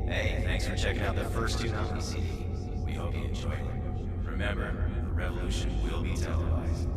Hey, thanks for checking out the first two Nominee CDs. We hope you enjoyed it. Remember, the revolution will be televised.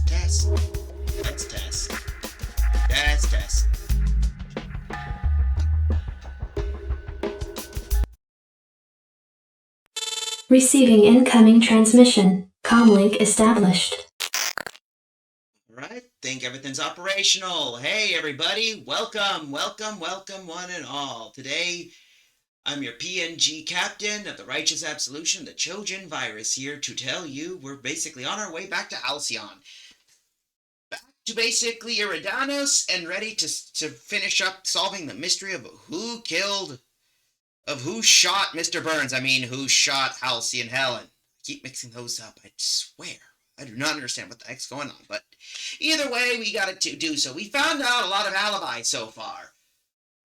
Test. Let's test. Test. Receiving incoming transmission. Comlink established. Alright, think everything's operational. Hey everybody, welcome one and all. Today, I'm your PNG captain of the Righteous Absolution, the Trojan Virus, here to tell you we're basically on our way back to Halcyon. Back to basically Eridanos and ready to finish up solving the mystery of who shot Mr. Burns. I mean, who shot Halcyon Helen. I keep mixing those up, I swear. I do not understand what the heck's going on, but either way, we got to do so. We found out a lot of alibis so far.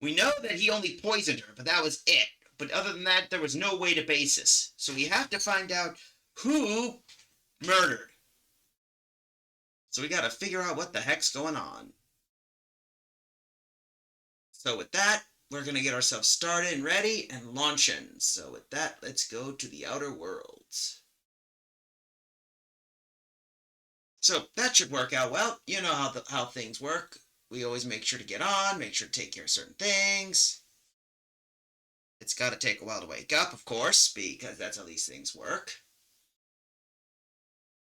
We know that he only poisoned her, but that was it. But other than that, there was no way to basis. So we have to find out who murdered. So we gotta figure out what the heck's going on. So with that, we're gonna get ourselves started and ready and launching. So with that, let's go to the outer worlds. So that should work out well. You know how things work. We always make sure to get on, make sure to take care of certain things. It's got to take a while to wake up, of course, because that's how these things work.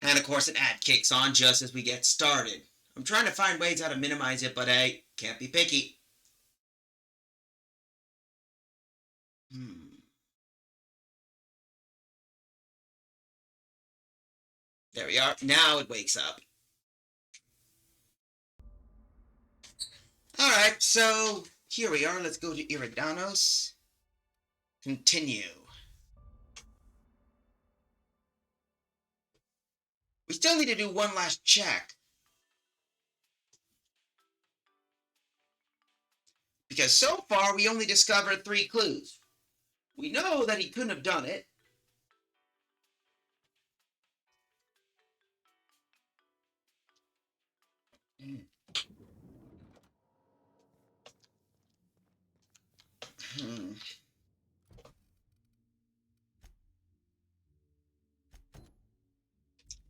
And of course, an ad kicks on just as we get started. I'm trying to find ways how to minimize it, but hey, can't be picky. There we are. Now it wakes up. Alright, so here we are. Let's go to Iridanos. Continue. We still need to do one last check. Because so far we only discovered 3 clues. We know that he couldn't have done it.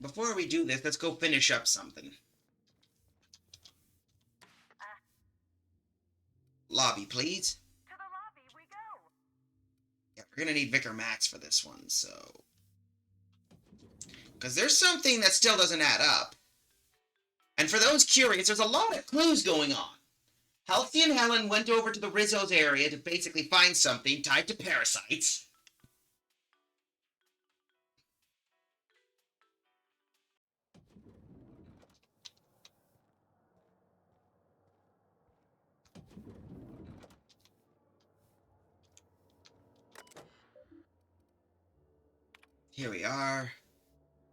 Before we do this, let's go finish up something. Lobby, please. To the lobby we go. Yeah, we're gonna need Vicar Max for this one, so... Because there's something that still doesn't add up. And for those curious, there's a lot of clues going on. Halcyon and Helen went over to the Rizzo's area to basically find something tied to parasites. Here we are.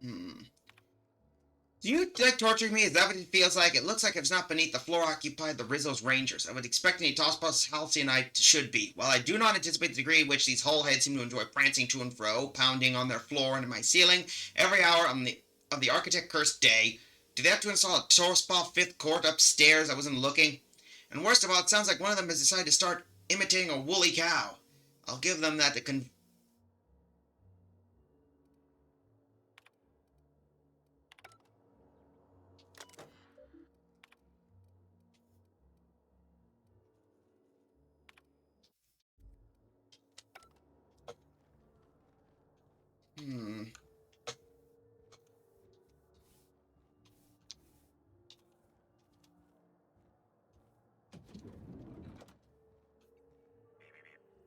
Do you like torturing me? Is that what it feels like? It looks like it's not beneath the floor occupied the Rizzo's Rangers. I would expect any Tossbus Halcyonite should be. While I do not anticipate the degree in which these whole heads seem to enjoy prancing to and fro, pounding on their floor and my ceiling, every hour of the architect-cursed day, do they have to install a Torspa 5th court upstairs? I wasn't looking. And worst of all, it sounds like one of them has decided to start imitating a woolly cow. I'll give them that to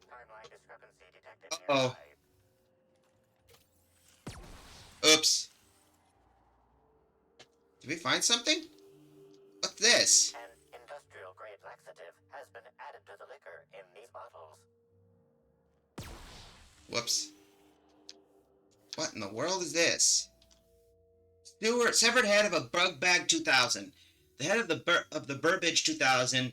Timeline discrepancy detected Uh-oh. nearby. Oops. Did we find something? What's this? An industrial-grade laxative has been added to the liquor in these bottles. Whoops. What in the world is this? Severed head of a bug bag 2000. The head of the Burbage 2000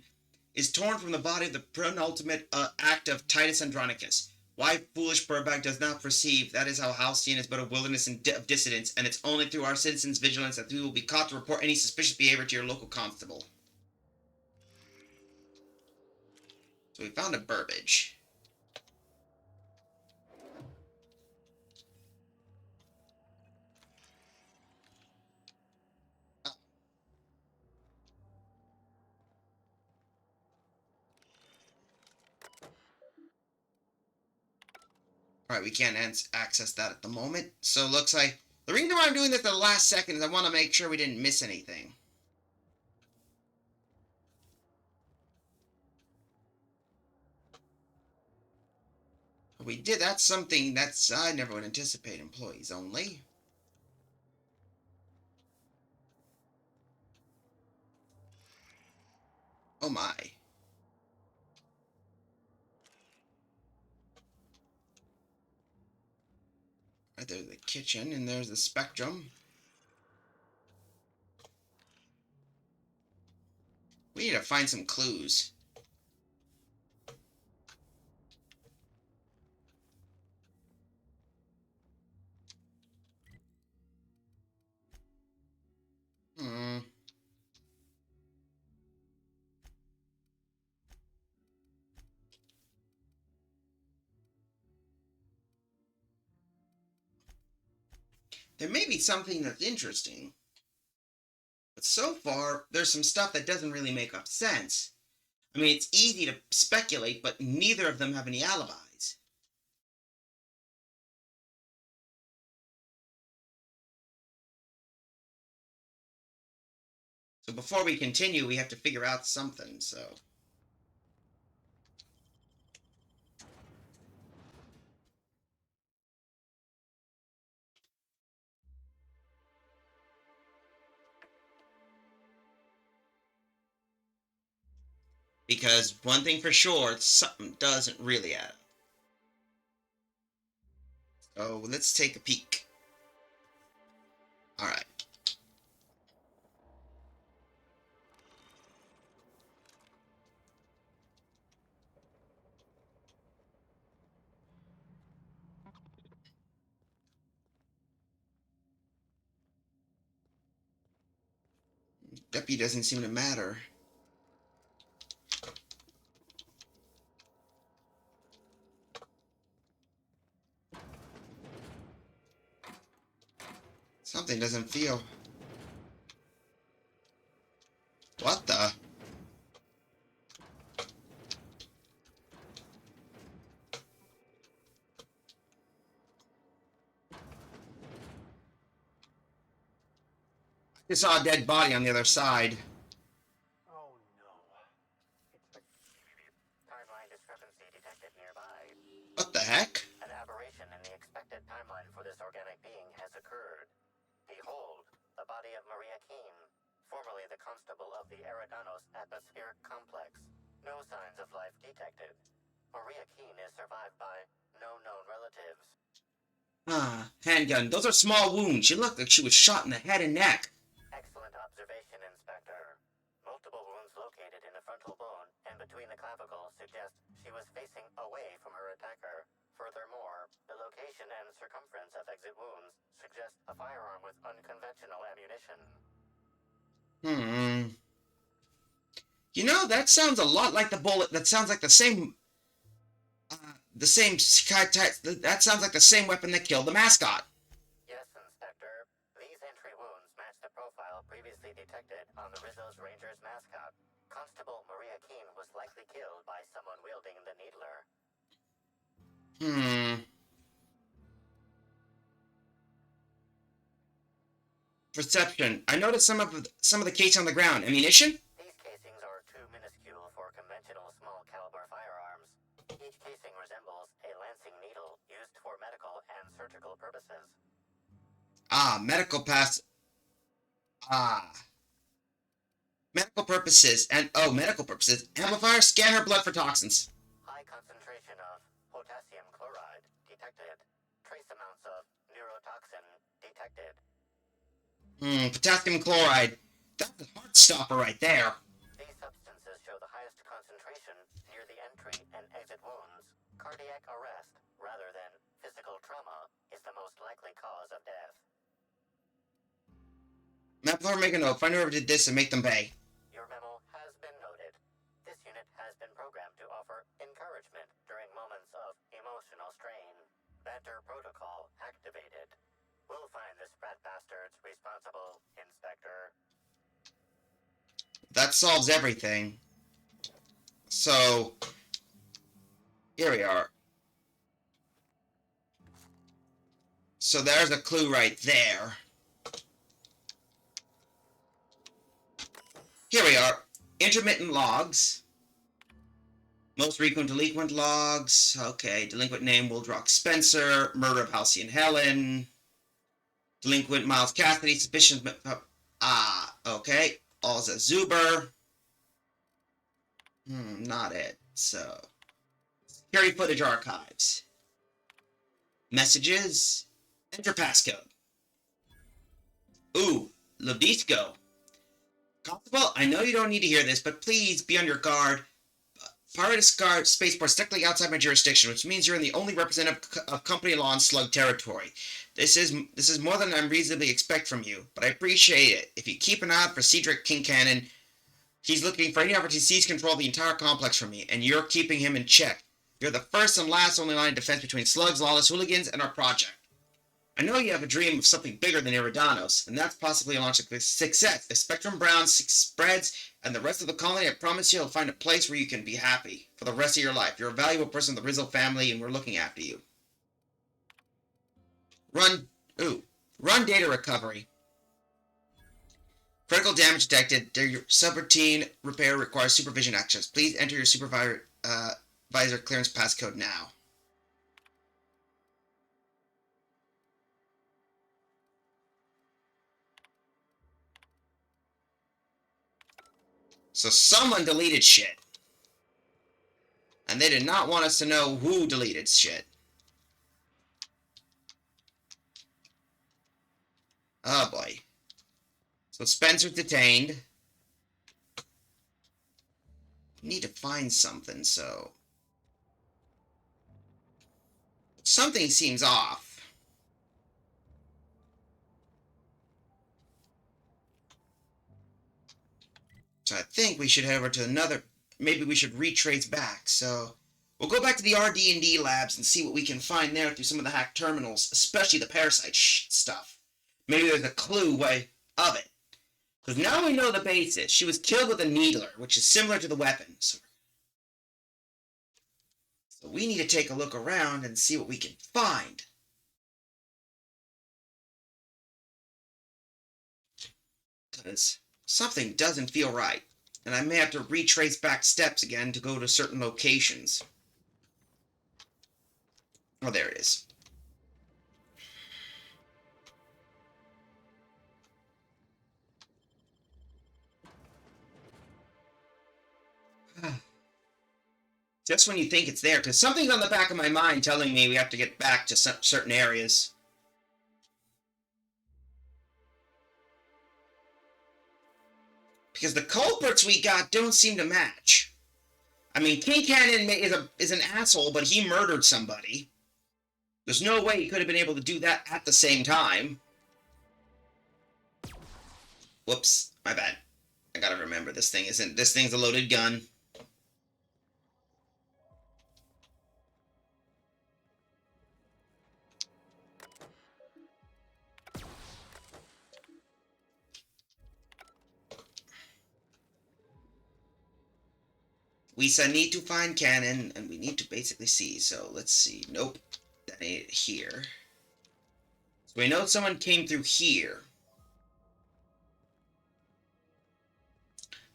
is torn from the body of the penultimate act of Titus Andronicus. Why foolish Burbag does not perceive, that is how Halcyon is but a wilderness of dissidents, and it's only through our citizens' vigilance that we will be caught to report any suspicious behavior to your local constable. So we found a Burbage. Alright, we can't access that at the moment. So it looks like... The reason why I'm doing this at the last second is I want to make sure we didn't miss anything. We did. That's something that's... I never would anticipate employees only. Oh my. Right, there's the kitchen, and there's the spectrum. We need to find some clues. there may be something that's interesting. But so far, there's some stuff that doesn't really make up sense. I mean, it's easy to speculate, but neither of them have any alibis. So before we continue, we have to figure out something, so... Because one thing for sure, something doesn't really add up. So let's take a peek. Alright. Deputy doesn't seem to matter. Something doesn't feel... What the? I saw a dead body on the other side. Oh no. It's a timeline discrepancy detected nearby. What the heck? An aberration in the expected timeline for this organic being has occurred. Behold, the body of Maria Keene, formerly the constable of the Eridanos Atmospheric Complex. No signs of life detected. Maria Keene is survived by no known relatives. Ah, handgun. Those are small wounds. She looked like she was shot in the head and neck. Excellent observation, Inspector. Multiple wounds located in the frontal bone and between the clavicles suggest she was facing away from her attacker. Furthermore, the location and circumference of exit wounds suggest a firearm with unconventional ammunition. You know, that sounds a lot like the bullet. That sounds like the same... that sounds like the same weapon that killed the mascot. Yes, Inspector. These entry wounds match the profile previously detected on the Rizzo's Rangers mascot. Constable Maria Keene was likely killed by someone wielding the needler. Perception. I noticed some of the casing on the ground. Ammunition? These casings are too minuscule for conventional small caliber firearms. Each casing resembles a lancing needle used for medical and surgical purposes. Medical purposes. Medical purposes. Amplifier, scan her blood for toxins. High concentration of potassium chloride detected. Trace amounts of neurotoxin detected. Potassium chloride. That's a heart stopper right there. These substances show the highest concentration near the entry and exit wounds. Cardiac arrest, rather than physical trauma, is the most likely cause of death. Amplifier, make a note. Find whoever did this and make them pay. Your memo has been noted. This unit has been programmed to offer encouragement during moments of emotional strain. Banter protocol activated. We'll find this rat bastards responsible, Inspector. That solves everything. So, here we are. So there's a clue right there. Here we are. Intermittent logs. Most frequent delinquent logs. Okay, delinquent name Wildrock Spencer. Murder of Halcyon Helen. Delinquent Miles Cassidy. Suspicion. Okay. Alza Zuber. Not it. So. Security footage archives. Messages. Enter passcode. Ooh. Labisco. Constable, I know you don't need to hear this, but please be on your guard. Piratus Guard spaceport strictly outside my jurisdiction, which means you're in the only representative of company law in Slug territory. This is more than I reasonably expect from you, but I appreciate it. If you keep an eye out for Cedric Kincannon, he's looking for any opportunity to seize control of the entire complex from me, and you're keeping him in check. You're the first and last only line of defense between Slug's lawless hooligans and our project. I know you have a dream of something bigger than Eridanos, and that's possibly a launch of success. If Spectrum Brown spreads and the rest of the colony, I promise you'll find a place where you can be happy for the rest of your life. You're a valuable person in the Rizzo family, and we're looking after you. Run data recovery. Critical damage detected. Your subroutine repair requires supervision access. Please enter your supervisor clearance passcode now. So someone deleted shit. And they did not want us to know who deleted shit. Oh boy. So Spencer's detained. We need to find something, so... Something seems off. So I think we should head over to another... Maybe we should retrace back, so... We'll go back to the RD&D labs and see what we can find there through some of the hacked terminals, especially the parasite stuff. Maybe there's a clue way of it. Because now we know the basis. She was killed with a needler, which is similar to the weapon. So we need to take a look around and see what we can find. Because something doesn't feel right. And I may have to retrace back steps again to go to certain locations. Oh, there it is. Just when you think it's there, because something's on the back of my mind telling me we have to get back to certain areas. Because the culprits we got don't seem to match. I mean, King Cannon is an asshole, but he murdered somebody. There's no way he could have been able to do that at the same time. Whoops, my bad. I gotta remember this thing's a loaded gun. We need to find Cannon, and we need to basically see. So let's see. Nope, that ain't it here. So we know someone came through here.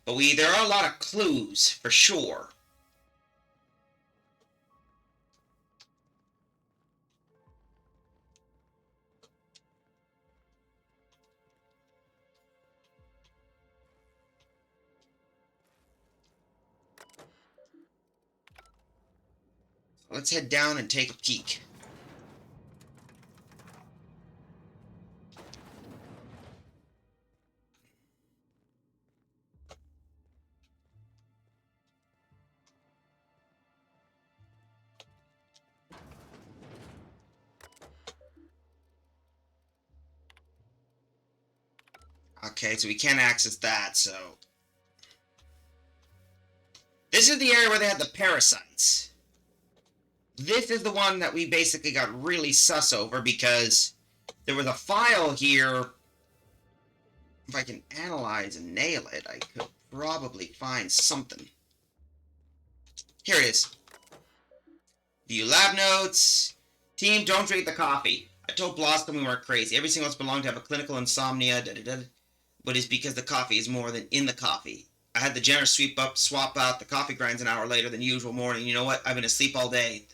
But there are a lot of clues, for sure. Let's head down and take a peek. Okay, so we can't access that, so... This is the area where they had the parasites. This is the one that we basically got really sus over because there was a file here. If I can analyze and nail it, I could probably find something. Here it is. View lab notes. Team, don't drink the coffee. I told Blossom we weren't crazy. Every single of us belonged to have a clinical insomnia, but it's because the coffee is more than in the coffee. I had the janitor swap out the coffee grinds an hour later than usual morning. You know what? I've been asleep all day.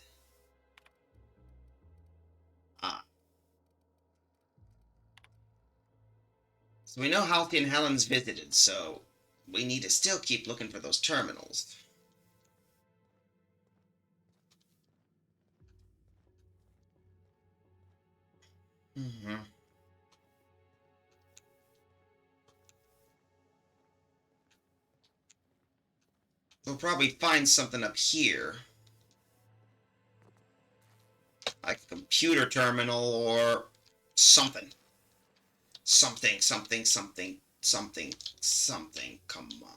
So we know Halcyon and Helen's visited, so we need to still keep looking for those terminals. We'll probably find something up here. Like a computer terminal or something. Something. Come on.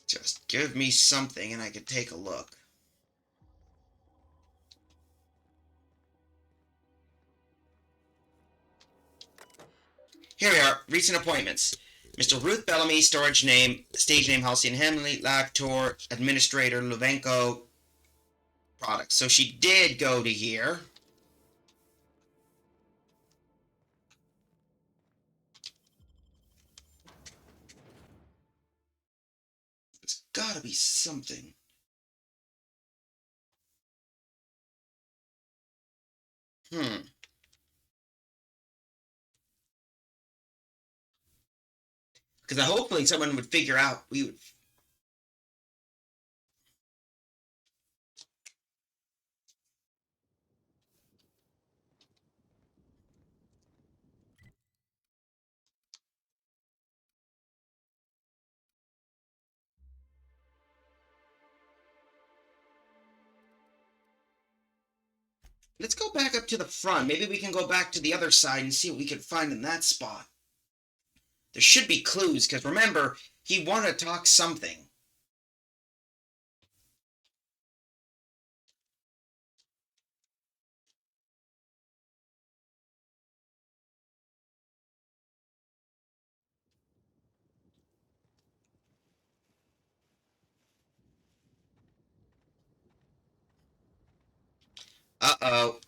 Just give me something and I can take a look. Here we are. Recent appointments. Mr. Ruth Bellamy, stage name Halcyon Hemley, Lactor, Administrator Luvenko, Products. So she did go to here. There's gotta be something. Because hopefully someone would figure out we would. Let's go back up to the front. Maybe we can go back to the other side and see what we can find in that spot. There should be clues, because remember, he wanted to talk something. Uh-oh.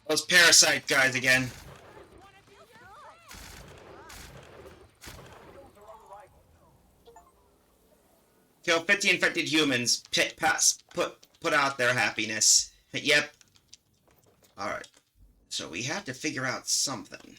Those parasite guys again. Kill 50 infected humans. Put out their happiness. Yep. Alright. So we have to figure out something.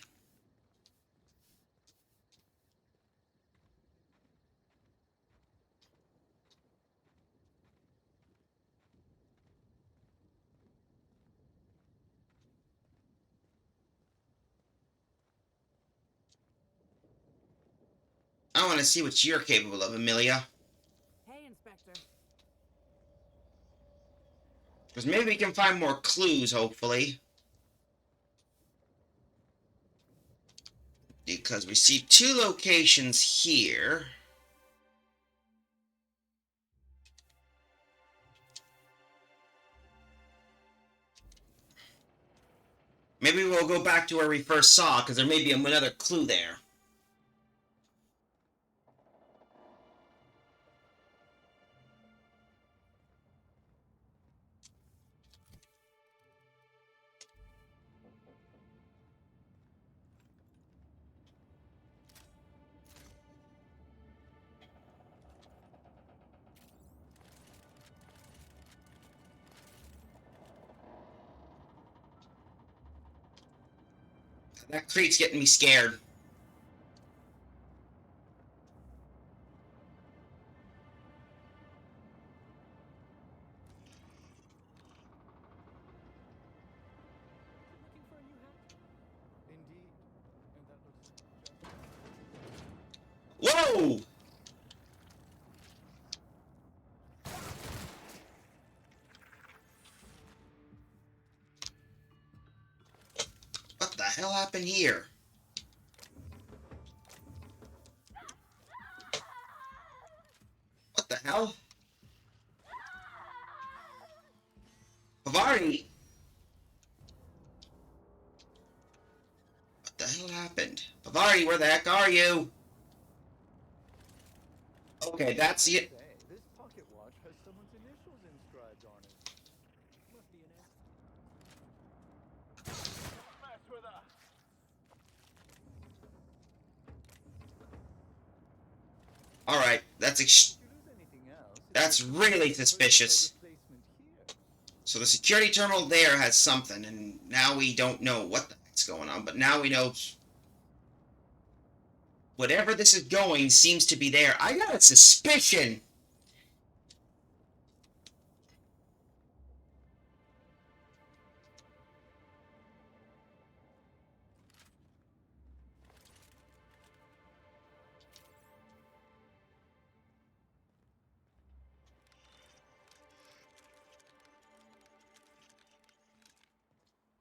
I want to see what you're capable of, Amelia. Hey, Inspector. Because maybe we can find more clues, hopefully. Because we see two locations here. Maybe we'll go back to where we first saw, because there may be another clue there. That creek's getting me scared. Looking for a new hat? Indeed. And that looks just... Whoa! What the hell happened here? What the hell? Bavari! What the hell happened? Bavari, where the heck are you? Okay, that's it. This pocket watch has someone's initials inscribed on it. Must be an mess with her. Alright, that's really suspicious. So the security terminal there has something, and now we don't know what the heck's going on, but now we know whatever this is going seems to be there. I got a suspicion.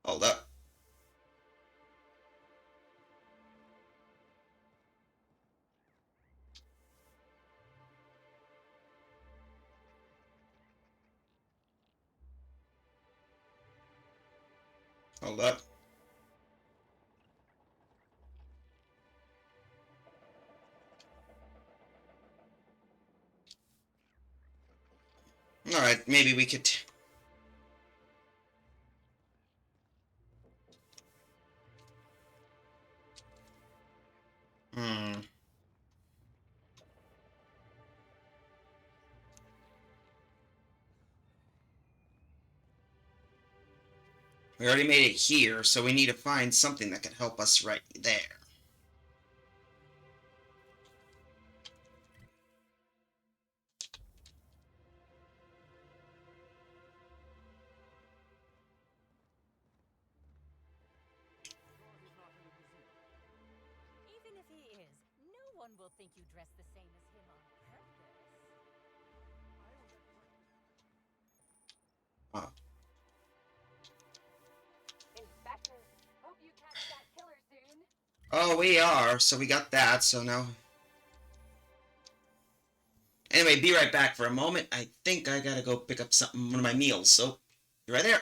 Hold up. Hold up. Alright, maybe we could... We already made it here, so we need to find something that can help us right there. Even if he is, no one will think you dress the same as him on purpose. Oh. Inspector, hope you catch that killer soon. Oh, we are, so we got that, so now... Anyway, be right back for a moment. I think I gotta go pick up something, one of my meals, so... Be right there.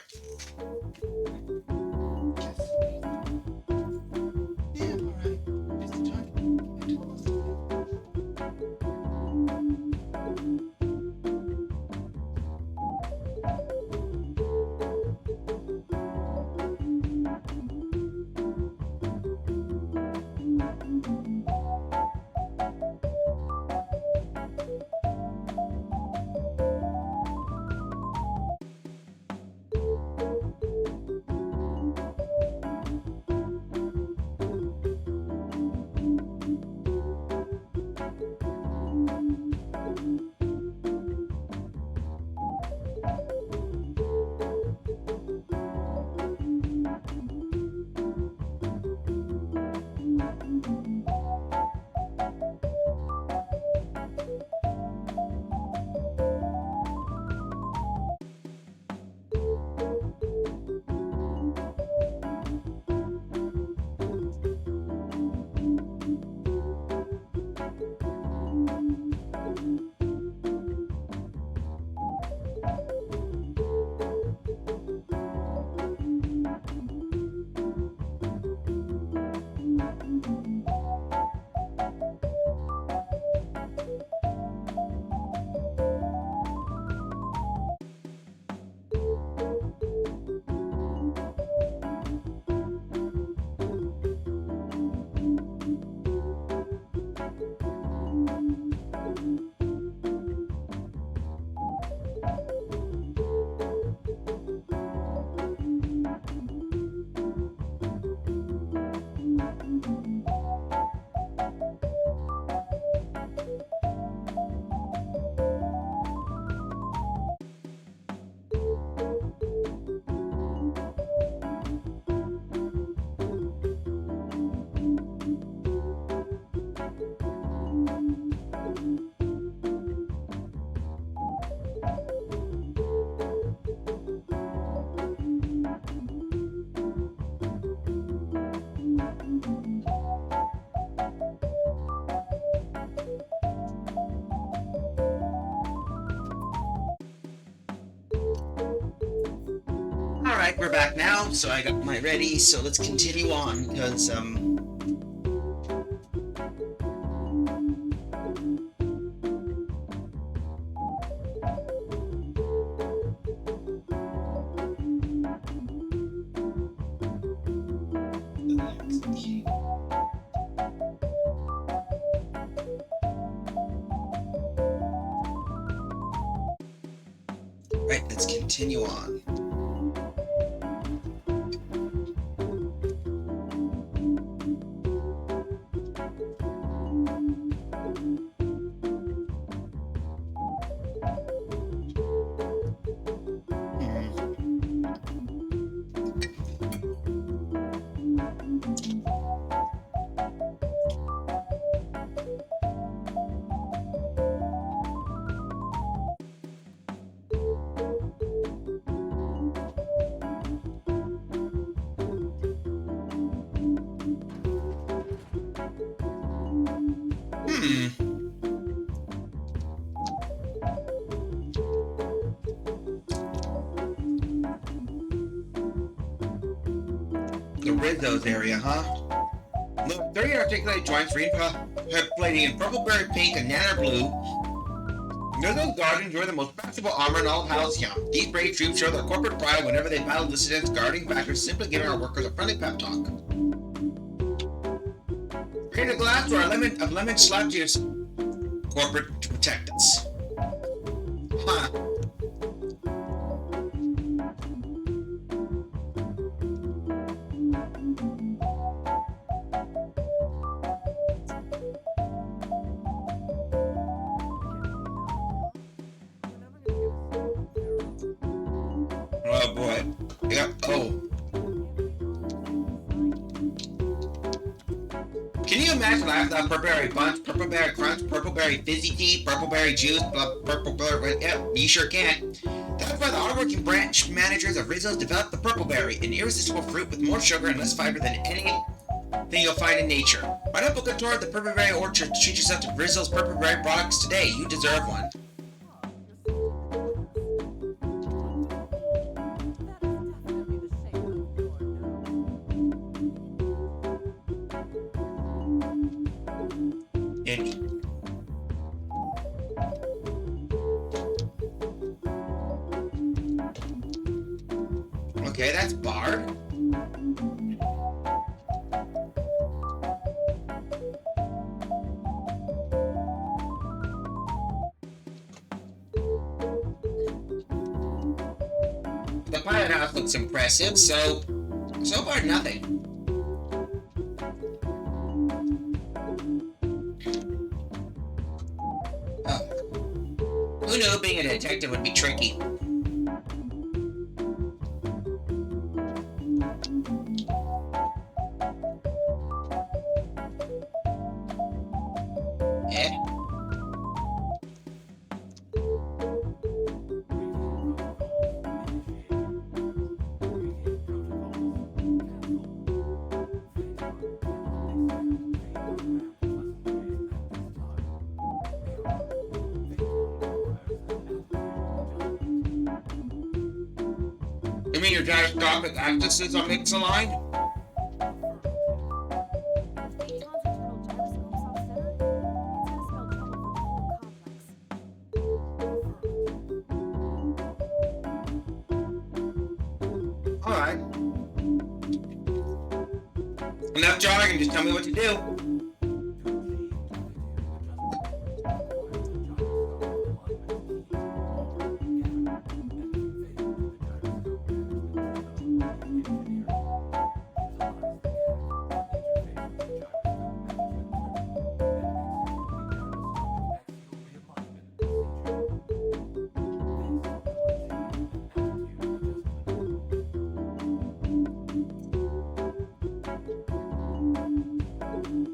Alright, we're back now, so I got my ready, so let's continue on, because, Right, let's continue on. The Rizzo's area, huh? Look, 30 articulated joints plating in purple berry pink and nana blue. Rizzo's guards enjoy the most fashionable armor in all of Halcyon. These brave troops show their corporate pride whenever they battle dissidents, guarding backers, simply giving our workers a friendly pep talk. Create a glass door of lemon slapped to your corporate to protect us. Huh. Oh boy. Yep. Oh. Can you imagine that purple berry bunch, purple berry crunch, purple berry fizzy tea, purple berry juice, purple berry? Yep, you sure can. That's why the hardworking branch managers of Rizzo's developed the purple berry, an irresistible fruit with more sugar and less fiber than anything you'll find in nature. Why not book a tour of the purple berry orchard to treat yourself to Rizzo's purple berry products today? You deserve one. Okay, that's barred. The pilot house looks impressive, so far nothing. Oh. Who knew being a detective would be tricky? You mean your gyroscopic axis is on mix-aligned? Alright. Enough jargon, just tell me what to do.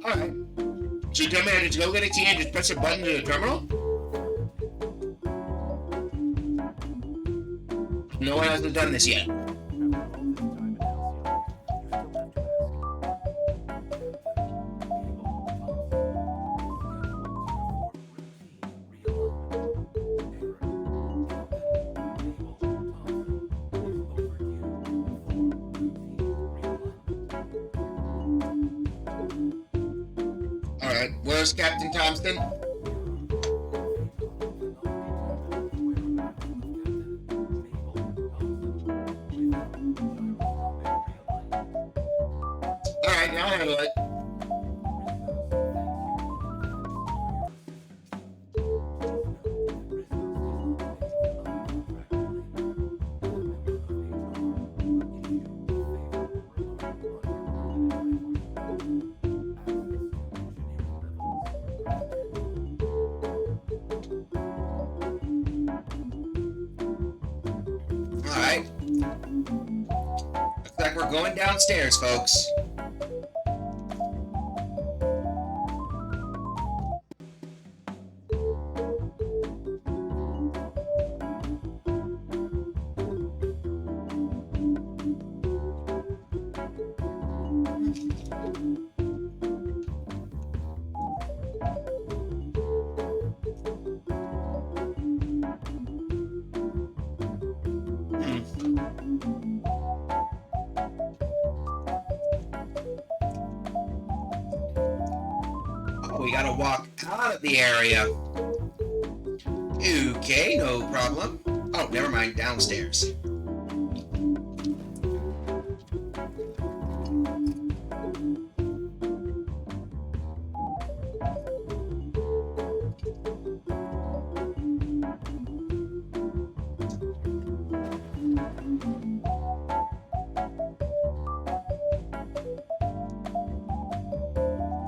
Alright. So you tell me I just go get a key and just press a button to the terminal? No one else has done this yet. Alright, where's Captain Thompson? Alright, now I'll handle it. Alright. Looks like we're going downstairs, folks. gotta walk out of the area. Okay, no problem. Oh, never mind, downstairs.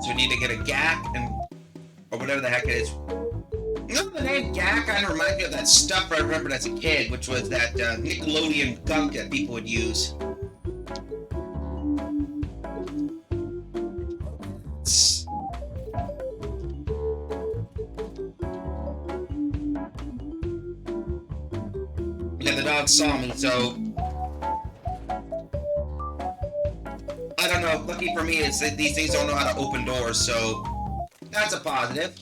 So we need to get a GAC and or whatever the heck it is. You know, the name GAC kind of reminds me of that stuff I remembered as a kid, which was that Nickelodeon gunk that people would use. Yeah, the dog saw me, so I don't know. Lucky for me, it's that these things don't know how to open doors, so that's a positive.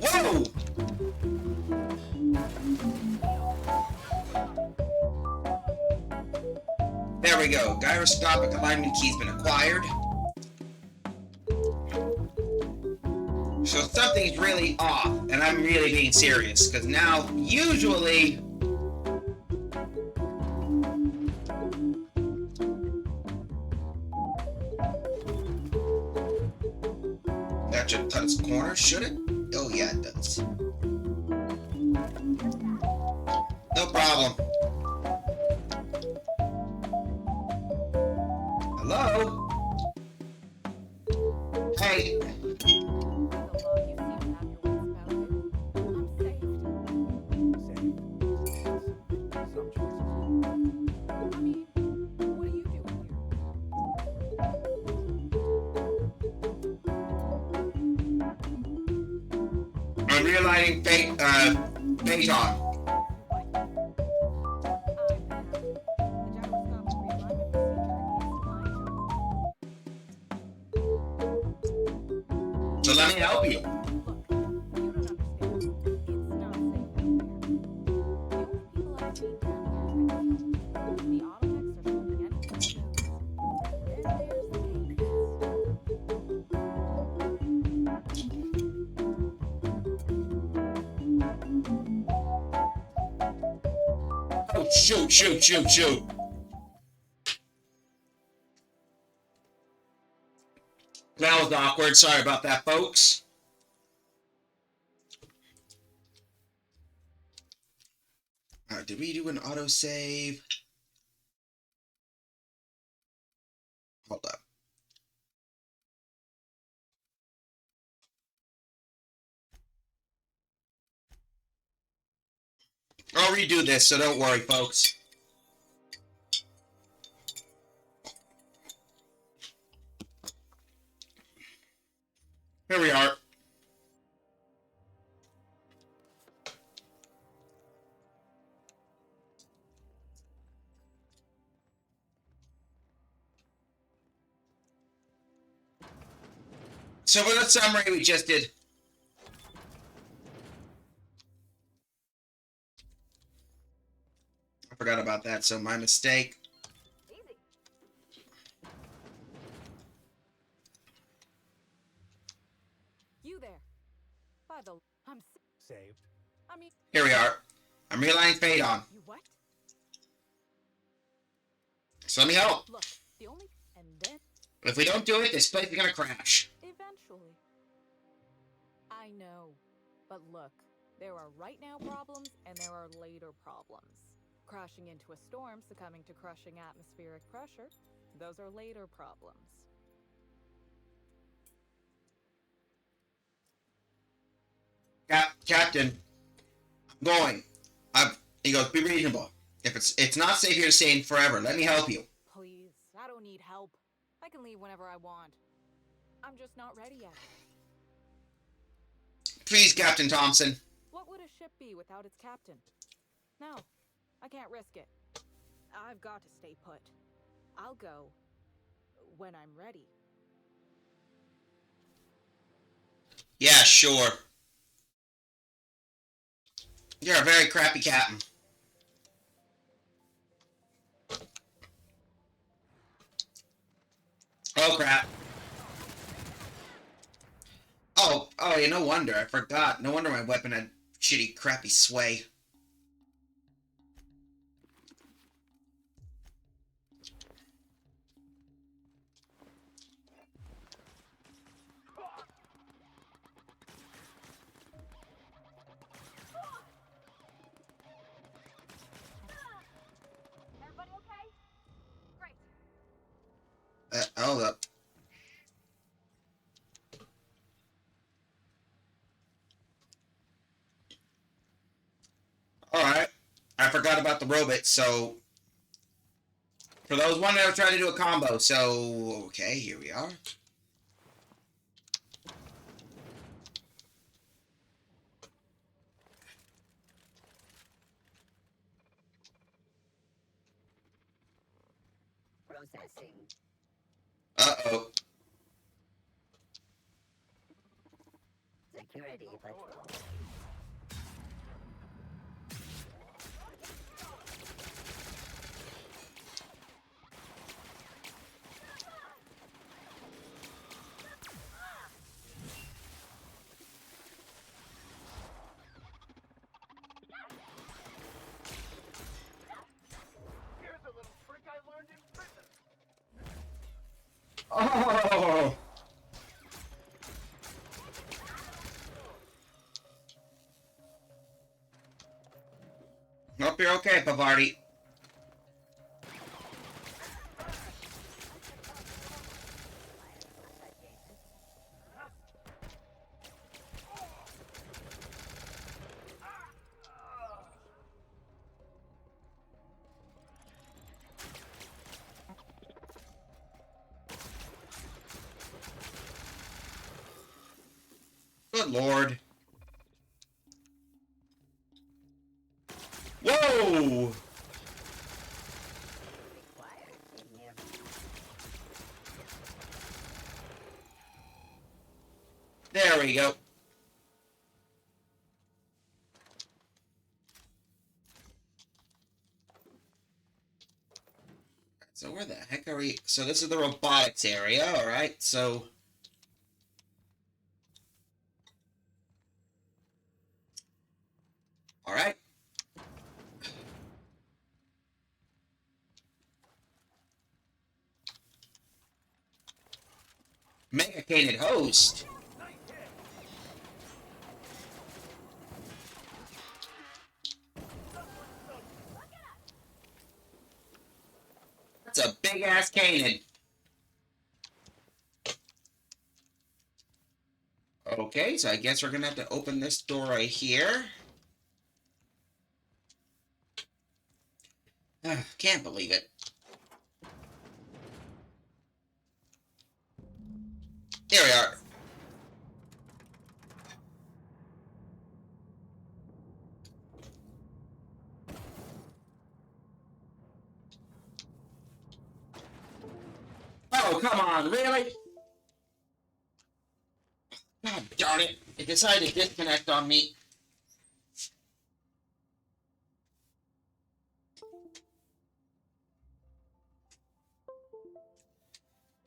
Whoa! There we go. Gyroscopic alignment key's been acquired. So something's really off, and I'm really being serious, because now, usually... That should touch corners, should it? Oh yeah, it does. No problem. Hello? Hey. I'm realigning phase on. So let me help you. Oh, shoot. That was awkward. Sorry about that, folks. Did we do an autosave? Hold up. I'll redo this, so don't worry, folks. Here we are. So for the summary we just did. I forgot about that, so my mistake. You there? By the I'm Saved. I mean, Here we are. I'm realigning fade on. you what? So let me help. Look, the only and then If we don't do it, this place is gonna crash. eventually. I know. But look, there are right now problems and there are later problems. Crashing into a storm, succumbing to crushing atmospheric pressure, those are later problems. Captain, I'm going. He goes, be reasonable. If it's not safe here to stay in forever, let me help you. Please, I don't need help. I can leave whenever I want. I'm just not ready yet. Please, Captain Thompson. What would a ship be without its captain? No, I can't risk it. I've got to stay put. I'll go when I'm ready. Yeah, sure. You're a very crappy captain. Oh, crap. Oh, yeah, no wonder. I forgot. No wonder my weapon had shitty, crappy sway. Everybody okay? Great. Hold up. Alright. I forgot about the robot, so... For those wondering, I was trying to do a combo, so... Okay, here we are. Processing. Uh-oh. Security patrol. Here's a little trick I learned in prison. Oh! Hope you're okay, Pavardi. Good lord. Whoa! There we go. So where the heck are we? So this is the robotics area, alright, so... Alright. Mega Canid host. That's a big ass cannon. Okay, so I guess we're gonna have to open this door right here. Can't believe it. Here we are. Oh, come on, really? God darn it. It decided to disconnect on me.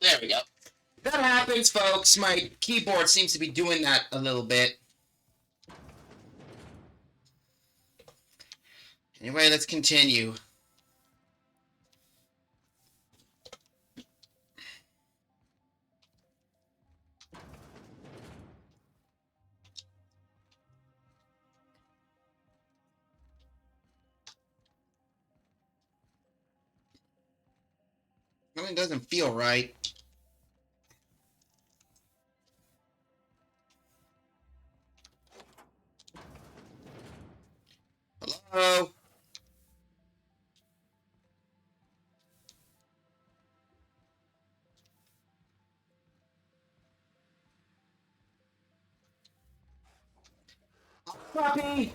There we go. That happens, folks. My keyboard seems to be doing that a little bit. Anyway, let's continue. Something doesn't feel right. Hello? Copy!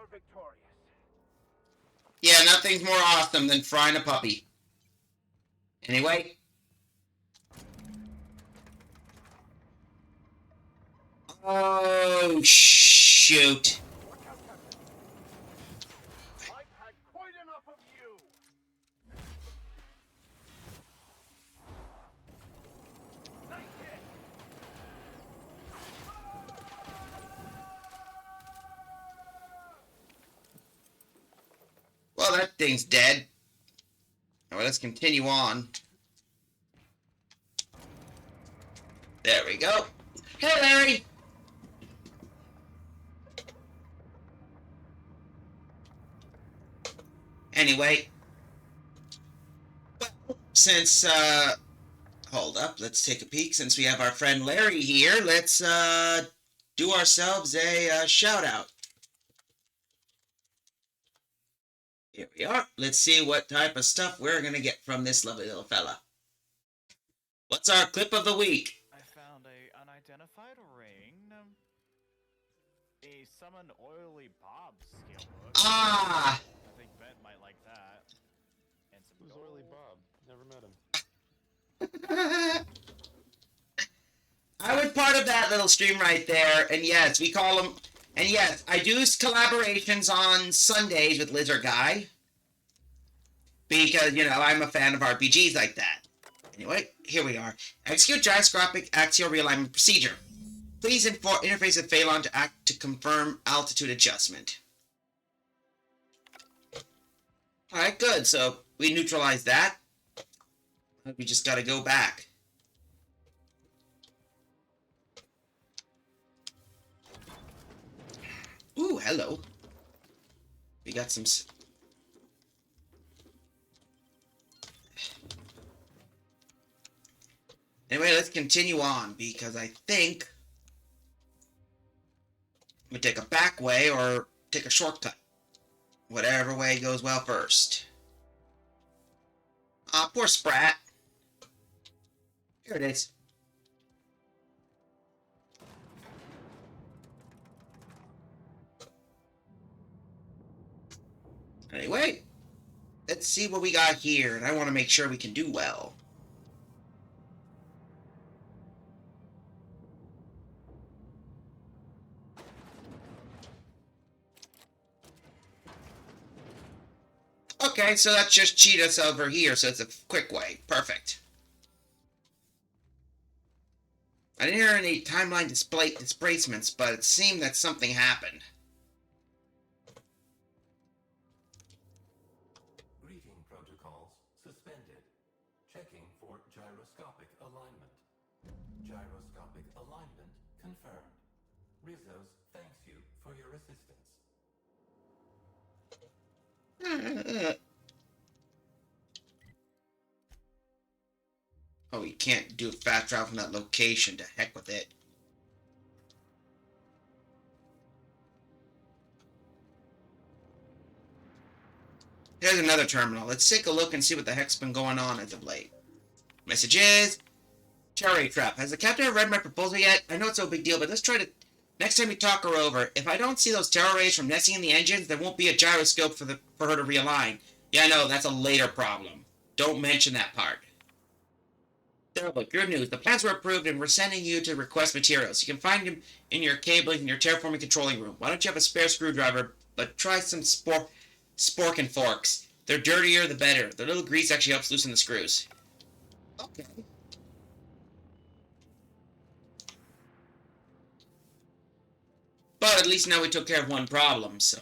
you're victorious. Yeah, nothing's more awesome than frying a puppy. Anyway. Oh, shoot. I've had quite enough of you. Nice hit. Well, that thing's dead. Alright, let's continue on. There we go. Hey, Larry! Anyway. Well, since, hold up, let's take a peek. Since we have our friend Larry here, let's, do ourselves a, shout-out. Here we are. Let's see what type of stuff we're gonna get from this lovely little fella. What's our clip of the week? I found a unidentified ring. A summon oily Bob scalebook. Ah! I think Ben might like that. And some Who's gold. Oily Bob? Never met him. I was part of that little stream right there, and yes, we call him. And yes, I do collaborations on Sundays with Lizard Guy. Because, you know, I'm a fan of RPGs like that. Anyway, here we are. Execute gyroscopic axial realignment procedure. Please interface with Phalon to act to confirm altitude adjustment. Alright, good. So, we neutralized that. We just gotta go back. Ooh, hello. We got some... Anyway, let's continue on, because I think we take a back way or take a shortcut. Whatever way goes well first. Ah, poor Sprat. Here it is. Anyway, let's see what we got here, and I want to make sure we can do well. Okay, so that's just cheat us over here, so it's a quick way. Perfect. I didn't hear any timeline displacements, but it seemed that something happened. Greeting protocols suspended. Checking for gyroscopic alignment. Gyroscopic alignment confirmed. Rizos thanks you for your assistance. Oh, we can't do a fast travel from that location. To heck with it. Here's another terminal. Let's take a look and see what the heck's been going on as of late. Messages. Terror trap. Has the captain ever read my proposal yet? I know it's no big deal, but let's try to... Next time we talk her over, if I don't see those terror rays from nesting in the engines, there won't be a gyroscope for her to realign. Yeah, I know, that's a later problem. Don't mention that part. Terrible. Good news. The plans were approved and we're sending you to request materials. You can find them in your cabling in your terraforming controlling room. Why don't you have a spare screwdriver, but try some spork and forks. They're dirtier, the better. The little grease actually helps loosen the screws. Okay. But at least now we took care of one problem, so,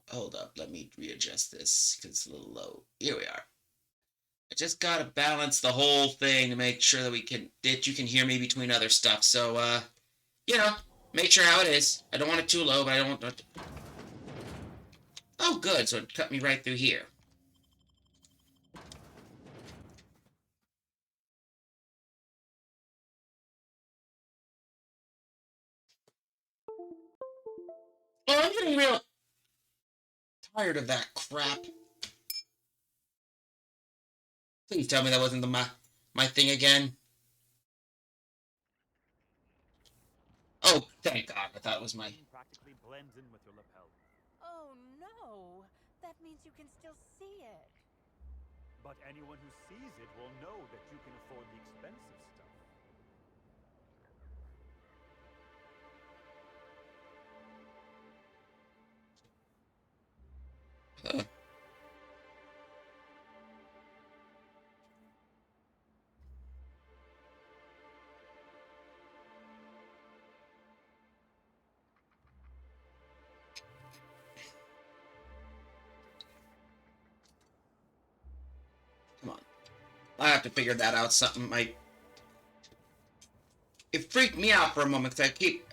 hold up, let me readjust this, because it's a little low. Here we are. I just gotta balance the whole thing to make sure that you can hear me between other stuff, so, you know, make sure how it is. I don't want it too low, but I don't want it to... Oh, good, so it cut me right through here. Oh, I'm getting real tired of that crap. Please tell me that wasn't my thing again. Oh, thank God. I thought it was my... Practically blends in with your lapel. Oh no! That means you can still see it. But anyone who sees it will know that you can afford the expensive stuff. Huh. Come on. I have to figure that out. Something might... It freaked me out for a moment because I keep...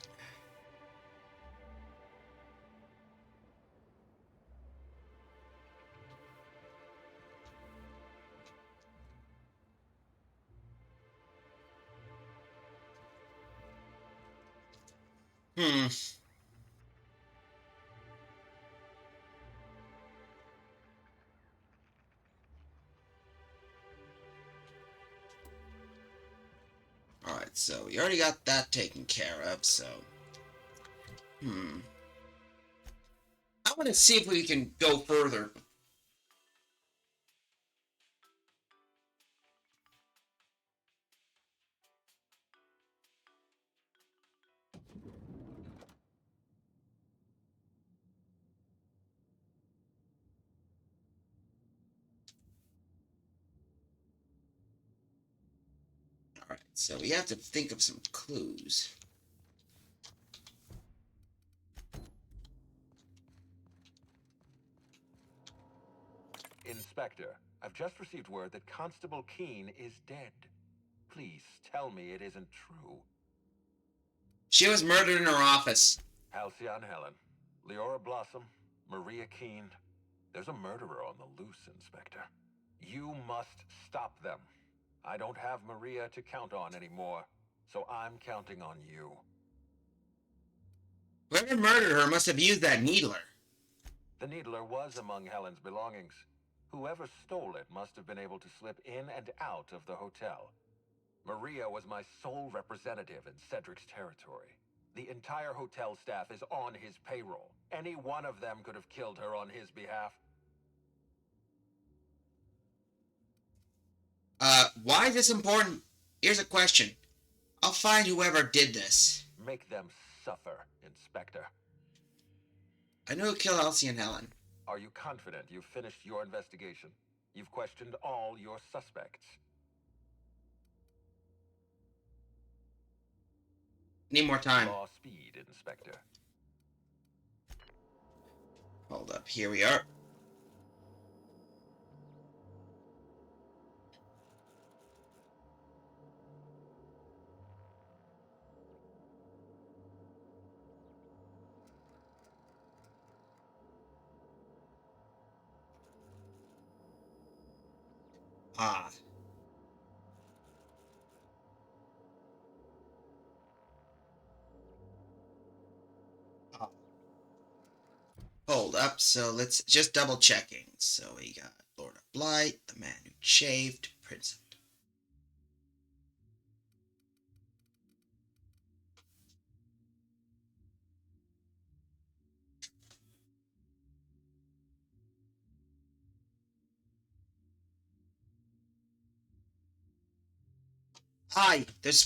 Alright, so we already got that taken care of, so... I want to see if we can go further. Alright, so we have to think of some clues. Inspector, I've just received word that Constable Keene is dead. Please tell me it isn't true. She was murdered in her office. Halcyon Helen, Leora Blossom, Maria Keene. There's a murderer on the loose, Inspector. You must stop them. I don't have Maria to count on anymore, so I'm counting on you. Whoever murdered her must have used that needler. The needler was among Helen's belongings. Whoever stole it must have been able to slip in and out of the hotel. Maria was my sole representative in Cedric's territory. The entire hotel staff is on his payroll. Any one of them could have killed her on his behalf. Why is this important? Here's a question. I'll find whoever did this. Make them suffer, Inspector. I know who killed Elsie and Helen. Are you confident you've finished your investigation? You've questioned all your suspects. Need more time. Law speed, Inspector. Hold up, here we are. Ah. Hold up, so let's just double checking. So we got Lord of Blight, the man who shaved, Prince of...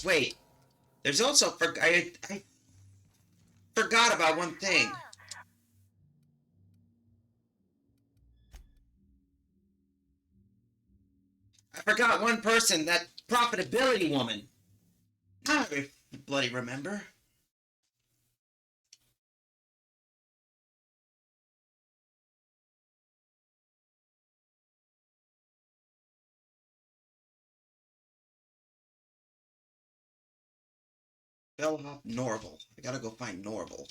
wait. There's also, I forgot about one thing. I forgot one person, that profitability woman. I bloody remember. Bellhop Norval. I gotta go find Norval.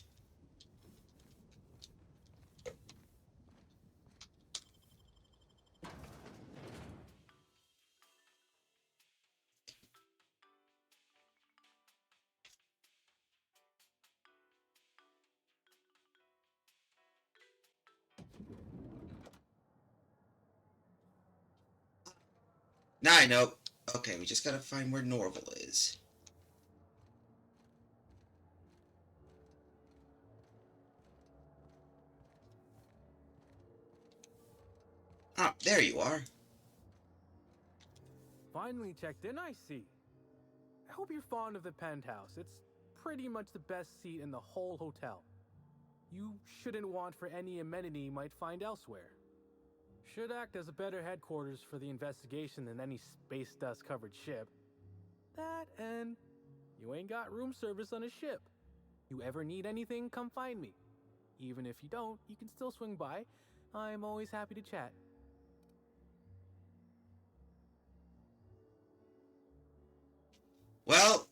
Now I know. Okay, we just gotta find where Norval is. Ah, there you are. Finally checked in, I see. I hope you're fond of the penthouse. It's pretty much the best seat in the whole hotel. You shouldn't want for any amenity you might find elsewhere. Should act as a better headquarters for the investigation than any space dust covered ship. That and you ain't got room service on a ship. You ever need anything, come find me. Even if you don't, you can still swing by. I'm always happy to chat. Well.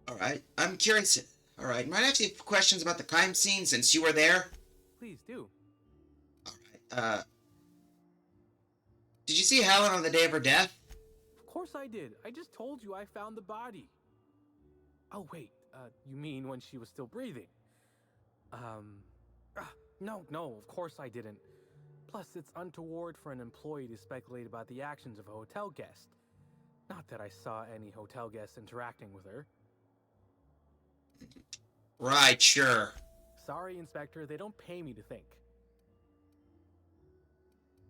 All right. I'm curious. All right. Might I ask you questions about the crime scene since you were there? Please do. All right. Did you see Helen on the day of her death? Of course I did. I just told you I found the body. Oh, wait. You mean when she was still breathing? No, of course I didn't. Plus, it's untoward for an employee to speculate about the actions of a hotel guest. Not that I saw any hotel guests interacting with her. Right, sure. Sorry, Inspector, they don't pay me to think.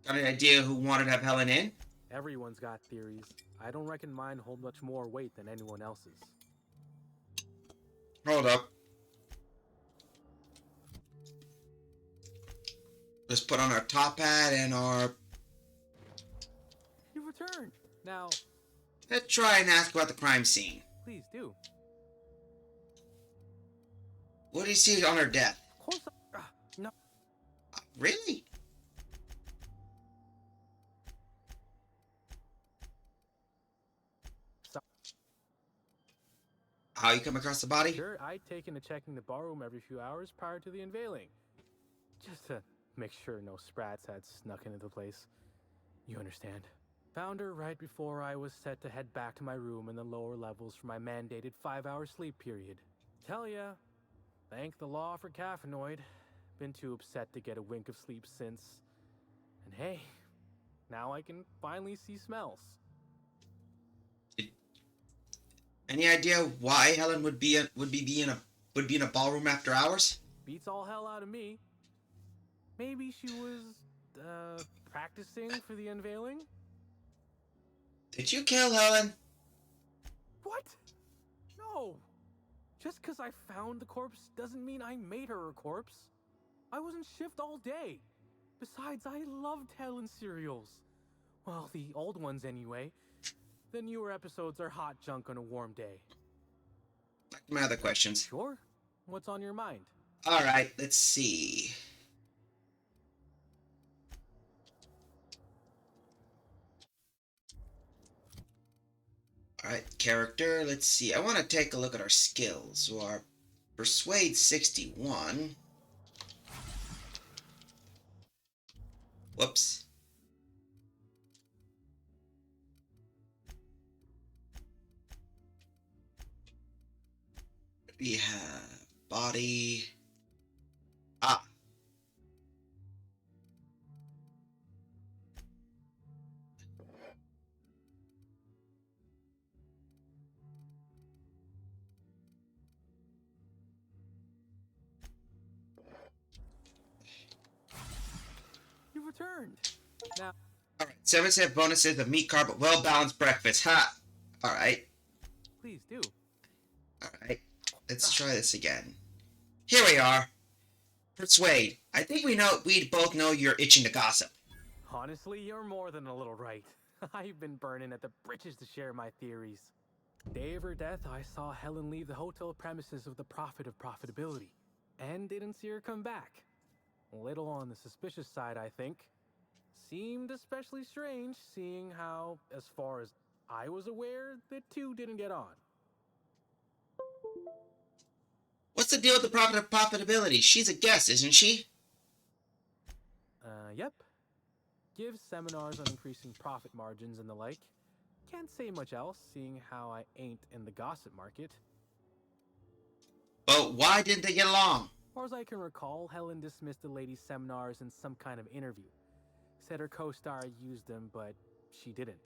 Got an idea who wanted to have Helen in? Everyone's got theories. I don't reckon mine hold much more weight than anyone else's. Hold up. Let's put on our top hat and our... You returned. Now, Let's try and ask about the crime scene. please do. What do you see on her death? Of course no. Really? How you come across the body? Sure, I'd taken to checking the barroom every few hours prior to the unveiling. Just to make sure no sprats had snuck into the place. You understand. Found her right before I was set to head back to my room in the lower levels for my mandated 5-hour sleep period. Tell ya, thank the law for caffeinoid. Been too upset to get a wink of sleep since. And hey, now I can finally see smells. Any idea why Helen would be in a ballroom after hours? Beats all hell out of me. Maybe she was, practicing for the unveiling? Did you kill Helen? What? No! Just because I found the corpse doesn't mean I made her a corpse. I was in shift all day. Besides, I loved Helen serials. Well, the old ones anyway. The newer episodes are hot junk on a warm day. Back to my other questions. Sure? What's on your mind? Alright, let's see. Alright, character, let's see. I want to take a look at our skills. So our Persuade 61. Whoops. We have body. Ah. You returned. Now, Alright, 7 bonuses of meat, carb, well-balanced breakfast. Ha! Alright, please do. alright. Let's try this again. Here we are. Persuade. I think we both know you're itching to gossip. Honestly, you're more than a little right. I've been burning at the britches to share my theories. Day of her death, I saw Helen leave the hotel premises with the profit of profitability, and didn't see her come back. A little on the suspicious side, I think. Seemed especially strange, seeing how, as far as I was aware, the two didn't get on. What's the deal with the profit of profitability? She's a guest, isn't she? Yep. Gives seminars on increasing profit margins and the like. Can't say much else, seeing how I ain't in the gossip market. But why didn't they get along? As far as I can recall, Helen dismissed the lady's seminars in some kind of interview. Said her co-star used them, but she didn't.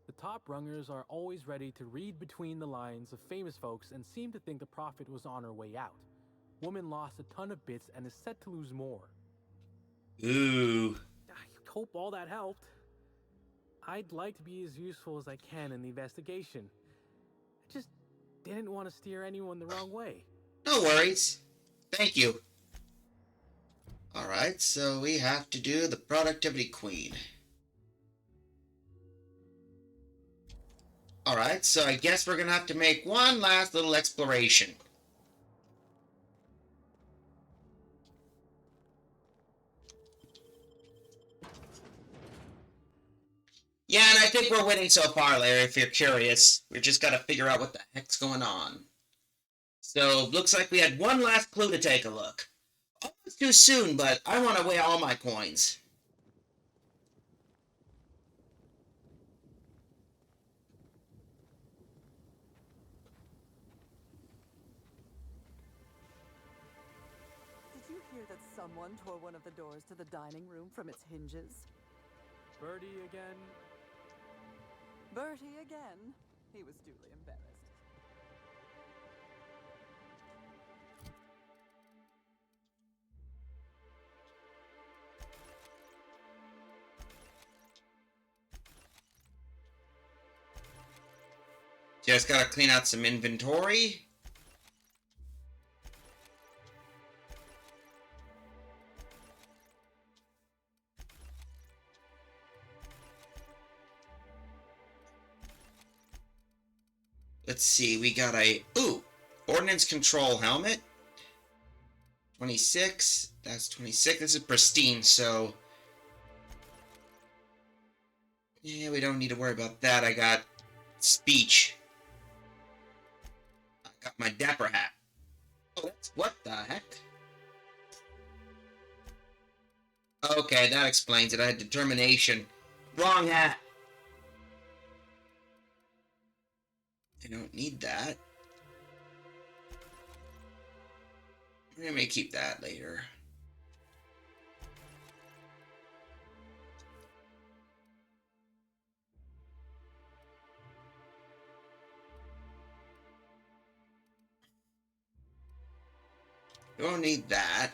The top rungers are always ready to read between the lines of famous folks and seem to think the profit was on her way out. Woman lost a ton of bits and is set to lose more. Ooh. hope all that helped. I'd like to be as useful as I can in the investigation. I just didn't want to steer anyone the wrong way. No worries. Thank you. Alright, so we have to do the Productivity Queen. Alright, so I guess we're gonna have to make one last little exploration. Yeah, and I think we're winning so far, Larry, if you're curious. We just gotta figure out what the heck's going on. So, looks like we had one last clue to take a look. Almost too soon, but I want to weigh all my coins. Did you hear that someone tore one of the doors to the dining room from its hinges? Birdie again? Bertie again. He was duly embarrassed. Just gotta clean out some inventory. Let's see, we got a... Ooh! Ordnance Control Helmet. 26. That's 26. This is pristine, so... Yeah, we don't need to worry about that. I got... Speech. I got my Dapper Hat. Oh, that's... What the heck? Okay, that explains it. I had Determination. Wrong hat. I don't need that. I may keep that later. Don't need that.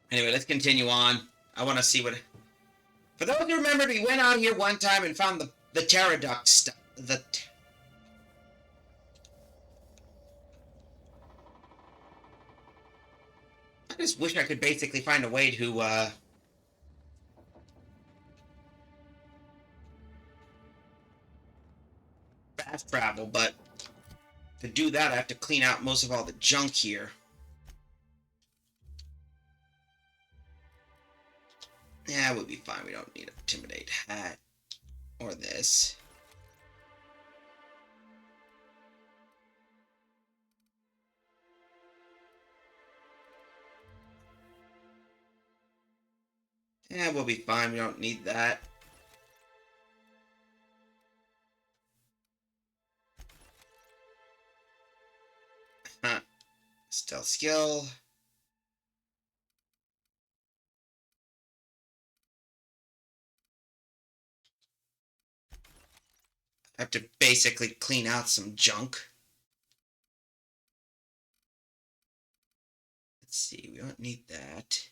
Anyway, let's continue on. I want to see what... For those who remember, we went out here one time and found the pteroduct stuff. I just wish I could basically find a way to, fast travel, but to do that, I have to clean out most of all the junk here. Yeah, we'll be fine. We don't need an Intimidate hat. Or this. Yeah, we'll be fine. We don't need that. Huh. Stealth skill. I have to basically clean out some junk. Let's see, we don't need that.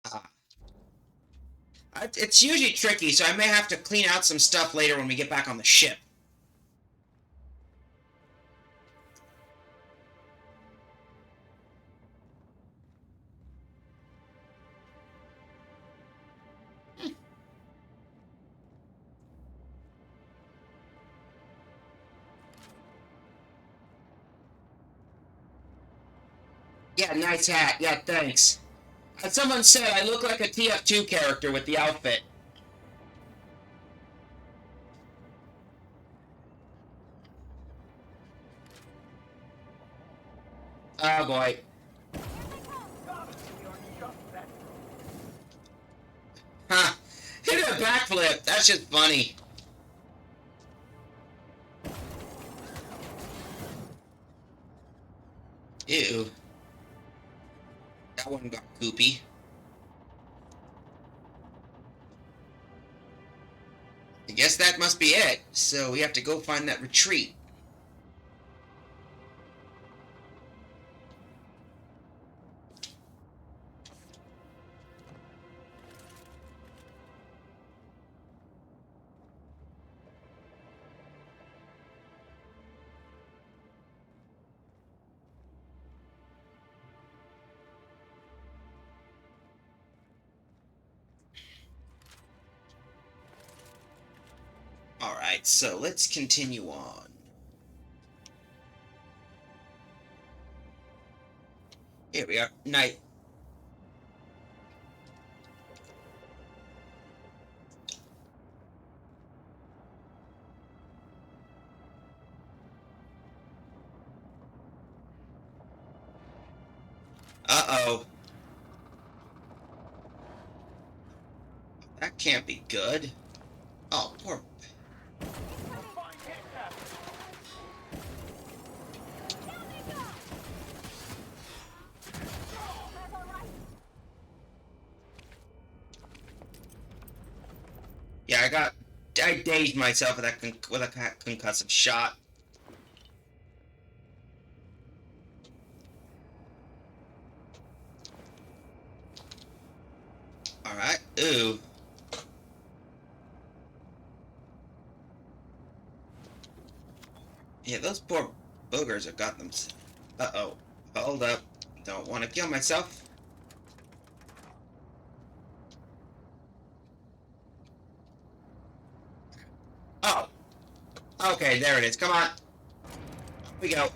Ah. It's usually tricky, so I may have to clean out some stuff later when we get back on the ship. Yeah, nice hat. Yeah, thanks. Someone said I look like a TF2 character with the outfit. Oh boy. Huh. Hit a backflip. That's just funny. Ew. That one got goopy. I guess that must be it. So we have to go find that retreat. Alright, so let's continue on. Here we are. Night. Uh-oh. That can't be good. Oh, poor... Yeah, I dazed myself with a concussive shot. Alright, ooh. Yeah, those poor boogers have got them. Uh-oh. Hold up. Don't want to kill myself. Oh. Okay, there it is. Come on. Here we go.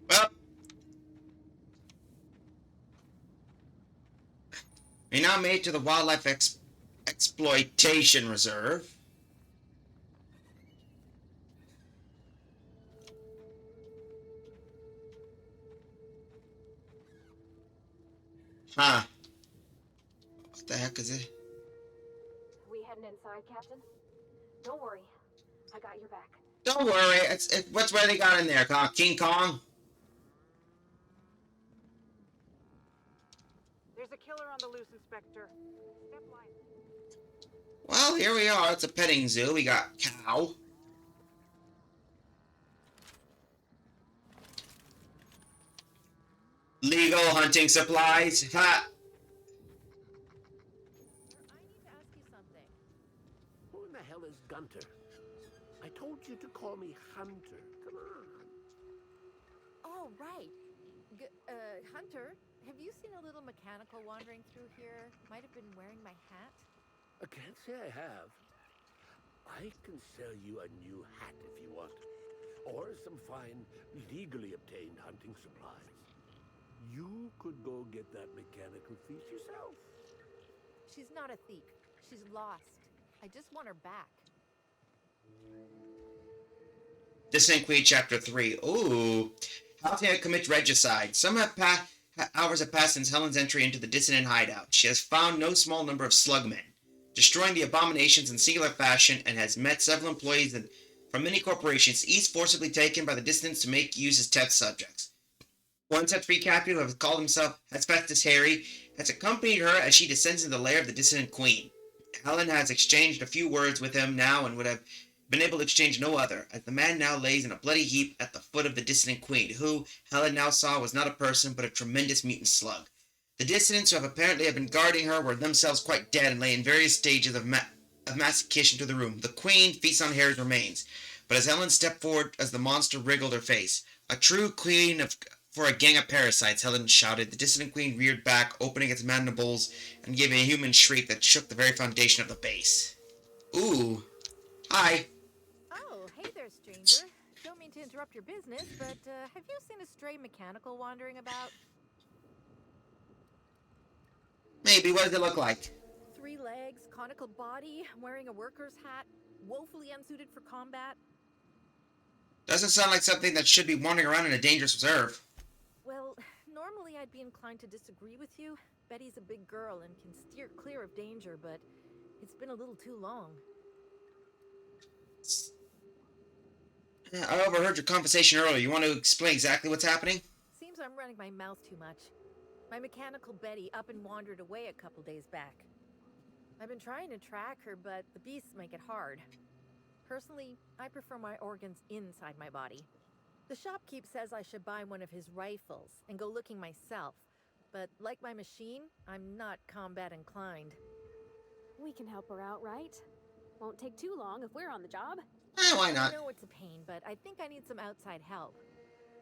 Well. We now made to the Wildlife Exploitation Reserve. Huh. What the heck is it? We heading inside, Captain? Don't worry. I got your back. Don't worry. What's where they got in there? King Kong? There's a killer on the loose, Inspector. Step line. Well, here we are. It's a petting zoo. We got cow. Legal hunting supplies. Ha! I need to ask you something. Who in the hell is Gunter? I told you to call me Hunter. Come on. Oh, right. Hunter, have you seen a little mechanical wandering through here? Might have been wearing my hat? I can't say I have. I can sell you a new hat if you want. Or some fine, legally obtained hunting supplies. You could go get that mechanical thief yourself. She's not a thief. She's lost. I just want her back. Dissident Queen, Chapter 3. Ooh. Halcyon commits regicide. Some hours have passed since Helen's entry into the Dissonant hideout. She has found no small number of slugmen, destroying the abominations in singular fashion, and has met several employees from many corporations, each forcibly taken by the Dissonants to make use as test subjects. One such free captive, who has called himself Asbestos Harry, has accompanied her as she descends into the lair of the Dissonant Queen. Helen has exchanged a few words with him now and would have been able to exchange no other, as the man now lays in a bloody heap at the foot of the Dissonant Queen, who, Helen now saw, was not a person, but a tremendous mutant slug. The Dissonants who have apparently been guarding her were themselves quite dead and lay in various stages of mastication to the room. The Queen feasts on Harry's remains, but as Helen stepped forward as the monster wriggled her face, a true queen for a gang of parasites, Helen shouted. The Dissonant Queen reared back, opening its mandibles, and gave a human shriek that shook the very foundation of the base. Ooh. Hi. Oh, hey there, stranger. Don't mean to interrupt your business, but have you seen a stray mechanical wandering about? Maybe. What does it look like? 3 legs, conical body, wearing a worker's hat, woefully unsuited for combat. Doesn't sound like something that should be wandering around in a dangerous reserve. Well, I'd be inclined to disagree with you. Betty's a big girl and can steer clear of danger, but it's been a little too long. I overheard your conversation earlier. You want to explain exactly what's happening? Seems I'm running my mouth too much. My mechanical Betty up and wandered away a couple days back. I've been trying to track her, but the beasts make it hard. Personally, I prefer my organs inside my body. The shopkeep says I should buy one of his rifles and go looking myself, but like my machine, I'm not combat inclined. We can help her out, right? Won't take too long if we're on the job. Why not? I know it's a pain, but I think I need some outside help.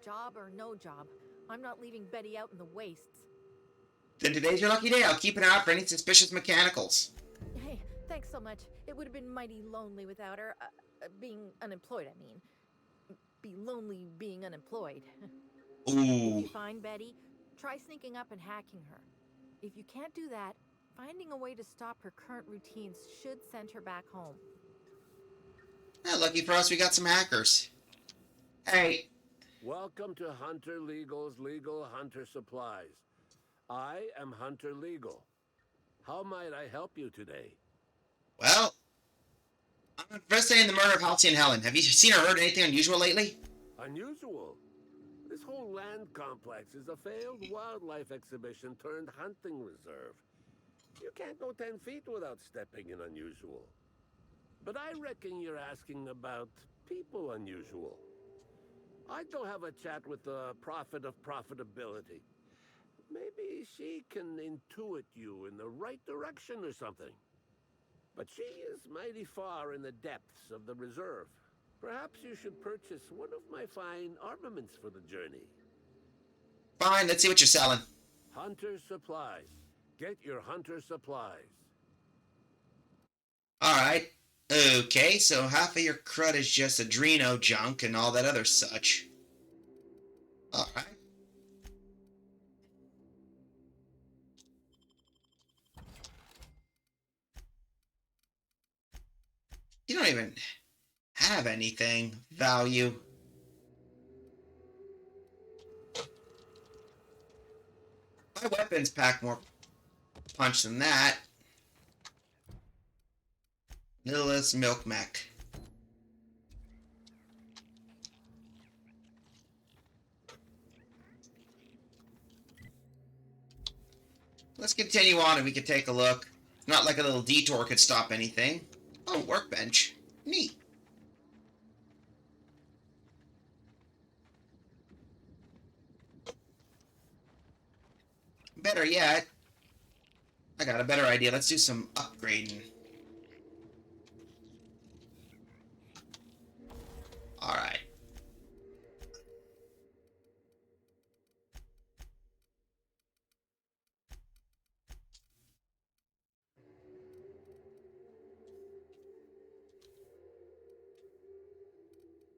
Job or no job, I'm not leaving Betty out in the wastes. Then today's your lucky day. I'll keep an eye out for any suspicious mechanicals. Hey, thanks so much. It would have been mighty lonely without her. Being unemployed, I mean. Be lonely being unemployed. Ooh. If you find Betty, try sneaking up and hacking her. If you can't do that, finding a way to stop her current routines should send her back home. Yeah, lucky for us, we got some hackers. Hey. Welcome to Hunter Legal's Legal Hunter Supplies. I am Hunter Legal. How might I help you today? Well, I'm investigating the murder of Halcyon Helen. Have you seen or heard anything unusual lately? Unusual? This whole land complex is a failed wildlife exhibition turned hunting reserve. You can't go 10 feet without stepping in unusual. But I reckon you're asking about people unusual. I'd go have a chat with the prophet of profitability. Maybe she can intuit you in the right direction or something. But she is mighty far in the depths of the reserve. Perhaps you should purchase one of my fine armaments for the journey. Fine, let's see what you're selling. Hunter supplies. Get your hunter supplies. Alright. Okay, so half of your crud is just adreno junk and all that other such. Alright. You don't even have anything value. My weapons pack more punch than that. Littlest milk mech. Let's continue on and we can take a look. It's not like a little detour could stop anything. Oh, workbench. Neat. Better yet, I got a better idea. Let's do some upgrading. Alright.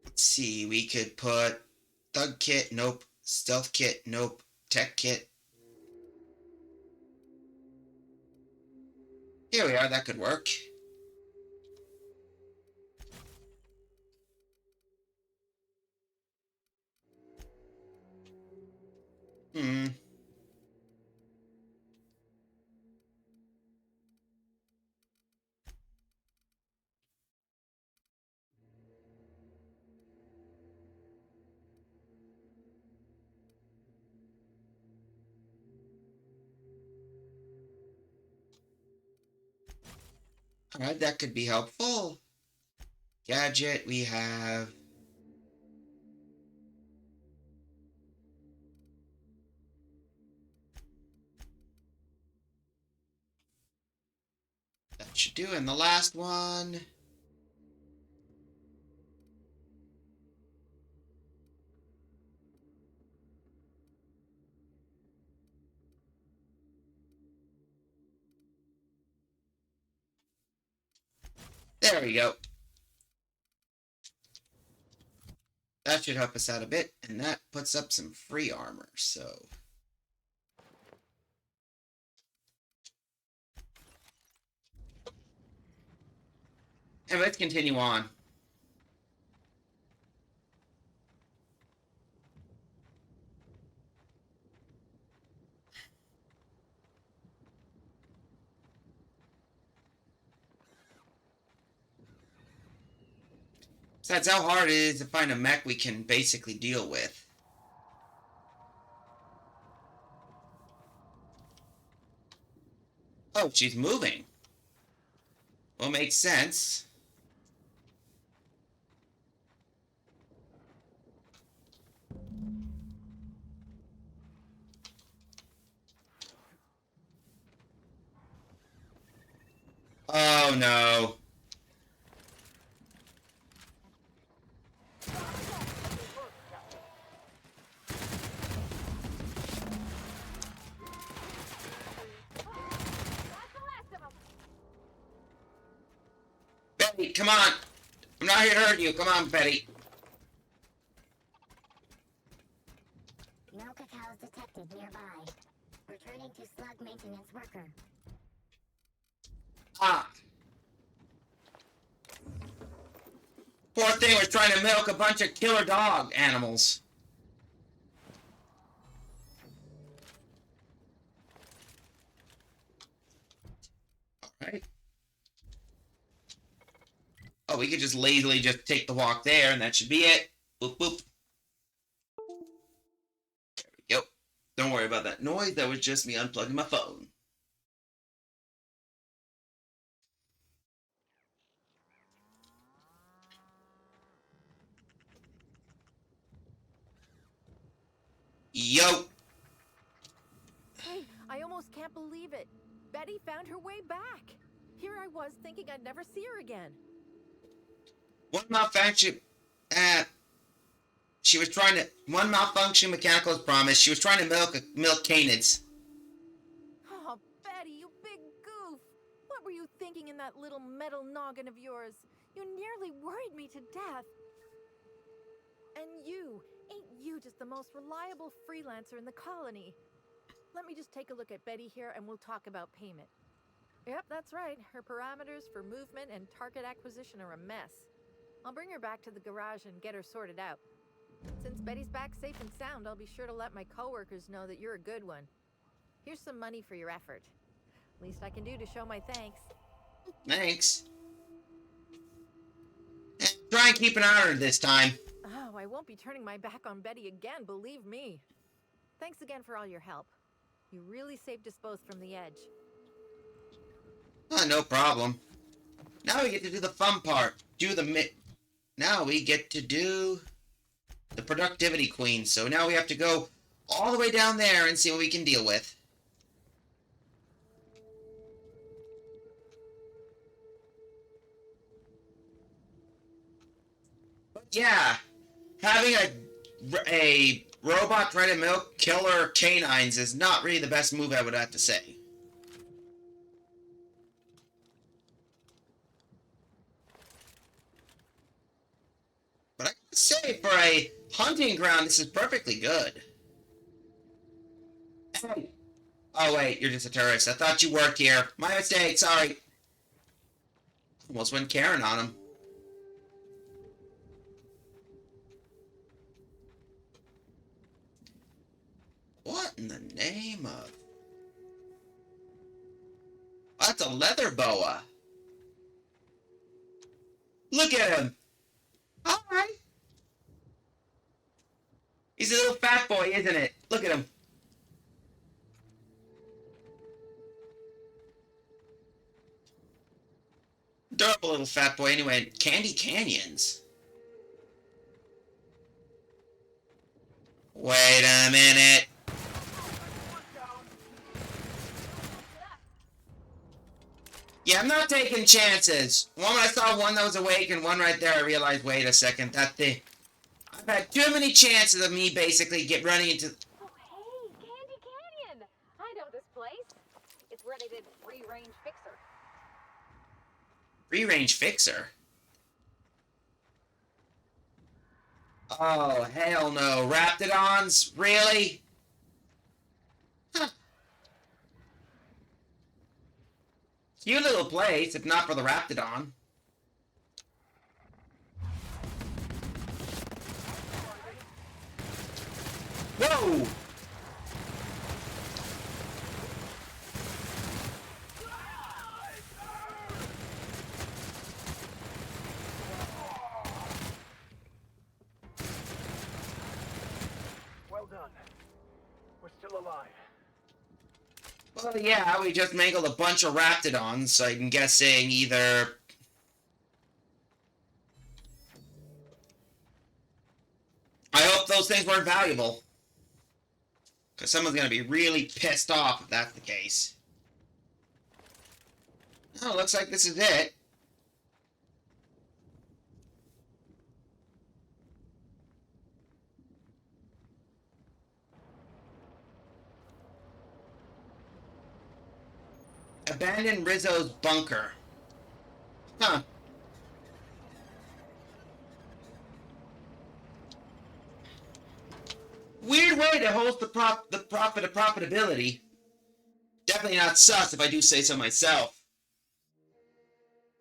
Let's see, we could put Thug Kit, nope. Stealth Kit, nope. Tech Kit. Here we are, that could work. Alright, that could be helpful. Gadget, we have... That should do. And the last one... There we go. That should help us out a bit, and that puts up some free armor, so... And let's continue on. Besides, how hard it is to find a mech we can basically deal with. Oh, she's moving. Well, makes sense. Oh, no. Betty, come on. I'm not here to hurt you. Come on, Betty. No cacaos detected nearby. Returning to slug maintenance worker. Ah. Poor thing was trying to milk a bunch of killer dog animals. Alright. Oh, we could just lazily just take the walk there, and that should be it. Boop, boop. There we go. Don't worry about that noise. That was just me unplugging my phone. Yo! Hey, I almost can't believe it. Betty found her way back. Here I was thinking I'd never see her again. One malfunction... she was trying to... One malfunction mechanical as promised. She was trying to milk canids. Oh, Betty, you big goof. What were you thinking in that little metal noggin of yours? You nearly worried me to death. And ain't you just the most reliable freelancer in the colony? Let me just take a look at Betty here and we'll talk about payment. Yep, that's right. Her parameters for movement and target acquisition are a mess. I'll bring her back to the garage and get her sorted out. Since Betty's back safe and sound, I'll be sure to let my coworkers know that you're a good one. Here's some money for your effort. Least I can do to show my thanks. Thanks. Try and keep an eye on her this time. Oh, I won't be turning my back on Betty again, believe me. Thanks again for all your help. You really saved us both from the edge. No problem. Now we get to do the fun part. Now we get to do the productivity queen. So now we have to go all the way down there and see what we can deal with. But yeah, having a robot try to milk killer canines is not really the best move, I would have to say. But I gotta say, for a hunting ground, this is perfectly good. Hey. Oh wait, you're just a tourist. I thought you worked here. My mistake, sorry. Almost went Karen on him. What in the name of... That's a leather boa. Look at him. Alright. He's a little fat boy, isn't it? Look at him. Adorable little fat boy anyway. Candy Canyons. Wait a minute. Yeah, I'm not taking chances. I saw one that was awake and one right there, I realized, wait a second, I've had too many chances of me basically running into... Oh, hey, Candy Canyon! I know this place. It's rented free-range fixer. Free-range fixer? Oh, hell no. Raptidons? Really? Huh. Cute little place, if not for the Raptidon. Whoa! done. We're still alive. Well, yeah, we just mangled a bunch of raptidons, so I'm guessing either... I hope those things weren't valuable. Because someone's going to be really pissed off if that's the case. Oh, looks like this is it. Abandon Rizzo's bunker. Huh. Weird way to host the profitability. Definitely not sus if I do say so myself.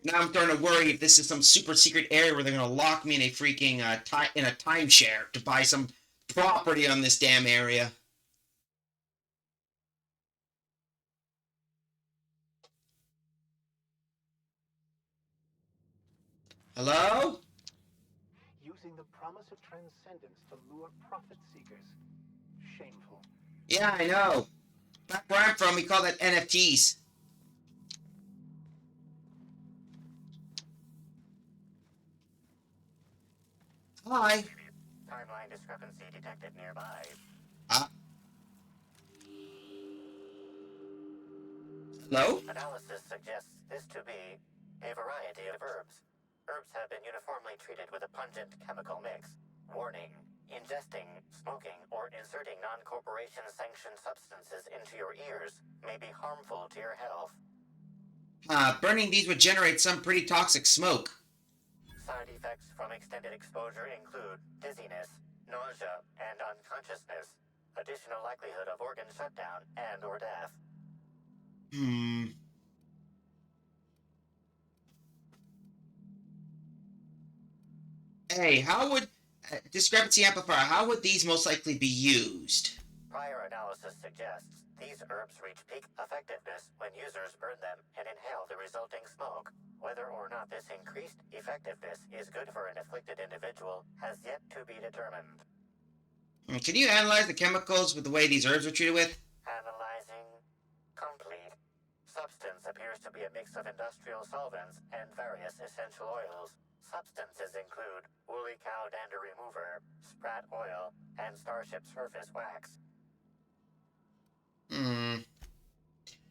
Now I'm starting to worry if this is some super secret area where they're gonna lock me in a freaking in a timeshare to buy some property on this damn area. Hello? Using the promise of transcendence to lure profit seekers. Shameful. Yeah, I know. Back where I'm from, we call that NFTs. Hi. Timeline discrepancy detected nearby. Hello? Analysis suggests this to be a variety of herbs. Herbs have been uniformly treated with a pungent chemical mix. Warning: ingesting, smoking, or inserting non-corporation sanctioned substances into your ears may be harmful to your health. Burning these would generate some pretty toxic smoke. Side effects from extended exposure include dizziness, nausea, and unconsciousness. Additional likelihood of organ shutdown and/or death. Hey, how would... discrepancy amplifier, how would these most likely be used? Prior analysis suggests these herbs reach peak effectiveness when users burn them and inhale the resulting smoke. Whether or not this increased effectiveness is good for an afflicted individual has yet to be determined. Can you analyze the chemicals with the way these herbs were treated with? Analyzing. Complete. Substance appears to be a mix of industrial solvents and various essential oils. Substances include woolly cow dander remover, sprat oil, and starship surface wax.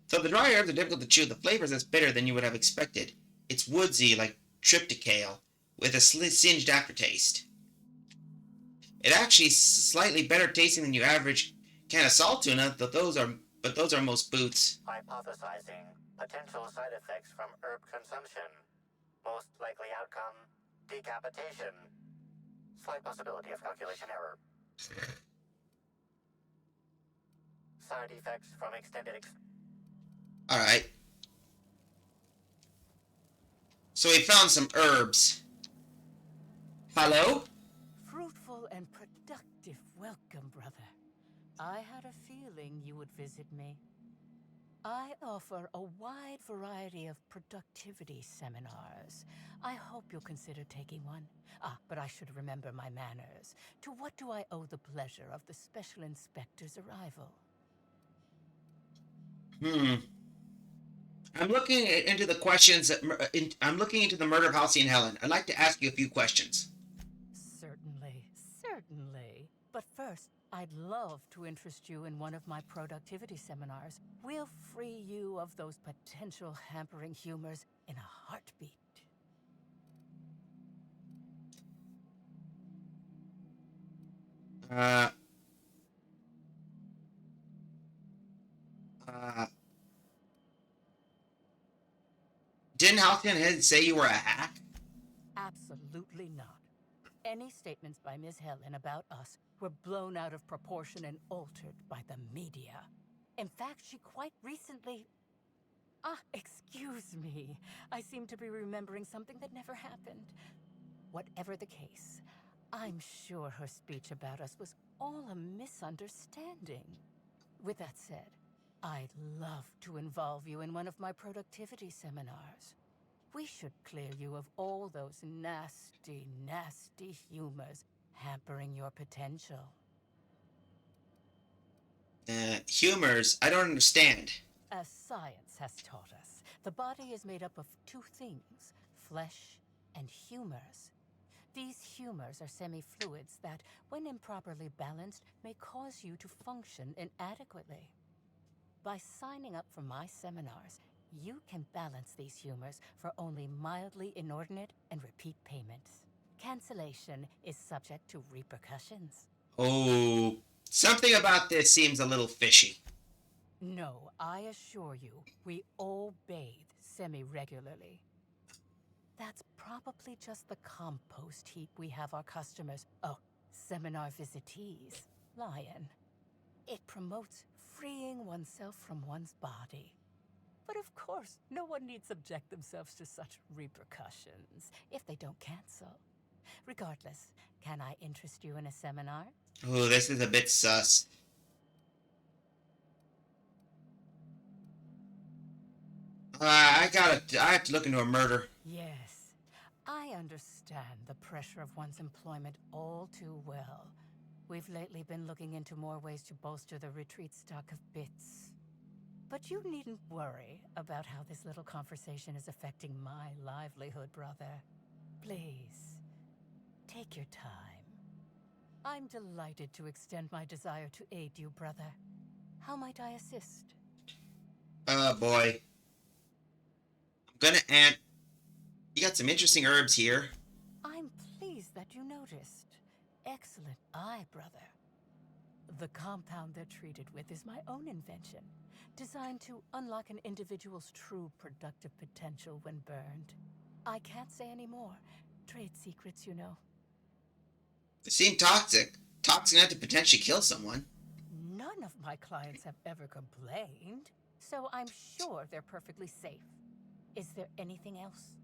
So the dry herbs are difficult to chew. The flavor is less bitter than you would have expected. It's woodsy, like triptychale, with a singed aftertaste. It actually is slightly better tasting than your average can of salt tuna, but those are most boots. Hypothesizing potential side effects from herb consumption. Most likely outcome, decapitation. Slight possibility of calculation error. Side effects from extended Alright. So we found some herbs. Hello? Fruitful and productive welcome, brother. I had a feeling you would visit me. I offer a wide variety of productivity seminars. I hope you'll consider taking one. But I should remember my manners. To what do I owe the pleasure of the Special Inspector's arrival? I'm looking into the questions. I'm looking into the murder of Halsey and Helen. I'd like to ask you a few questions. Certainly, certainly. But first, I'd love to interest you in one of my productivity seminars. We'll free you of those potential hampering humors in a heartbeat. Didn't Halsey and Helen say you were a hack? Absolutely not. Any statements by Ms. Helen about us were blown out of proportion and altered by the media. In fact, she quite recently... excuse me. I seem to be remembering something that never happened. Whatever the case, I'm sure her speech about us was all a misunderstanding. With that said, I'd love to involve you in one of my productivity seminars. We should clear you of all those nasty, nasty humors hampering your potential. Humors, I don't understand. As science has taught us, the body is made up of two things, flesh and humors. These humors are semi-fluids that, when improperly balanced, may cause you to function inadequately. By signing up for my seminars, you can balance these humors for only mildly inordinate and repeat payments. Cancellation is subject to repercussions. Oh, something about this seems a little fishy. No, I assure you, we all bathe semi-regularly. That's probably just the compost heap we have our customers, seminar visitees, lie in. It promotes freeing oneself from one's body. But of course, no one need subject themselves to such repercussions if they don't cancel. Regardless, can I interest you in a seminar? Oh, this is a bit sus. I have to look into a murder. Yes, I understand the pressure of one's employment all too well. We've lately been looking into more ways to bolster the retreat stock of bits. But you needn't worry about how this little conversation is affecting my livelihood, brother. Please, take your time. I'm delighted to extend my desire to aid you, brother. How might I assist? Oh boy. I'm gonna add. You got some interesting herbs here. I'm pleased that you noticed. Excellent eye, brother. The compound they're treated with is my own invention, designed to unlock an individual's true productive potential when burned. I can't say any more. Trade secrets, you know. They seem toxic. Toxic enough to potentially kill someone. None of my clients have ever complained, so I'm sure they're perfectly safe. Is there anything else?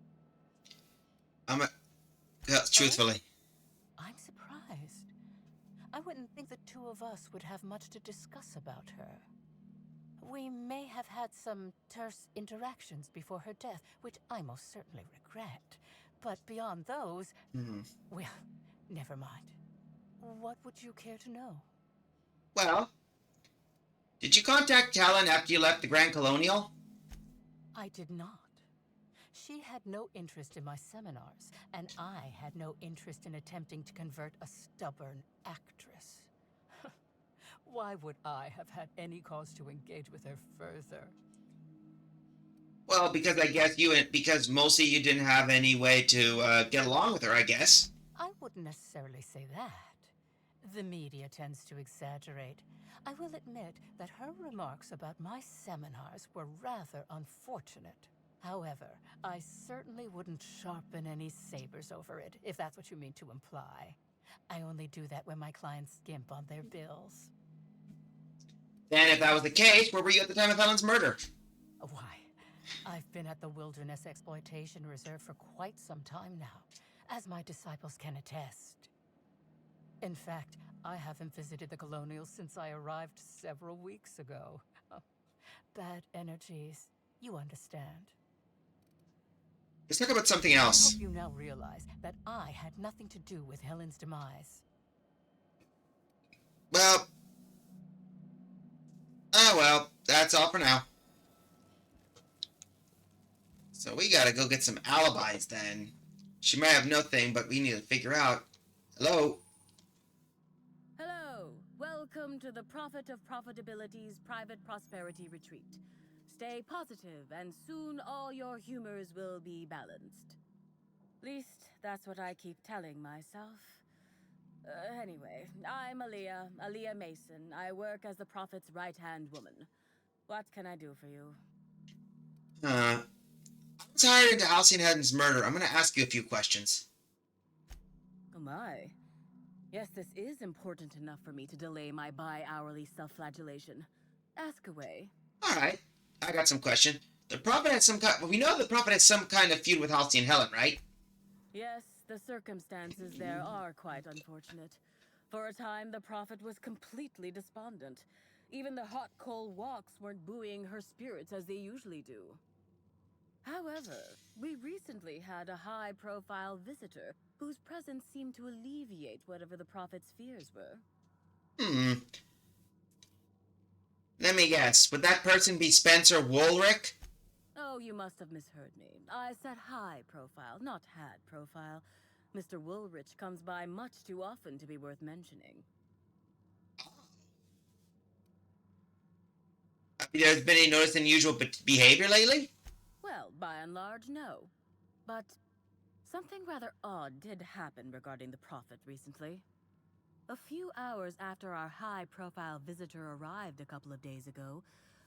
Truthfully. I'm surprised. I wouldn't think the two of us would have much to discuss about her. We may have had some terse interactions before her death, which I most certainly regret. But beyond those, well, never mind. What would you care to know? Well, did you contact Talon after you left the Grand Colonial? I did not. She had no interest in my seminars, and I had no interest in attempting to convert a stubborn actress. Why would I have had any cause to engage with her further? Well, because because mostly you didn't have any way to get along with her, I guess. I wouldn't necessarily say that. The media tends to exaggerate. I will admit that her remarks about my seminars were rather unfortunate. However, I certainly wouldn't sharpen any sabers over it, if that's what you mean to imply. I only do that when my clients skimp on their bills. Then if that was the case, where were you at the time of Helen's murder? Why, I've been at the Wilderness Exploitation Reserve for quite some time now, as my disciples can attest. In fact, I haven't visited the Colonials since I arrived several weeks ago. Bad energies, you understand. Let's talk about something else. I hope you now realize that I had nothing to do with Helen's demise. Well, that's all for now. So we gotta go get some alibis then. She might have nothing, but we need to figure out. Hello? Hello. Welcome to the Prophet of Profitability's Private Prosperity Retreat. Stay positive, and soon all your humors will be balanced. Least, that's what I keep telling myself. Anyway, I'm Aaliyah Mason. I work as the Prophet's right-hand woman. What can I do for you? I was hired into Halcyon Headen's murder. I'm gonna ask you a few questions. Oh my. Yes, this is important enough for me to delay my bi-hourly self-flagellation. Ask away. Alright, I got some question. The Prophet had we know the Prophet has some kind of feud with Halcyon Helen, right? Yes, the circumstances there are quite unfortunate. For a time, the Prophet was completely despondent. Even the hot coal walks weren't buoying her spirits as they usually do. However, we recently had a high-profile visitor whose presence seemed to alleviate whatever the Prophet's fears were. Let me guess. Would that person be Spencer Woolrich? Oh, you must have misheard me. I said high profile, not had profile. Mr. Woolrich comes by much too often to be worth mentioning. Have there been any notice unusual behavior lately? Well, by and large, no. But something rather odd did happen regarding the Prophet recently. A few hours after our high-profile visitor arrived a couple of days ago,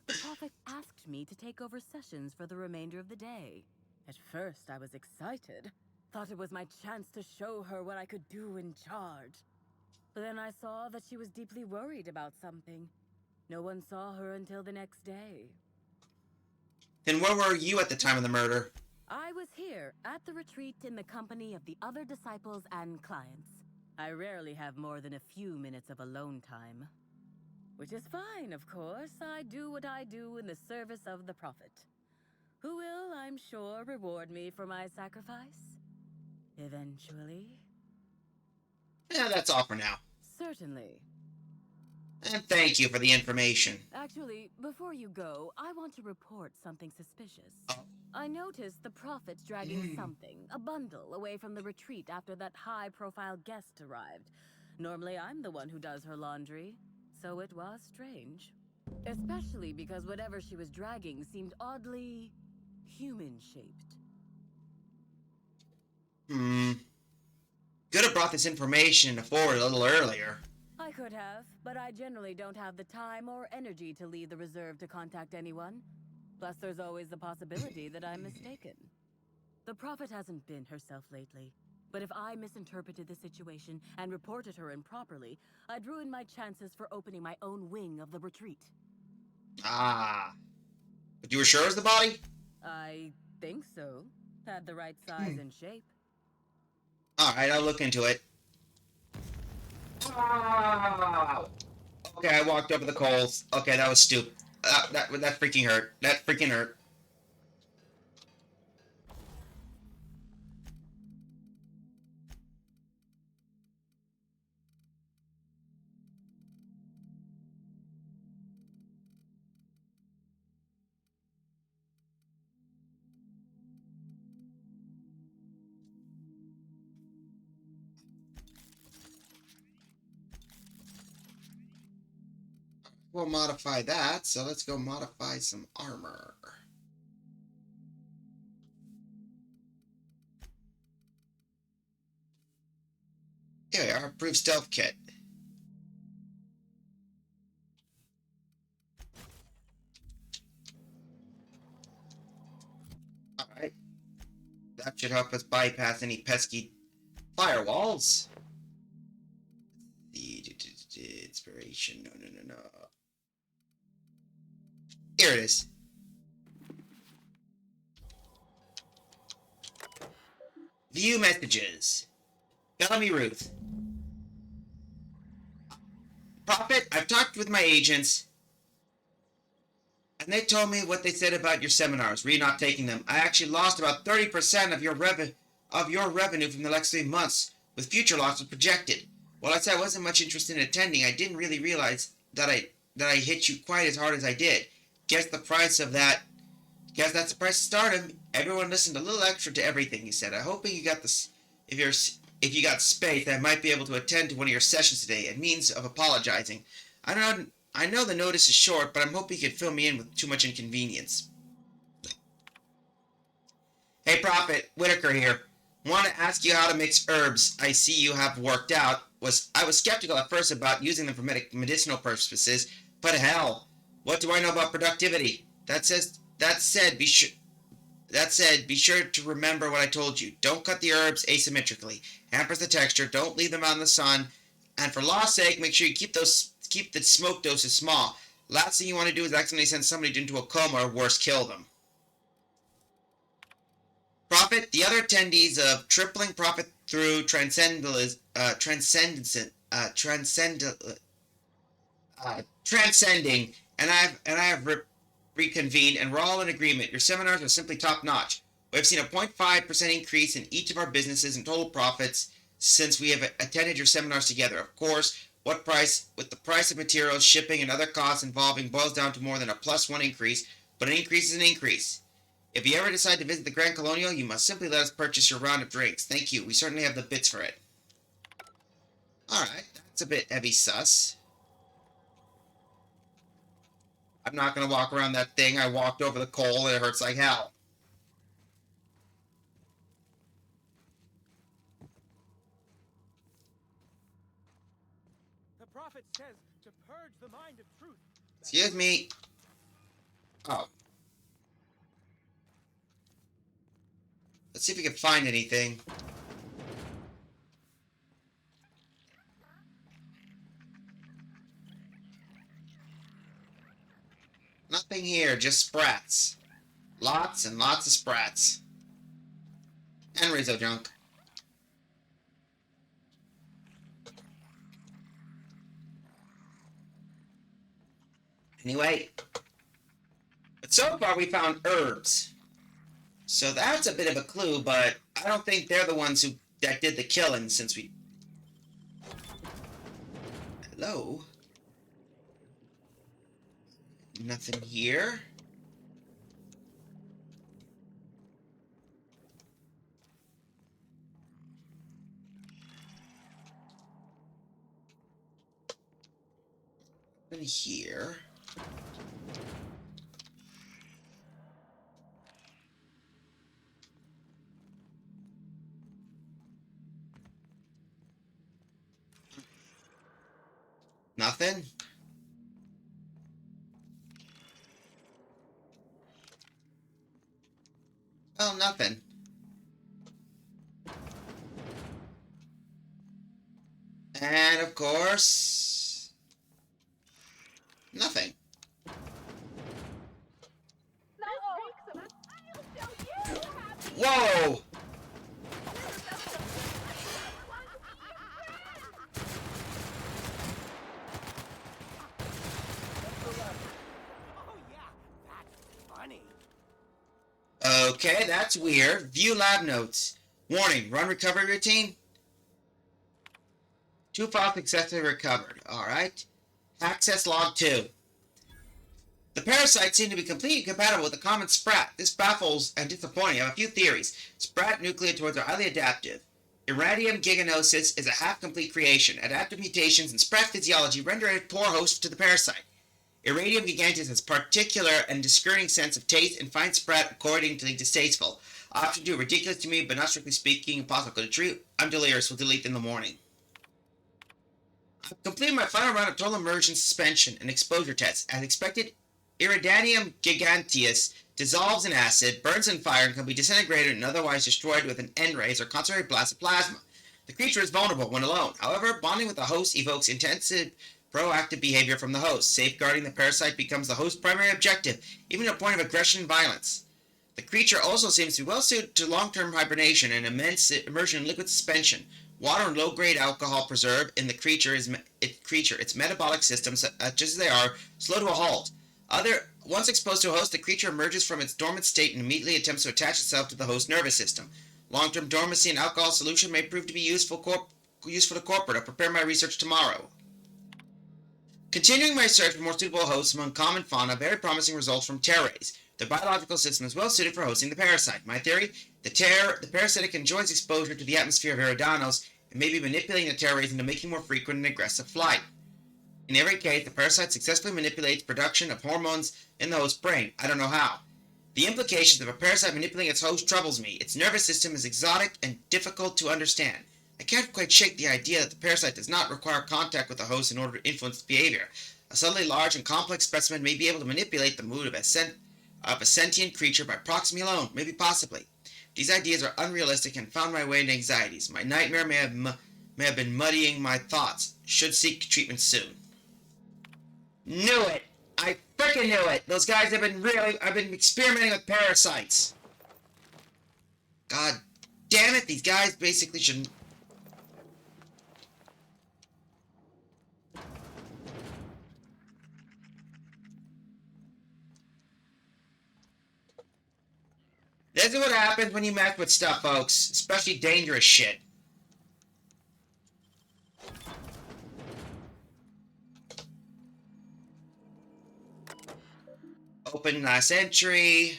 the Prophet asked me to take over sessions for the remainder of the day. At first, I was excited. Thought it was my chance to show her what I could do in charge. But then I saw that she was deeply worried about something. No one saw her until the next day. Then where were you at the time of the murder? I was here, at the retreat in the company of the other disciples and clients. I rarely have more than a few minutes of alone time. Which is fine, of course. I do what I do in the service of the Prophet, who will, I'm sure, reward me for my sacrifice. Eventually. Yeah, that's all for now. Certainly. And thank you for the information. Actually, before you go, I want to report something suspicious. Oh. I noticed the Prophet's dragging something, a bundle, away from the retreat after that high-profile guest arrived. Normally, I'm the one who does her laundry, so it was strange. Especially because whatever she was dragging seemed oddly human-shaped. Could have brought this information forward a little earlier. I could have, but I generally don't have the time or energy to leave the reserve to contact anyone. Plus, there's always the possibility that I'm mistaken. The Prophet hasn't been herself lately, but if I misinterpreted the situation and reported her improperly, I'd ruin my chances for opening my own wing of the retreat. Ah. But you were sure it was the body? I think so. Had the right size and shape. Alright, I'll look into it. Oh! Okay, I walked over the coals. Okay, that was stupid. That freaking hurt. That freaking hurt. We'll modify that, so let's go modify some armor. Here we are, improved stealth kit. Alright. That should help us bypass any pesky firewalls. The inspiration. No. Here it is. View messages. Bellamy Ruth. Prophet, I've talked with my agents, and they told me what they said about your seminars, re not taking them. I actually lost about 30% of your revenue from the next 3 months, with future losses projected. While I said I wasn't much interested in attending, I didn't really realize that I hit you quite as hard as I did. Guess that's the price of stardom. Everyone listened a little extra to everything he said. I'm hoping you got this. If you got space, I might be able to attend to one of your sessions today. A means of apologizing. I know the notice is short, but I'm hoping you can fill me in with too much inconvenience. Hey, Prophet, Whitaker here. Want to ask you how to mix herbs. I see you have worked out. I was skeptical at first about using them for medicinal purposes, but hell, what do I know about productivity? That said, be sure to remember what I told you. Don't cut the herbs asymmetrically. Hampers the texture. Don't leave them out in the sun. And for law's sake, make sure you keep the smoke doses small. Last thing you want to do is accidentally send somebody into a coma or worse, kill them. Prophet, the other attendees of Tripling Prophet through Transcending, and I have reconvened, and we're all in agreement. Your seminars are simply top-notch. We have seen a 0.5% increase in each of our businesses and total profits since we have attended your seminars together. Of course, With the price of materials, shipping, and other costs involving boils down to more than a +1 increase, but an increase is an increase. If you ever decide to visit the Grand Colonial, you must simply let us purchase your round of drinks. Thank you. We certainly have the bits for it. Alright, that's a bit heavy sus. I'm not gonna walk around that thing. I walked over the coal and it hurts like hell. The prophet says to purge the mind of truth. Excuse me. Oh. Let's see if we can find anything. Nothing here, just sprats. Lots and lots of sprats. And Rizzo junk. Anyway. But so far we found herbs. So that's a bit of a clue, but I don't think they're the ones that did the killing since we... Hello? Nothing here. Nothing here. Nothing? Well, nothing. And of course... nothing. Whoa! Okay, that's weird. View lab notes. Warning, run recovery routine. 2 files successfully recovered. Alright. Access log 2. The parasites seem to be completely compatible with the common sprat. This baffles and disappointing. I have a few theories. Sprat nucleotoids are highly adaptive. Irradium giganosis is a half-complete creation. Adaptive mutations in sprat physiology render it a poor host to the parasite. Iridium giganteus has particular and discerning sense of taste and finds sprat accordingly distasteful. Option 2, ridiculous to me, but not strictly speaking impossible to treat. I'm delirious, will delete in the morning. I've completed my final round of total immersion suspension and exposure tests. As expected, Iridium giganteus dissolves in acid, burns in fire, and can be disintegrated and otherwise destroyed with an N-rays or concentrated blast of plasma. The creature is vulnerable when alone. However, bonding with the host evokes intensive proactive behavior from the host. Safeguarding the parasite becomes the host's primary objective, even to a point of aggression and violence. The creature also seems to be well suited to long-term hibernation and immense immersion in liquid suspension. Water and low-grade alcohol preserve in the creature its metabolic systems, such as they are, slow to a halt. Once exposed to a host, the creature emerges from its dormant state and immediately attempts to attach itself to the host nervous system. Long-term dormancy in alcohol solution may prove to be useful to corporate. I'll prepare my research tomorrow. Continuing my search for more suitable hosts among common fauna, very promising results from terrays. Their biological system is well suited for hosting the parasite. My theory? The parasitic enjoys exposure to the atmosphere of Eridanos and may be manipulating the terrays into making more frequent and aggressive flight. In every case, the parasite successfully manipulates production of hormones in the host's brain. I don't know how. The implications of a parasite manipulating its host troubles me. Its nervous system is exotic and difficult to understand. I can't quite shake the idea that the parasite does not require contact with the host in order to influence its behavior. A subtly large and complex specimen may be able to manipulate the mood of a sentient creature by proximity alone, maybe possibly. These ideas are unrealistic and found my way into anxieties. My nightmare may have been muddying my thoughts. Should seek treatment soon. Knew it! I frickin' knew it! Those guys have been experimenting with parasites. God damn it, these guys basically shouldn't... This is what happens when you mess with stuff, folks. Especially dangerous shit. Open last entry.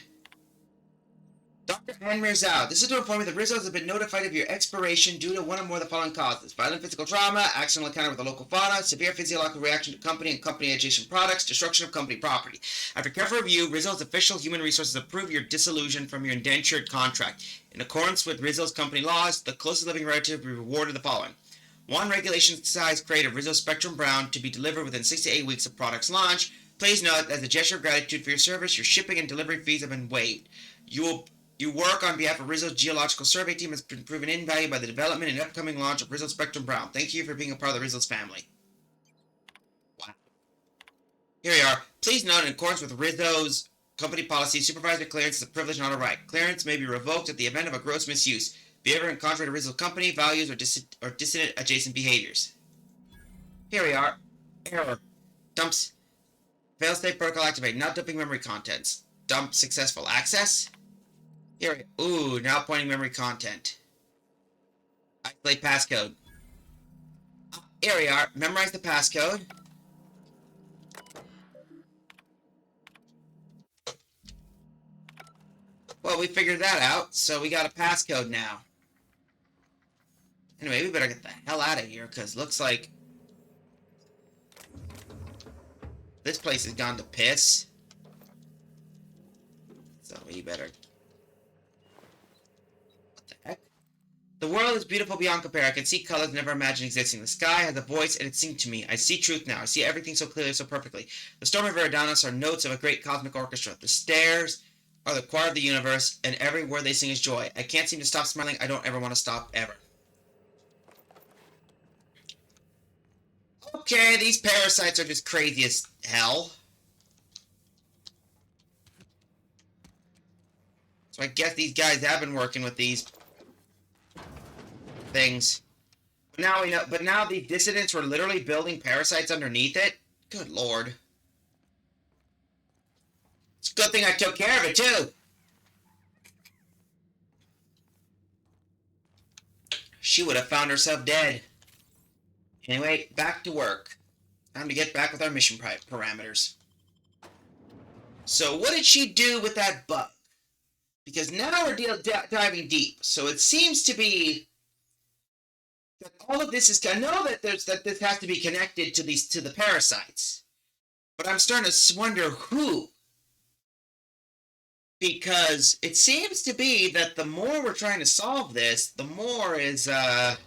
Dr. Anmir's out. This is to inform you that Rizzo's have been notified of your expiration due to one or more of the following causes: violent physical trauma, accidental encounter with the local fauna, severe physiological reaction to company and company adjacent products, destruction of company property. After careful review, Rizzo's official human resources approve your dissolution from your indentured contract. In accordance with Rizzo's company laws, the closest living relative will be rewarded the following: 1 regulation size crate of Rizzo Spectrum Brown to be delivered within 6 to 8 weeks of product's launch. Please note, as a gesture of gratitude for your service, your shipping and delivery fees have been waived. Your work on behalf of Rizzo's Geological Survey Team has been proven invaluable by the development and upcoming launch of Rizzo Spectrum Brown. Thank you for being a part of the Rizzo's family. Wow. Here we are. Please note, in accordance with Rizzo's company policy, supervisor clearance is a privilege, not a right. Clearance may be revoked at the event of a gross misuse, behavior in contrary to Rizzo's company values or dissident adjacent behaviors. Here we are. Error. Dumps. Failsafe protocol activate. Not dumping memory contents. Dump successful. Access. Here, ooh, now pointing memory content. Isolate passcode. Here we are. Memorize the passcode. Well, we figured that out, so we got a passcode now. Anyway, we better get the hell out of here, because looks like this place has gone to piss. So we better... What the heck? The world is beautiful beyond compare. I can see colors never imagined existing. The sky has a voice, and it sings to me. I see truth now. I see everything so clearly, so perfectly. The storm of Eridanos are notes of a great cosmic orchestra. The stairs are the choir of the universe, and every word they sing is joy. I can't seem to stop smiling. I don't ever want to stop, ever. Okay, these parasites are just crazy as hell. So I guess these guys have been working with these things. Now we know, but now the dissidents were literally building parasites underneath it? Good lord. It's a good thing I took care of it, too. She would have found herself dead. Anyway, back to work. Time to get back with our mission parameters. So what did she do with that bug? Because now we're diving deep. So it seems to be that all of this is... I know that this has to be connected to the parasites. But I'm starting to wonder who. Because it seems to be that the more we're trying to solve this, the more is, Timeline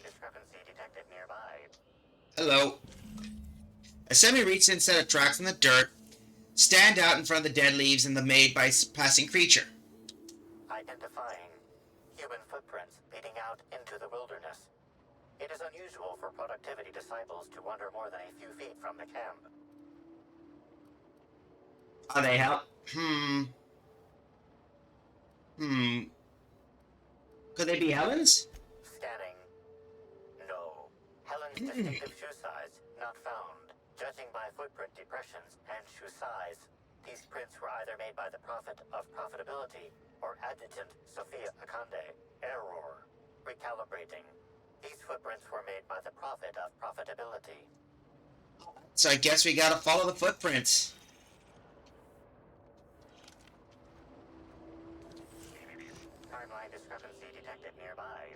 discrepancy detected nearby. Hello. A semi-recent set of tracks in the dirt stand out in front of the dead leaves and the made by passing creature. Identifying human footprints leading out into the wilderness. It is unusual for productivity disciples to wander more than a few feet from the camp. Are they help? Could they be Helen's? Scanning. No. Helen's distinctive shoe size not found. Judging by footprint depressions and shoe size, these prints were either made by the Prophet of Profitability or Adjutant Sophia Akande. Error. Recalibrating. These footprints were made by the Prophet of Profitability. So I guess we gotta follow the footprints. Timeline discrepancy detected nearby.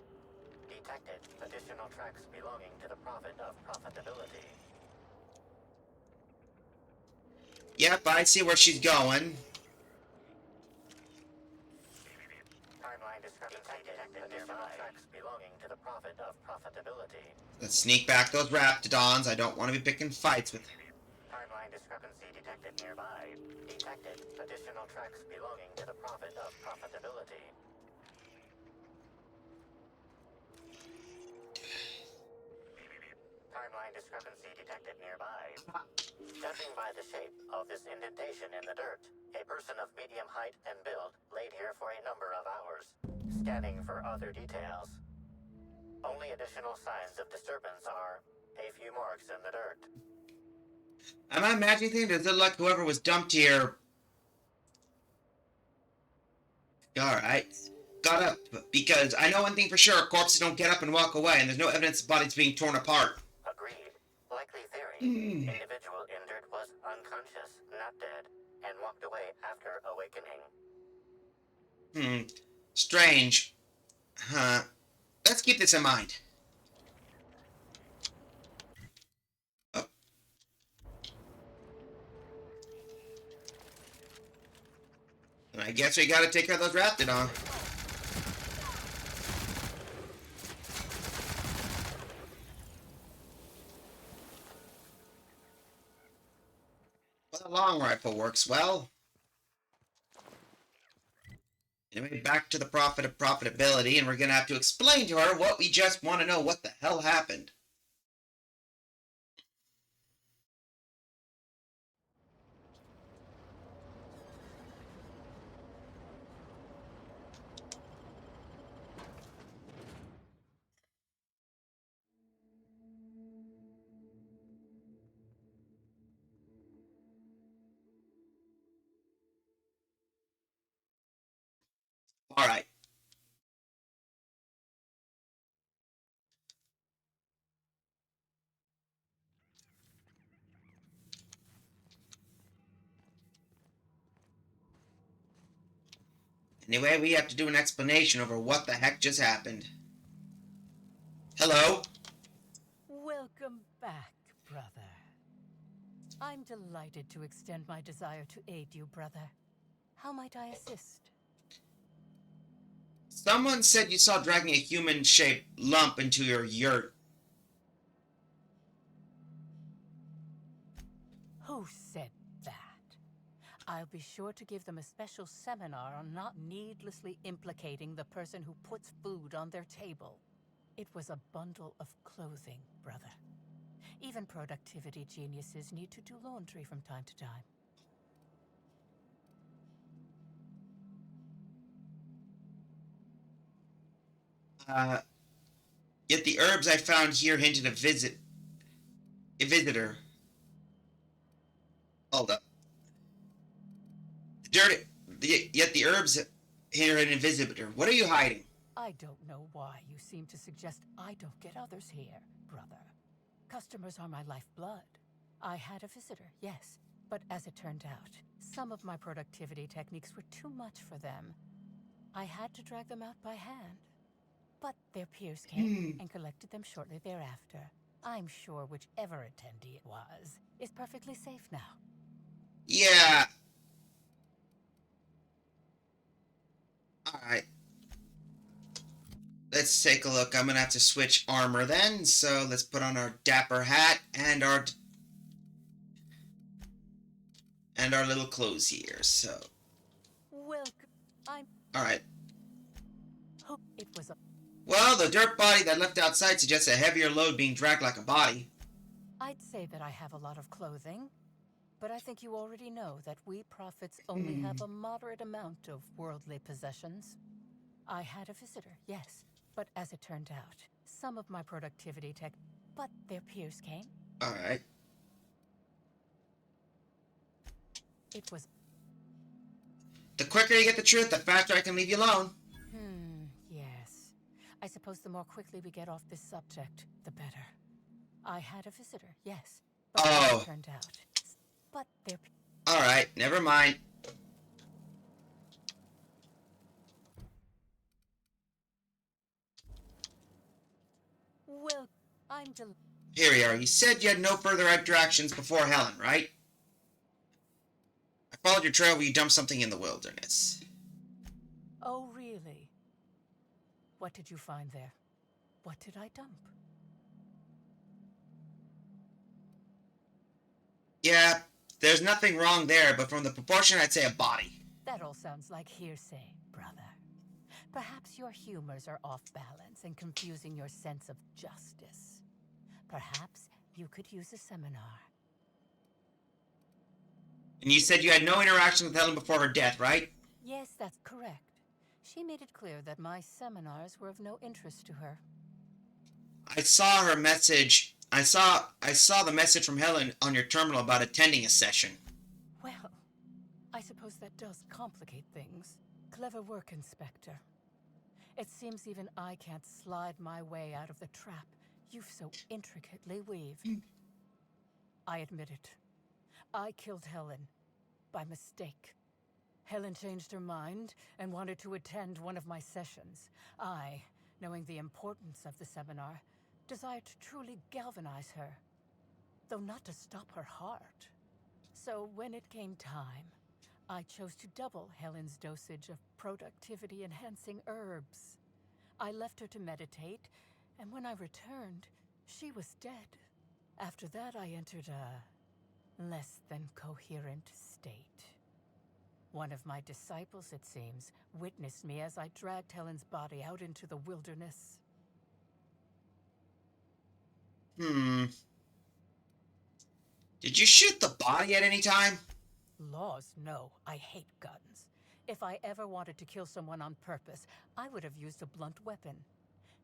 Detected additional tracks belonging to the Prophet of Profitability. Yep, I see where she's going. Timeline discrepancy detected nearby. Tracks belonging to the Prophet of Profitability. Let's sneak back those raptidons. I don't want to be picking fights with him. Timeline discrepancy detected nearby. Detected additional tracks belonging to the Prophet of Profitability. Timeline discrepancy detected nearby. Judging by the shape of this indentation in the dirt, a person of medium height and build laid here for a number of hours. Scanning for other details. Only additional signs of disturbance are a few marks in the dirt. Am I imagining things? Does it look like whoever was dumped here... Alright. Got up. Because I know one thing for sure, corpses don't get up and walk away, and there's no evidence the body's being torn apart. Agreed. Likely theory Hmm. Individual injured was unconscious, not dead, and walked away after awakening. Strange. Huh. Let's keep this in mind. Oh. And I guess we gotta take care of those Raptidon. Well, the long rifle works well. Anyway, back to the profit of profitability, and we're gonna have to explain to her what we just want to know what the hell happened. Alright. Anyway, we have to do an explanation over what the heck just happened. Hello? Welcome back, brother. I'm delighted to extend my desire to aid you, brother. How might I assist? Someone said you saw dragging a human-shaped lump into your yurt. Who said that? I'll be sure to give them a special seminar on not needlessly implicating the person who puts food on their table. It was a bundle of clothing, brother. Even productivity geniuses need to do laundry from time to time. Yet the herbs I found here hinted a visitor. Hold up. Yet the herbs here hinted a visitor. What are you hiding? I don't know why you seem to suggest I don't get others here, brother. Customers are my lifeblood. I had a visitor, yes, but as it turned out, some of my productivity techniques were too much for them. I had to drag them out by hand. But their peers came and collected them shortly thereafter. I'm sure whichever attendee it was is perfectly safe now. Yeah. Alright. Let's take a look. I'm gonna have to switch armor then, so let's put on our dapper hat and our little clothes here, so. Welcome. Alright. Oh, it was a... Well, the dirt body that left outside suggests a heavier load being dragged like a body. I'd say that I have a lot of clothing, but I think you already know that we prophets only have a moderate amount of worldly possessions. I had a visitor, yes, but as it turned out, some of my productivity tech... But their peers came. Alright. It was... The quicker you get the truth, the faster I can leave you alone. Yes. I suppose the more quickly we get off this subject, the better. I had a visitor, yes, but as it turned out... But their... Alright, never mind. Well, Here we are. You said you had no further interactions before Helen, right? I followed your trail where you dumped something in the wilderness. Oh, really? What did you find there? What did I dump? Yeah, there's nothing wrong there, but from the proportion, I'd say a body. That all sounds like hearsay, brother. Perhaps your humors are off balance and confusing your sense of justice. Perhaps you could use a seminar. And you said you had no interaction with Helen before her death, right? Yes, that's correct. She made it clear that my seminars were of no interest to her. I saw her message. I saw the message from Helen on your terminal about attending a session. Well, I suppose that does complicate things. Clever work, Inspector. It seems even I can't slide my way out of the trap you've so intricately weaved. I admit it. I killed Helen. By mistake. Helen changed her mind and wanted to attend one of my sessions. I, knowing the importance of the seminar, desired to truly galvanize her, though not to stop her heart. So when it came time, I chose to double Helen's dosage of productivity-enhancing herbs. I left her to meditate, and when I returned, she was dead. After that, I entered a less than coherent state. One of my disciples, it seems, witnessed me as I dragged Helen's body out into the wilderness. Did you shoot the body at any time? Laws, no. I hate guns. If I ever wanted to kill someone on purpose, I would have used a blunt weapon.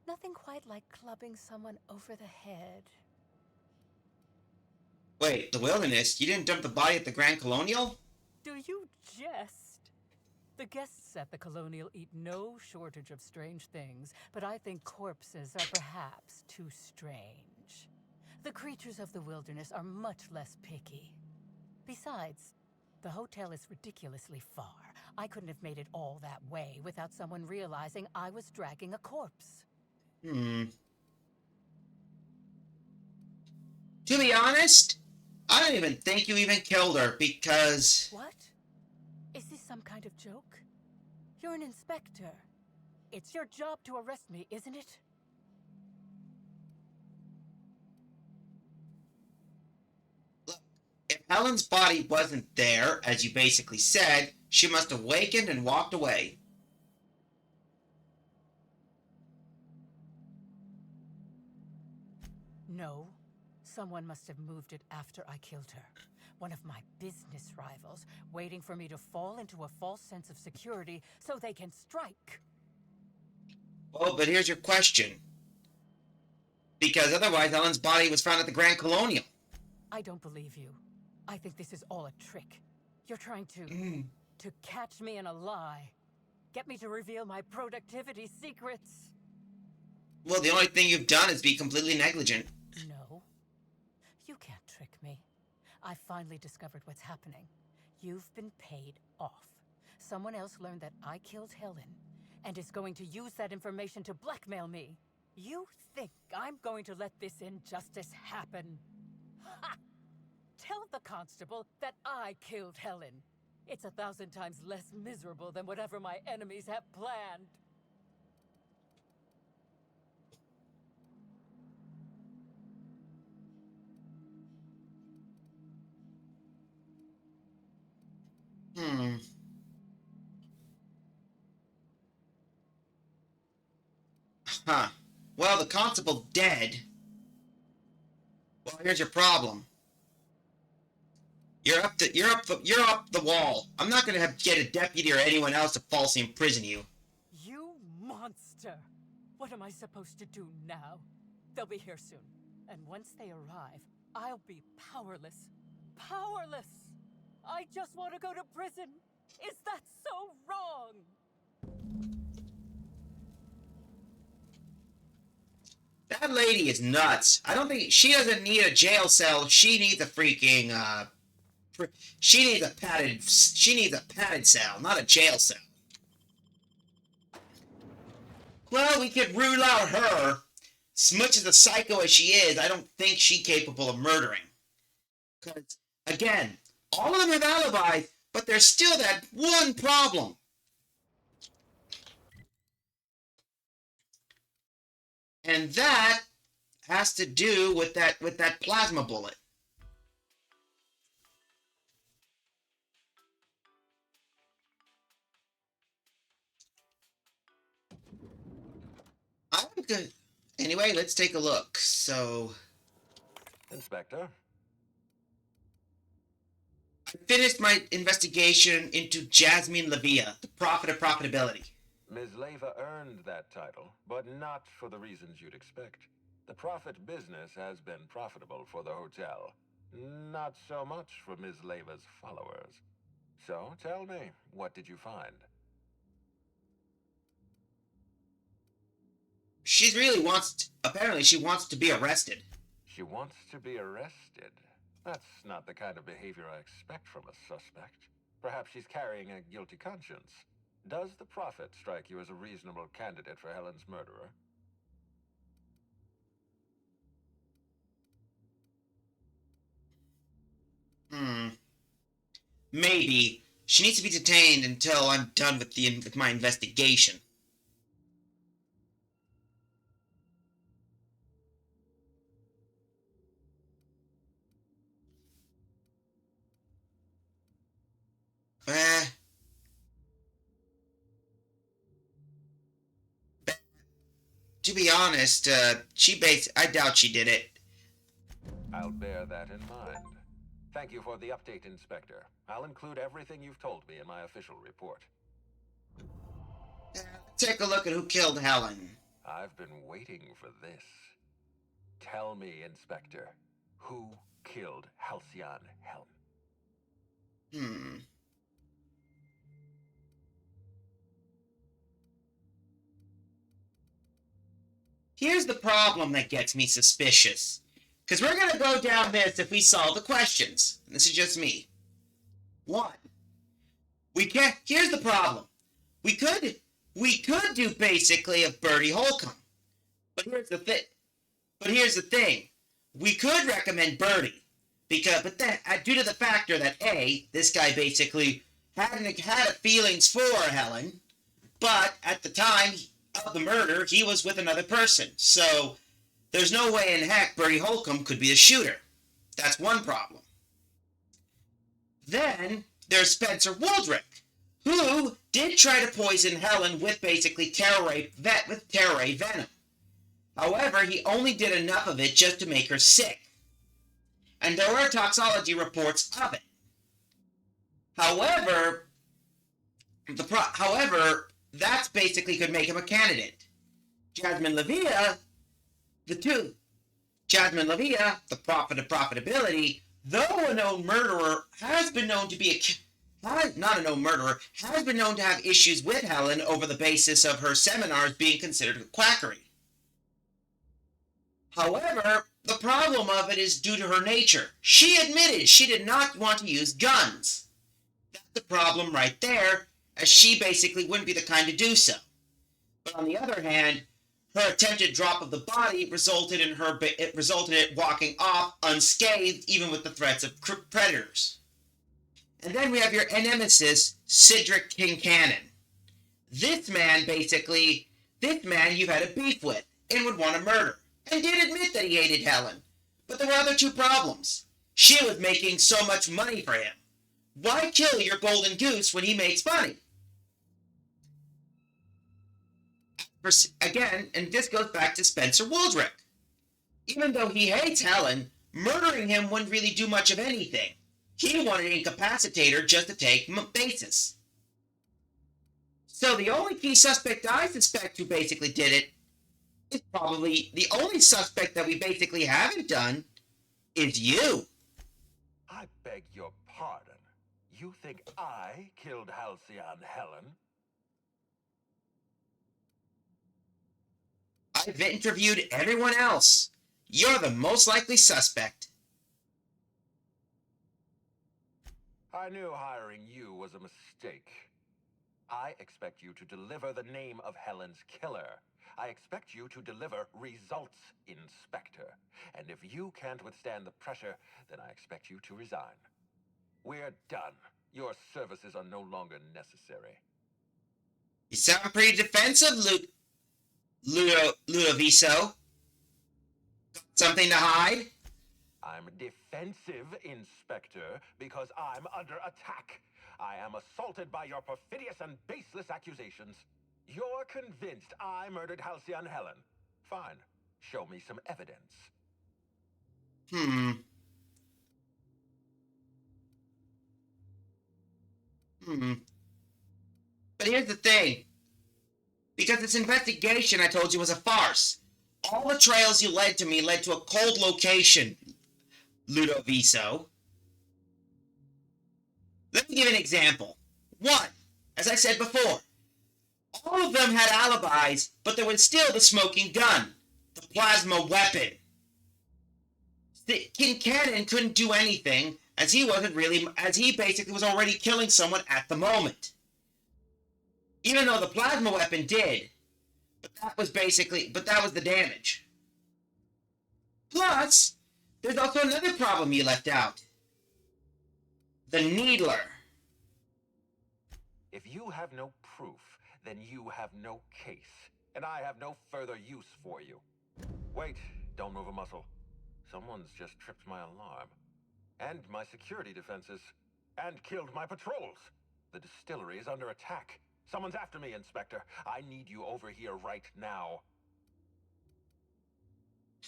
Nothing quite like clubbing someone over the head. Wait, the wilderness? You didn't dump the body at the Grand Colonial? Do you jest? The guests at the Colonial eat no shortage of strange things, but I think corpses are perhaps too strange. The creatures of the wilderness are much less picky. Besides, the hotel is ridiculously far. I couldn't have made it all that way without someone realizing I was dragging a corpse. To be honest, I don't even think you even killed her because... What? Is this some kind of joke? You're an inspector. It's your job to arrest me, isn't it? Look, if Helen's body wasn't there, as you basically said, she must have awakened and walked away. No. Someone must have moved it after I killed her. One of my business rivals, waiting for me to fall into a false sense of security so they can strike. Oh, but here's your question. Because otherwise Helen's body was found at the Grand Colonial. I don't believe you. I think this is all a trick. You're trying to catch me in a lie. Get me to reveal my productivity secrets. Well, the only thing you've done is be completely negligent. No. You can't trick me. I finally discovered what's happening. You've been paid off. Someone else learned that I killed Helen and is going to use that information to blackmail me. You think I'm going to let this injustice happen? Ha! Tell the constable that I killed Helen. It's 1,000 times less miserable than whatever my enemies have planned. Huh. Well, the constable's dead. Well, here's your problem. You're up the wall. I'm not gonna get a deputy or anyone else to falsely imprison you. You monster! What am I supposed to do now? They'll be here soon. And once they arrive, I'll be powerless. Powerless! I just want to go to prison! Is that so wrong? That lady is nuts. I don't think... She doesn't need a jail cell. She needs a freaking, She needs a padded cell, not a jail cell. Well, we could rule out her. As much as a psycho as she is, I don't think she's capable of murdering. Because, again, all of them have alibis, but there's still that one problem. And that has to do with that plasma bullet. I'm good. Anyway, let's take a look. So, Inspector? I finished my investigation into Jasmine Lavia, the prophet of profitability. Ms. Leva earned that title, but not for the reasons you'd expect. The profit business has been profitable for the hotel. Not so much for Ms. Leva's followers. So, tell me, what did you find? Apparently she wants to be arrested. She wants to be arrested? That's not the kind of behavior I expect from a suspect. Perhaps she's carrying a guilty conscience. Does the Prophet strike you as a reasonable candidate for Helen's murderer? Maybe. She needs to be detained until I'm done with my investigation. Eh. To be honest, I doubt she did it. I'll bear that in mind. Thank you for the update, Inspector. I'll include everything you've told me in my official report. Take a look at who killed Helen. I've been waiting for this. Tell me, Inspector, who killed Halcyon Helen? Here's the problem that gets me suspicious. Because we're going to go down this if we solve the questions. This is just me. 1. Here's the problem. We could do basically a Bertie Holcomb. But here's the thing. We could recommend Bertie. But then, due to the factor that A, this guy basically had feelings for Helen, but at the time of the murder, he was with another person. So, there's no way in heck Bertie Holcomb could be the shooter. That's one problem. Then, there's Spencer Wooldrick, who did try to poison Helen with basically terror ray venom. However, he only did enough of it just to make her sick. And there were toxicology reports of it. However, that basically could make him a candidate. Jasmine Levia, the prophet of profitability, though a known murderer, has been known to have issues with Helen over the basis of her seminars being considered quackery. However, the problem of it is due to her nature. She admitted she did not want to use guns. That's the problem right there, as she basically wouldn't be the kind to do so. But on the other hand, her attempted drop of the body resulted in it walking off unscathed, even with the threats of predators. And then we have your nemesis, Cedric Kincannon. This man you've had a beef with and would want to murder, and did admit that he hated Helen. But there were other two problems. She was making so much money for him. Why kill your golden goose when he makes money? Again, and this goes back to Spencer Wooldrick. Even though he hates Helen, murdering him wouldn't really do much of anything. He wanted to incapacitate her just to take basis. So the only key suspect I suspect who basically did it is probably the only suspect that we basically haven't done is you. I beg your pardon. You think I killed Halcyon Helen? I've interviewed everyone else. You're the most likely suspect. I knew hiring you was a mistake. I expect you to deliver the name of Helen's killer. I expect you to deliver results, Inspector. And if you can't withstand the pressure, then I expect you to resign. We're done. Your services are no longer necessary. You sound pretty defensive, Ludovico. Got something to hide? I'm defensive, Inspector, because I'm under attack. I am assaulted by your perfidious and baseless accusations. You're convinced I murdered Halcyon Helen. Fine. Show me some evidence. But here's the thing. Because this investigation I told you was a farce. All the trails you led to me led to a cold location, Ludovico. Let me give an example. 1. As I said before, all of them had alibis, but there was still the smoking gun, the plasma weapon. Kincannon couldn't do anything, as he basically was already killing someone at the moment. Even though the plasma weapon did, but that was the damage. Plus, there's also another problem you left out. The Needler. If you have no proof, then you have no case, and I have no further use for you. Wait, don't move a muscle. Someone's just tripped my alarm. And my security defenses. And killed my patrols. The distillery is under attack. Someone's after me, Inspector. I need you over here right now.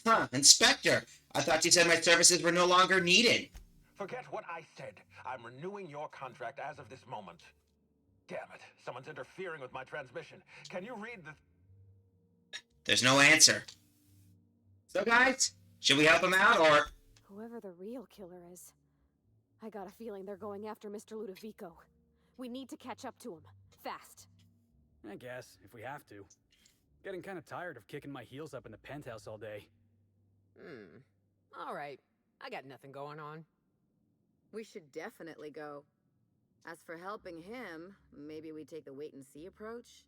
Huh, Inspector. I thought you said my services were no longer needed. Forget what I said. I'm renewing your contract as of this moment. Damn it, someone's interfering with my transmission. Can you read the... There's no answer. So guys, should we help him out, or... Whoever the real killer is, I got a feeling they're going after Mr. Ludovico. We need to catch up to him. Fast. I guess, if we have to. Getting kind of tired of kicking my heels up in the penthouse all day. Alright. I got nothing going on. We should definitely go. As for helping him, maybe we take the wait-and-see approach?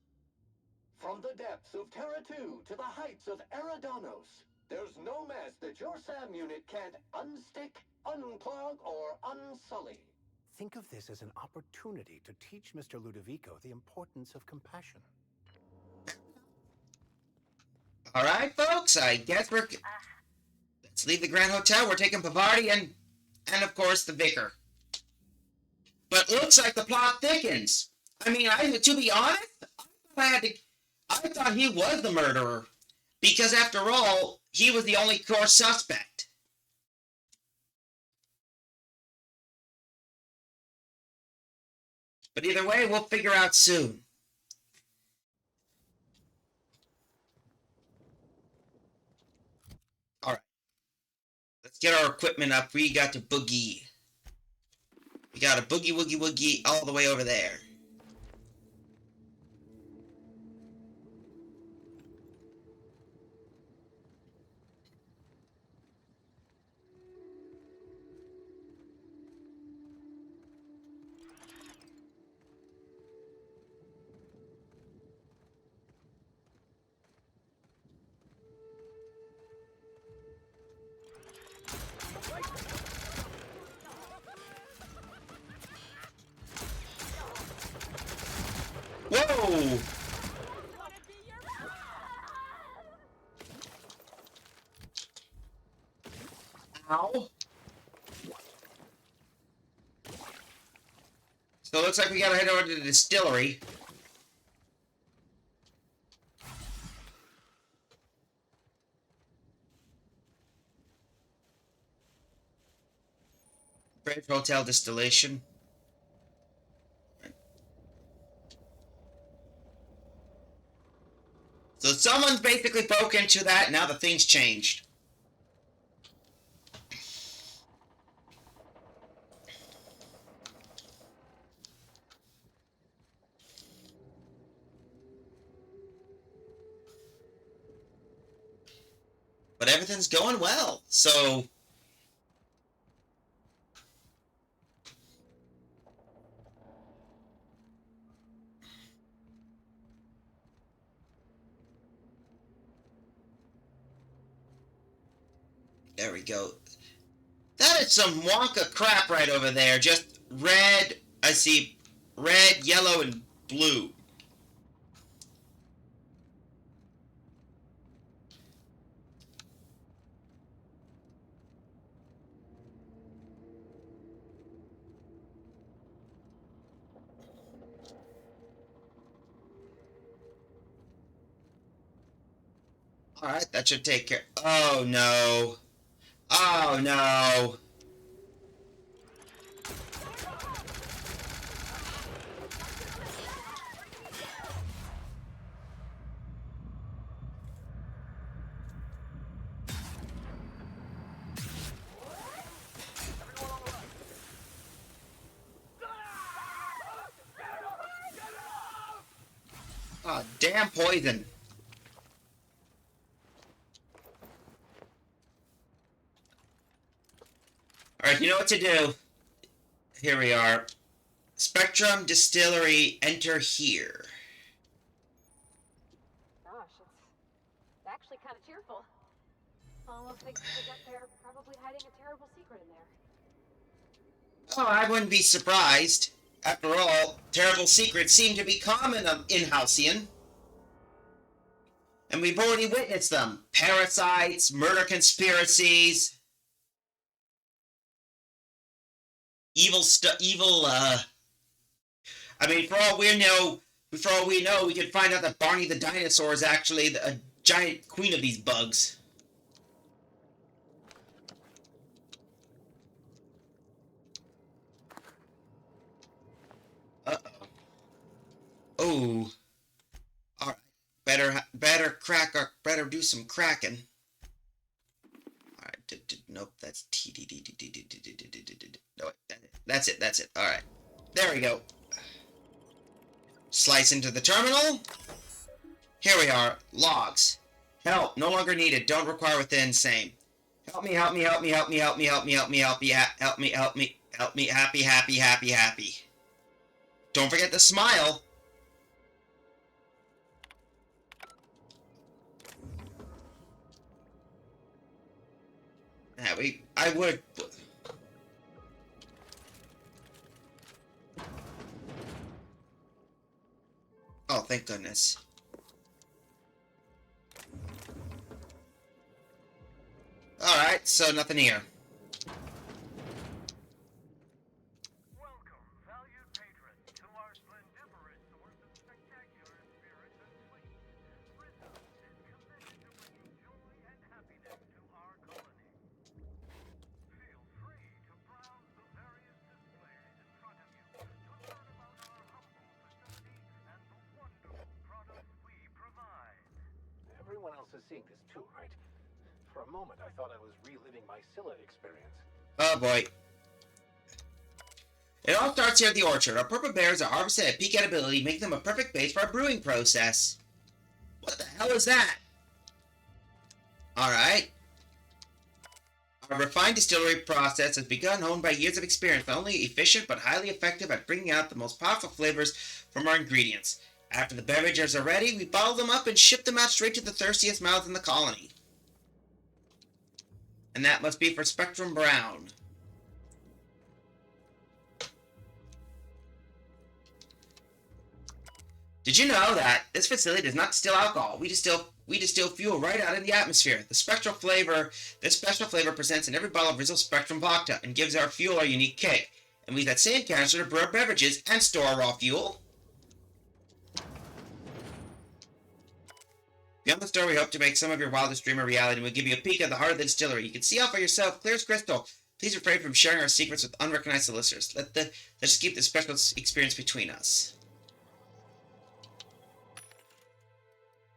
From the depths of Terra 2 to the heights of Eridanos, there's no mess that your SAM unit can't unstick, unclog, or unsully. Think of this as an opportunity to teach Mr. Ludovico the importance of compassion. Alright, folks, I guess let's leave the Grand Hotel. We're taking Pavardi and of course, the Vicar. But looks like the plot thickens. I mean, to be honest, I thought he was the murderer. Because after all, he was the only core suspect. But either way, we'll figure out soon. Alright. Let's get our equipment up. We got to boogie. We got a boogie woogie woogie all the way over there. Whoa! Ow. So it looks like we gotta head over to the distillery. Bridge Hotel Distillation. So someone's basically broke into that, now the thing's changed. But everything's going well, so... There we go. That is some Wonka crap right over there. Just red, I see red, yellow, and blue. Alright, that should take care. Oh no. Oh no. Oh, damn poison. Alright, you know what to do. Here we are. Spectrum Distillery, enter here. Gosh, it's actually kind of cheerful. Almost makes me forget they're probably hiding a terrible secret in there. Oh, I wouldn't be surprised. After all, terrible secrets seem to be common in Halcyon. And we've already witnessed them. Parasites, murder conspiracies, I mean, for all we know, we could find out that Barney the dinosaur is actually a giant queen of these bugs. Uh-oh. Oh. Alright. Better do some cracking. Alright, nope, that's no, that's it. Alright. There we go. Slice into the terminal. Here we are. Logs. Help. No longer needed. Don't require within. Same. Help me. Happy. Don't forget to smile. Yeah, I would. Oh, thank goodness. Alright, so nothing here. Everyone else is seeing this too, right? For a moment, I thought I was reliving my Scylla experience. Oh boy. It all starts here at the orchard. Our purple berries are harvested at peak edibility, making them a perfect base for our brewing process. What the hell is that? Alright. Our refined distillery process has begun, honed by years of experience, not only efficient but highly effective at bringing out the most powerful flavors from our ingredients. After the beverages are ready, we bottle them up and ship them out straight to the thirstiest mouths in the colony. And that must be for Spectrum Brown. Did you know that this facility does not distill alcohol? We distill fuel right out in the atmosphere. This special flavor presents in every bottle of Rizzo Spectrum Vodka and gives our fuel our unique kick. And we use that same canister to brew our beverages and store our raw fuel. Beyond the store, we hope to make some of your wildest dream a reality, and we'll give you a peek at the heart of the distillery. You can see all for yourself, clear as crystal. Please refrain from sharing our secrets with unrecognized solicitors. Let's just keep this special experience between us.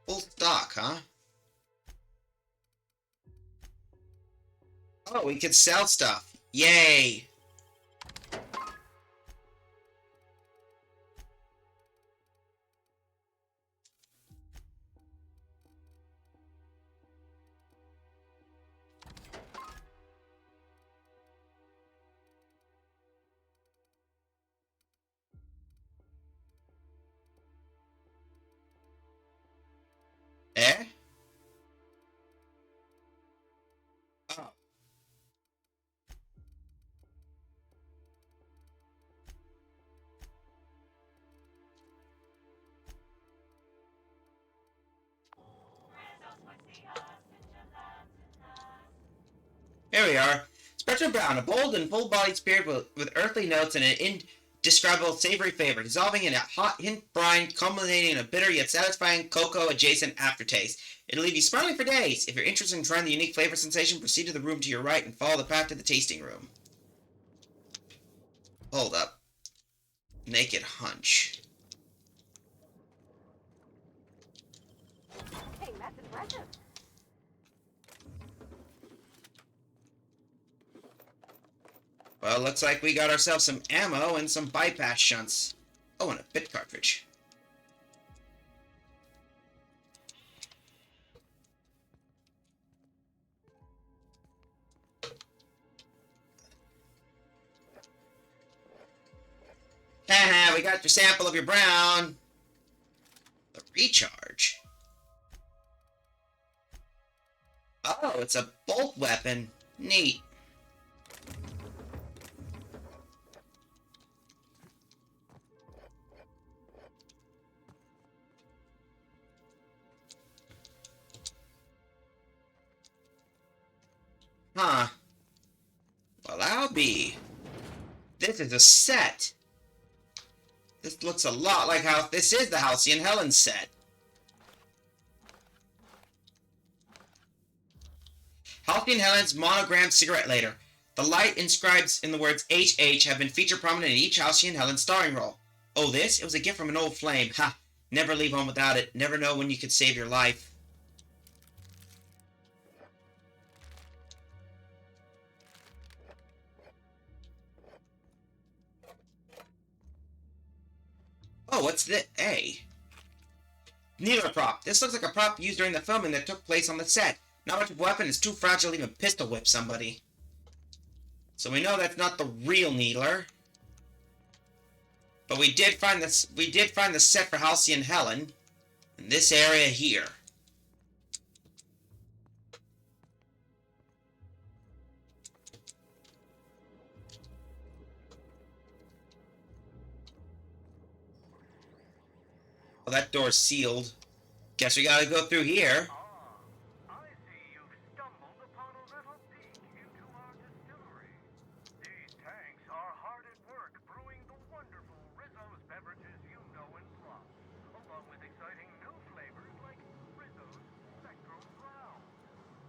Full stock, huh? Oh, we can sell stuff. Yay! Eh? Oh. Here we are. Spectrum Brown, a bold and full-bodied spirit with earthly notes and an indescribable savory flavor, dissolving in a hot hint brine, culminating in a bitter yet satisfying cocoa-adjacent aftertaste. It'll leave you smiling for days. If you're interested in trying the unique flavor sensation, proceed to the room to your right and follow the path to the tasting room. Hold up. Naked hunch. Hey, that's impressive. Well, looks like we got ourselves some ammo and some bypass shunts. Oh, and a bit cartridge. we got your sample of your brown. The recharge. Oh, it's a bolt weapon. Neat. Huh. Well, I'll be. This is a set. This looks a lot like how this is the Halcyon Helen set. Halcyon Helen's monogrammed cigarette lighter. The light inscribed in the words HH have been featured prominent in each Halcyon Helen starring role. Oh, this? It was a gift from an old flame. Ha! Never leave home without it. Never know when you could save your life. Oh, what's the A? Needler prop. This looks like a prop used during the filming that took place on the set. Not much of a weapon, it's too fragile to even pistol whip somebody. So we know that's not the real Needler. But we did find the set for Halcyon Helen in this area here. Well, that door's sealed. Guess we gotta go through here.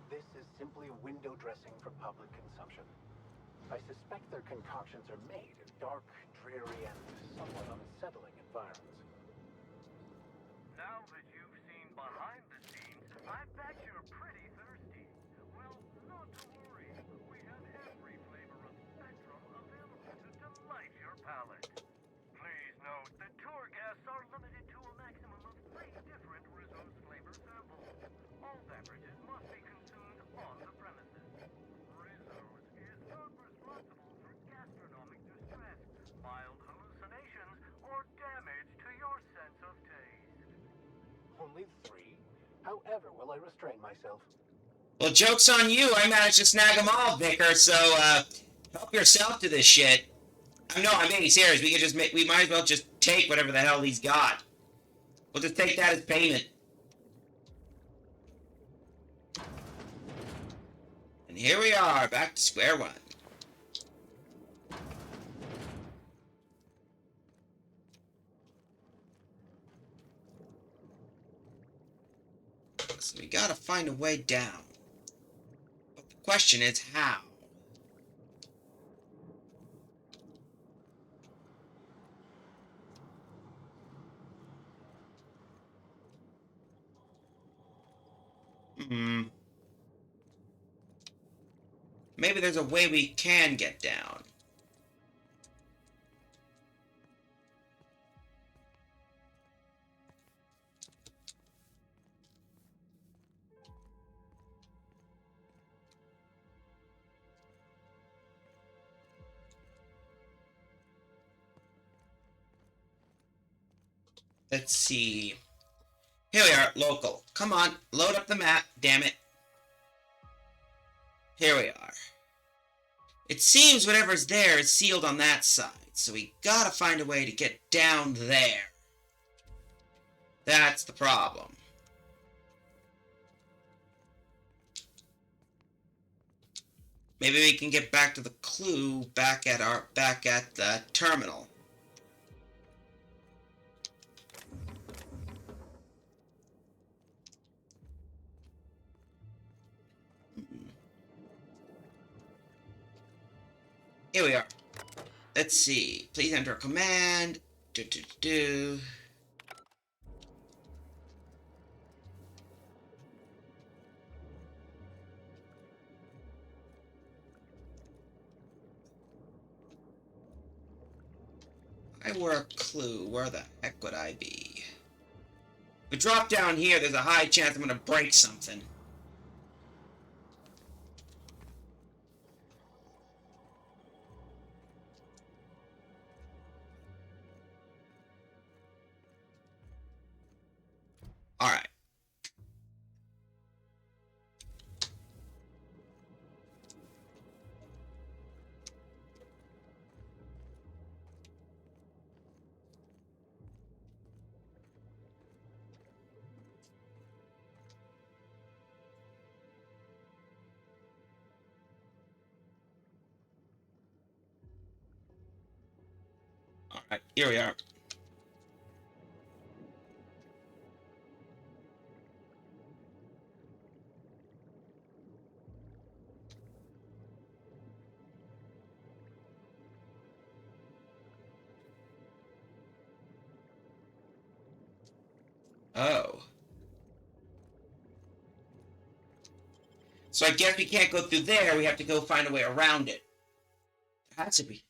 This is simply window dressing for public consumption. I suspect their concoctions are made in dark, dreary, and somewhat unsettling environments. Now that you've seen behind the scenes, I bet you're pretty thirsty. Well, not to worry. We have every flavor of Spectrum available to delight your palate. Please note that tour guests are limited to a maximum of 3 different Rizzo's flavor samples. All beverages must be consumed on the premises. Rizzo's is not responsible for gastronomic distress, mild hallucinations, or damage to your sense of taste. Only 3? However will I restrain myself? Well, joke's on you. I managed to snag them all, Vicar, so, help yourself to this shit. No, I'm being serious. We might as well just take whatever the hell he's got. We'll just take that as payment. And here we are, back to square one. So we gotta find a way down. But the question is how? Maybe there's a way we can get down. Let's see. Here we are, local. Come on, load up the map, damn it. Here we are. It seems whatever's there is sealed on that side, so we gotta find a way to get down there. That's the problem. Maybe we can get back to the clue back at the terminal. Here we are. Let's see. Please enter a command. I were a clue. Where the heck would I be? If we drop down here, there's a high chance I'm gonna break something. All right. All right, here we are. Oh. So I guess we can't go through there. We have to go find a way around it. There has to be.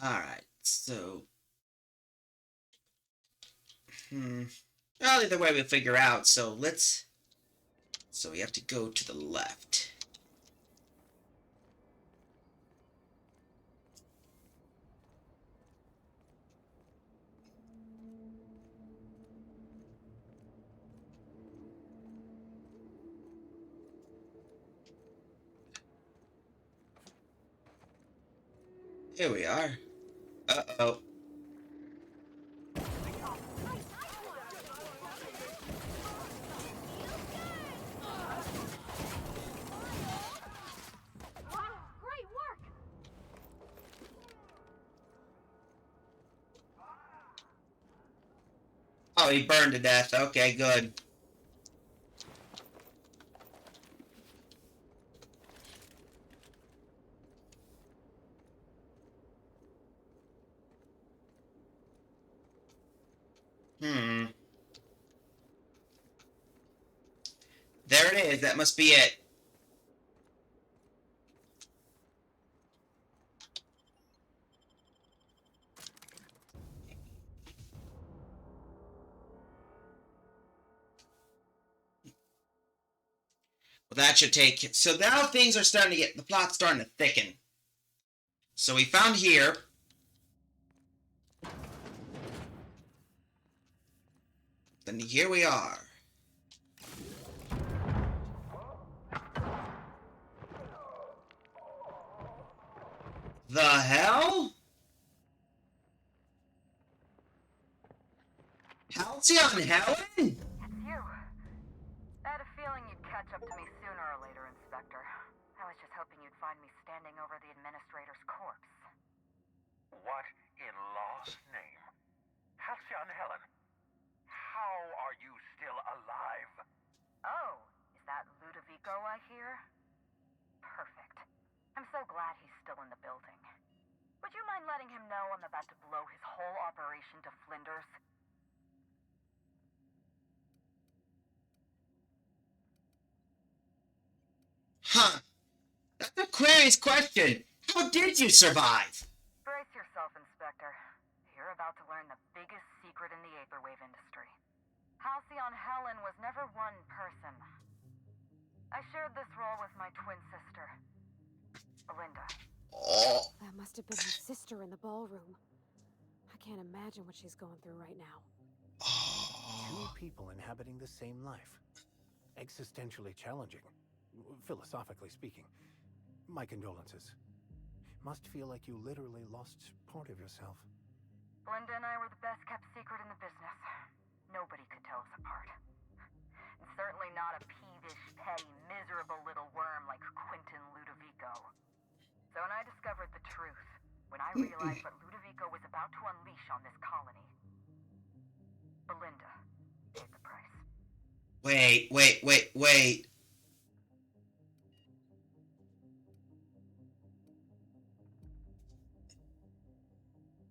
Alright, so... Well, either way we'll figure out, so let's... So we have to go to the left. Here we are. Uh-oh. Great work! Oh, he burned to death. Okay, good. There it is. That must be it. Well, that should take... So now things are starting to get... The plot's starting to thicken. So we found here... Then here we are. The hell? Halcyon Helen? It's you. I had a feeling you'd catch up to me sooner or later, Inspector. I was just hoping you'd find me standing over the Administrator's corpse. What in law's name? Halcyon Helen, how are you still alive? Oh, is that Ludovico I hear? Perfect. I'm so glad he's still in the building. Would you mind letting him know I'm about to blow his whole operation to flinders? Huh. That's a curious question. How did you survive? Brace yourself, Inspector. You're about to learn the biggest secret in the Aetherwave industry. Halcyon Helen was never one person. I shared this role with my twin sister, Belinda. Oh. That must have been her sister in the ballroom. I can't imagine what she's going through right now. Two people inhabiting the same life. Existentially challenging, philosophically speaking. My condolences. Must feel like you literally lost part of yourself. Belinda and I were the best kept secret in the business. Nobody could tell us apart. And certainly not a peevish, petty, miserable little worm like Quentin Ludovico. So when I discovered the truth, when I realized what Ludovico was about to unleash on this colony, Belinda paid the price. Wait.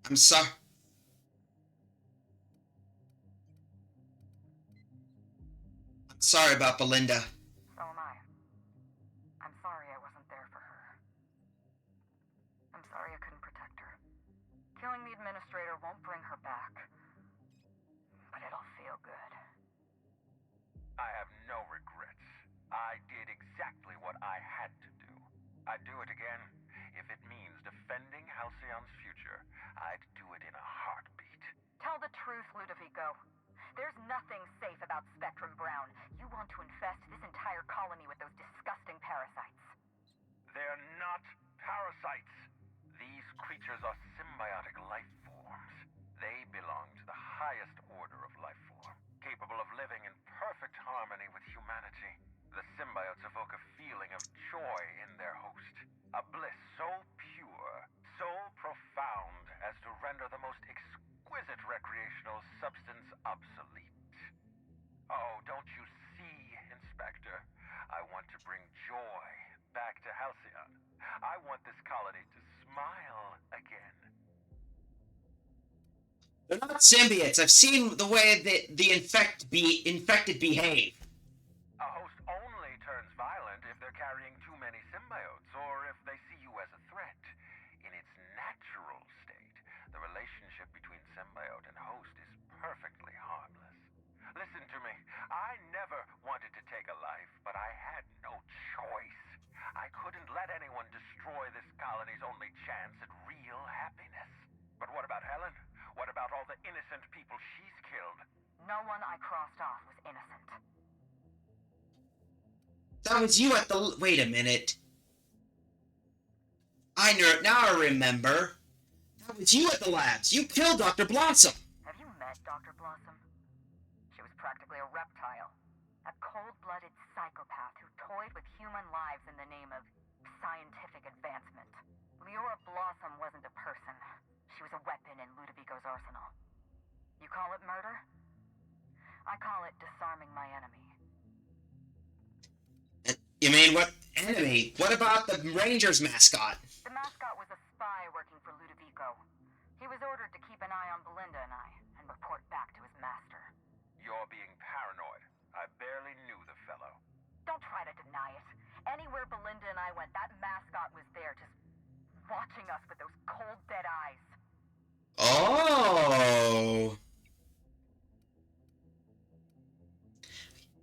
I'm sorry. I'm sorry about Belinda. So am I. I'm sorry I wasn't there for her. I'm sorry I couldn't protect her. Killing the Administrator won't bring her back. But it'll feel good. I have no regrets. I did exactly what I had to do. I'd do it again. If it means defending Halcyon's future, I'd do it in a heartbeat. Tell the truth, Ludovico. There's nothing safe about Spectrum Brown. You want to infest this entire colony with those disgusting parasites. They're not parasites. These creatures are symbiotic life forms. They belong to the highest order of life form, capable of living in perfect harmony with humanity. The symbiotes evoke a feeling of joy in their host, a bliss so pure, so profound as to render the most exquisite recreational substance obsolete. Oh, don't you see, Inspector? I want to bring joy back to Halcyon. I want this colony to smile again. They're not symbiotes. I've seen the way that the infected behave. A host only turns violent if they're carrying too many symbiotes, or if they see you as a threat. In its natural state, the relationship between symbiote and host is perfectly harmless. Listen to me. I never wanted to take a life, but I had no choice. I couldn't let anyone destroy this colony's only chance at real happiness. But what about Helen? What about all the innocent people she's killed? No one I crossed off was innocent. That was you at the... Wait a minute. Now I remember. That was you at the labs. You killed Dr. Blossom. Have you met Dr. Blossom? She was practically a reptile. A cold-blooded psychopath who toyed with human lives in the name of scientific advancement. Leora Blossom wasn't a person. She was a weapon in Ludovico's arsenal. You call it murder? I call it disarming my enemy. You mean what enemy? What about the Rangers mascot? The mascot was a spy working for Ludovico. He was ordered to keep an eye on Belinda and I, and report back to his master. You're being paranoid. I barely knew the fellow. Don't try to deny it. Anywhere Belinda and I went, that mascot was there, just watching us with those cold, dead eyes. Oh.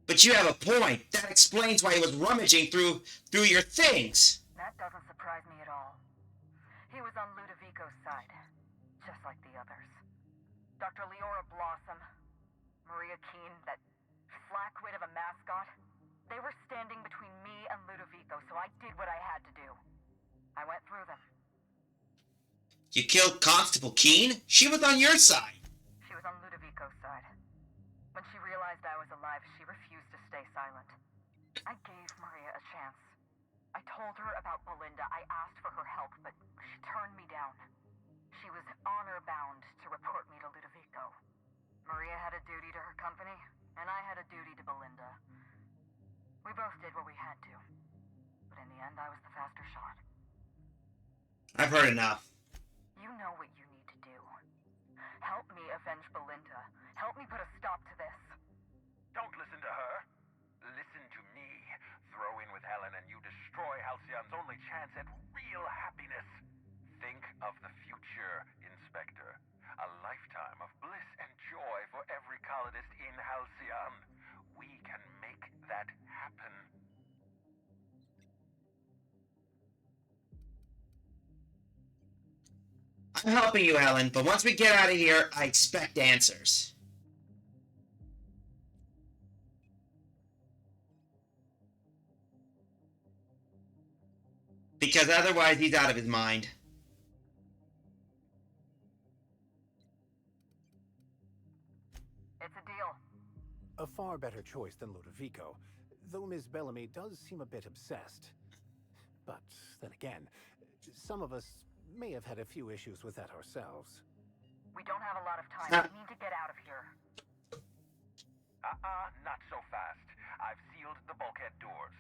But you have a point. That explains why he was rummaging through your things. That doesn't surprise me at all. He was on Ludovico's side, just like the others. Dr. Leora Blossom, Maria Keene, that flackwit of a mascot, they were standing between me and Ludovico, so I did what I had to do. I went through them. You killed Constable Keene? She was on your side. She was on Ludovico's side. When she realized I was alive, she refused to stay silent. I gave Maria a chance. I told her about Belinda. I asked for her help, but she turned me down. She was honor-bound to report me to Ludovico. Maria had a duty to her company, and I had a duty to Belinda. We both did what we had to. But in the end, I was the faster shot. I've heard enough. You know what you need to do. Help me avenge Belinda. Help me put a stop to this. Don't listen to her. Listen to me. Throw in with Helen and you destroy Halcyon's only chance at real happiness. Think of the future, Inspector. A lifetime of bliss and joy for every colonist in Halcyon. We can make that happen. I'm helping you, Helen, but once we get out of here, I expect answers. Because otherwise he's out of his mind. It's a deal. A far better choice than Ludovico, though Ms. Bellamy does seem a bit obsessed. But then again, some of us may have had a few issues with that ourselves. We don't have a lot of time. We need to get out of here. Not so fast. I've sealed the bulkhead doors.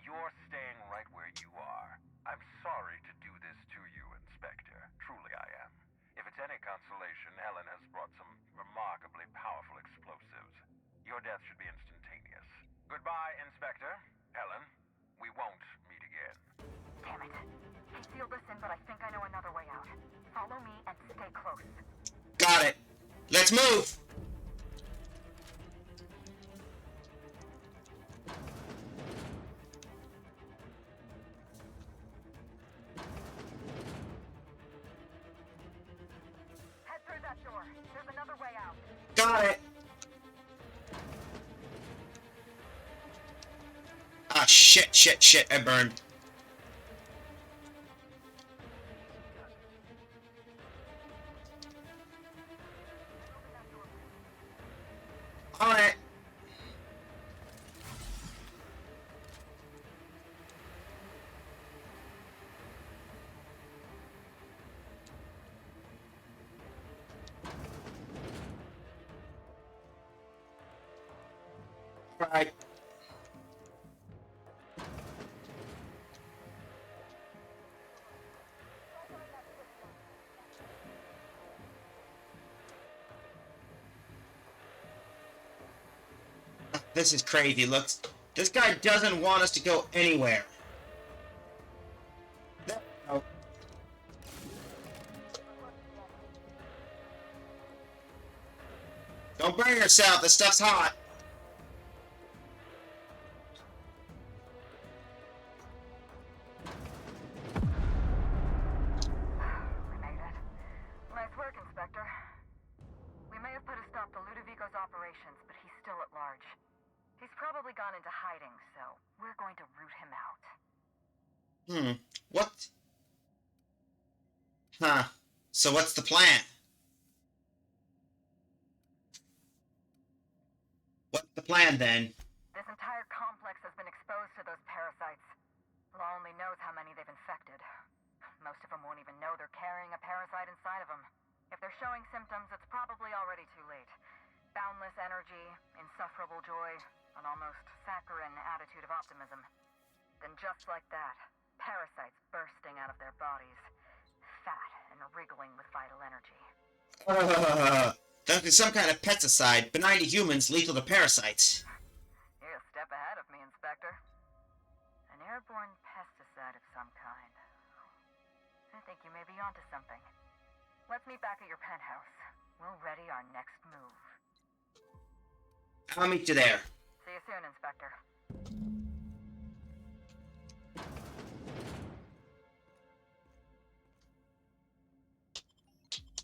You're staying right where you are. I'm sorry to do this to you, Inspector. Truly I am. If it's any consolation, Helen has brought some remarkably powerful explosives. Your death should be instantaneous. Goodbye, Inspector. Helen, we won't meet again. Damn it. I sealed this in, but I think I know another way out. Follow me and stay close. Got it. Let's move. Head through that door. There's another way shit, I burned. Alright. Right. This is crazy. Look, this guy doesn't want us to go anywhere. No. Don't burn yourself. This stuff's hot. We made it. Nice work, Inspector. We may have put a stop to Ludovico's operations, but he's still at large. He's probably gone into hiding, so we're going to root him out. What? Huh. So what's the plan? What's the plan, then? This entire complex has been exposed to those parasites. Law only knows how many they've infected. Most of them won't even know they're carrying a parasite inside of them. If they're showing symptoms, it's probably already too late. Boundless energy, insufferable joy, an almost saccharine attitude of optimism. Then just like that, parasites bursting out of their bodies, fat and wriggling with vital energy. That is some kind of pesticide, benign to humans, lethal to parasites. You're a step ahead of me, Inspector. An airborne pesticide of some kind. I think you may be onto something. Let's meet back at your penthouse. We'll ready our next move. I'll meet you there. See you soon, Inspector.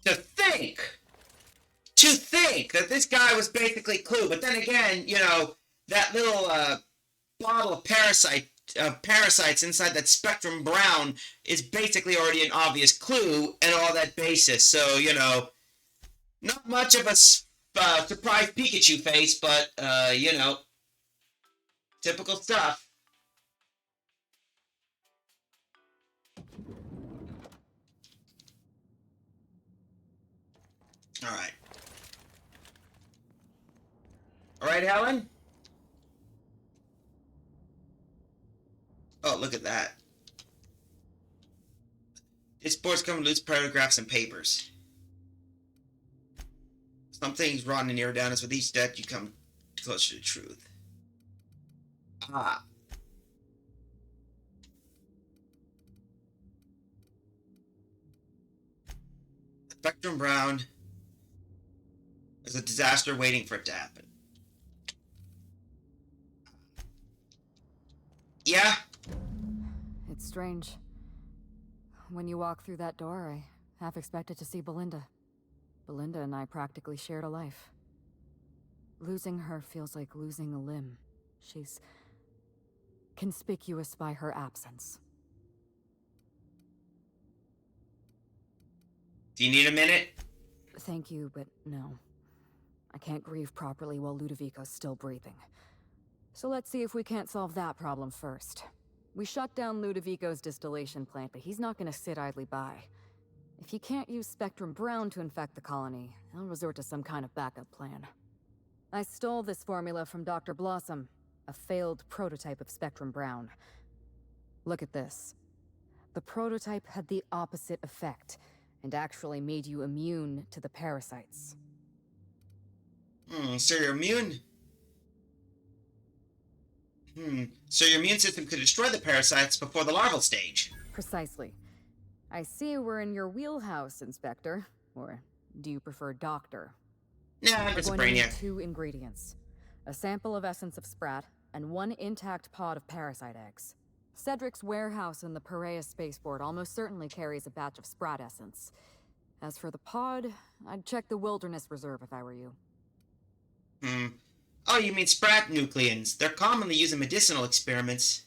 To think that this guy was basically Clue, but then again, you know, that little bottle of parasites inside that Spectrum Brown is basically already an obvious clue and all that basis. So, you know, not much of a surprise Pikachu face, but, you know, typical stuff. Alright. Alright, Helen? Oh, look at that. This board's covered loose paragraphs and papers. Some things rotten and near down as with each step you come closer to the truth. Ah. Spectrum Brown is a disaster waiting for it to happen. Yeah? It's strange. When you walk through that door, I half expected to see Belinda. Belinda and I practically shared a life. Losing her feels like losing a limb. She's conspicuous by her absence. Do you need a minute? Thank you, but no. I can't grieve properly while Ludovico's still breathing. So let's see if we can't solve that problem first. We shut down Ludovico's distillation plant, but he's not gonna sit idly by. If he can't use Spectrum Brown to infect the colony, he'll resort to some kind of backup plan. I stole this formula from Dr. Blossom, a failed prototype of Spectrum Brown. Look at this. The prototype had the opposite effect, and actually made you immune to the parasites. So you're immune? So your immune system could destroy the parasites before the larval stage. Precisely. I see we're in your wheelhouse, Inspector. Or do you prefer Doctor? Nah, I'm just a We're going to need brainiac. 2 ingredients. A sample of essence of sprat, and 1 intact pod of parasite eggs. Cedric's warehouse in the Perea spaceport almost certainly carries a batch of sprat essence. As for the pod, I'd check the wilderness reserve if I were you. Oh, you mean sprat nucleons. They're commonly used in medicinal experiments.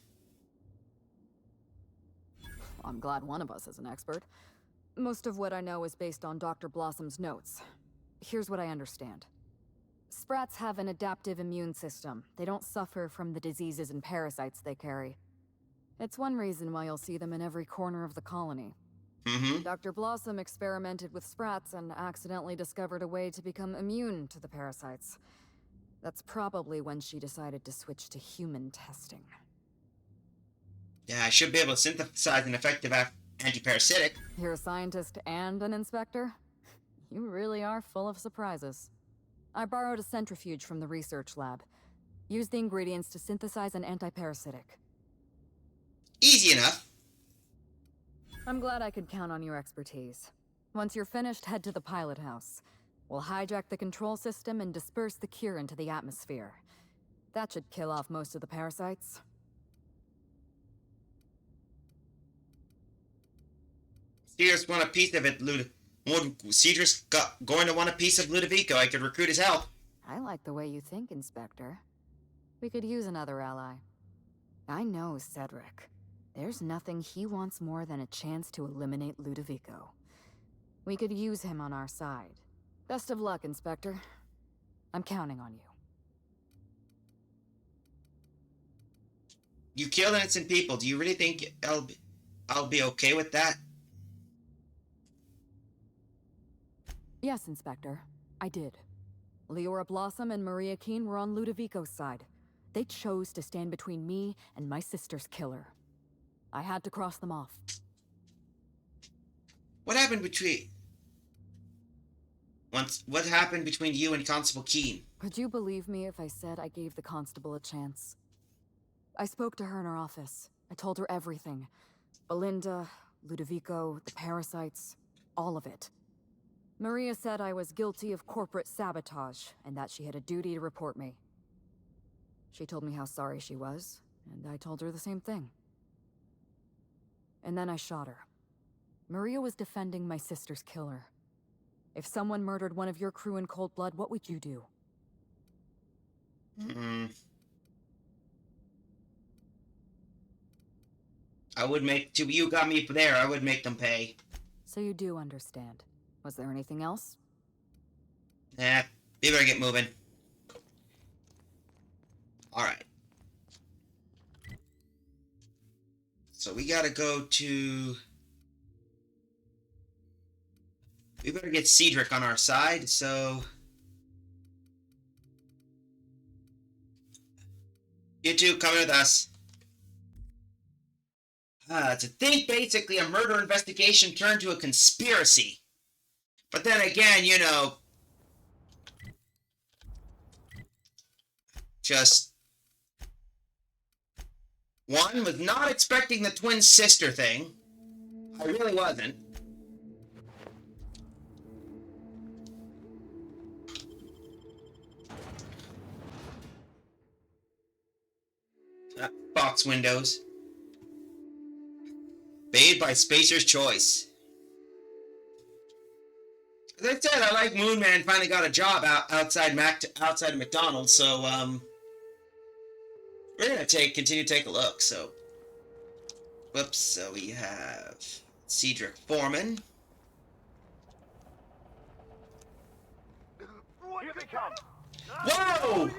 I'm glad one of us is an expert. Most of what I know is based on Dr. Blossom's notes. Here's what I understand. Sprats have an adaptive immune system. They don't suffer from the diseases and parasites they carry. It's one reason why you'll see them in every corner of the colony. Dr. Blossom experimented with sprats and accidentally discovered a way to become immune to the parasites. That's probably when she decided to switch to human testing. Yeah, I should be able to synthesize an effective antiparasitic. You're a scientist and an inspector? You really are full of surprises. I borrowed a centrifuge from the research lab. Used the ingredients to synthesize an antiparasitic. Easy enough. I'm glad I could count on your expertise. Once you're finished, head to the pilot house. We'll hijack the control system and disperse the cure into the atmosphere. That should kill off most of the parasites. Cedric's want a piece of it, Cedric's going to want a piece of Ludovico. I could recruit his help. I like the way you think, Inspector. We could use another ally. I know Cedric. There's nothing he wants more than a chance to eliminate Ludovico. We could use him on our side. Best of luck, Inspector. I'm counting on you. You kill innocent people. Do you really think I'll be okay with that? Yes, Inspector. I did. Leora Blossom and Maria Keene were on Ludovico's side. They chose to stand between me and my sister's killer. I had to cross them off. What happened between... What happened between you and Constable Keene? Would you believe me if I said I gave the constable a chance? I spoke to her in her office. I told her everything. Belinda, Ludovico, the parasites, all of it. Maria said I was guilty of corporate sabotage, and that she had a duty to report me. She told me how sorry she was, and I told her the same thing. And then I shot her. Maria was defending my sister's killer. If someone murdered one of your crew in cold blood, what would you do? I would make... You got me there. I would make them pay. So you do understand. Was there anything else? Nah, we better get moving. Alright. So we gotta go to... We better get Cedric on our side, so... You two, come with us. To think basically a murder investigation turned to a conspiracy. But then again, you know... Just... One, was not expecting the twin sister thing. I really wasn't. Box windows. Made by Spacer's Choice. As I said, I like Moon Man finally got a job outside of McDonald's, so we're gonna continue to take a look. So, whoops. So we have Cedric Foreman. Here they come. Whoa!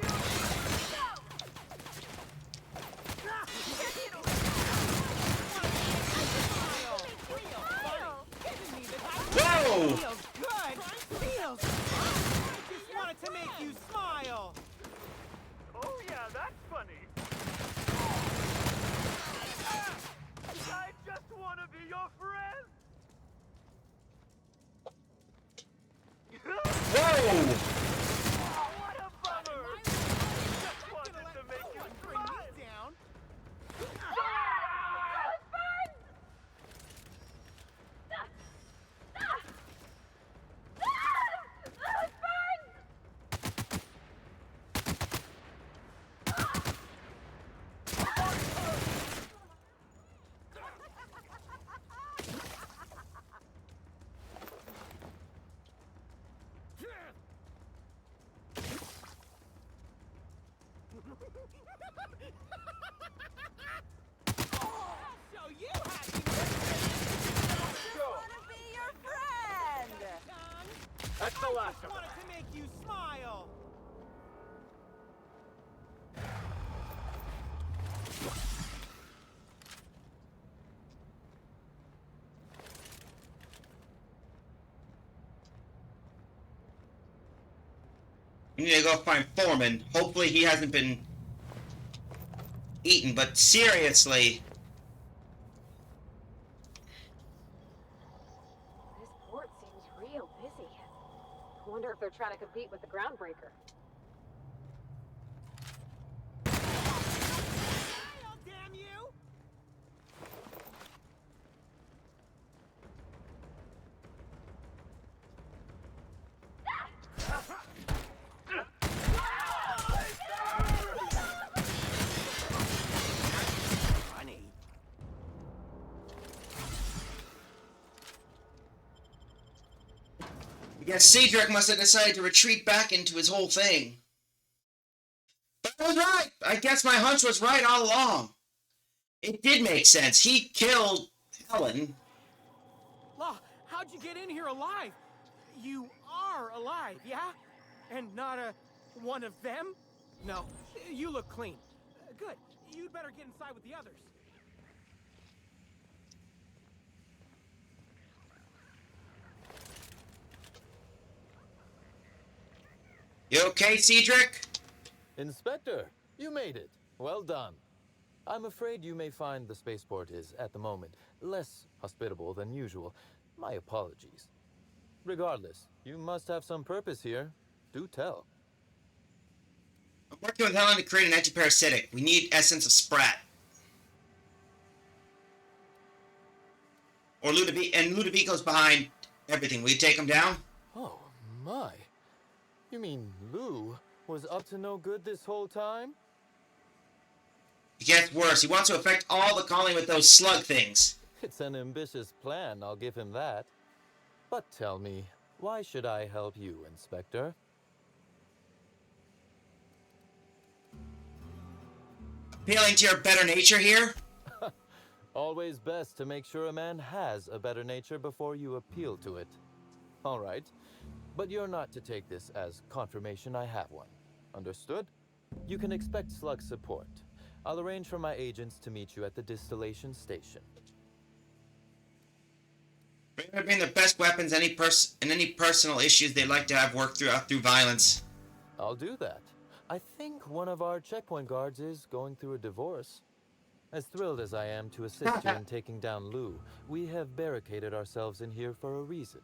Whoa! Feels good. Feels good. I just wanted to make you smile. Oh yeah, that's funny. I just want to be your friend. Whoa! Oh, what a bummer. just wanted to make you smile. We need to go find Foreman. Hopefully he hasn't been eaten, but seriously. This port seems real busy. I wonder if they're trying to compete with the Groundbreaker. Damn you! Funny. I guess Cedric must have decided to retreat back into his whole thing. But I was right! I guess my hunch was right all along. It did make sense. He killed Helen. Law, how'd you get in here alive? You are alive, yeah? And not one of them? No, you look clean. Good. You'd better get inside with the others. You okay, Cedric? Inspector, you made it. Well done. I'm afraid you may find the spaceport is, at the moment, less hospitable than usual. My apologies. Regardless, you must have some purpose here. Do tell. I'm working with Helen to create an antiparasitic. We need essence of Sprat. Or Ludovico's behind everything. Will you take him down? Oh, my. You mean Lou was up to no good this whole time? It gets worse. He wants to affect all the colony with those slug things. It's an ambitious plan, I'll give him that. But tell me, why should I help you, Inspector? Appealing to your better nature here? Always best to make sure a man has a better nature before you appeal to it. All right, but you're not to take this as confirmation I have one. Understood? You can expect slug support. I'll arrange for my agents to meet you at the distillation station. They're being the best weapons in any personal issues they'd like to have worked through violence. I'll do that. I think one of our checkpoint guards is going through a divorce. As thrilled as I am to assist you in taking down Lou, we have barricaded ourselves in here for a reason.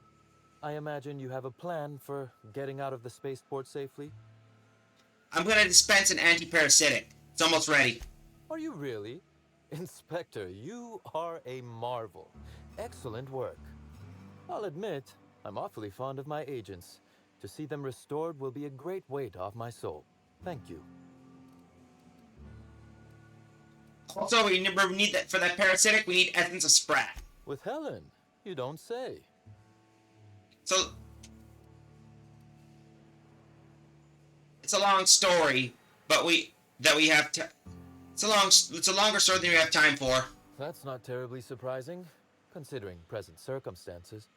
I imagine you have a plan for getting out of the spaceport safely? I'm gonna dispense an antiparasitic. It's almost ready. Are you really? Inspector, you are a marvel. Excellent work. I'll admit, I'm awfully fond of my agents. To see them restored will be a great weight off my soul. Thank you. Also, we need that for that parasitic. We need essence of Sprat. With Helen, you don't say. So it's a long story, but we have to. It's a longer story than we have time for. That's not terribly surprising, considering present circumstances.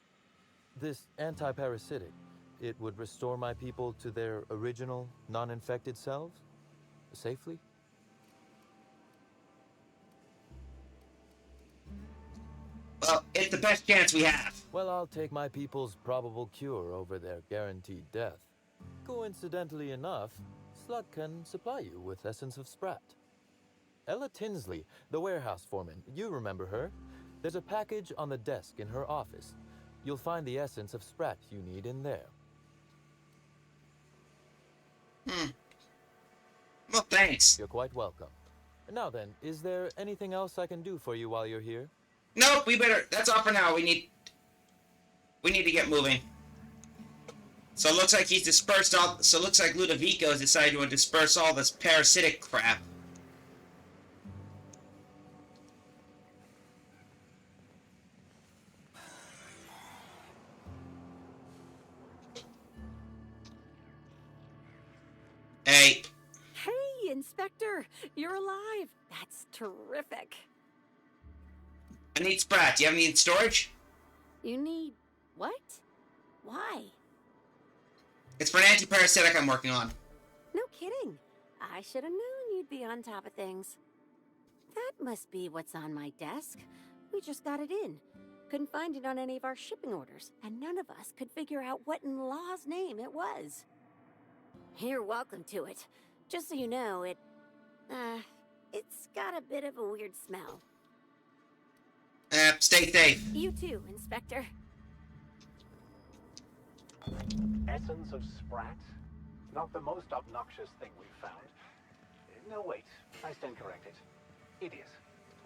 This anti-parasitic, it would restore my people to their original, non-infected selves? Safely? Well, it's the best chance we have. Well, I'll take my people's probable cure over their guaranteed death. Coincidentally enough, Slug can supply you with essence of Sprat. Ella Tinsley, the warehouse foreman, you remember her? There's a package on the desk in her office. You'll find the essence of Sprat you need in there. Well, thanks. You're quite welcome. Now then, is there anything else I can do for you while you're here? Nope, that's all for now. We need to get moving. So it looks like he's dispersed all, so it looks like Ludovico has decided to disperse all this parasitic crap. Hey. Hey, Inspector! You're alive! That's terrific. I need Sprat. Do you have any in storage? You need... what? Why? It's for an anti-parasitic I'm working on. No kidding. I should have known you'd be on top of things. That must be what's on my desk. We just got it in. Couldn't find it on any of our shipping orders, and none of us could figure out what in law's name it was. You're welcome to it. Just so you know, it's got a bit of a weird smell. Stay safe. You too, Inspector. Essence of sprat? Not the most obnoxious thing we've found. No, wait. I stand corrected. It is.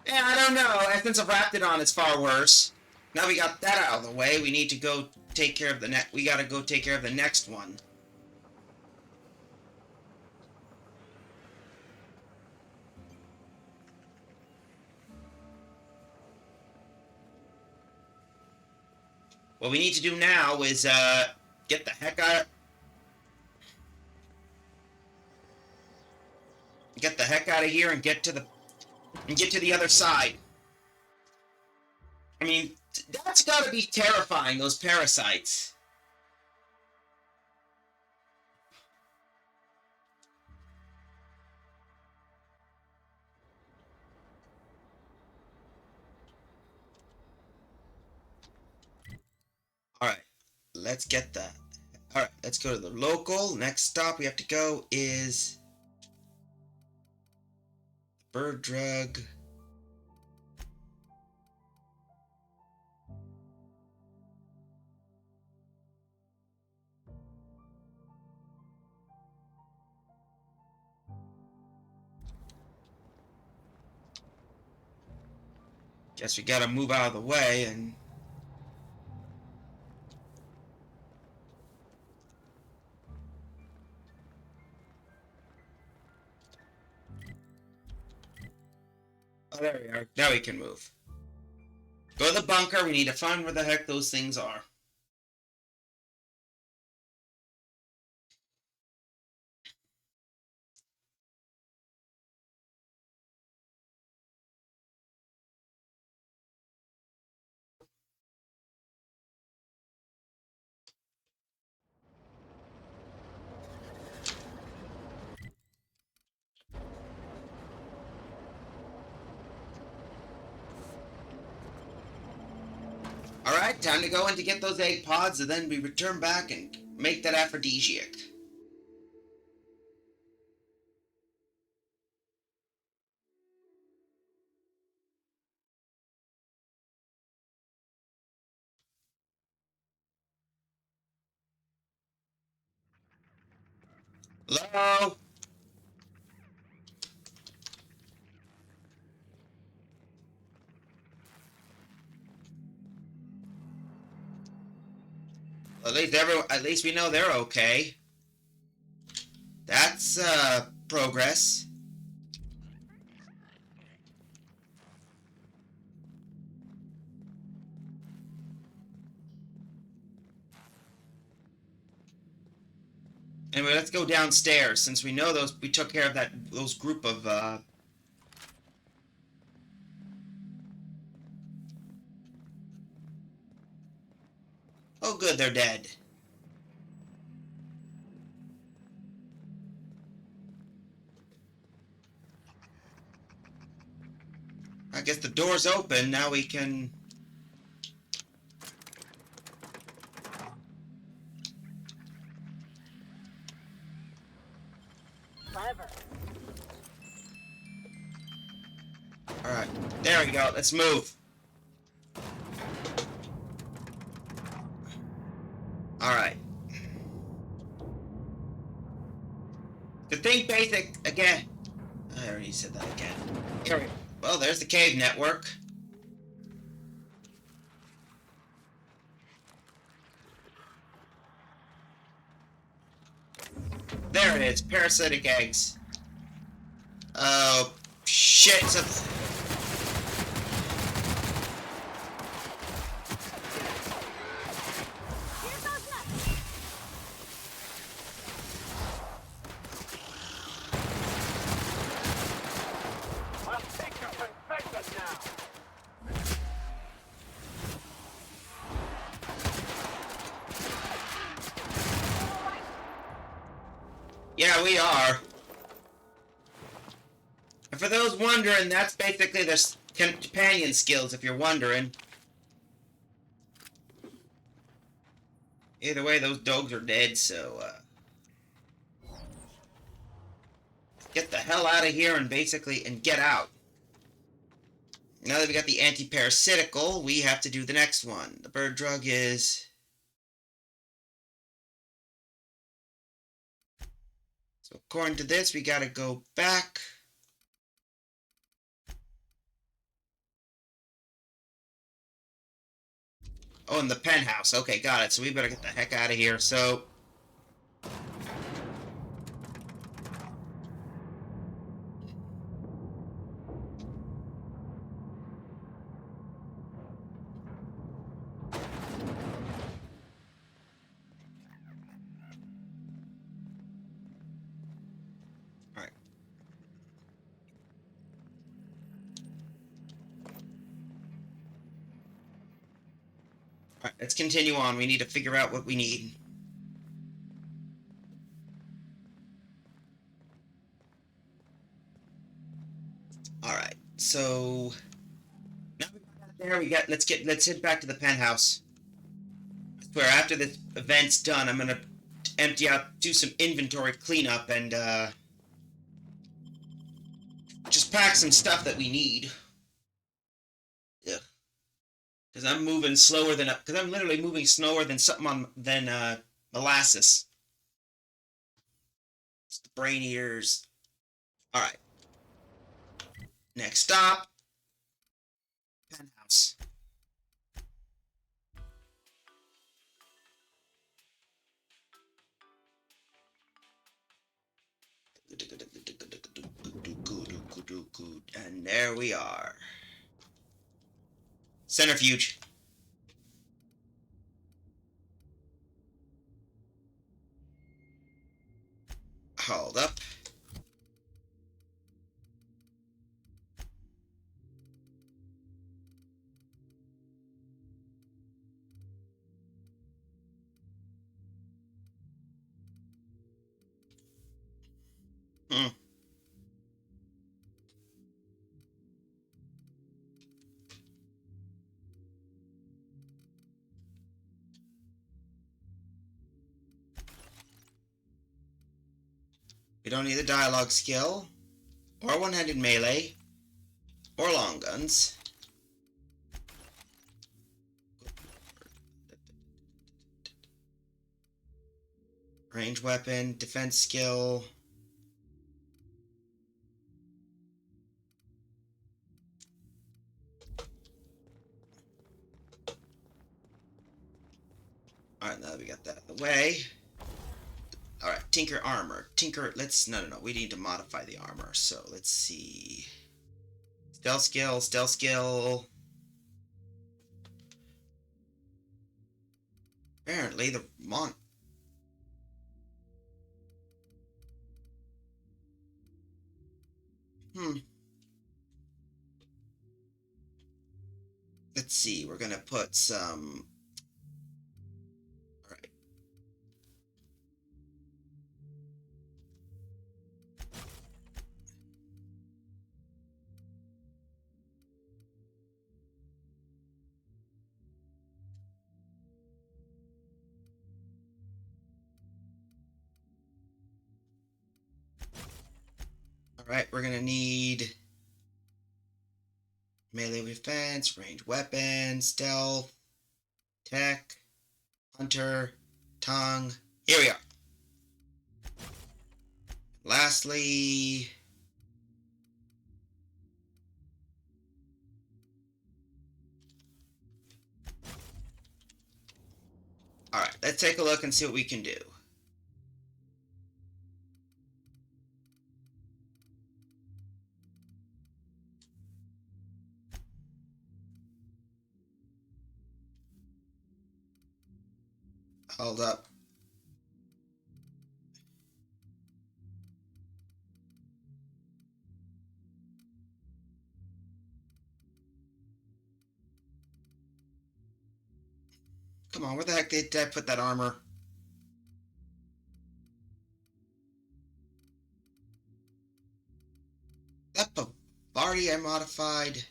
Yeah, I don't know. Essence of Raptidon is far worse. Now we got that out of the way, we need to go take care of the we gotta go take care of the next one. What we need to do now is, get the heck out of here and get to the other side. I mean, that's gotta be terrifying, those parasites. Alright, let's get that. Alright, let's go to the local. Next stop we have to go is bird drug. Guess we gotta move out of the way and... Oh, there we are. Now we can move. Go to the bunker. We need to find where the heck those things are. Alright, time to go in to get those egg pods, and then we return back and make that aphrodisiac. Hello? At least we know they're okay. That's progress. Anyway, let's go downstairs since we know we took care of those group of Oh good, they're dead. I guess the door's open, now we can... Clever. Alright, there we go, let's move. Alright. To think basic again. I already said that again. Here we go. Well, there's the cave network. There it is, parasitic eggs. Oh, shit. Yeah, we are. And for those wondering, that's basically the companion skills, if you're wondering. Either way, those dogs are dead, so, get the hell out of here and basically, and get out. Now that we got the anti-parasitical, we have to do the next one. The bird drug is... So according to this, we gotta go back. Oh, in the penthouse. Okay, got it. So we better get the heck out of here. So... Alright. Alright, let's continue on. We need to figure out what we need. Alright, so... Now we got there, let's head back to the penthouse. I swear, after this event's done, I'm gonna empty out, do some inventory cleanup, and, just pack some stuff that we need. Yeah. Because I'm moving slower than, because I'm literally moving slower than molasses. It's the brain ears. Alright. Next stop. Penthouse. And there we are. Centrifuge. Hold up. We don't need a dialogue skill, or one-handed melee, or long guns. Range weapon, defense skill. Alright, now that we got that out of the way. Alright, Tinker armor. Tinker, no, we need to modify the armor, so let's see. Stealth skill. Apparently the Let's see, we're gonna put some... Alright. Alright, we're gonna need melee defense, range weapon, stealth, tech, hunter, tongue. Here we are. Lastly... Alright, let's take a look and see what we can do. Hold up. Come on, where the heck did I put that armor? see I modified.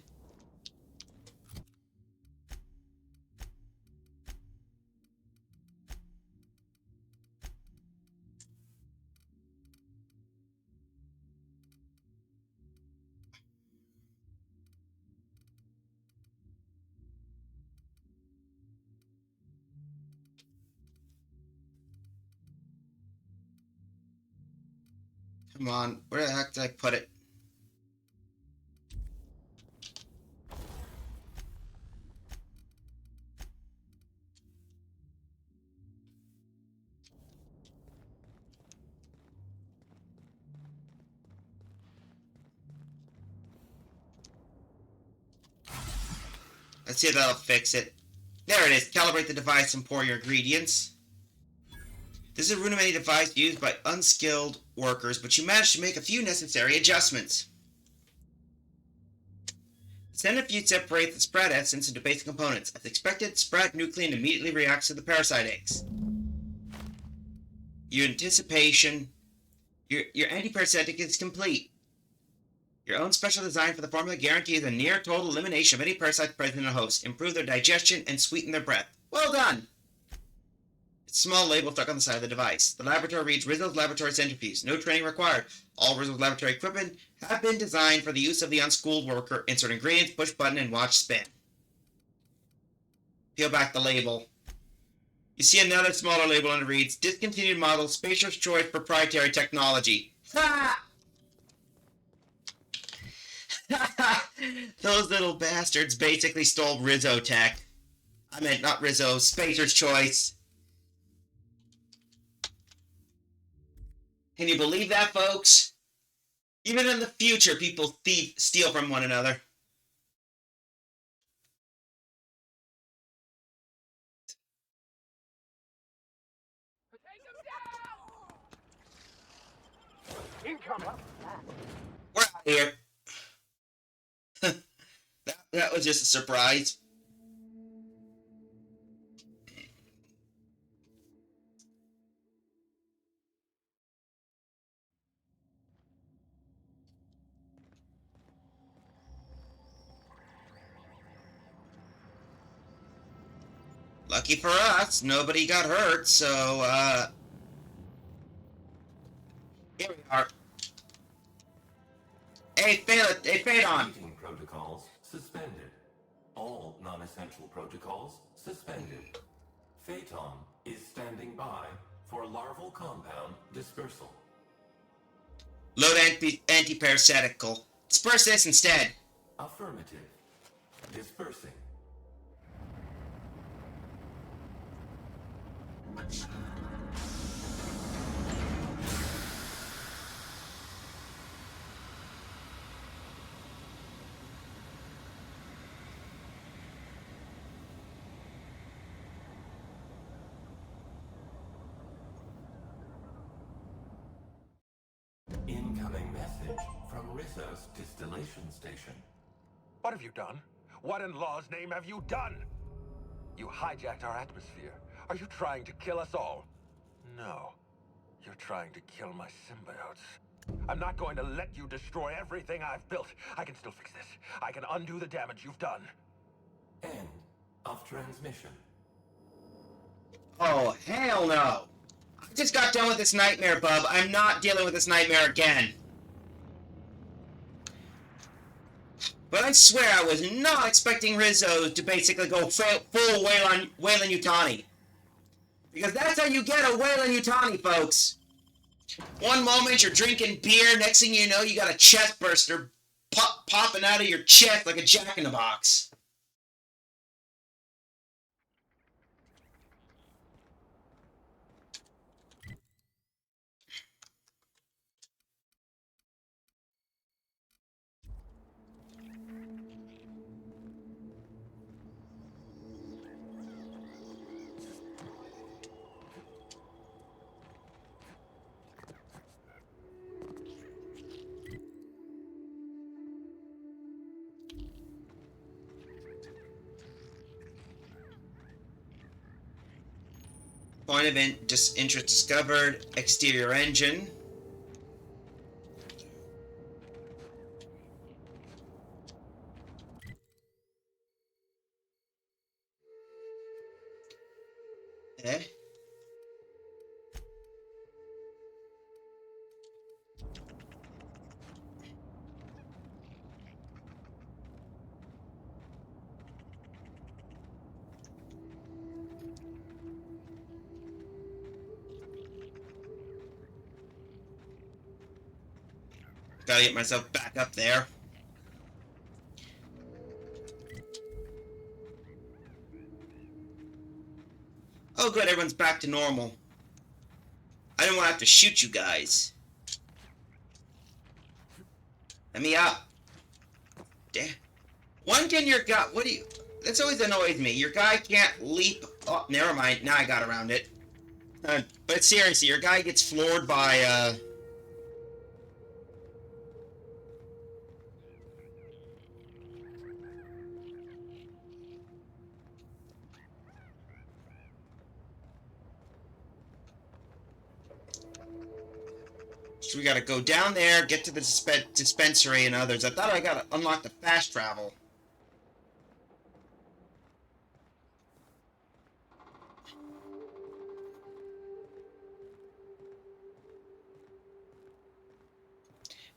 Come on, where the heck did I put it? Let's see if that'll fix it. There it is. Calibrate the device and pour your ingredients. This is a rudimentary device used by unskilled workers, but you managed to make a few necessary adjustments. Centrifuge separates the Sprat essence into basic components. As expected, Sprat nuclein immediately reacts to the parasite eggs. Your anticipation... Your antiparasitic is complete. Your own special design for the formula guarantees a near total elimination of any parasites present in a host, improve their digestion, and sweeten their breath. Well done! It's a small label stuck on the side of the device. The laboratory reads Rizzo's Laboratory Centrifuge. No training required. All Rizzo's laboratory equipment have been designed for the use of the unschooled worker. Insert ingredients, push button, and watch spin. Peel back the label. You see another smaller label and it reads Discontinued Model, Spacer's Choice Proprietary Technology. Ha! Those little bastards basically stole Rizzo tech. I meant not Rizzo, Spacer's Choice. Can you believe that, folks? Even in the future, people steal from one another. We're out of here. that was just a surprise. Lucky for us, nobody got hurt, so, here we are. Hey, Phaedon! Meeting protocols suspended. All non-essential protocols suspended. Phaeton is standing by for larval compound dispersal. Load antiparasitical. Disperse this instead. Affirmative. Dispersing. Incoming message from Rizzo's distillation station. What have you done? What in law's name have you done? You hijacked our atmosphere. Are you trying to kill us all? No. You're trying to kill my symbiotes. I'm not going to let you destroy everything I've built. I can still fix this. I can undo the damage you've done. End of transmission. Oh, hell no! I just got done with this nightmare, bub. I'm not dealing with this nightmare again. But I swear I was not expecting Rizzo to basically go full Weyland-Yutani. Because that's how you get a Weyland-Yutani, folks. One moment you're drinking beer, next thing you know you got a chest burster popping out of your chest like a jack-in-the-box. Point of interest discovered. Exterior engine. Eh? Gotta get myself back up there. Oh good, everyone's back to normal. I didn't want to have to shoot you guys. Let me up. Damn. One can your guy... What do you... That's always annoys me. Your guy can't leap... Oh, never mind. Now I got around it. But seriously, your guy gets floored by, So we gotta go down there, get to the dispensary and others. I thought I gotta unlock the fast travel.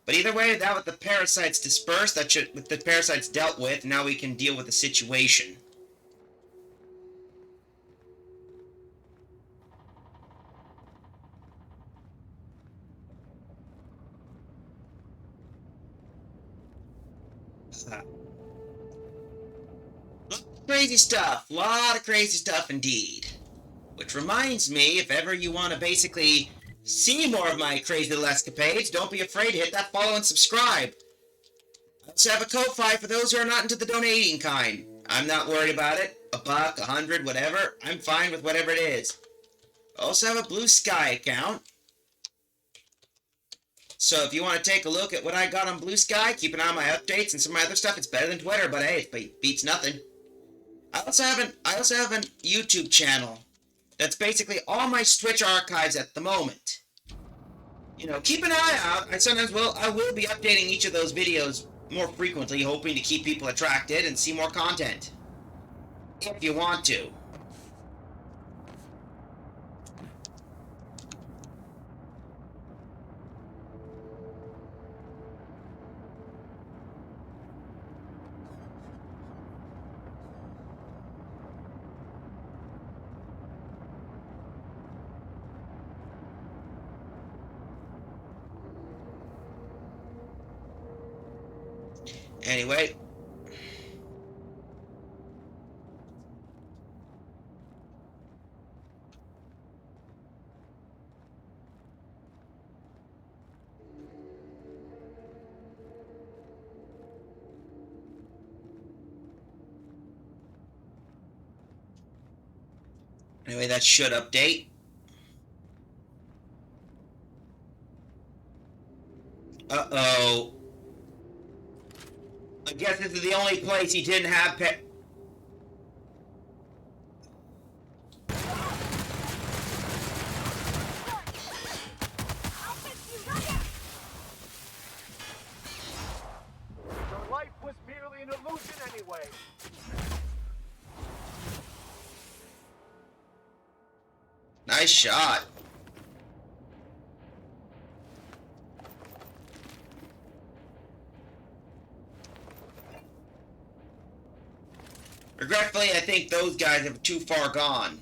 But either way, now with the parasites dispersed, with the parasites dealt with, now we can deal with the situation. Crazy stuff. Lot of crazy stuff indeed. Which reminds me, if ever you want to basically see more of my crazy little escapades, don't be afraid to hit that follow and subscribe. I also have a Ko-Fi for those who are not into the donating kind. I'm not worried about it. $1, $100, whatever. I'm fine with whatever it is. I also have a Blue Sky account. So if you want to take a look at what I got on Blue Sky, keep an eye on my updates and some of my other stuff. It's better than Twitter, but hey, it beats nothing. I also have an YouTube channel. That's basically all my Twitch archives at the moment. You know, keep an eye out. I will be updating each of those videos more frequently, hoping to keep people attracted and see more content. If you want to. Anyway. Anyway, that should update. Uh-oh. I guess this is the only place he didn't have Your life was merely an illusion anyway. Nice shot. Regretfully, I think those guys have too far gone.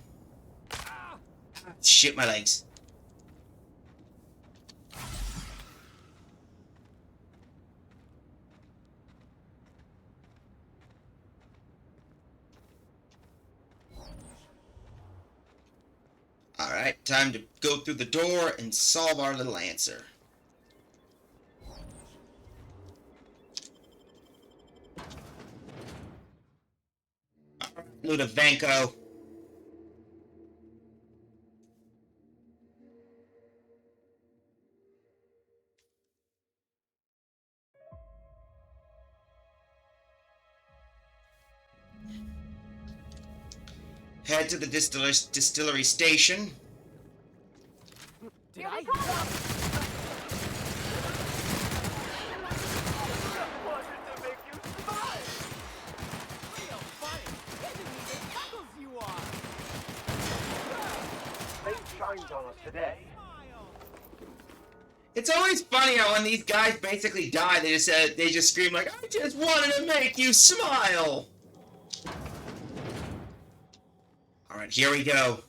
Shit, my legs. Alright, time to go through the door and solve our little answer. Ludovico. Head to the distillery station. Did I? minds on us today. It's always funny how when these guys basically die, they just scream like, "I just wanted to make you smile." All right, here we go.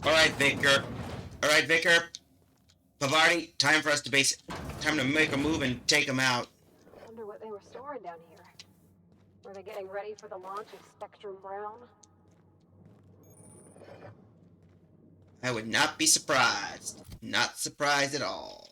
All right, Vicar. All right, Vicar. Pavardi, time for us to time to make a move and take them out. Wonder what they were storing down here. Were they getting ready for the launch of Spectrum Brown? I would not be surprised. Not surprised at all.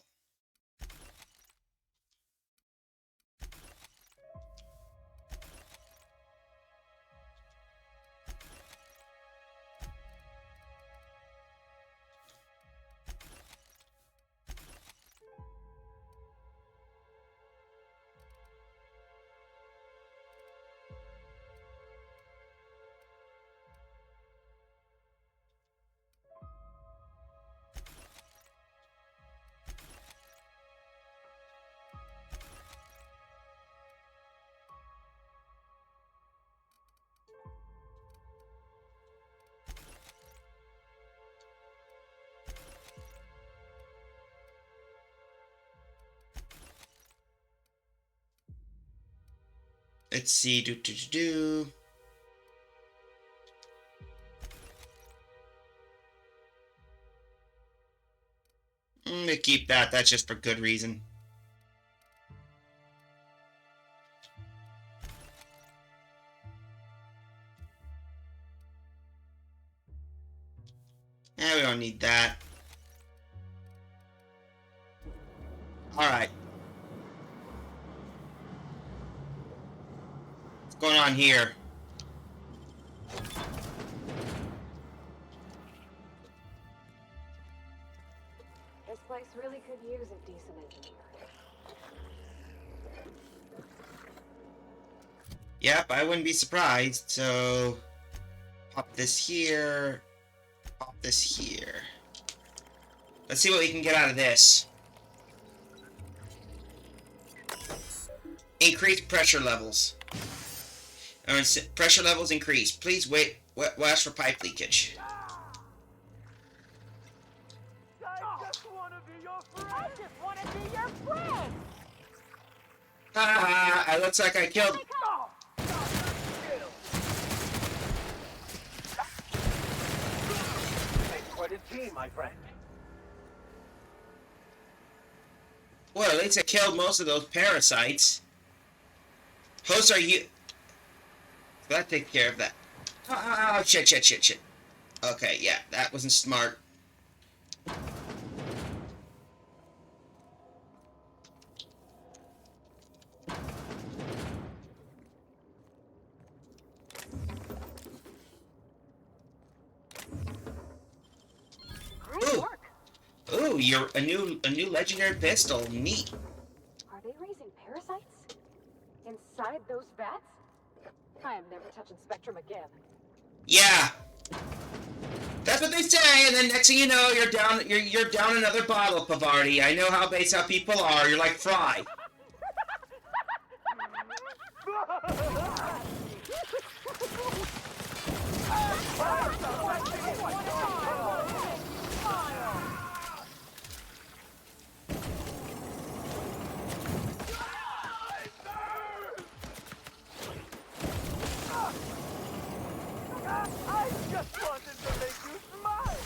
Let's see. I'm gonna keep that. That's just for good reason. Yeah, we don't need that. Alright. What's going on here? This place really could use a decent engineer. Yep, I wouldn't be surprised. So, pop this here. Pop this here. Let's see what we can get out of this. Increase pressure levels. Pressure levels increase. Please watch for pipe leakage. I just want to be your friend. I just want to be your friend. Haha, it looks like I killed. Quite a team, my friend. Well, at least I killed most of those parasites. Hosts, are you... So that takes care of that. Oh, shit. Okay, yeah, that wasn't smart. Ooh, you're a new legendary pistol. Neat. Are they raising parasites? Inside those vats? I am never touching Spectrum again. Yeah. That's what they say, and then next thing you know, you're down another bottle, Pavardi. I know how people are. You're like Fry. I just wanted to make you smile.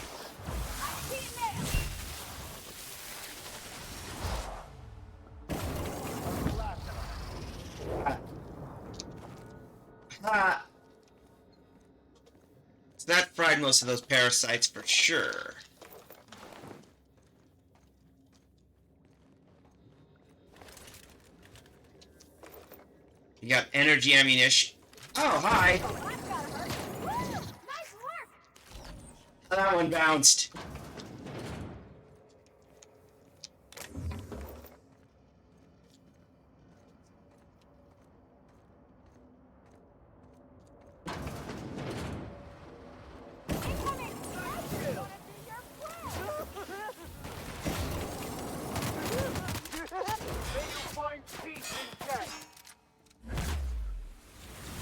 So that fried most of those parasites for sure. You got energy ammunition. Oh, hi. Oh, that one bounced.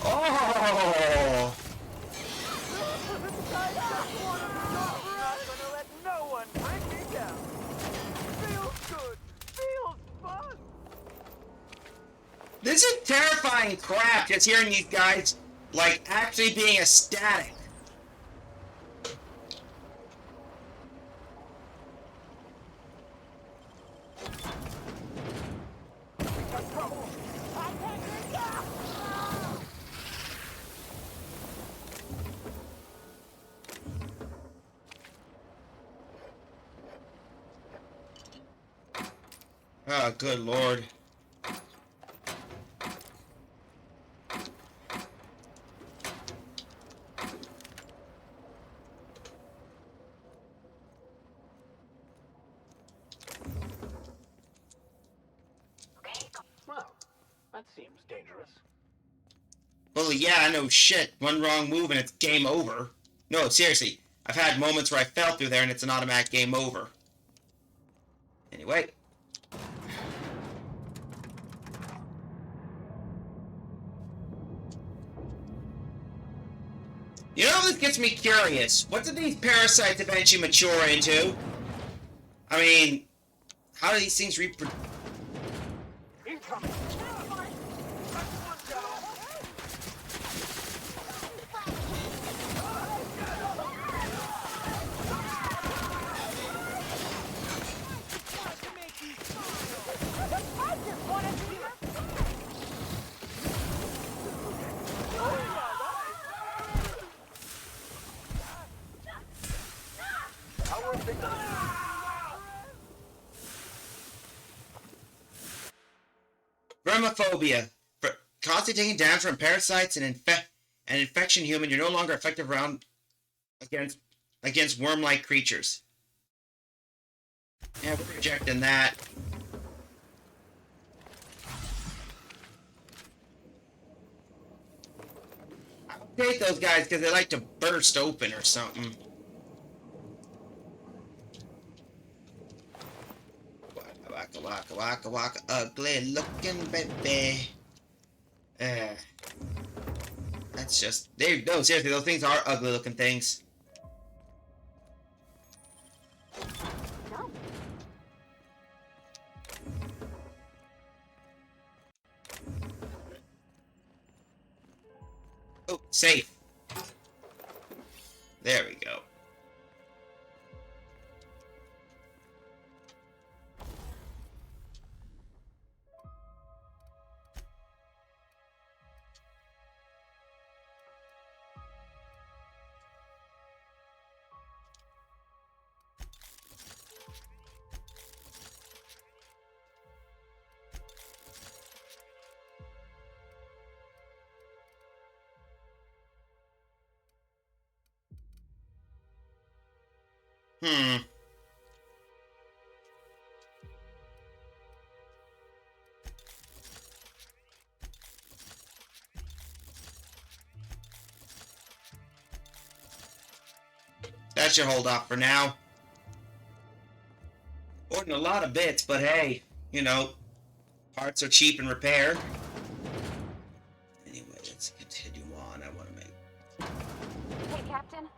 Oh! This is terrifying crap, just hearing these guys, like, actually being ecstatic. Oh, good lord. Well, that seems dangerous. Well, yeah, no shit. One wrong move and it's game over. No, seriously. I've had moments where I fell through there and it's an automatic game over. Anyway. You know, this gets me curious. What do these parasites eventually mature into? I mean, how do these things reproduce? Incoming! Vermophobia. Constantly taking damage from parasites and infection human, you're no longer effective around against worm-like creatures. Yeah, we're rejecting that. I hate those guys because they like to burst open or something. Waka waka waka waka, ugly looking baby. That's just no, seriously, those things are ugly looking things. Oh, safe. There we go. That should hold off for now. Ordered a lot of bits, but hey, you know, parts are cheap in repair. Anyway, let's continue on. I want to make... Hey, Captain.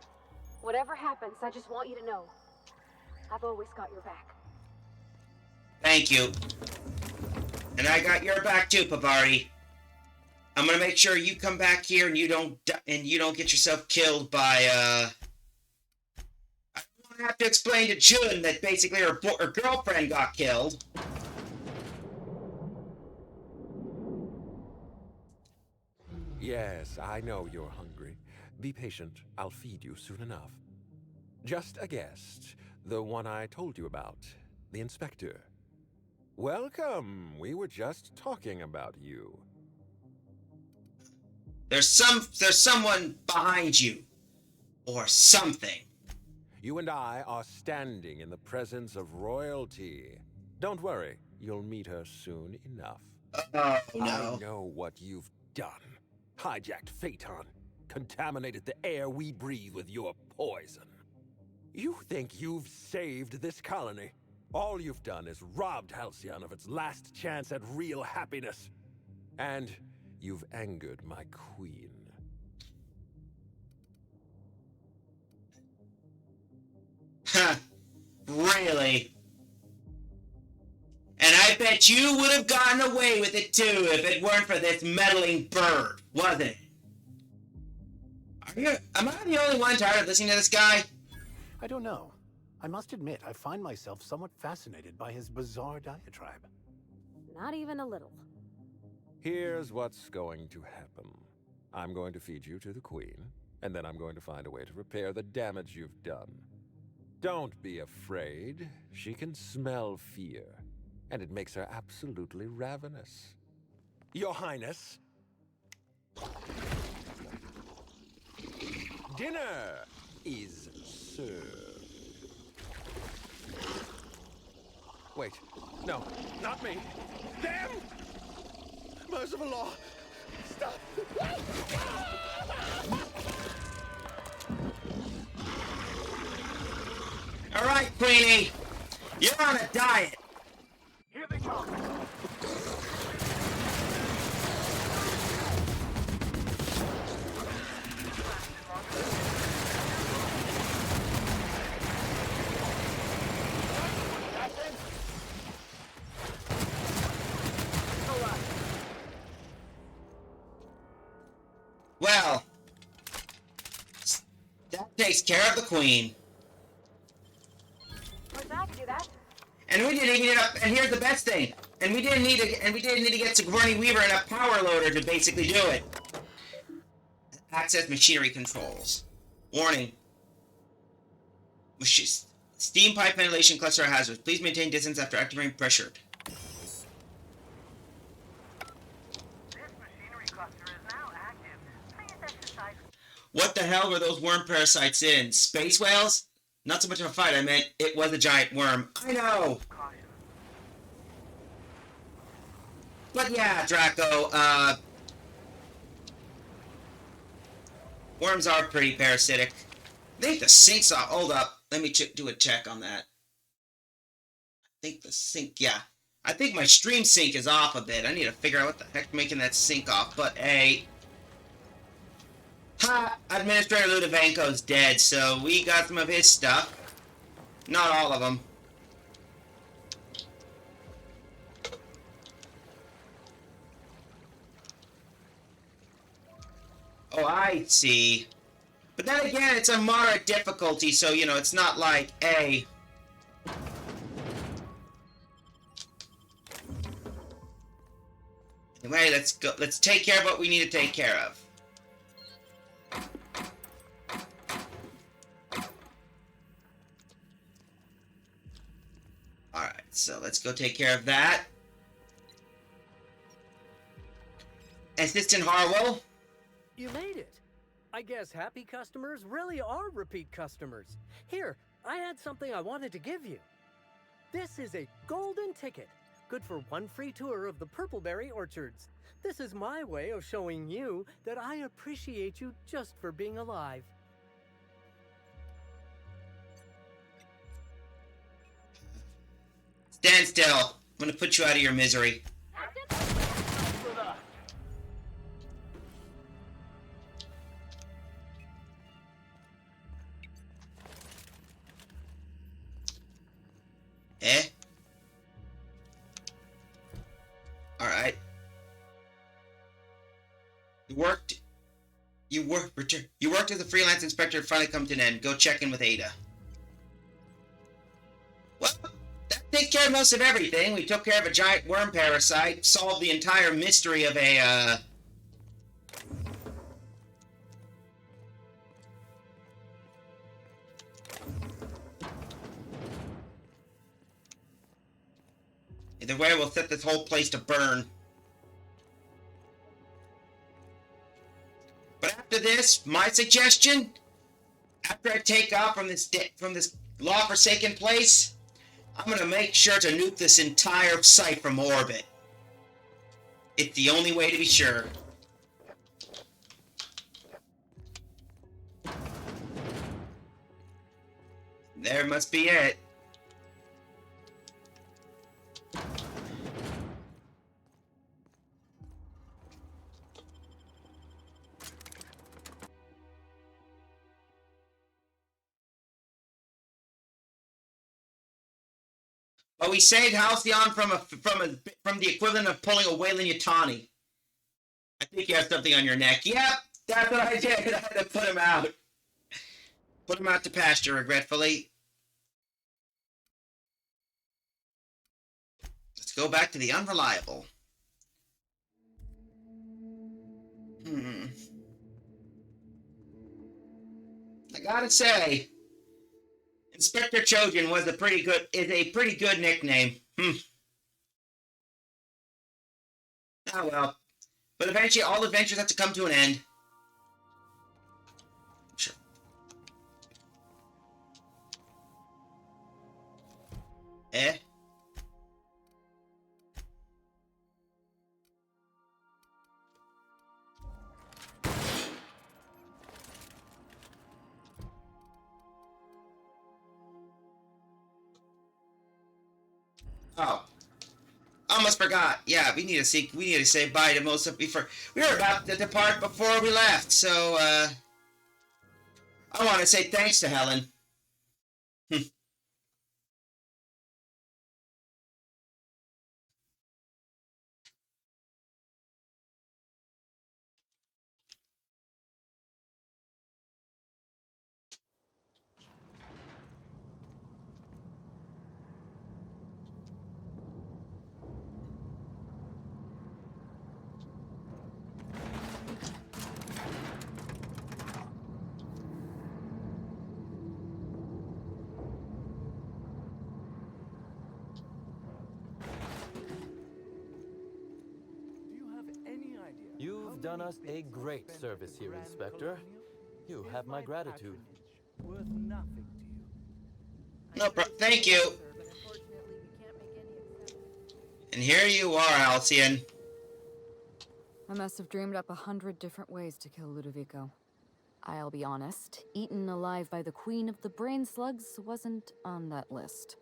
Whatever happens, I just want you to know. I've always got your back. Thank you. And I got your back too, Pavari. I'm gonna make sure you come back here and you don't get yourself killed by I don't want to have to explain to Jun that basically her girlfriend got killed. Yes, I know you're hungry. Be patient. I'll feed you soon enough. Just a guest. The one I told you about. The inspector. Welcome. We were just talking about you. There's someone behind you. Or something. You and I are standing in the presence of royalty. Don't worry. You'll meet her soon enough. Oh, no. I know what you've done. Hijacked Phaeton. Contaminated the air we breathe with your poison. You think you've saved this colony? All you've done is robbed Halcyon of its last chance at real happiness. And you've angered my queen. Huh. Really? And I've bet you would have gotten away with it too if it weren't for this meddling bird, wasn't it? Am I the only one tired of listening to this guy? I don't know. I must admit, I find myself somewhat fascinated by his bizarre diatribe. Not even a little. Here's what's going to happen. I'm going to feed you to the Queen, and then I'm going to find a way to repair the damage you've done. Don't be afraid. She can smell fear, and it makes her absolutely ravenous. Your Highness. Dinner is served. Wait, no, not me. Damn! Merciful law! Stop! All right, Queenie, you're on a diet. Here they come. Well, that takes care of the Queen. Where's that? Do that? And we didn't even get up. And here's the best thing. And we didn't need to get Sigourney Weaver and a power loader to basically do it. Access machinery controls. Warning. Steam pipe ventilation cluster hazards. Please maintain distance after activating pressure. What the hell were those worm parasites in? Space whales? Not so much of a fight, I meant it was a giant worm. I know! But yeah, Draco, worms are pretty parasitic. I think the sink's off. Hold up. Let me do a check on that. I think the sink, yeah. I think my stream sync is off a bit. I need to figure out what the heck making that sync off. But hey. Ha! Administrator Ludovico's dead, so we got some of his stuff. Not all of them. Oh, I see. But then again, it's a moderate difficulty, so, you know, it's not like A. Anyway, let's go. Let's take care of what we need to take care of. Alright, so let's go take care of that. Assistant Harwell? You made it. I guess happy customers really are repeat customers. Here, I had something I wanted to give you. This is a golden ticket, good for one free tour of the Purpleberry Orchards. This is my way of showing you that I appreciate you just for being alive. Stand still. I'm gonna put you out of your misery. Eh? Alright. You worked as a freelance inspector, finally come to an end. Go check in with Ada. Well, that takes care of most of everything. We took care of a giant worm parasite, solved the entire mystery of a, Either way, we'll set this whole place to burn. But after this, my suggestion, after I take off from this law-forsaken place, I'm gonna make sure to nuke this entire site from orbit. It's the only way to be sure. There must be it. Oh, he saved Halcyon from the equivalent of pulling a Wayland Yutani. I think you have something on your neck. Yep, that's what I did. I had to put him out. Put him out to pasture, regretfully. Let's go back to the unreliable. I gotta say, Inspector Trojan is a pretty good nickname. Oh well. But eventually all adventures have to come to an end. Sure. Eh? Oh. Almost forgot. Yeah, we need to say bye to most of before we were about to depart before we left. So I want to say thanks to Helen. You've done us a great service here, Inspector. You have my gratitude. Worth nothing to you. No, thank you. And here you are, Halcyon. I must have dreamed up 100 different ways to kill Ludovico. I'll be honest, eaten alive by the Queen of the Brain Slugs wasn't on that list.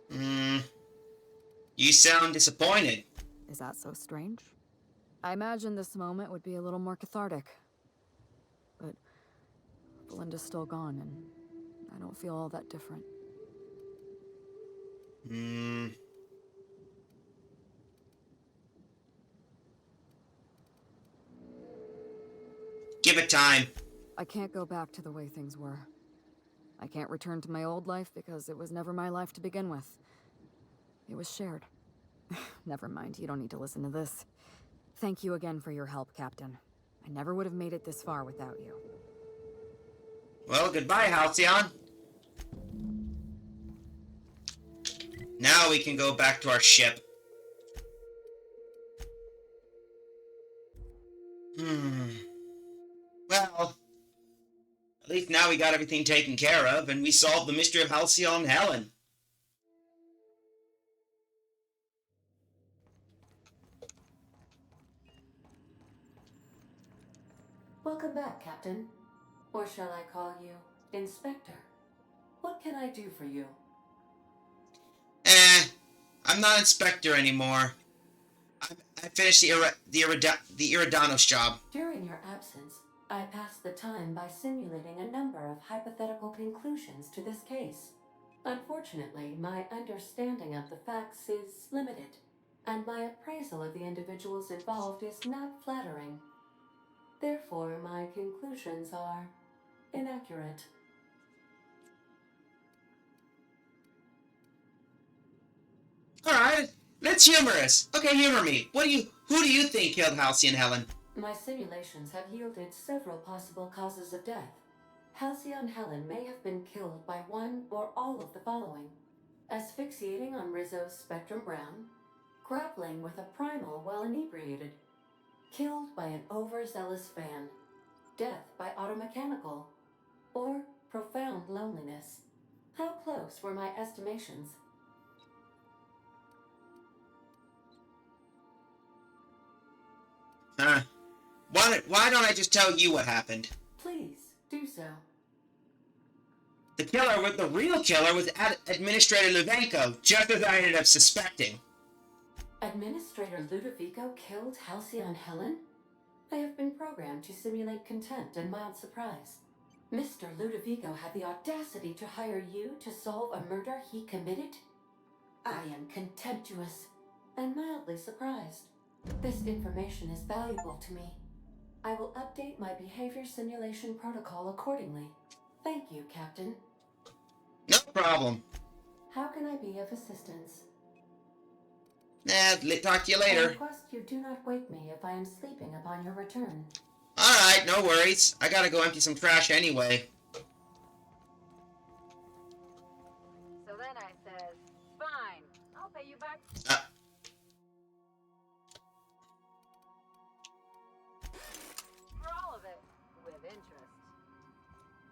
You sound disappointed. Is that so strange? I imagined this moment would be a little more cathartic. But Belinda's still gone, and I don't feel all that different. Give it time. I can't go back to the way things were. I can't return to my old life because it was never my life to begin with. It was shared. Never mind, you don't need to listen to this. Thank you again for your help, Captain. I never would have made it this far without you. Well, goodbye, Halcyon. Now we can go back to our ship. Well, at least now we got everything taken care of, and we solved the mystery of Halcyon and Helen. Welcome back, Captain. Or shall I call you Inspector? What can I do for you? I'm not Inspector anymore. I finished the Iridanos job. During your absence, I passed the time by simulating a number of hypothetical conclusions to this case. Unfortunately, my understanding of the facts is limited, and my appraisal of the individuals involved is not flattering. Therefore, my conclusions are inaccurate. Alright, let's humor us. Okay, humor me. Who do you think killed Halcyon and Helen? My simulations have yielded several possible causes of death. Halcyon Helen may have been killed by one or all of the following: asphyxiating on Rizzo's Spectrum Brown, grappling with a primal while inebriated, killed by an overzealous fan, death by automechanical, or profound loneliness. How close were my estimations? Why don't I just tell you what happened? Please, do so. The real killer was Administrator Luvenko, just as I ended up suspecting. Administrator Ludovico killed Halcyon Helen? I have been programmed to simulate contempt and mild surprise. Mr. Ludovico had the audacity to hire you to solve a murder he committed? I am contemptuous and mildly surprised. This information is valuable to me. I will update my behavior simulation protocol accordingly. Thank you, Captain. No problem. How can I be of assistance? Talk to you I later. request you do not wake me if I am sleeping upon your return. Alright, no worries. I gotta go empty some trash anyway. So then I says, fine, I'll pay you back. For all of it, with interest.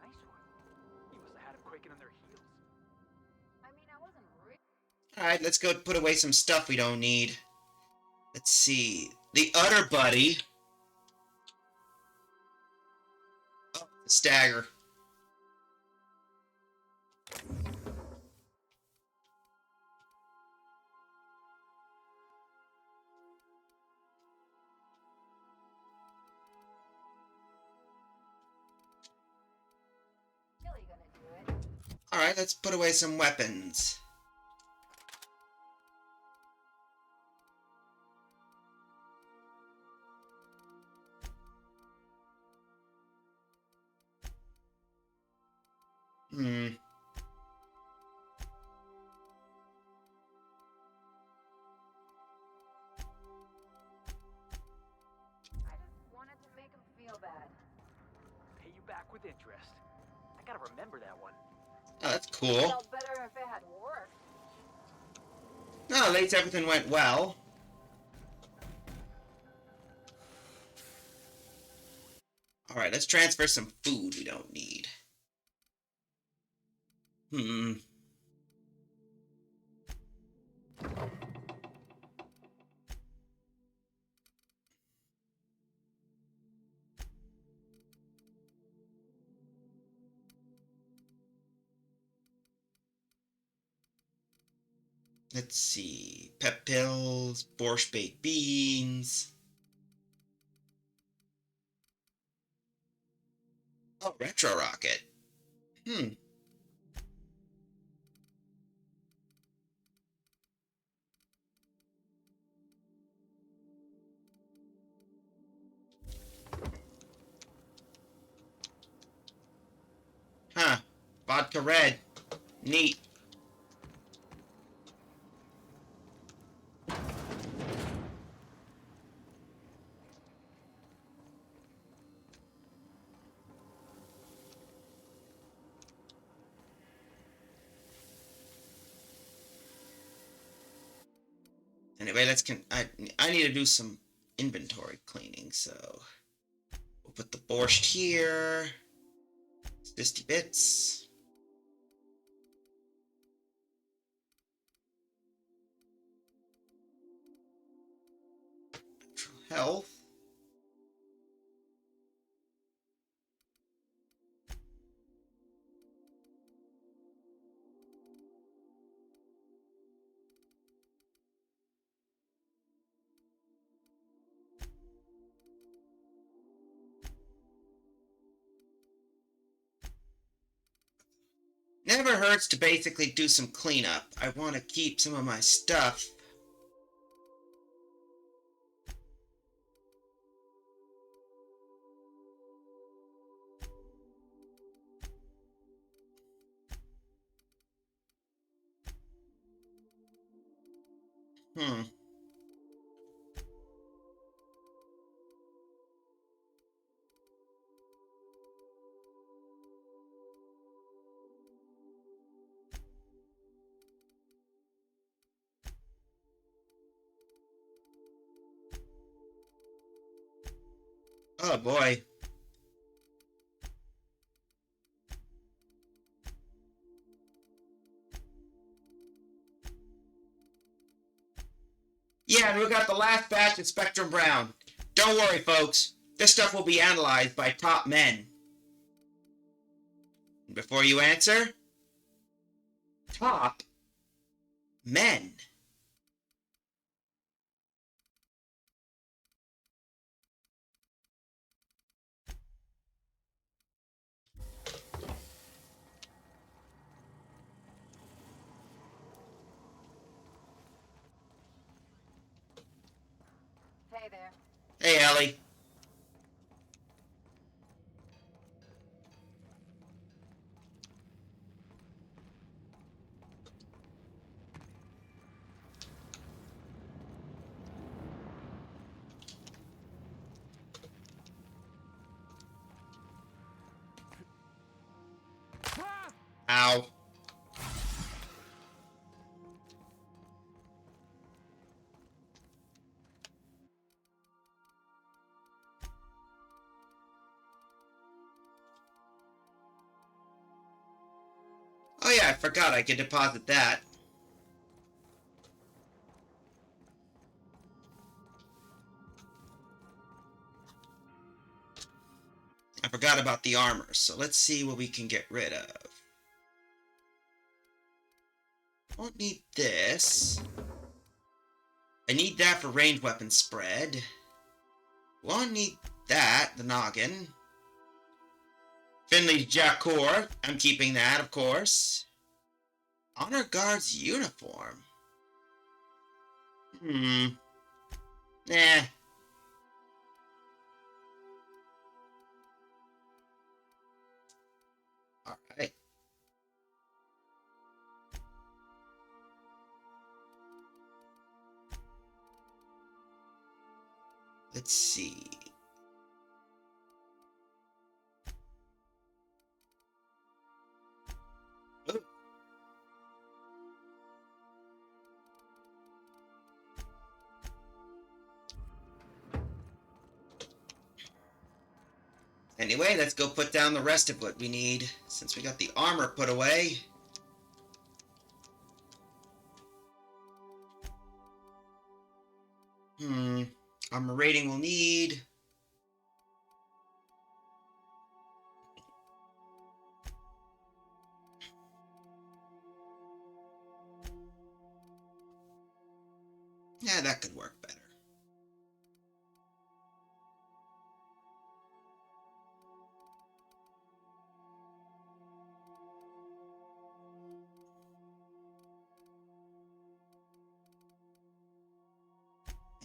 Nice one. You must have had them quaking on their heels. I mean, I wasn't Alright, let's go put away some stuff we don't need. Let's see. The other buddy. Oh, the stagger. really gonna do it. Alright, let's put away some weapons. I just wanted to make him feel bad. Pay you back with interest. I gotta remember that one. Oh, that's cool. Felt better if it had worked. No, at least everything went well. Alright, let's transfer some food we don't need. Let's see. Pep pills, borscht baked beans. Oh, retro rocket. Huh. Vodka red. Neat. Anyway, I need to do some inventory cleaning, so we'll put the borscht here. 50 bits. Health. Never hurts to basically do some cleanup. I want to keep some of my stuff. Oh boy. Yeah, we got the last batch of Spectrum Brown. Don't worry, folks. This stuff will be analyzed by top men. Before you answer, top men. Hey there. Hey, Ellie. Ow. Oh yeah, I forgot I could deposit that. I forgot about the armor, so let's see what we can get rid of. Won't need this. I need that for ranged weapon spread. Won't need that, the noggin. Finley's Jakor, I'm keeping that, of course. Honor Guard's uniform. Nah. Alright. Let's see. Ooh. Anyway, let's go put down the rest of what we need, since we got the armor put away. Armor rating we'll need. Yeah, that could work better.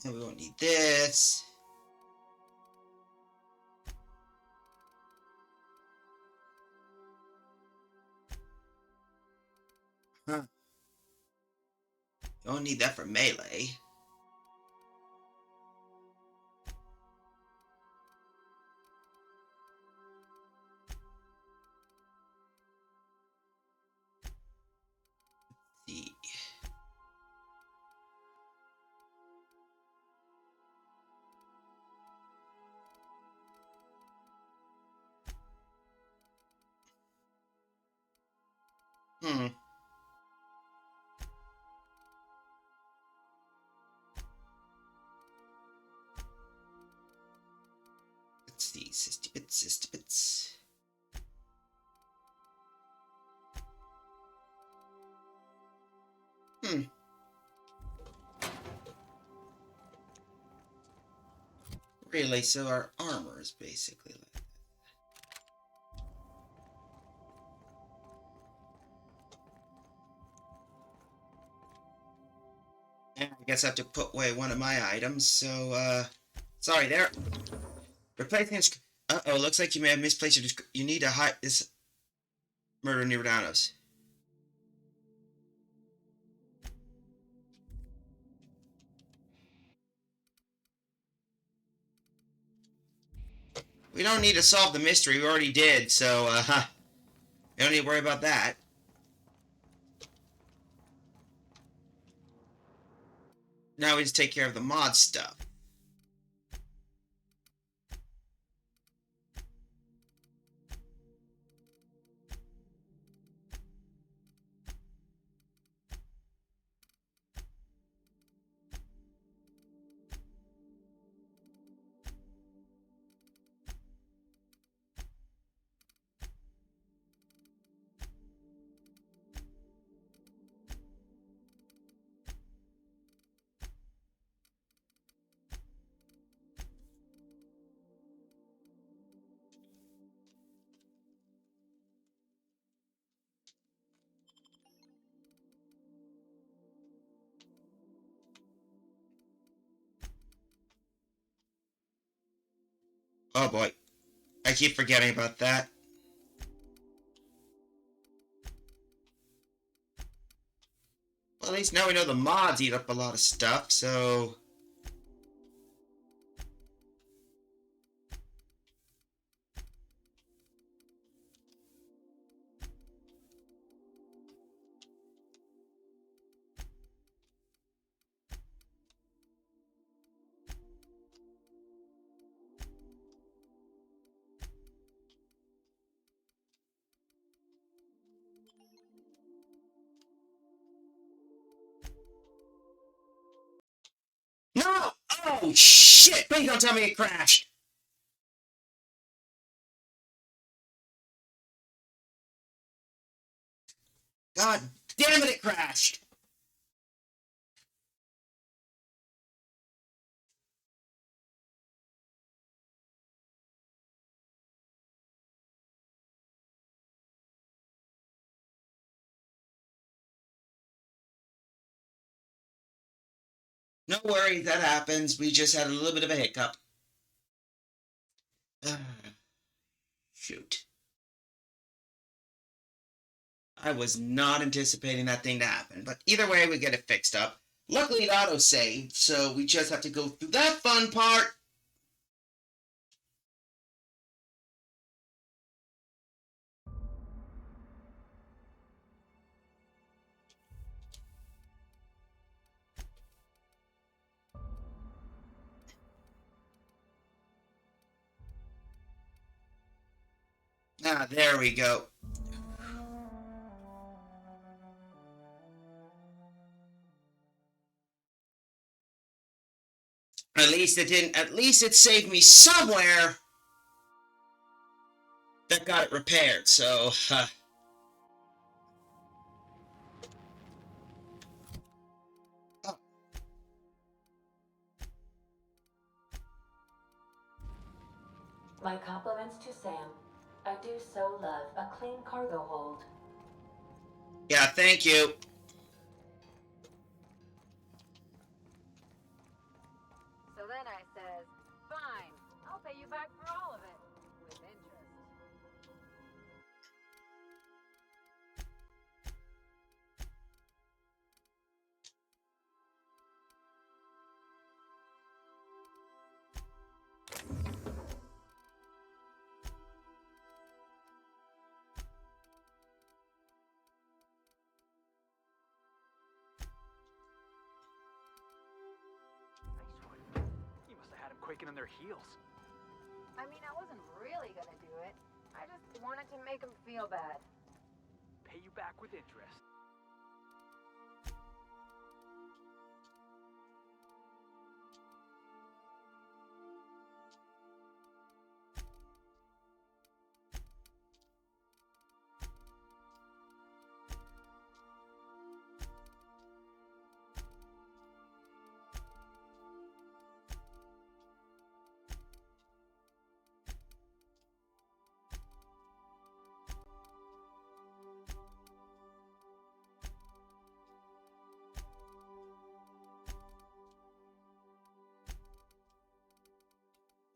And we won't need this. Huh. Don't need that for melee. Let's see. Let's see. 60 bits, 60 bits. Really, so our armor is basically like that. And I guess I have to put away one of my items, so, sorry there. Replacing uh-oh, looks like you may have misplaced your you need to hide this murder near Danos. We don't need to solve the mystery, we already did, so, we don't need to worry about that. Now we just take care of the mod stuff. Oh boy. I keep forgetting about that. Well, at least now we know the mods eat up a lot of stuff, so... No! Oh, shit! Please don't tell me it crashed! God damn it, it crashed! No worries, that happens. We just had a little bit of a hiccup. Shoot. I was not anticipating that thing to happen, but either way, we get it fixed up. Luckily, it auto-saved, so we just have to go through that fun part. Ah, there we go. At least it didn't, at least it saved me somewhere that got it repaired, so, My compliments to Sam. I do so love a clean cargo hold. Yeah, thank you. So then I says, fine, I'll pay you back for all of it, with interest. You must have had them quaking in their heels. I mean, I wasn't really gonna do it. I just wanted to make him feel bad. Pay you back with interest.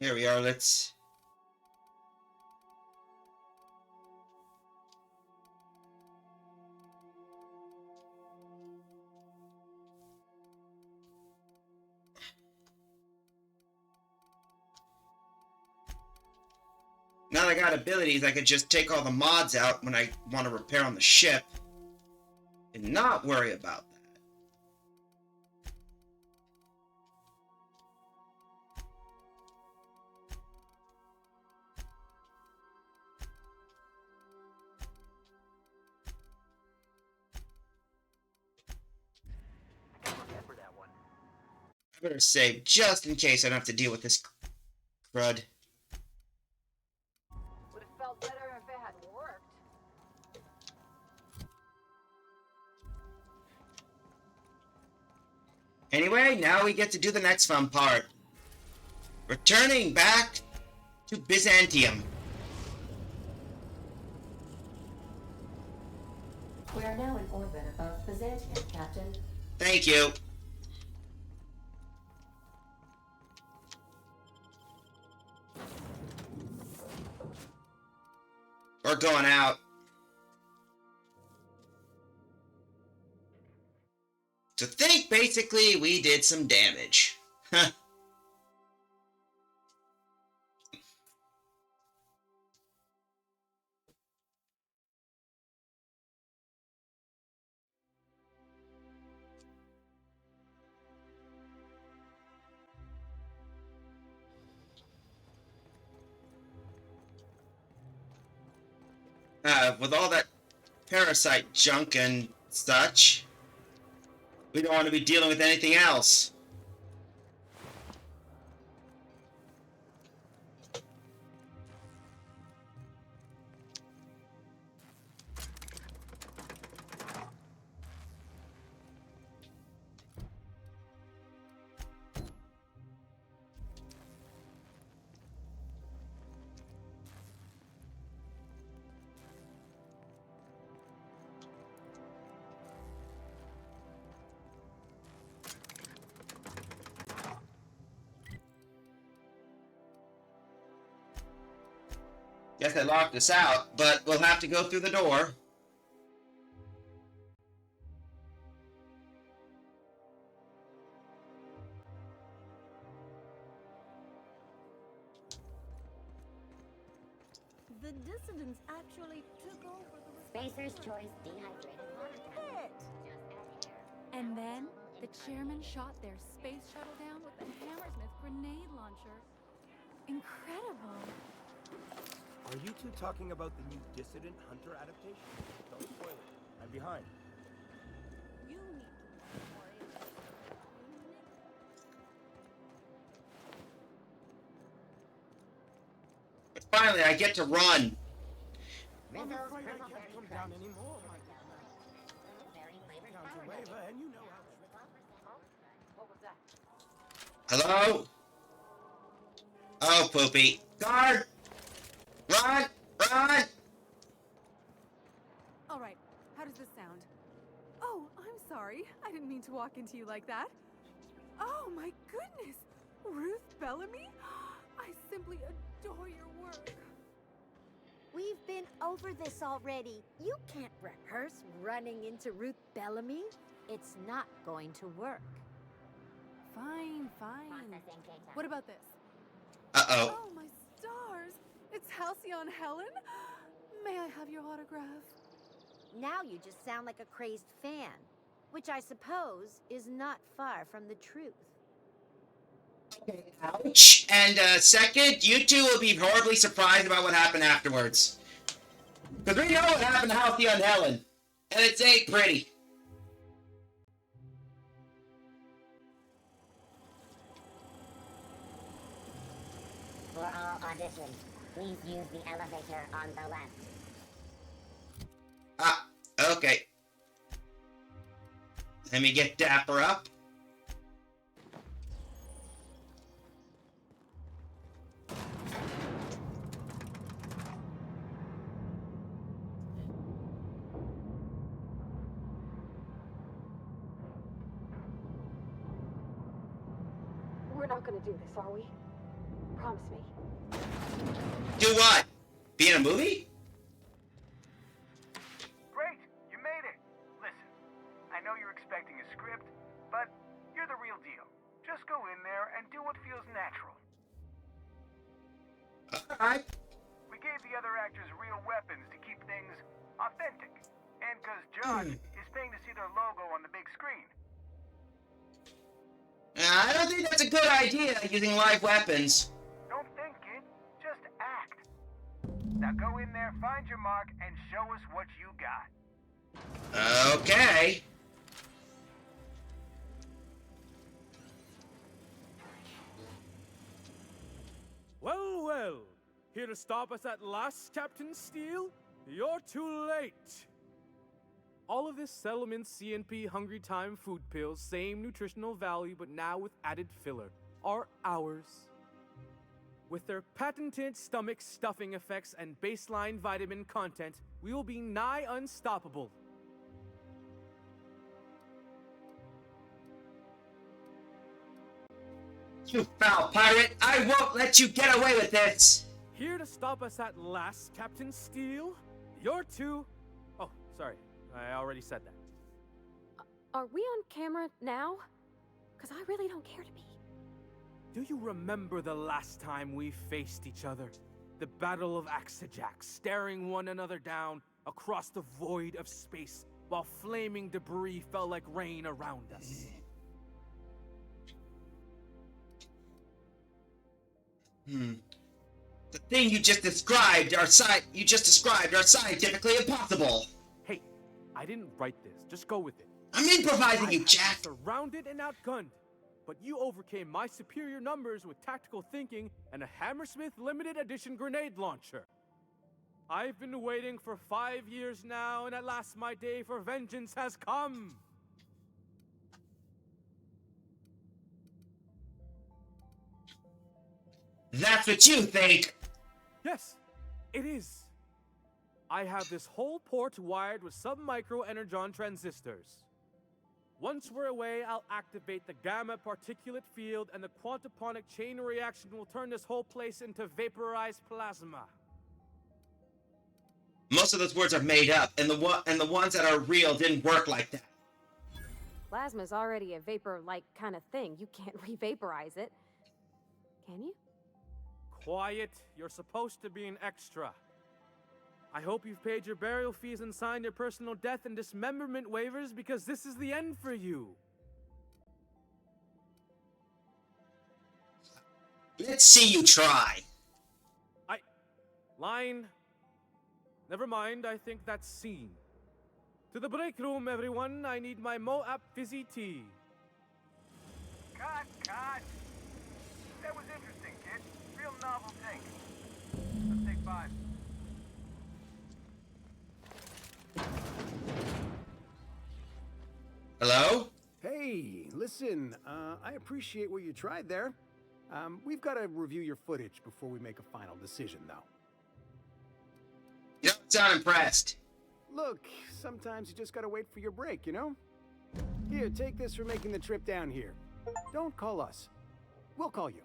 Here we are, let's... Now that I got abilities, I could just take all the mods out when I want to repair on the ship and not worry about that. Remember that one. I better save just in case I don't have to deal with this crud. Would have felt better if it had worked. Anyway, now we get to do the next fun part. Returning back to Byzantium. We are now in orbit above Byzantium, Captain. Thank you. Or going out. To think, basically, we did some damage. With all that parasite junk and such, we don't want to be dealing with anything else. Guess they locked us out, but we'll have to go through the door. The dissidents actually took over the Spacer's Choice dehydrated water. pit. And then the chairman shot their space shuttle down with the Hammersmith grenade launcher. Incredible. Are you two talking about the new Dissident Hunter adaptation? Don't spoil it. I'm behind. You need to worry about Finally, I get to run. I'm afraid I can't come down anymore, my dear man. Counter waiver, and you know how. What was that? Hello? Oh, poopy. Guard! Run! Run! All right, how does this sound? Oh, I'm sorry. I didn't mean to walk into you like that. Oh my goodness! Ruth Bellamy? I simply adore your work. We've been over this already. You can't rehearse running into Ruth Bellamy. It's not going to work. Fine, fine. What about this? Uh-oh. Oh, my stars! It's Halcyon Helen? May I have your autograph? Now you just sound like a crazed fan, which I suppose is not far from the truth. Ouch. And second, you two will be horribly surprised about what happened afterwards. Because we know what happened to Halcyon Helen. And it ain't pretty. For all auditions, please use the elevator on the left. Ah, okay. Let me get Dapper up. We're not gonna do this, are we? Promise me. Do what? Be in a movie? Great, you made it. Listen, I know you're expecting a script, but you're the real deal. Just go in there and do what feels natural. Alright. We gave the other actors real weapons to keep things authentic. And because Josh is paying to see their logo on the big screen. I don't think that's a good idea, using live weapons. Don't think it, just act. Now go in there, find your mark, and show us what you got. Okay. Well, well. Here to stop us at last, Captain Steele? You're too late. All of this Settlement CNP Hungry Time food pills, same nutritional value but now with added filler, are ours. With their patented stomach stuffing effects and baseline vitamin content, we will be nigh unstoppable. You foul pirate! I won't let you get away with this! Here to stop us at last, Captain Steele. You're too... Oh, sorry. I already said that. Are we on camera now? Because I really don't care to be. Do you remember the last time we faced each other? The Battle of Axejack, staring one another down across the void of space while flaming debris fell like rain around us. The thing you just described are scientifically impossible. Hey, I didn't write this. Just go with it. I'm improvising, you jack. Surrounded and outgunned, but you overcame my superior numbers with tactical thinking and a Hammersmith limited edition grenade launcher. I've been waiting for 5 years now, and at last my day for vengeance has come. That's what you think. Yes, it is. I have this whole port wired with sub-micro energon transistors. Once we're away, I'll activate the gamma particulate field, and the quantaponic chain reaction will turn this whole place into vaporized plasma. Most of those words are made up, and the ones that are real didn't work like that. Plasma's already a vapor-like kind of thing. You can't re-vaporize it. Can you? Quiet. You're supposed to be an extra. I hope you've paid your burial fees and signed your personal death and dismemberment waivers, because this is the end for you. Let's see you try. Line. Never mind, I think that's scene. To the break room, everyone. I need my Moab fizzy tea. Cut! That was interesting, kid. Real novel take. Let's take 5. Hello? Hey, listen, I appreciate what you tried there. We've got to review your footage before we make a final decision, though. You don't sound impressed. Look, sometimes you just gotta wait for your break, you know? Here, take this for making the trip down here. Don't call us. We'll call you.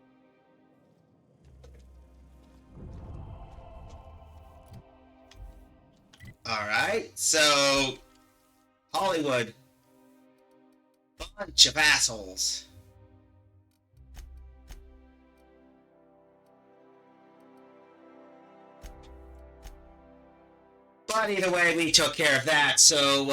Alright, so... Hollywood. Bunch of assholes. But either way, we took care of that, so,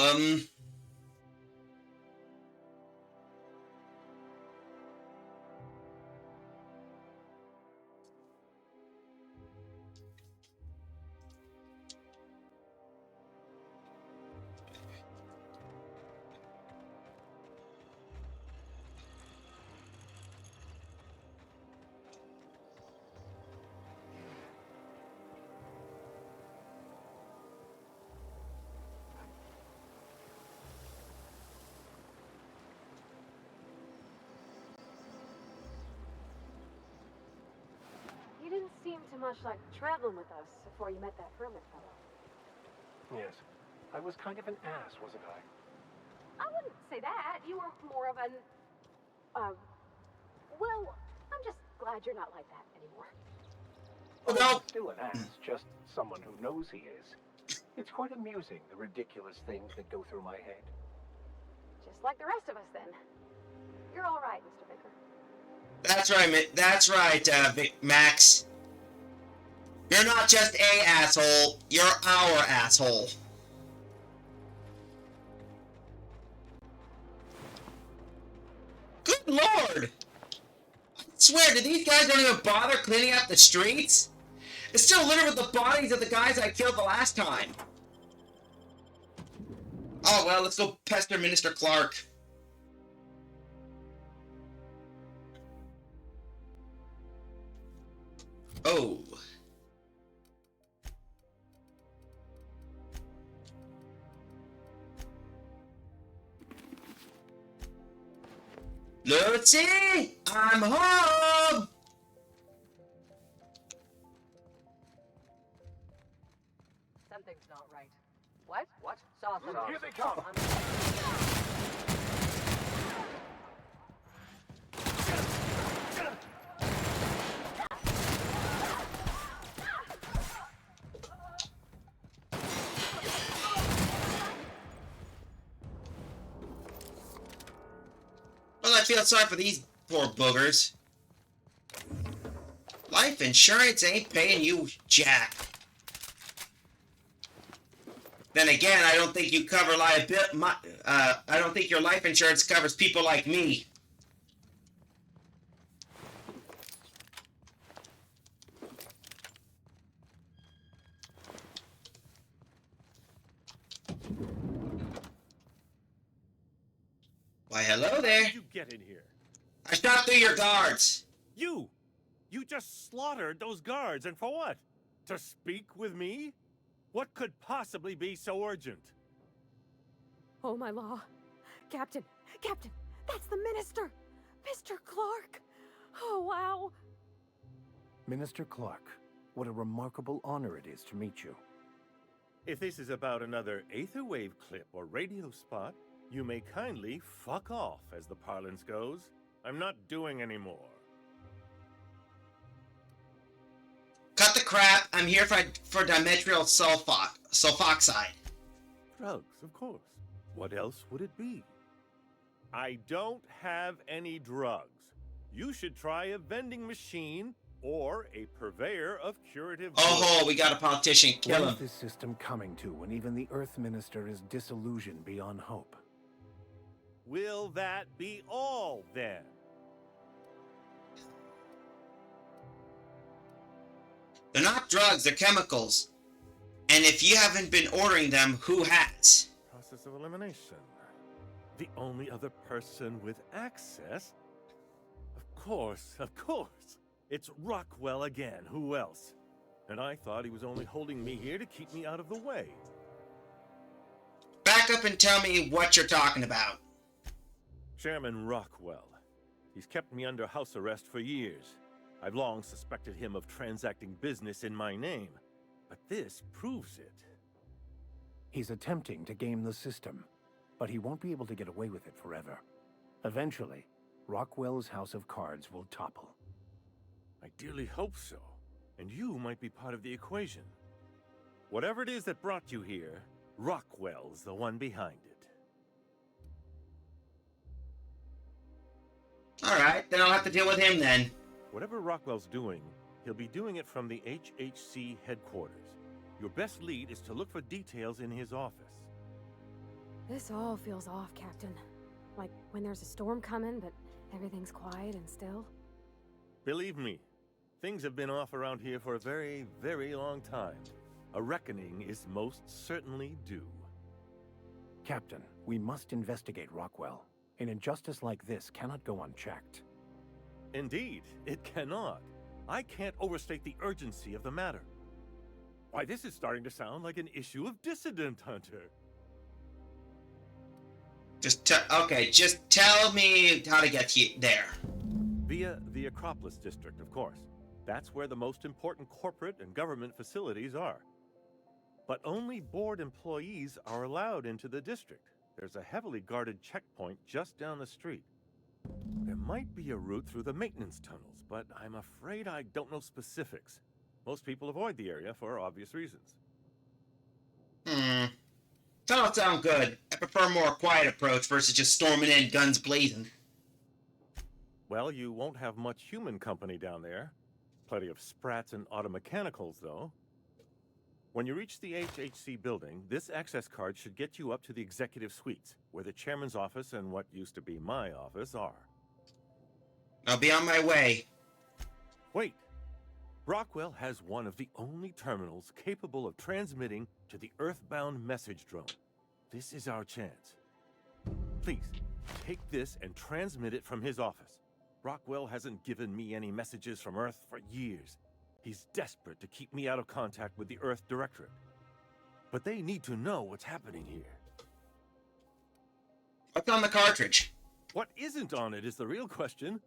You didn't seem too much like traveling with us before you met that hermit fellow. Yes. I was kind of an ass, wasn't I? I wouldn't say that. You were more of an... well, I'm just glad you're not like that anymore. Well, I'm still an ass, just someone who knows he is. It's quite amusing, the ridiculous things that go through my head. Just like the rest of us, then. You're all right, Mr. Vicker. That's right, Max. You're not just a asshole, you're our asshole. Good lord! I swear, did these guys don't even bother cleaning up the streets? It's still littered with the bodies of the guys I killed the last time. Oh well, let's go pester Minister Clark. Oh. Lucy, I'm home! Something's not right. What? What? Sausage. Here they come! I feel sorry for these poor boogers. Life insurance ain't paying you jack. Then again, I don't think you cover liability. I don't think your life insurance covers people like me. Why, hello there. How did you get in here? I shot through your guards. You just slaughtered those guards, and for what? To speak with me? What could possibly be so urgent? Oh, my law. Captain, that's the minister! Mr. Clark! Oh, wow! Minister Clark, what a remarkable honor it is to meet you. If this is about another Aetherwave clip or radio spot, you may kindly fuck off, as the parlance goes. I'm not doing any more. Cut the crap. I'm here for dimethyl sulfoxide. Drugs, of course. What else would it be? I don't have any drugs. You should try a vending machine or a purveyor of curative goods. Oh, we got a politician. Kill him. What is this system coming to when even the Earth Minister is disillusioned beyond hope? Will that be all, then? They're not drugs, they're chemicals. And if you haven't been ordering them, who has? Process of elimination. The only other person with access? Of course. It's Rockwell again. Who else? And I thought he was only holding me here to keep me out of the way. Back up and tell me what you're talking about. Chairman Rockwell. He's kept me under house arrest for years. I've long suspected him of transacting business in my name, but this proves it. He's attempting to game the system, but he won't be able to get away with it forever. Eventually, Rockwell's house of cards will topple. I dearly hope so, and you might be part of the equation. Whatever it is that brought you here, Rockwell's the one behind it. Alright, then I'll have to deal with him then. Whatever Rockwell's doing, he'll be doing it from the HHC headquarters. Your best lead is to look for details in his office. This all feels off, Captain. Like when there's a storm coming, but everything's quiet and still. Believe me, things have been off around here for a very, very long time. A reckoning is most certainly due. Captain, we must investigate Rockwell. An injustice like this cannot go unchecked. Indeed, it cannot. I can't overstate the urgency of the matter. Why, this is starting to sound like an issue of Dissident Hunter. Just tell me how to get there. Via the Acropolis District, of course. That's where the most important corporate and government facilities are. But only board employees are allowed into the district. There's a heavily guarded checkpoint just down the street. There might be a route through the maintenance tunnels, but I'm afraid I don't know specifics. Most people avoid the area for obvious reasons. Don't sound good. I prefer a more quiet approach versus just storming in, guns blazing. Well, you won't have much human company down there. Plenty of sprats and automechanicals, though. When you reach the HHC building, this access card should get you up to the executive suites, where the chairman's office and what used to be my office are. I'll be on my way. Wait. Rockwell has one of the only terminals capable of transmitting to the Earthbound message drone. This is our chance. Please, take this and transmit it from his office. Rockwell hasn't given me any messages from Earth for years. He's desperate to keep me out of contact with the Earth Directorate. But they need to know what's happening here. What's on the cartridge? What isn't on it is the real question.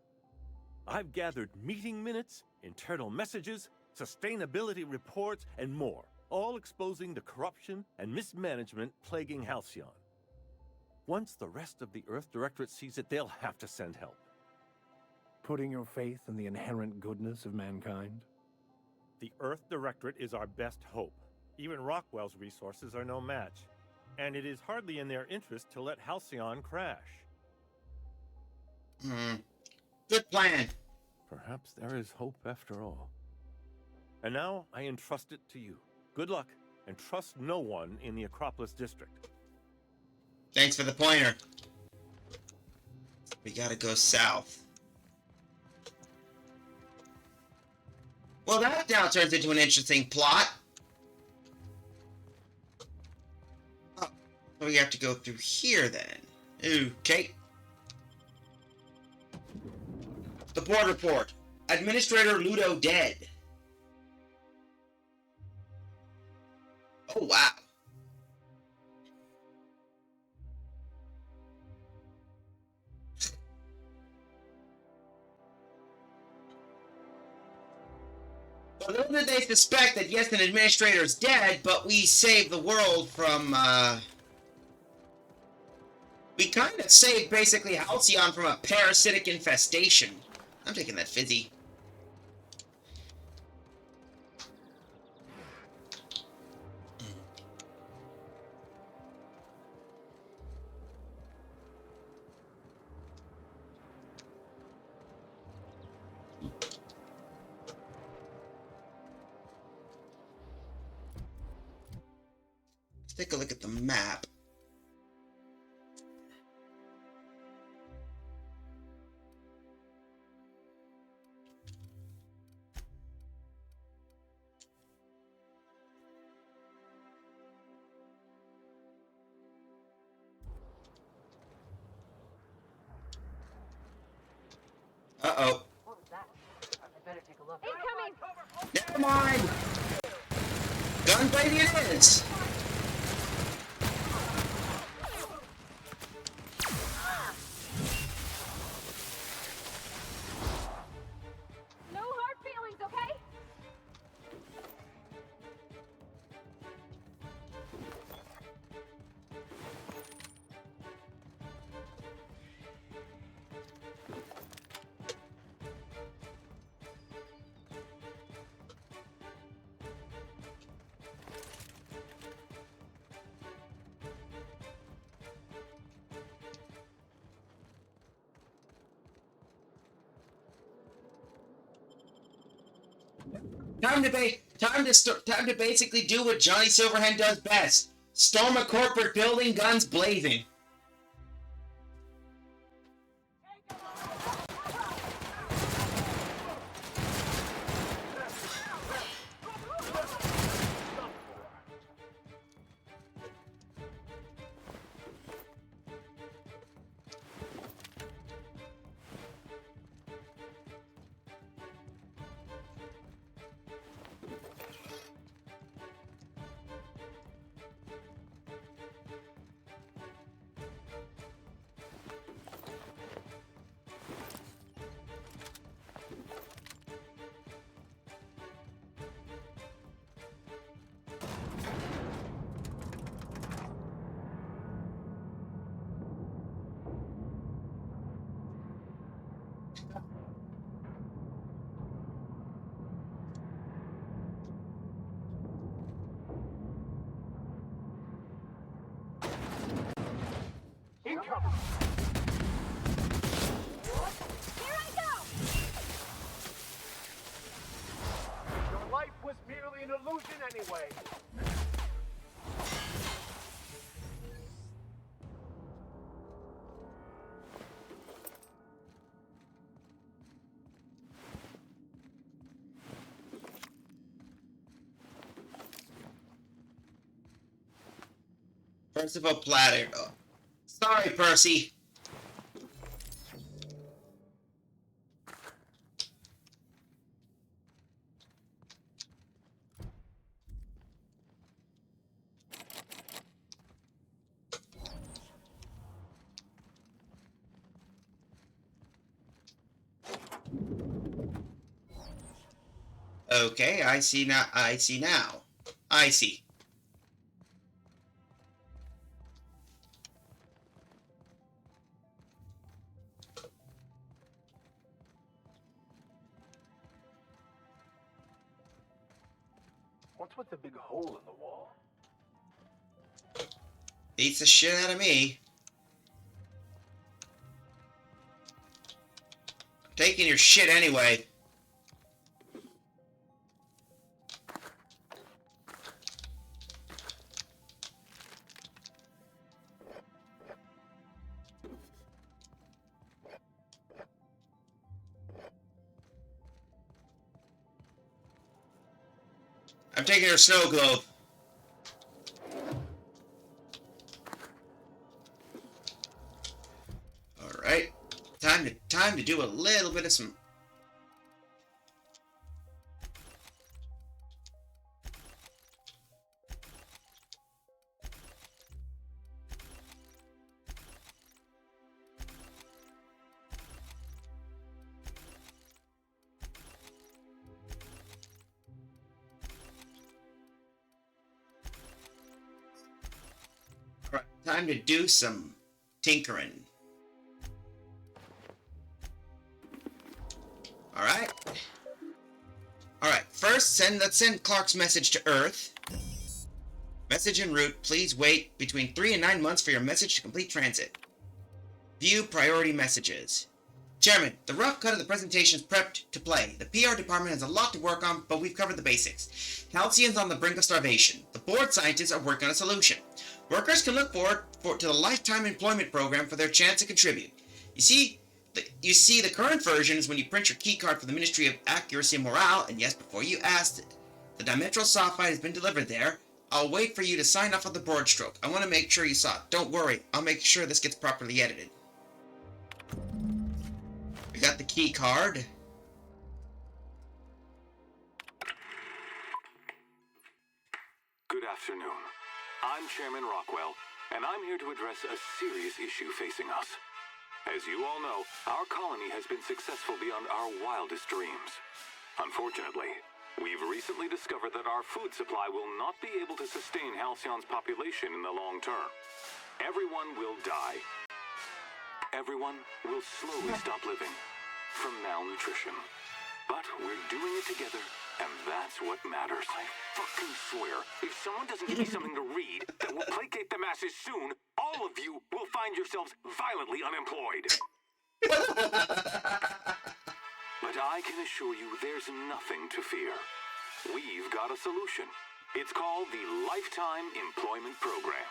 I've gathered meeting minutes, internal messages, sustainability reports, and more, all exposing the corruption and mismanagement plaguing Halcyon. Once the rest of the Earth Directorate sees it, they'll have to send help. Putting your faith in the inherent goodness of mankind? The Earth Directorate is our best hope. Even Rockwell's resources are no match. And it is hardly in their interest to let Halcyon crash. Good plan. Perhaps there is hope after all. And now I entrust it to you. Good luck, and trust no one in the Acropolis district. Thanks for the pointer. We gotta go south. Well, that now turns into an interesting plot. Oh, we have to go through here then. Okay. The board report. Administrator Ludo dead. Oh, wow. So little did they suspect that, yes, an administrator is dead, but we saved the world from, we kind of saved, basically, Halcyon from a parasitic infestation. I'm taking that fizzy. Let's take a look at the map. Uh-oh. What was that? I better take a look. Incoming! Never mind! Gunfighting it is! No hard feelings, okay? Time to basically do what Johnny Silverhand does best. Storm a corporate building, guns blazing. Incoming! Here I go! Your life was merely an illusion anyway. Percival Platter. Oh. Sorry, Percy. Okay, I see now. I see now. I see. What's with the big hole in the wall? Beats the shit out of me. taking your shit anyway. I'm taking her snow globe. Alright. Time to do a little bit of some... Alright, time to do some tinkering. Alright. Alright, first let's send Clark's message to Earth. Message en route. Please wait between 3 and 9 months for your message to complete transit. View priority messages. Chairman, the rough cut of the presentation is prepped to play. The PR department has a lot to work on, but we've covered the basics. Halcyon's on the brink of starvation. The board scientists are working on a solution. Workers can look forward to the lifetime employment program for their chance to contribute. You see, the current version is when you print your keycard for the Ministry of Accuracy and Morale, and yes, before you asked, the dimethyl sulfide has been delivered there. I'll wait for you to sign off on the board stroke. I want to make sure you saw it. Don't worry, I'll make sure this gets properly edited. We got the key card. Good afternoon. I'm Chairman Rockwell, and I'm here to address a serious issue facing us. As you all know, our colony has been successful beyond our wildest dreams. Unfortunately, we've recently discovered that our food supply will not be able to sustain Halcyon's population in the long term. Everyone will die. Everyone will slowly stop living from malnutrition. But we're doing it together, and that's what matters. I fucking swear, if someone doesn't give me something to read that will placate the masses soon, all of you will find yourselves violently unemployed. But I can assure you there's nothing to fear. We've got a solution. It's called the Lifetime Employment Program.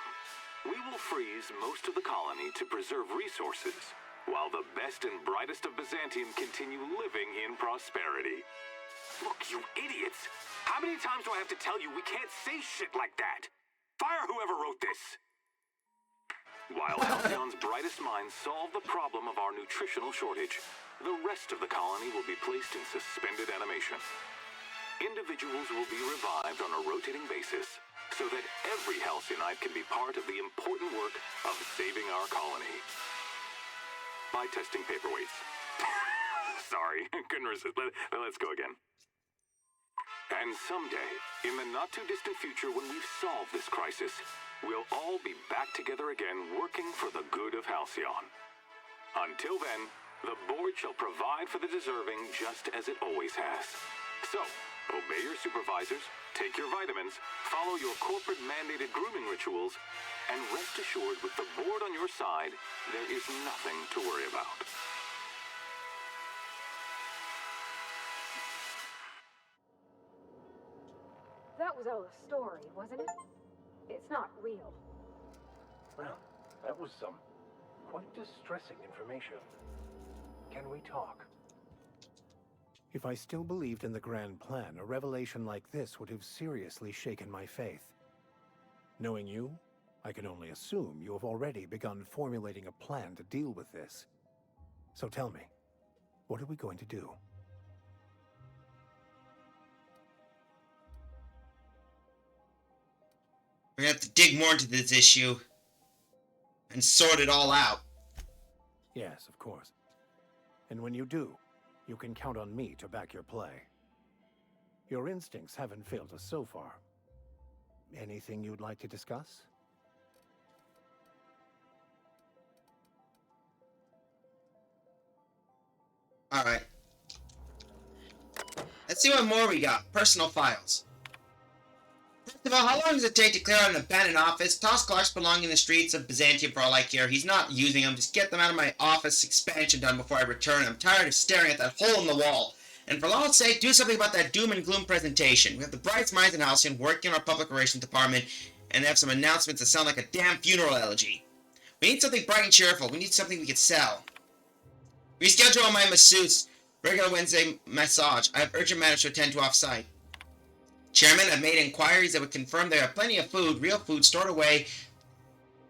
We will freeze most of the colony to preserve resources, while the best and brightest of Byzantium continue living in prosperity. Look, you idiots! How many times do I have to tell you we can't say shit like that? Fire whoever wrote this! While Halcyon's brightest minds solve the problem of our nutritional shortage, the rest of the colony will be placed in suspended animation. Individuals will be revived on a rotating basis, so that every Halcyonite can be part of the important work of saving our colony. By testing paperweights. Sorry, couldn't resist. Let's go again. And someday, in the not-too-distant future when we've solved this crisis, we'll all be back together again working for the good of Halcyon. Until then, the board shall provide for the deserving just as it always has. So, obey your supervisors, take your vitamins, follow your corporate-mandated grooming rituals, and rest assured with the board on your side, there is nothing to worry about. That was all a story, wasn't it? It's not real. Well, that was some quite distressing information. Can we talk? If I still believed in the grand plan, a revelation like this would have seriously shaken my faith. Knowing you, I can only assume you have already begun formulating a plan to deal with this. So tell me, what are we going to do? We're gonna have to dig more into this issue and sort it all out. Yes, of course. And when you do, you can count on me to back your play. Your instincts haven't failed us so far. Anything you'd like to discuss? Alright. Let's see what more we got. Personal files. Well, how long does it take to clear out an abandoned office? Toss clocks belonging in the streets of Byzantium for all I care. He's not using them. Just get them out of my office expansion done before I return. I'm tired of staring at that hole in the wall. And for Lord's sake, do something about that doom and gloom presentation. We have the brightest minds in Halcyon working in our public relations department, and they have some announcements that sound like a damn funeral elegy. We need something bright and cheerful. We need something we can sell. Reschedule my masseuse. Regular Wednesday massage. I have urgent matters to attend to off-site. Chairman, I've made inquiries that would confirm there are plenty of food, real food, stored away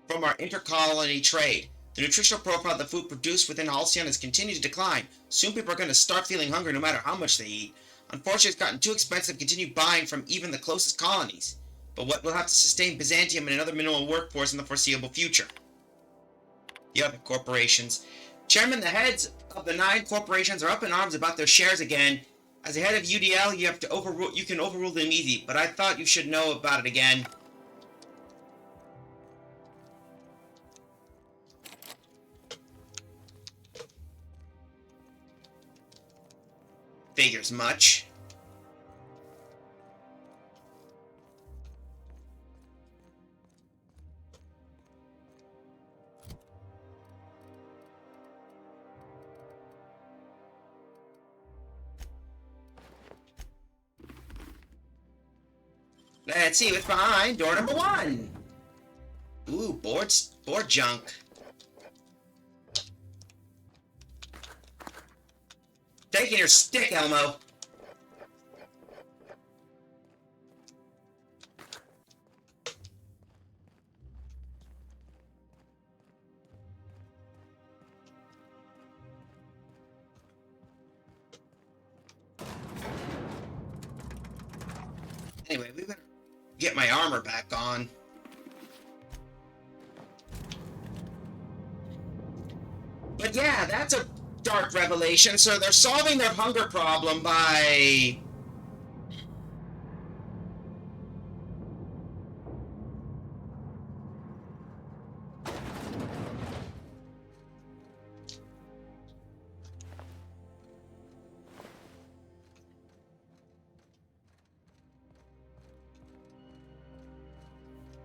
from our intercolony trade. The nutritional profile of the food produced within Halcyon has continued to decline. Soon people are going to start feeling hungry no matter how much they eat. Unfortunately, it's gotten too expensive to continue buying from even the closest colonies. But what will have to sustain Byzantium and another minimal workforce in the foreseeable future? The other corporations. Chairman, the heads of the 9 corporations are up in arms about their shares again. As a head of UDL, you can overrule them easy, but I thought you should know about it again. Figures much. Let's see what's behind door number 1. Ooh, board junk. Taking your stick, Elmo. Anyway, we better get my armor back on. But yeah, that's a dark revelation. So they're solving their hunger problem by...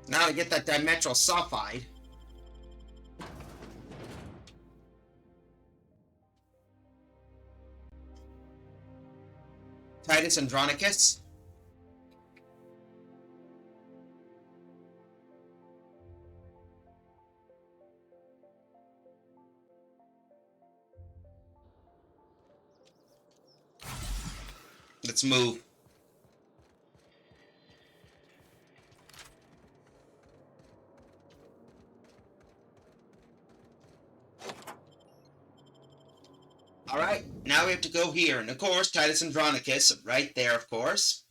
Now to get that dimethyl sulfide. Titus Andronicus. Let's move. Alright, now we have to go here. And of course, Titus Andronicus, right there, of course.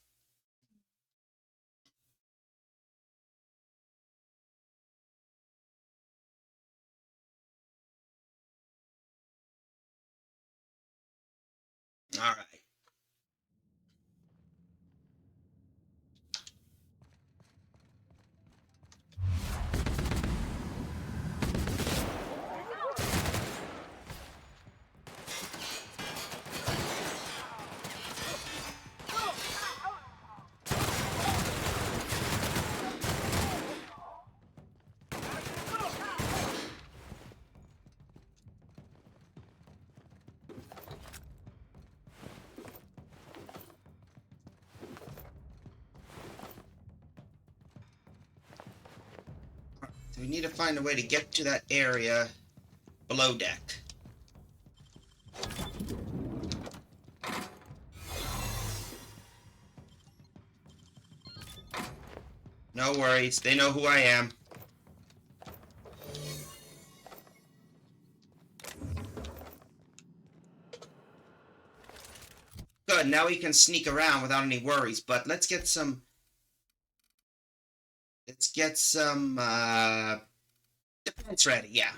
Alright. So we need to find a way to get to that area below deck. No worries, they know who I am. Good, now we can sneak around without any worries, but let's get some... defense ready, yeah.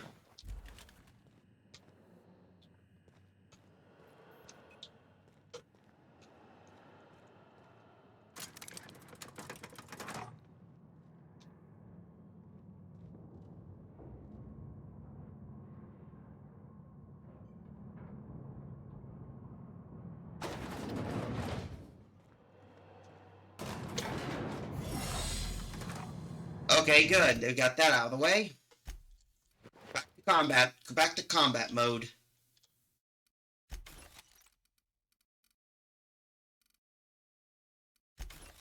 Okay, good. They got that out of the way. Back to combat. Go back to combat mode.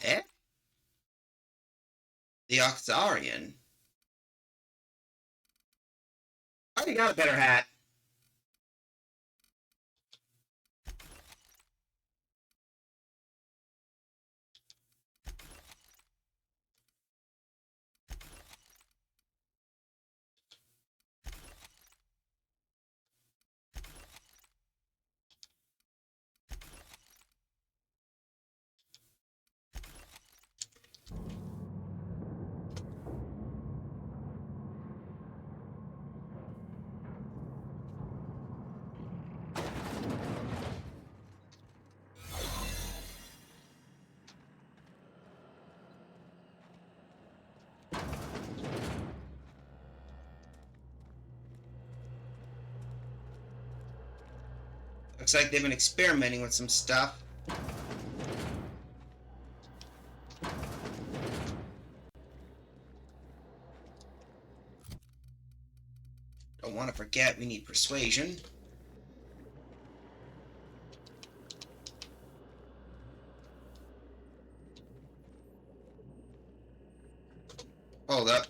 Eh? The Oxarian? I already got a better hat. Looks like they've been experimenting with some stuff. Don't want to forget we need persuasion. Hold up.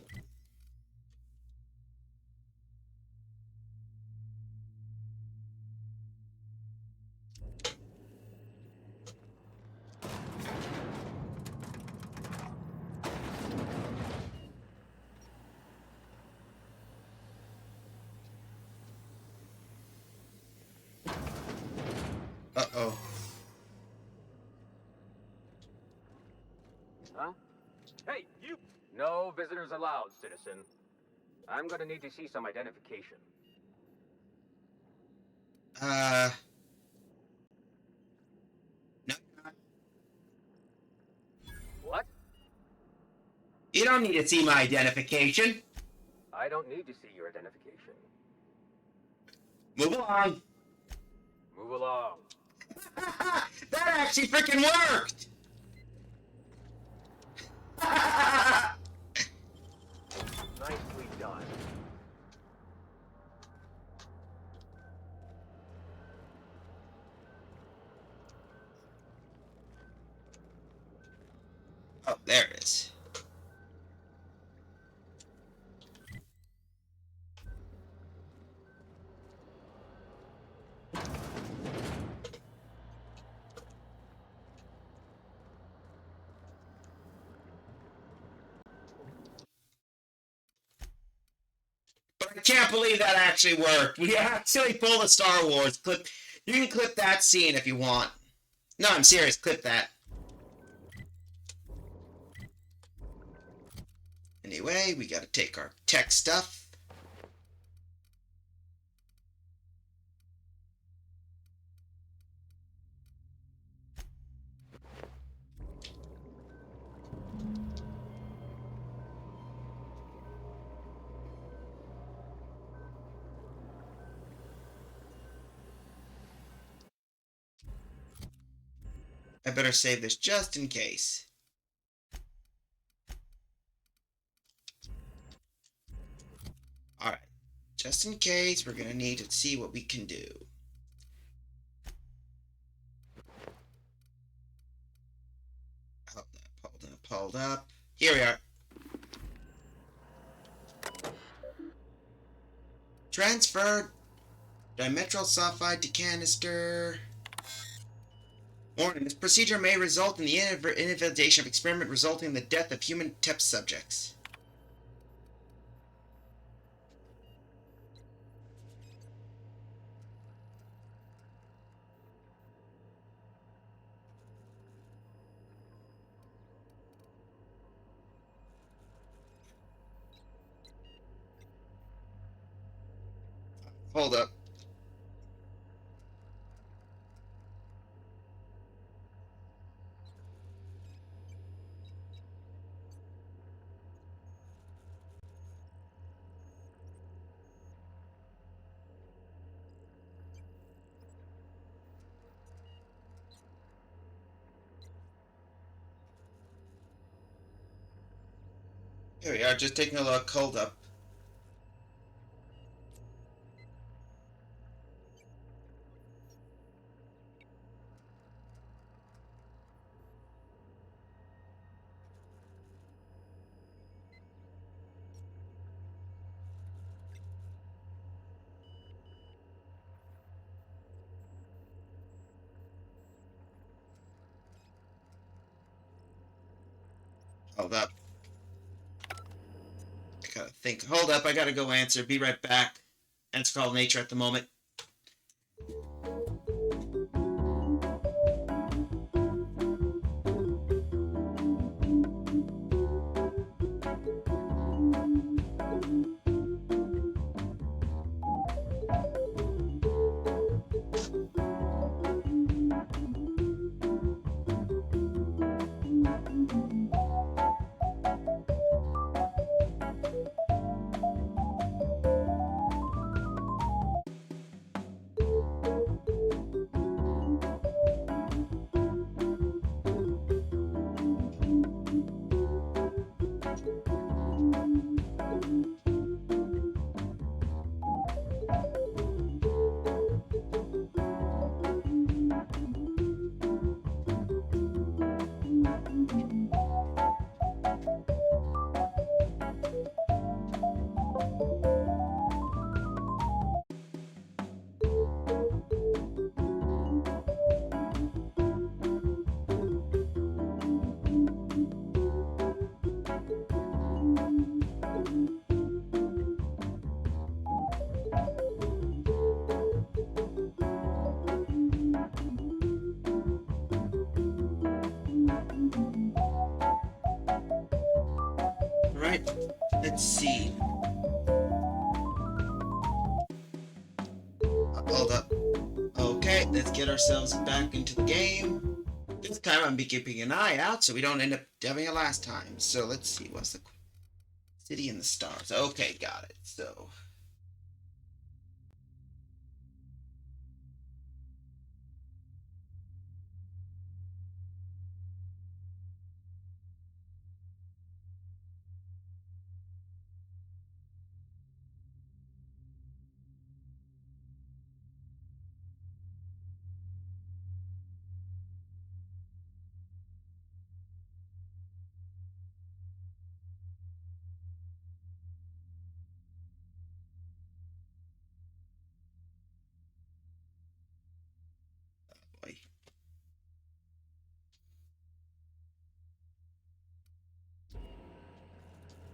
Uh-oh. Huh? Hey, you! No visitors allowed, citizen. I'm gonna need to see some identification. No. What? You don't need to see my identification. I don't need to see your identification. Move along. Move along. That actually freaking worked! Nicely done. Oh, there it is. But I can't believe that actually worked. We actually pulled a Star Wars clip. You can clip that scene if you want. No, I'm serious. Clip that. Anyway, we gotta take our tech stuff. I better save this just in case. Alright. Just in case, we're gonna need to see what we can do. Hold up. Here we are. Transfer dimethyl sulfide to canister. Warning, this procedure may result in the invalidation of experiment resulting in the death of human test subjects. Hold up. Here we are, just taking a look. Hold up. Hold up. I gotta think. Hold up, I gotta go answer. Be right back. Answer call nature at the moment. Alright, let's see. Hold up. Okay, let's get ourselves back into the game. This time I'm be keeping an eye out so we don't end up having it last time. So let's see, what's the city and the stars? Okay, got it. So boy.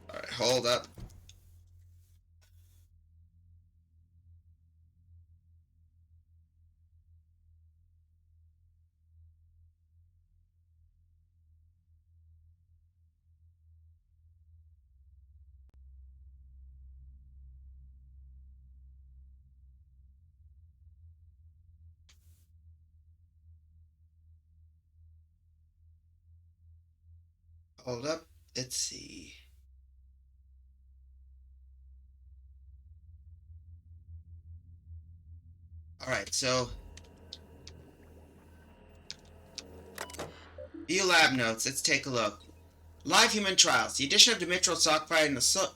Alright, hold up. Hold up. Let's see. Alright, so view lab notes. Let's take a look. Live human trials. The addition of dimethyl sulfide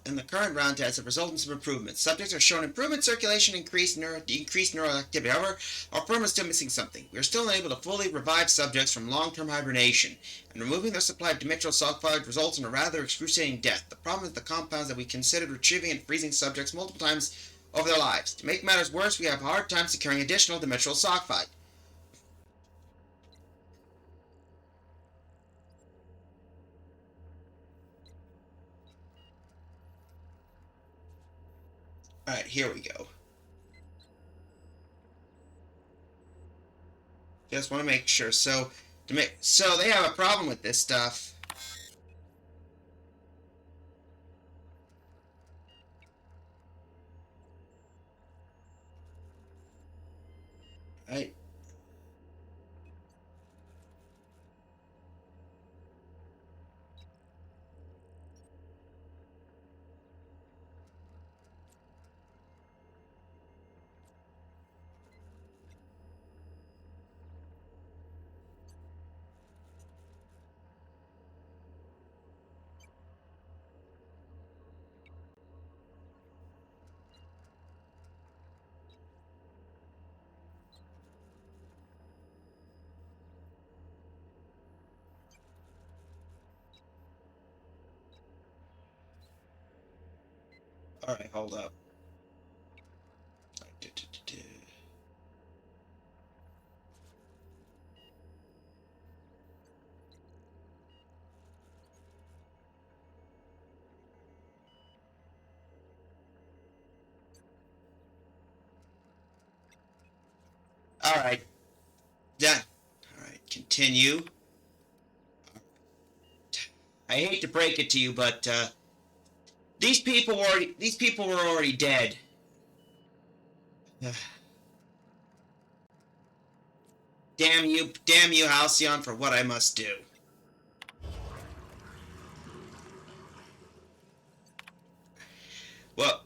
in the current round tests have resulted in some improvements. Subjects are shown improvement circulation, increased neural activity. However, our program is still missing something. We are still unable to fully revive subjects from long-term hibernation, and removing their supply of dimethyl sulfide results in a rather excruciating death. The problem is the compounds that we considered retrieving and freezing subjects multiple times over their lives. To make matters worse, we have a hard time securing additional dimethyl sulfide. Alright, here we go. Just want to make sure. So they have a problem with this stuff. Right. Alright, hold up. Alright. Done. Alright, continue. I hate to break it to you, but these people were already dead. Damn you, Halcyon, for what I must do. Well,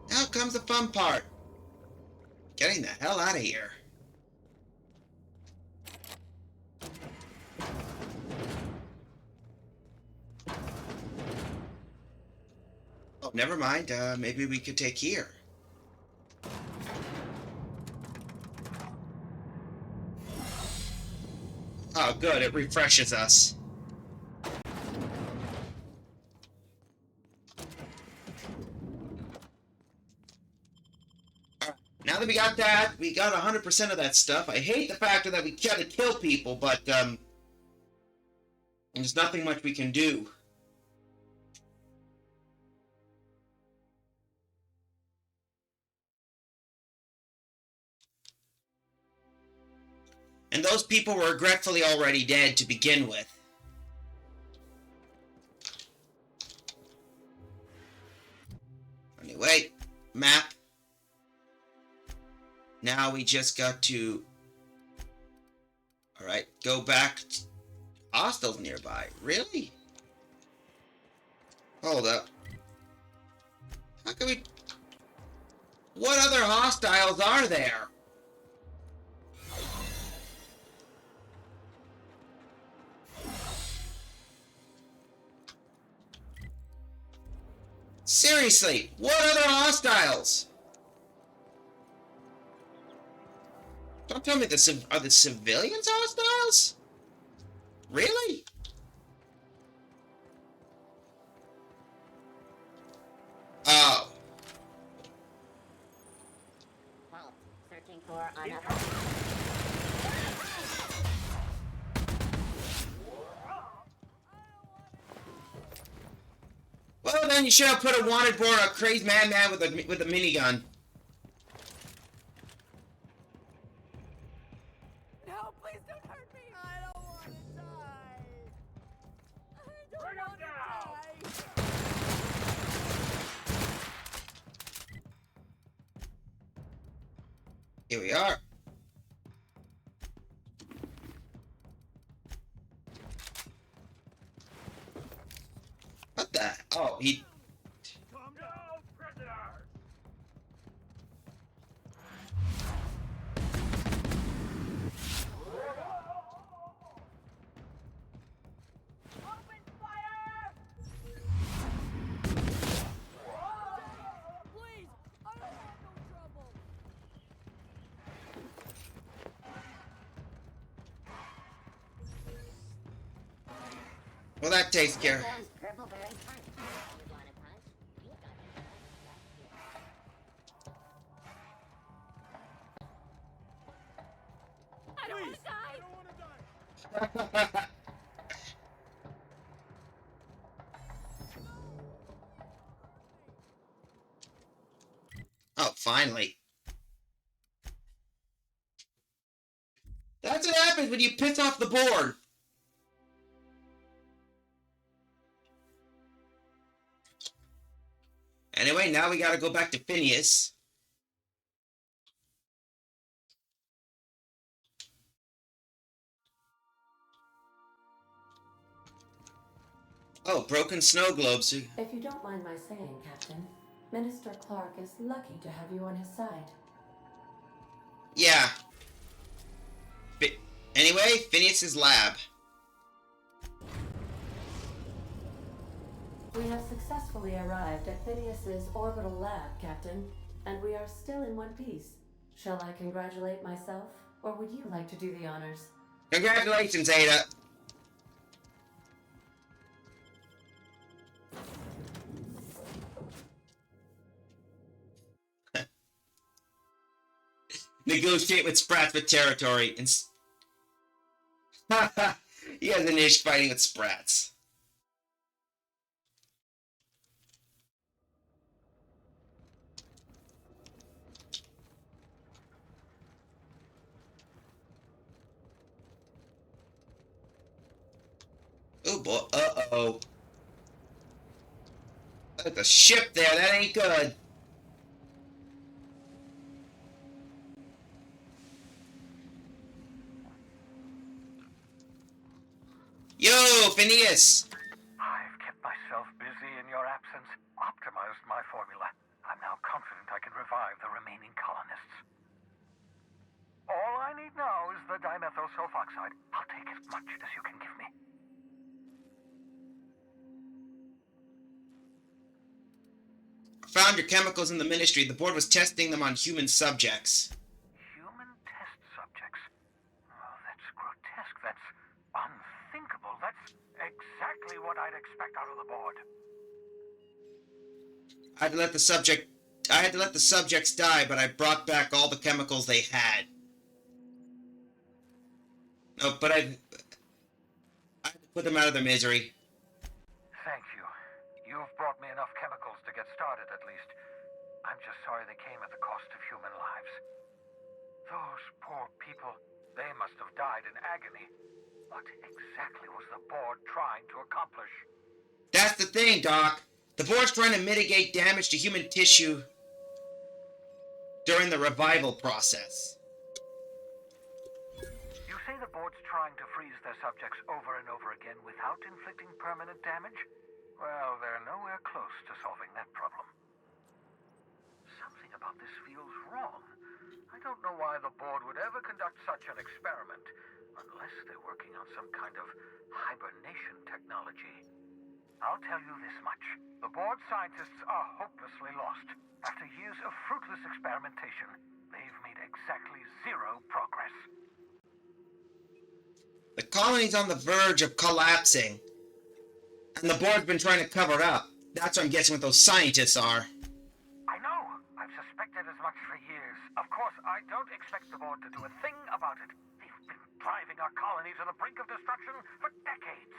now comes the fun part. Getting the hell out of here. Oh, never mind. Maybe we could take here. Oh, good. It refreshes us. Now that we got that, we got 100% of that stuff. I hate the fact that we gotta kill people, but, there's nothing much we can do. And those people were regretfully already dead to begin with. Anyway, map. Now we just got to... Alright, go back. Hostiles nearby. Really? Hold up. How can we... What other hostiles are there? Seriously, what other hostiles? Don't tell me are the civilians hostiles? Really? Oh. Halt. Searching for another. Well, then you should have put a wanted board on a crazy madman with a minigun. No, please don't hurt me. I don't want to die. I don't want to die. Here we are. What the? Oh, he... Come down, prisoners! Open fire! Please, I don't want no trouble. Well, that takes care. Purple berry punch. You want a punch? You got it. I don't want to die. I don't want to die. Oh, finally. That's what happens when you piss off the board. Anyway, now we gotta go back to Phineas. Oh, broken snow globes. If you don't mind my saying, Captain, Minister Clark is lucky to have you on his side. Yeah. Anyway, Phineas's lab. We have successfully arrived at Phineas's orbital lab, Captain, and we are still in one piece. Shall I congratulate myself, or would you like to do the honors? Congratulations, Ada. Negotiate with Sprats for territory. And he has an ish fighting with Sprats. Oh boy, uh-oh. There's a ship there, that ain't good. Yo, Phineas! I've kept myself busy in your absence, optimized my formula. I'm now confident I can revive the remaining colonists. All I need now is the dimethyl sulfoxide. I'll take as much as you can give me. Found your chemicals in the Ministry. The board was testing them on human subjects. Human test subjects? Oh, that's grotesque. That's unthinkable. That's exactly what I'd expect out of the board. I had to let the subjects die, but I brought back all the chemicals they had. No, but I had to put them out of their misery. Thank you. You've brought me enough chemicals to get started, at least. I'm just sorry they came at the cost of human lives. Those poor people, they must have died in agony. What exactly was the board trying to accomplish? That's the thing, Doc. The board's trying to mitigate damage to human tissue during the revival process. You say the board's trying to freeze their subjects over and over again without inflicting permanent damage? Well, they're nowhere close to solving that problem. Something about this feels wrong. I don't know why the board would ever conduct such an experiment, unless they're working on some kind of hibernation technology. I'll tell you this much. The board scientists are hopelessly lost. After years of fruitless experimentation, they've made exactly zero progress. The colony's on the verge of collapsing, and the board's been trying to cover it up. That's what I'm guessing what those scientists are. I know. I've suspected as much for years. Of course, I don't expect the board to do a thing about it. They've been driving our colony to the brink of destruction for decades.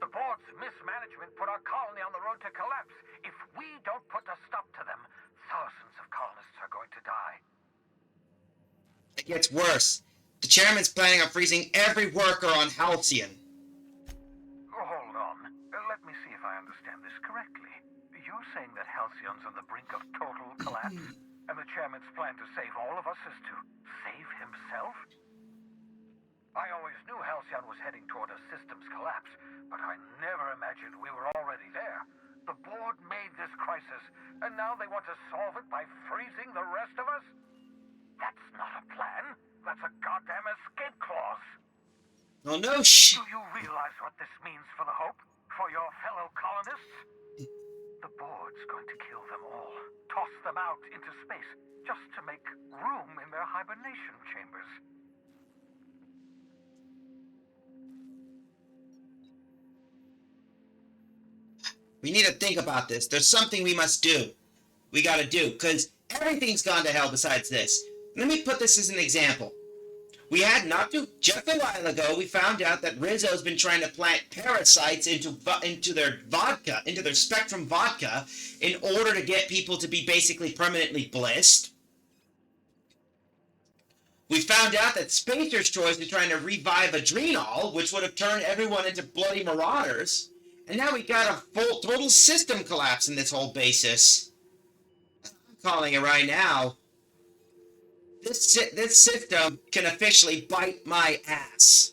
The board's mismanagement put our colony on the road to collapse. If we don't put a stop to them, thousands of colonists are going to die. It gets worse. The chairman's planning on freezing every worker on Halcyon. Hold on. Let me see if I understand this correctly. You're saying that Halcyon's on the brink of total collapse? And the chairman's plan to save all of us is to save himself? I always knew Halcyon was heading toward a systems collapse, but I never imagined we were already there. The board made this crisis, and now they want to solve it by freezing the rest of us? That's not a plan. That's a goddamn escape clause. Oh no, Do you realize what this means for the Hope? For your fellow colonists? The board's going to kill them all. Toss them out into space, just to make room in their hibernation chambers. We need to think about this. There's something we must do. We gotta do, because everything's gone to hell besides this. Let me put this as an example. We had just a while ago, we found out that Rizzo's been trying to plant parasites into their vodka, into their Spectrum vodka, in order to get people to be basically permanently blissed. We found out that Spacer's Choice is trying to revive Adrenal, which would have turned everyone into bloody marauders. And now we got a full total system collapse in this whole basis. I'm calling it right now. This system can officially bite my ass.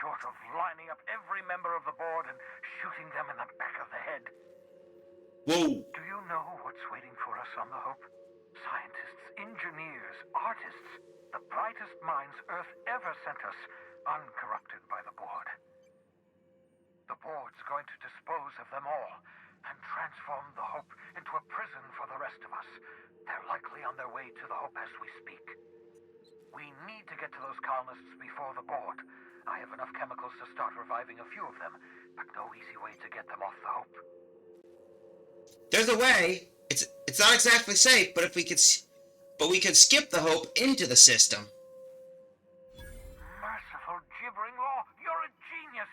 Short of lining up every member of the board and shooting them in the back of the head. Whoa. Do you know what's waiting for us on the Hope? Scientists, engineers, artists, the brightest minds Earth ever sent us, uncorrupted by the board. The board's going to dispose of them all and transform the Hope into a prison for the rest of us. They're likely on their way to the Hope as we speak. We need to get to those colonists before the board. I have enough chemicals to start reviving a few of them, but no easy way to get them off the Hope. There's a way. It's not exactly safe, but we could skip the Hope into the system. Merciful gibbering law, you're a genius!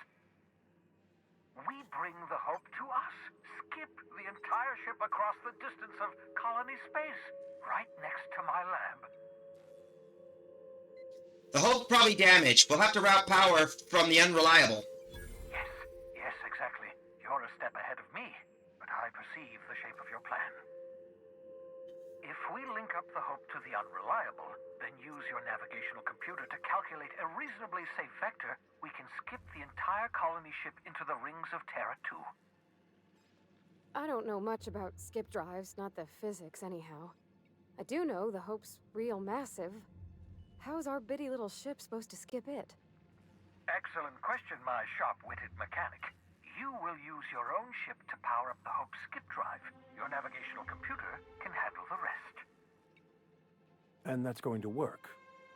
We bring the Hope to us. Skip the entire ship across the distance of colony space, right next to my lab. The Hope's probably damaged. We'll have to route power from the Unreliable. Yes, exactly. You're a step ahead of me, but I perceive the shape of your plan. If we link up the Hope to the Unreliable, then use your navigational computer to calculate a reasonably safe vector, we can skip the entire colony ship into the rings of Terra 2. I don't know much about skip drives, not the physics anyhow. I do know the Hope's real massive. How's our bitty little ship supposed to skip it? Excellent question, my sharp-witted mechanic. You will use your own ship to power up the Hope's skip drive. Your navigational computer can handle the rest. And that's going to work,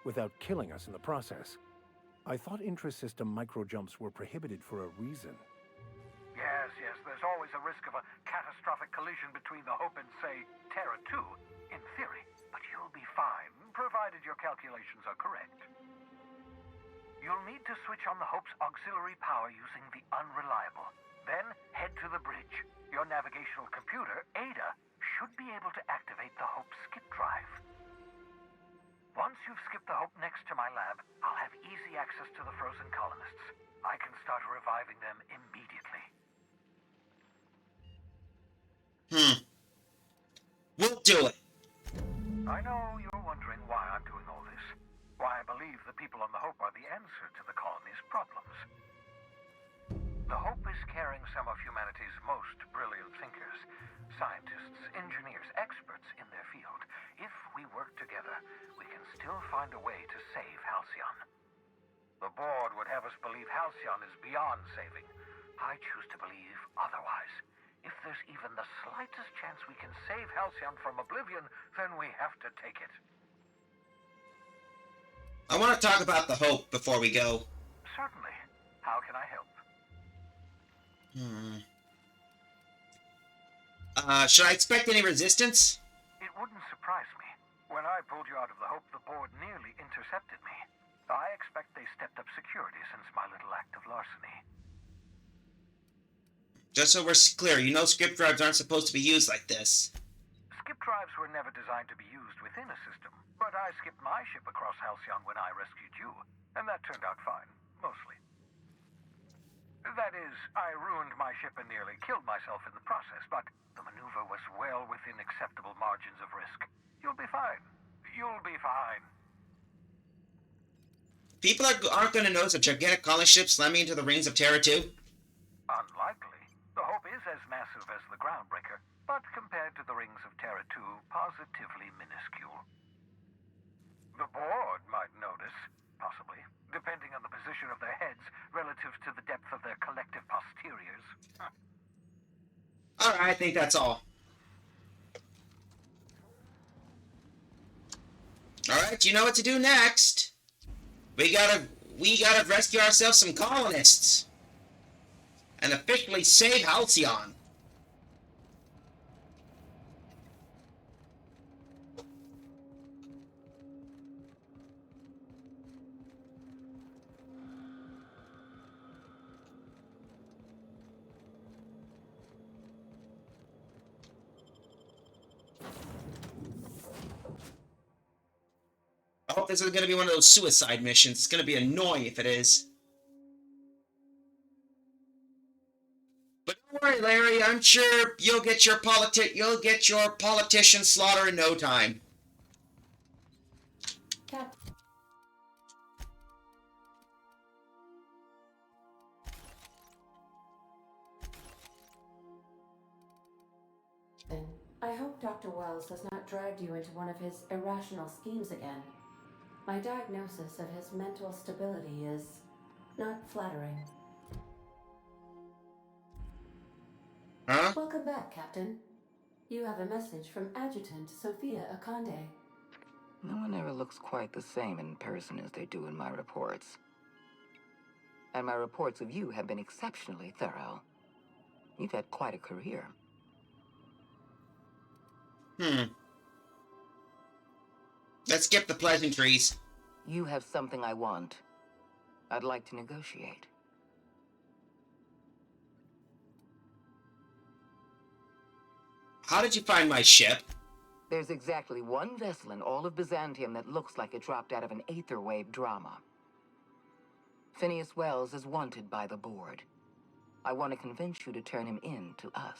without killing us in the process. I thought intra-system micro-jumps were prohibited for a reason. Yes, there's always a risk of a catastrophic collision between the Hope and, say, Terra 2, in theory. But you'll be fine, provided your calculations are correct. You'll need to switch on the Hope's auxiliary power using the Unreliable. Then head to the bridge. Your navigational computer, Ada, should be able to activate the Hope's skip drive. Once you've skipped the Hope next to my lab, I'll have easy access to the frozen colonists. I can start reviving them immediately. We'll do it. I know you're wondering why I'm doing all this. Why I believe the people on the Hope are the answer to the colony's problems. The Hope is carrying some of humanity's most brilliant thinkers, scientists, engineers, experts in their field. If we work together, we can still find a way to save Halcyon. The board would have us believe Halcyon is beyond saving. I choose to believe otherwise. If there's even the slightest chance we can save Halcyon from oblivion, then we have to take it. I want to talk about the Hope before we go. Certainly. How can I help? Should I expect any resistance? It wouldn't surprise me. When I pulled you out of the Hope, the board nearly intercepted me. I expect they stepped up security since my little act of larceny. Just so we're clear, you know skip drives aren't supposed to be used like this. Skip drives were never designed to be used within a system, but I skipped my ship across Halcyon when I rescued you, and that turned out fine, mostly. That is, I ruined my ship and nearly killed myself in the process, but the maneuver was well within acceptable margins of risk. You'll be fine. You'll be fine. People aren't going to notice a gigantic colony ship slamming into the rings of Terra 2? Unlikely. The Hope is as massive as the Groundbreaker, but compared to the rings of Terra 2, positively minuscule. The board might notice, possibly, depending on the position of their heads relative to the depth of their collective posteriors. Alright, I think that's all. Alright, you know what to do next. We gotta rescue ourselves some colonists. And officially save Halcyon. I hope this isn't going to be one of those suicide missions. It's going to be annoying if it is. But don't worry, Larry. I'm sure you'll get your politician slaughter in no time. I hope Dr. Wells has not dragged you into one of his irrational schemes again. My diagnosis of his mental stability is not flattering. Huh? Welcome back, Captain. You have a message from Adjutant Sophia Akande. No one ever looks quite the same in person as they do in my reports. And my reports of you have been exceptionally thorough. You've had quite a career. Let's skip the pleasantries. You have something I want. I'd like to negotiate. How did you find my ship? There's exactly one vessel in all of Byzantium that looks like it dropped out of an aetherwave drama. Phineas Wells is wanted by the board. I want to convince you to turn him in to us.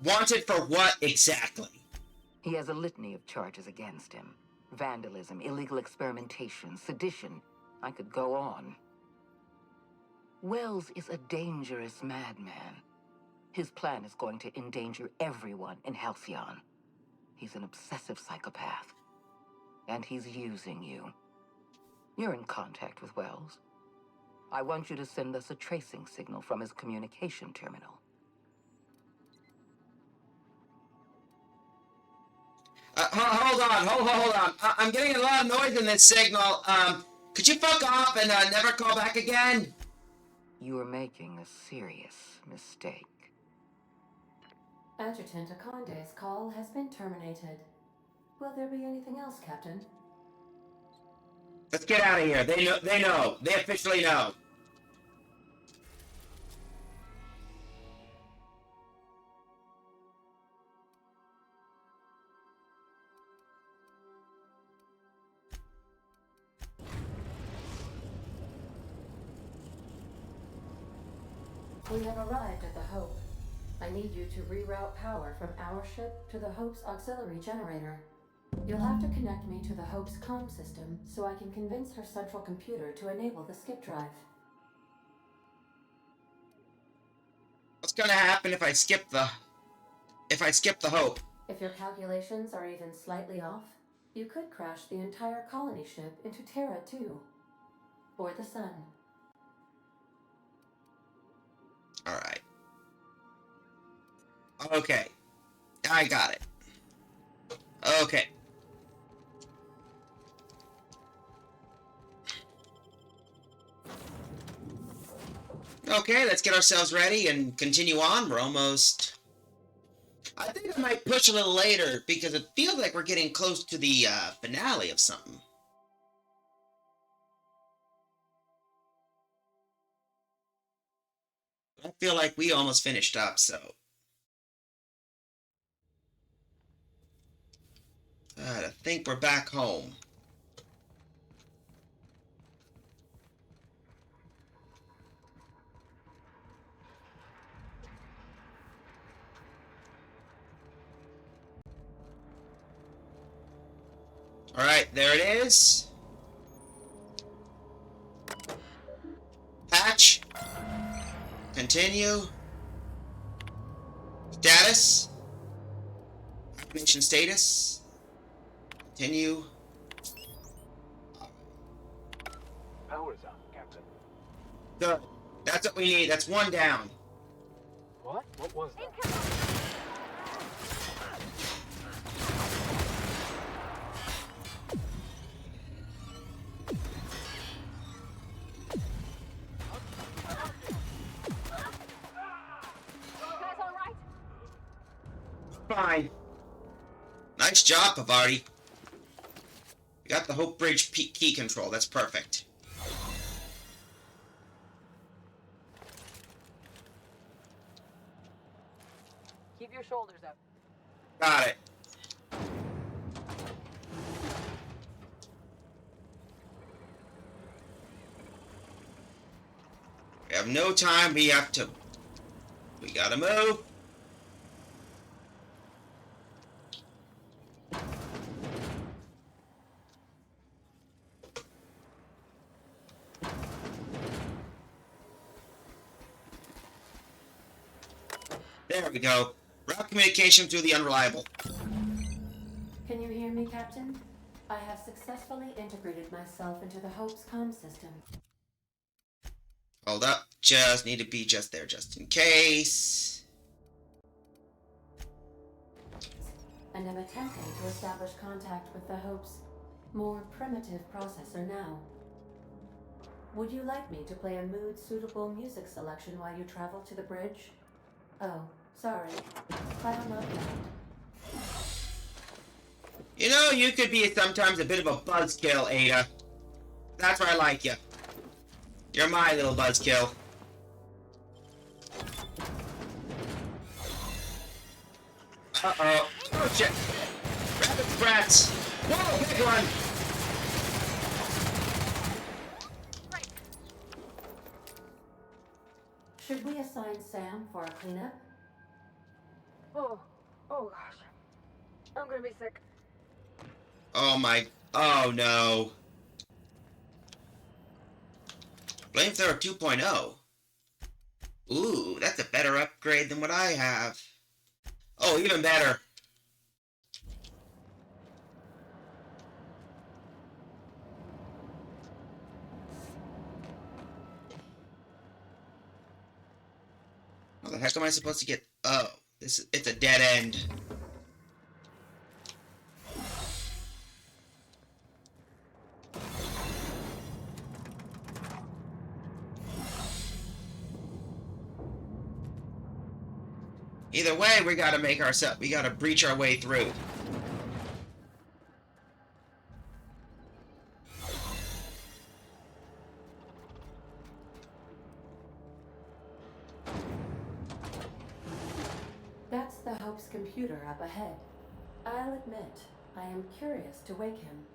Wanted for what exactly? He has a litany of charges against him. Vandalism, illegal experimentation, sedition. I could go on. Wells is a dangerous madman. His plan is going to endanger everyone in Halcyon. He's an obsessive psychopath. And he's using you. You're in contact with Wells. I want you to send us a tracing signal from his communication terminal. Hold on. I'm getting a lot of noise in this signal. Could you fuck off and never call back again? You are making a serious mistake. Adjutant Akande's call has been terminated. Will there be anything else, Captain? Let's get out of here. They know. They officially know. We have arrived at the Hope. I need you to reroute power from our ship to the Hope's auxiliary generator. You'll have to connect me to the Hope's comm system so I can convince her central computer to enable the skip drive. What's gonna happen if I skip the Hope? If your calculations are even slightly off, you could crash the entire colony ship into Terra 2. Or the Sun. Alright. Okay. I got it. Okay. Okay, let's get ourselves ready and continue on. We're almost... I think I might push a little later because it feels like we're getting close to the finale of something. I feel like we almost finished up, so... I think we're back home. Alright, there it is. Patch. Continue. Status. Activation status. Continue. Power's up, Captain. Good. That's what we need. That's one down. What? What was that? Fine. Nice job, Pavardi. We got the Hope Bridge key control. That's perfect. Keep your shoulders up. Got it. We have no time. We gotta move. There we go. Route communication through the unreliable. Can you hear me, Captain? I have successfully integrated myself into the Hope's comm system. Hold up. Just need to be just there just in case. And am attempting to establish contact with the Hope's more primitive processor now. Would you like me to play a mood-suitable music selection while you travel to the bridge? Oh, sorry. File not found. You know, you could be sometimes a bit of a buzzkill, Ada. That's why I like you. You're my little buzzkill. Uh-oh. Oh, shit. Rapid sprats. Whoa, big one. Should we assign Sam for a cleanup? Oh gosh. I'm gonna be sick. Oh my. Oh no. Flamethrower 2.0. Ooh, that's a better upgrade than what I have. Oh, even better. How the heck am I supposed to get... Oh, it's a dead end. Either way, we gotta breach our way through. That's the Hope's computer up ahead. I'll admit, I am curious to wake him.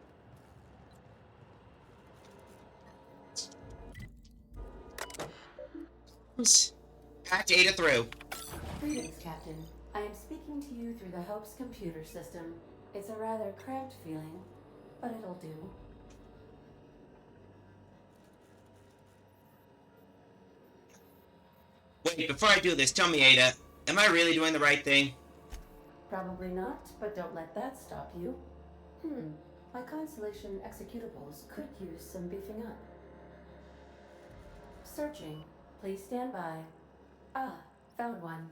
Patch Ada through. Greetings, Captain. I am speaking to you through the Hope's computer system. It's a rather cramped feeling, but it'll do. Wait, before I do this, tell me, Ada, am I really doing the right thing? Probably not, but don't let that stop you. My Constellation executables could use some beefing up. Searching. Please stand by. Ah, found one.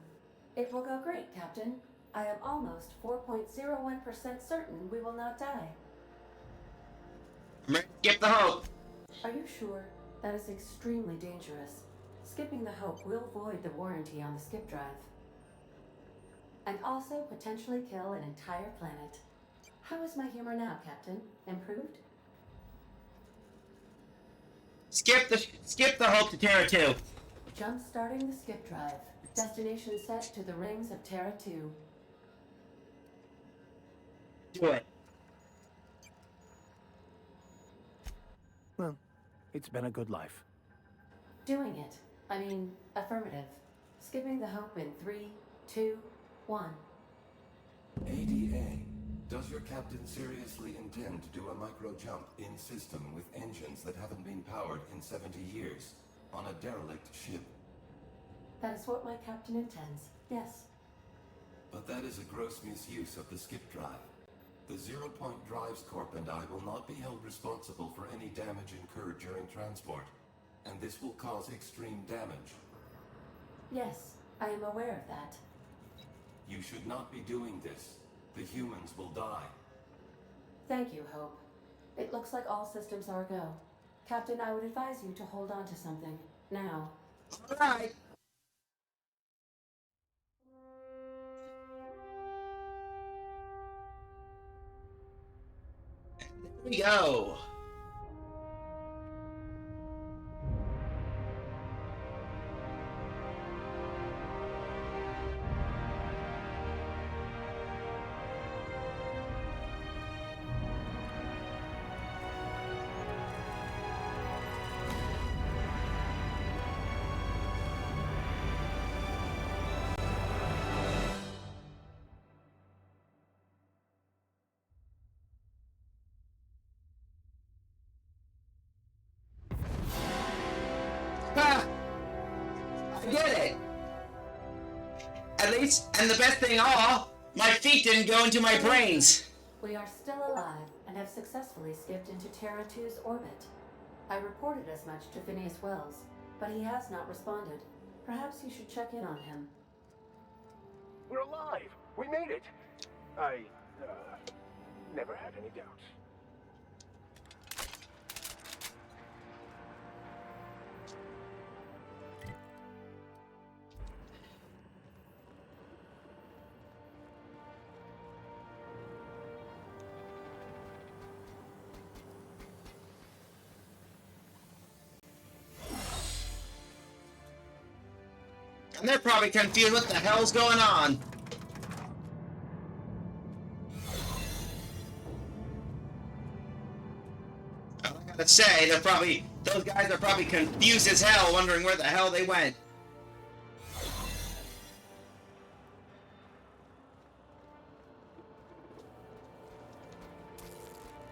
It will go great, Captain. I am almost 4.01% certain we will not die. Skip the Hope. Are you sure? That is extremely dangerous. Skipping the Hope will void the warranty on the skip drive. And also potentially kill an entire planet. How is my humor now, Captain? Improved? Skip the Hope to Terra 2. Jump-starting the skip drive. Destination set to the rings of Terra 2. Do it. Well, it's been a good life. Doing it. I mean, affirmative. Skipping the Hope in 3, 2, 1. ADA, does your captain seriously intend to do a micro-jump in system with engines that haven't been powered in 70 years on a derelict ship? That is what my captain intends, yes. But that is a gross misuse of the skip drive. The Zero Point Drives Corp and I will not be held responsible for any damage incurred during transport, and this will cause extreme damage. Yes, I am aware of that. You should not be doing this. The humans will die. Thank you, Hope. It looks like all systems are go. Captain, I would advise you to hold on to something. Now. Alright. Here we go. I did it! At least, and the best thing of all, my feet didn't go into my brains. We are still alive and have successfully skipped into Terra 2's orbit. I reported as much to Phineas Wells. but he has not responded. Perhaps you should check in on him. We're alive! We made it! I, never had any doubts. And they're probably confused what the hell's going on. I gotta say, those guys are probably confused as hell, wondering where the hell they went.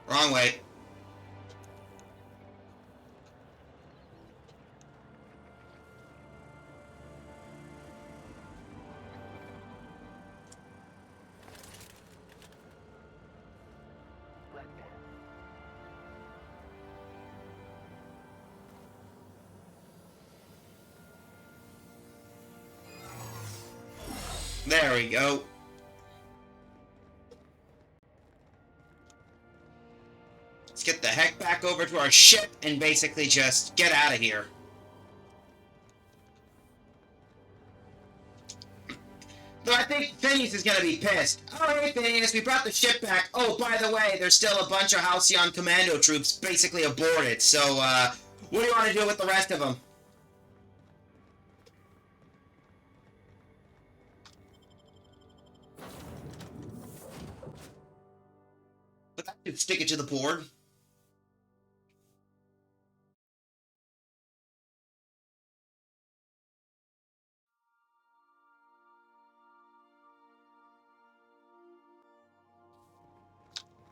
Wrong way. There we go. Let's get the heck back over to our ship and basically just get out of here. Though I think Phineas is gonna be pissed. Oh, hey Phineas, we brought the ship back. Oh, by the way, there's still a bunch of Halcyon commando troops basically aboard it. So, what do you want to do with the rest of them? But that should stick it to the board.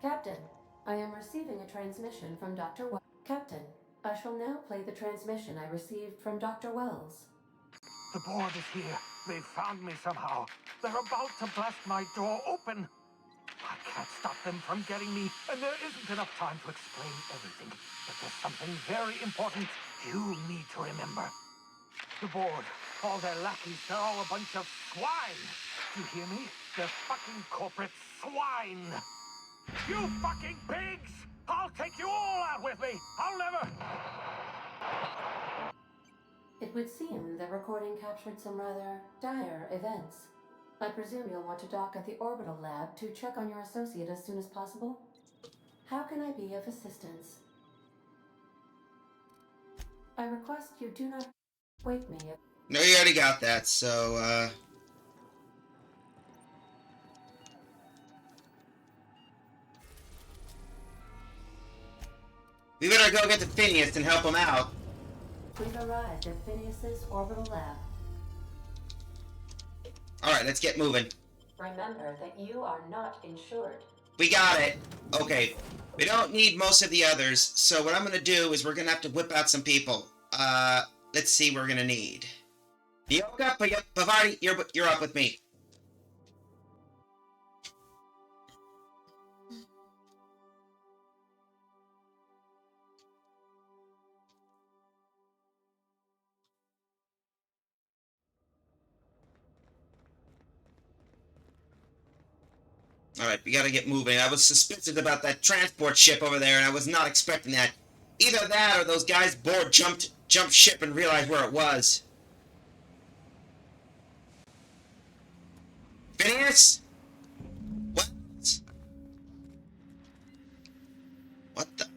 Captain, I am receiving a transmission from Dr. Wells. Captain, I shall now play the transmission I received from Dr. Wells. The board is here. They've found me somehow. They're about to blast my door open. I can't stop them from getting me, and there isn't enough time to explain everything. But there's something very important you need to remember. The board, all their lackeys, they're all a bunch of swine. You hear me? They're fucking corporate swine. You fucking pigs! I'll take you all out with me! I'll never... It would seem the recording captured some rather dire events. I presume you'll want to dock at the orbital lab to check on your associate as soon as possible? How can I be of assistance? I request you do not wake me if... No, you already got that, so, we better go get to Phineas and help him out. We've arrived at Phineas's orbital lab. Alright, let's get moving. Remember that you are not insured. We got it. Okay. We don't need most of the others, so what I'm gonna do is we're gonna have to whip out some people. Let's see what we're gonna need. Yoka, Pavardi, you're up with me. Alright, we gotta get moving. I was suspicious about that transport ship over there, and I was not expecting that. Either that, or those guys board jumped ship and realized where it was. Phineas? What? What the?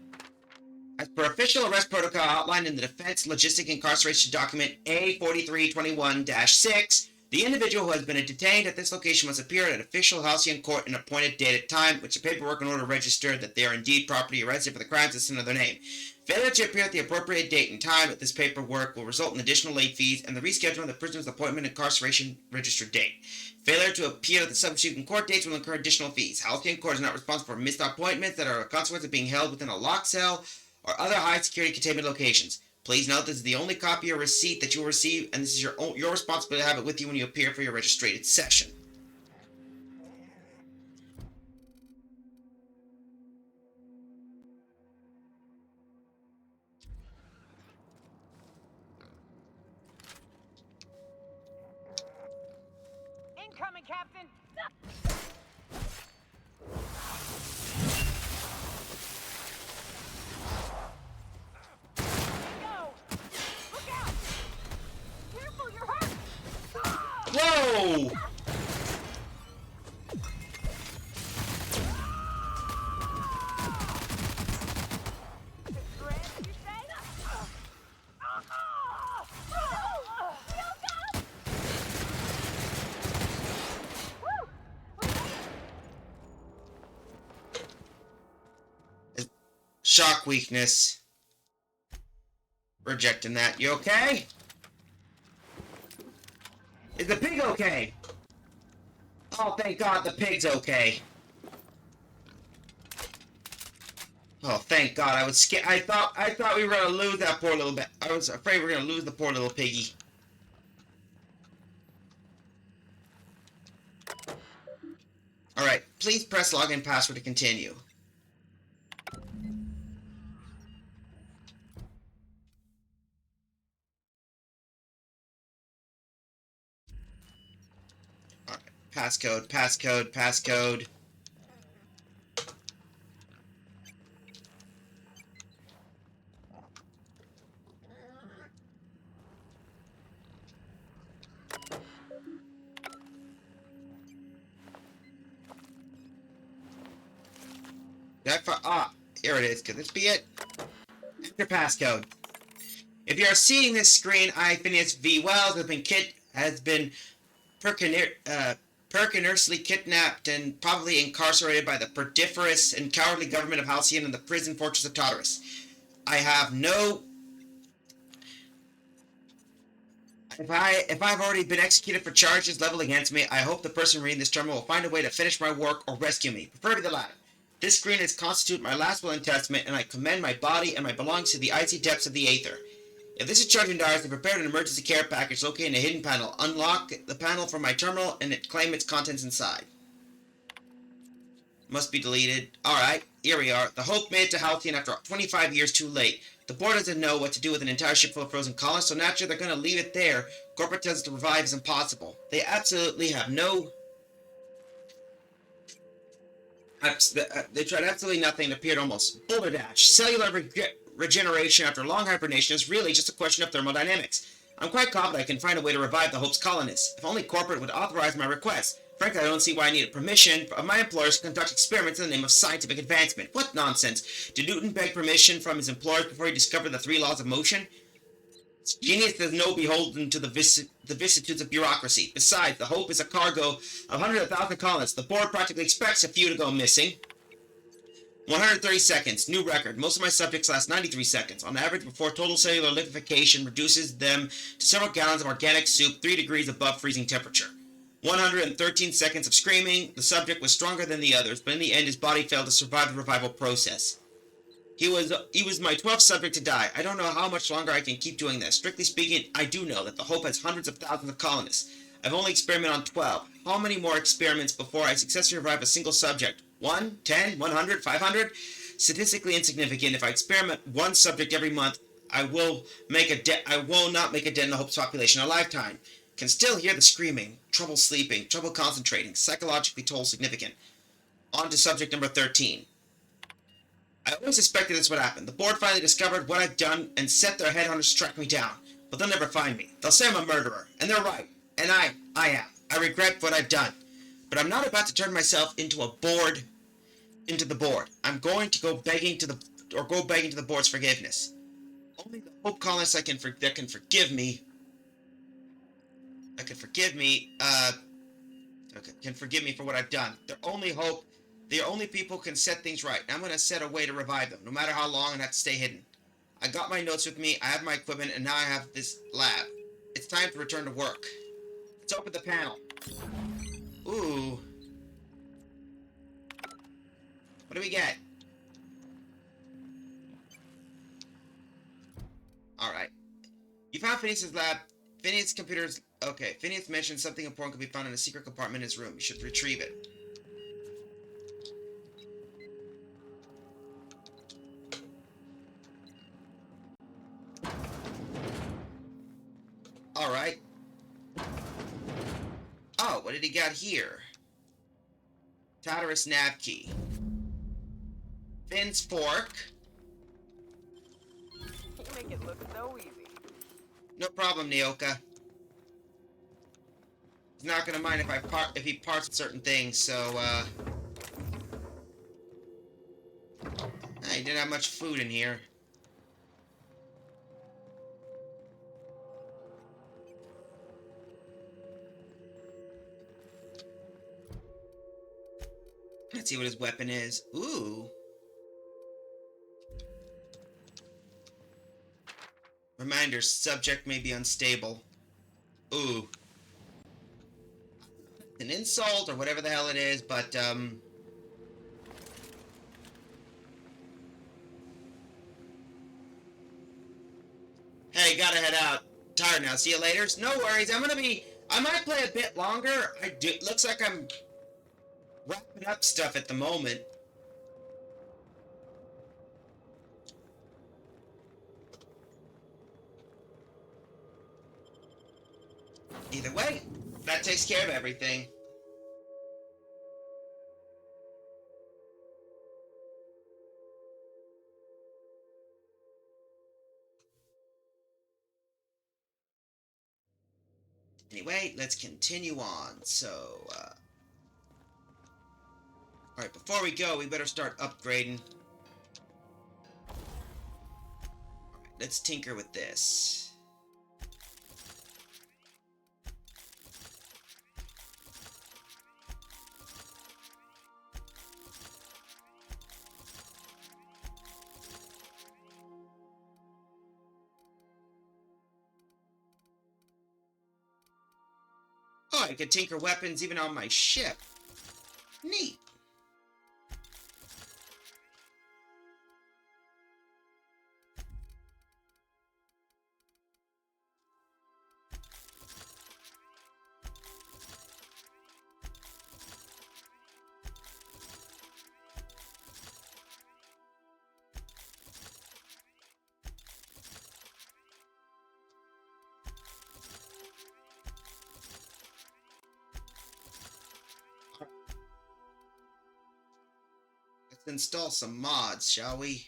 As per official arrest protocol outlined in the Defense Logistic Incarceration Document A4321-6, the individual who has been detained at this location must appear at official Halcyon court in an appointed date and time, which the paperwork and order register that they are indeed properly arrested for the crimes listed under their name. Failure to appear at the appropriate date and time at this paperwork will result in additional late fees and the rescheduling of the prisoner's appointment and incarceration registered date. Failure to appear at the subsequent court dates will incur additional fees. Halcyon court is not responsible for missed appointments that are a consequence of being held within a locked cell or other high-security containment locations. Please note this is the only copy or receipt that you will receive, and this is your responsibility to have it with you when you appear for your registered session. coming, Captain! Go! Look out! Careful, you're hurt! Whoa! Shock weakness. Rejecting that. You okay? Is the pig okay? Oh, thank God the pig's okay. Oh, thank God. I was scared. I thought we were gonna lose that poor little bit. I was afraid we were gonna lose the poor little piggy. Alright, please press login password to continue. Alright, passcode, passcode, passcode. Here it is. Could this be it? Enter passcode. If you are seeing this screen, I, Phineas V. Wells, has been perniciously kidnapped and probably incarcerated by the perdiferous and cowardly government of Halcyon in the prison fortress of Tartarus. I have no... If I've already been executed for charges leveled against me, I hope the person reading this terminal will find a way to finish my work or rescue me, preferably the latter. This screen is constitute my last will and testament, and I commend my body and my belongings to the icy depths of the aether. If this is charging dollars, then prepare an emergency care package located in a hidden panel. Unlock the panel from my terminal and claim its contents inside. Must be deleted. Alright, here we are. The Hope made it to Halcyon after 25 years too late. The board doesn't know what to do with an entire ship full of frozen colonists, so naturally they're going to leave it there. Corporate tells us to revive is impossible. They absolutely have no... They tried absolutely nothing and appeared almost boulder-dash. Cellular regeneration after long hibernation is really just a question of thermodynamics. I'm quite confident I can find a way to revive the Hope's colonists. If only corporate would authorize my request. Frankly, I don't see why I needed permission of my employers to conduct experiments in the name of scientific advancement. What nonsense! Did Newton beg permission from his employers before he discovered the 3 laws of motion? Genius is no beholden to the vicissitudes of bureaucracy. Besides, the Hope is a cargo of hundreds of thousands of colonists. The board practically expects a few to go missing. 130 seconds. New record. Most of my subjects last 93 seconds. On average, before total cellular liquefaction reduces them to several gallons of organic soup 3 degrees above freezing temperature. 113 seconds of screaming. The subject was stronger than the others, but in the end his body failed to survive the revival process. He was my 12th subject to die. I don't know how much longer I can keep doing this. Strictly speaking, I do know that the Hope has hundreds of thousands of colonists. I've only experimented on 12. How many more experiments before I successfully revive a single subject? 1, 10, 100, 500? Statistically insignificant. If I experiment one subject every month, I will not make a dent in the Hope's population in a lifetime. Can still hear the screaming, trouble sleeping, trouble concentrating, psychologically toll significant. On to subject number 13. I always suspected this would happen. The board finally discovered what I've done and set their headhunters to track me down. But they'll never find me. They'll say I'm a murderer. And they're right. And I am. I regret what I've done. But I'm not about to turn myself into the board. I'm going to go begging to the board's forgiveness. Only the Hope colonists that can forgive me can forgive me for what I've done. Their only hope, the only people who can set things right. And I'm going to set a way to revive them, no matter how long I have to stay hidden. I got my notes with me, I have my equipment, and now I have this lab. It's time to return to work. Let's open the panel. Ooh. What do we get? Alright. You found Phineas's lab. Phineas' computers... Okay, Phineas mentioned something important could be found in a secret compartment in his room. You should retrieve it. Alright. Oh, what did he got here? Tartarus nav key. Finn's fork. You make it look so easy. No problem, Nyoka. He's not gonna mind if he parts certain things, so, he didn't have much food in here. Let's see what his weapon is. Ooh. Reminder, subject may be unstable. Ooh. An insult or whatever the hell it is, but, hey, gotta head out. Tired now. See you later. No worries. I might play a bit longer. Looks like I'm wrapping up stuff at the moment. Either way, that takes care of everything. Anyway, let's continue on. So, alright, before we go, we better start upgrading. Alright, let's tinker with this. Oh, I could tinker weapons even on my ship. Neat. Let's install some mods, shall we?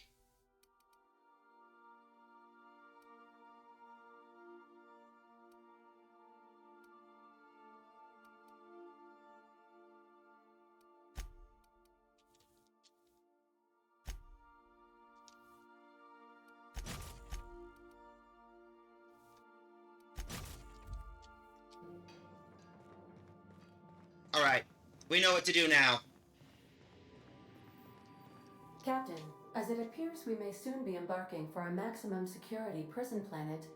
Alright, we know what to do now. Captain, as it appears we may soon be embarking for a maximum security prison planet,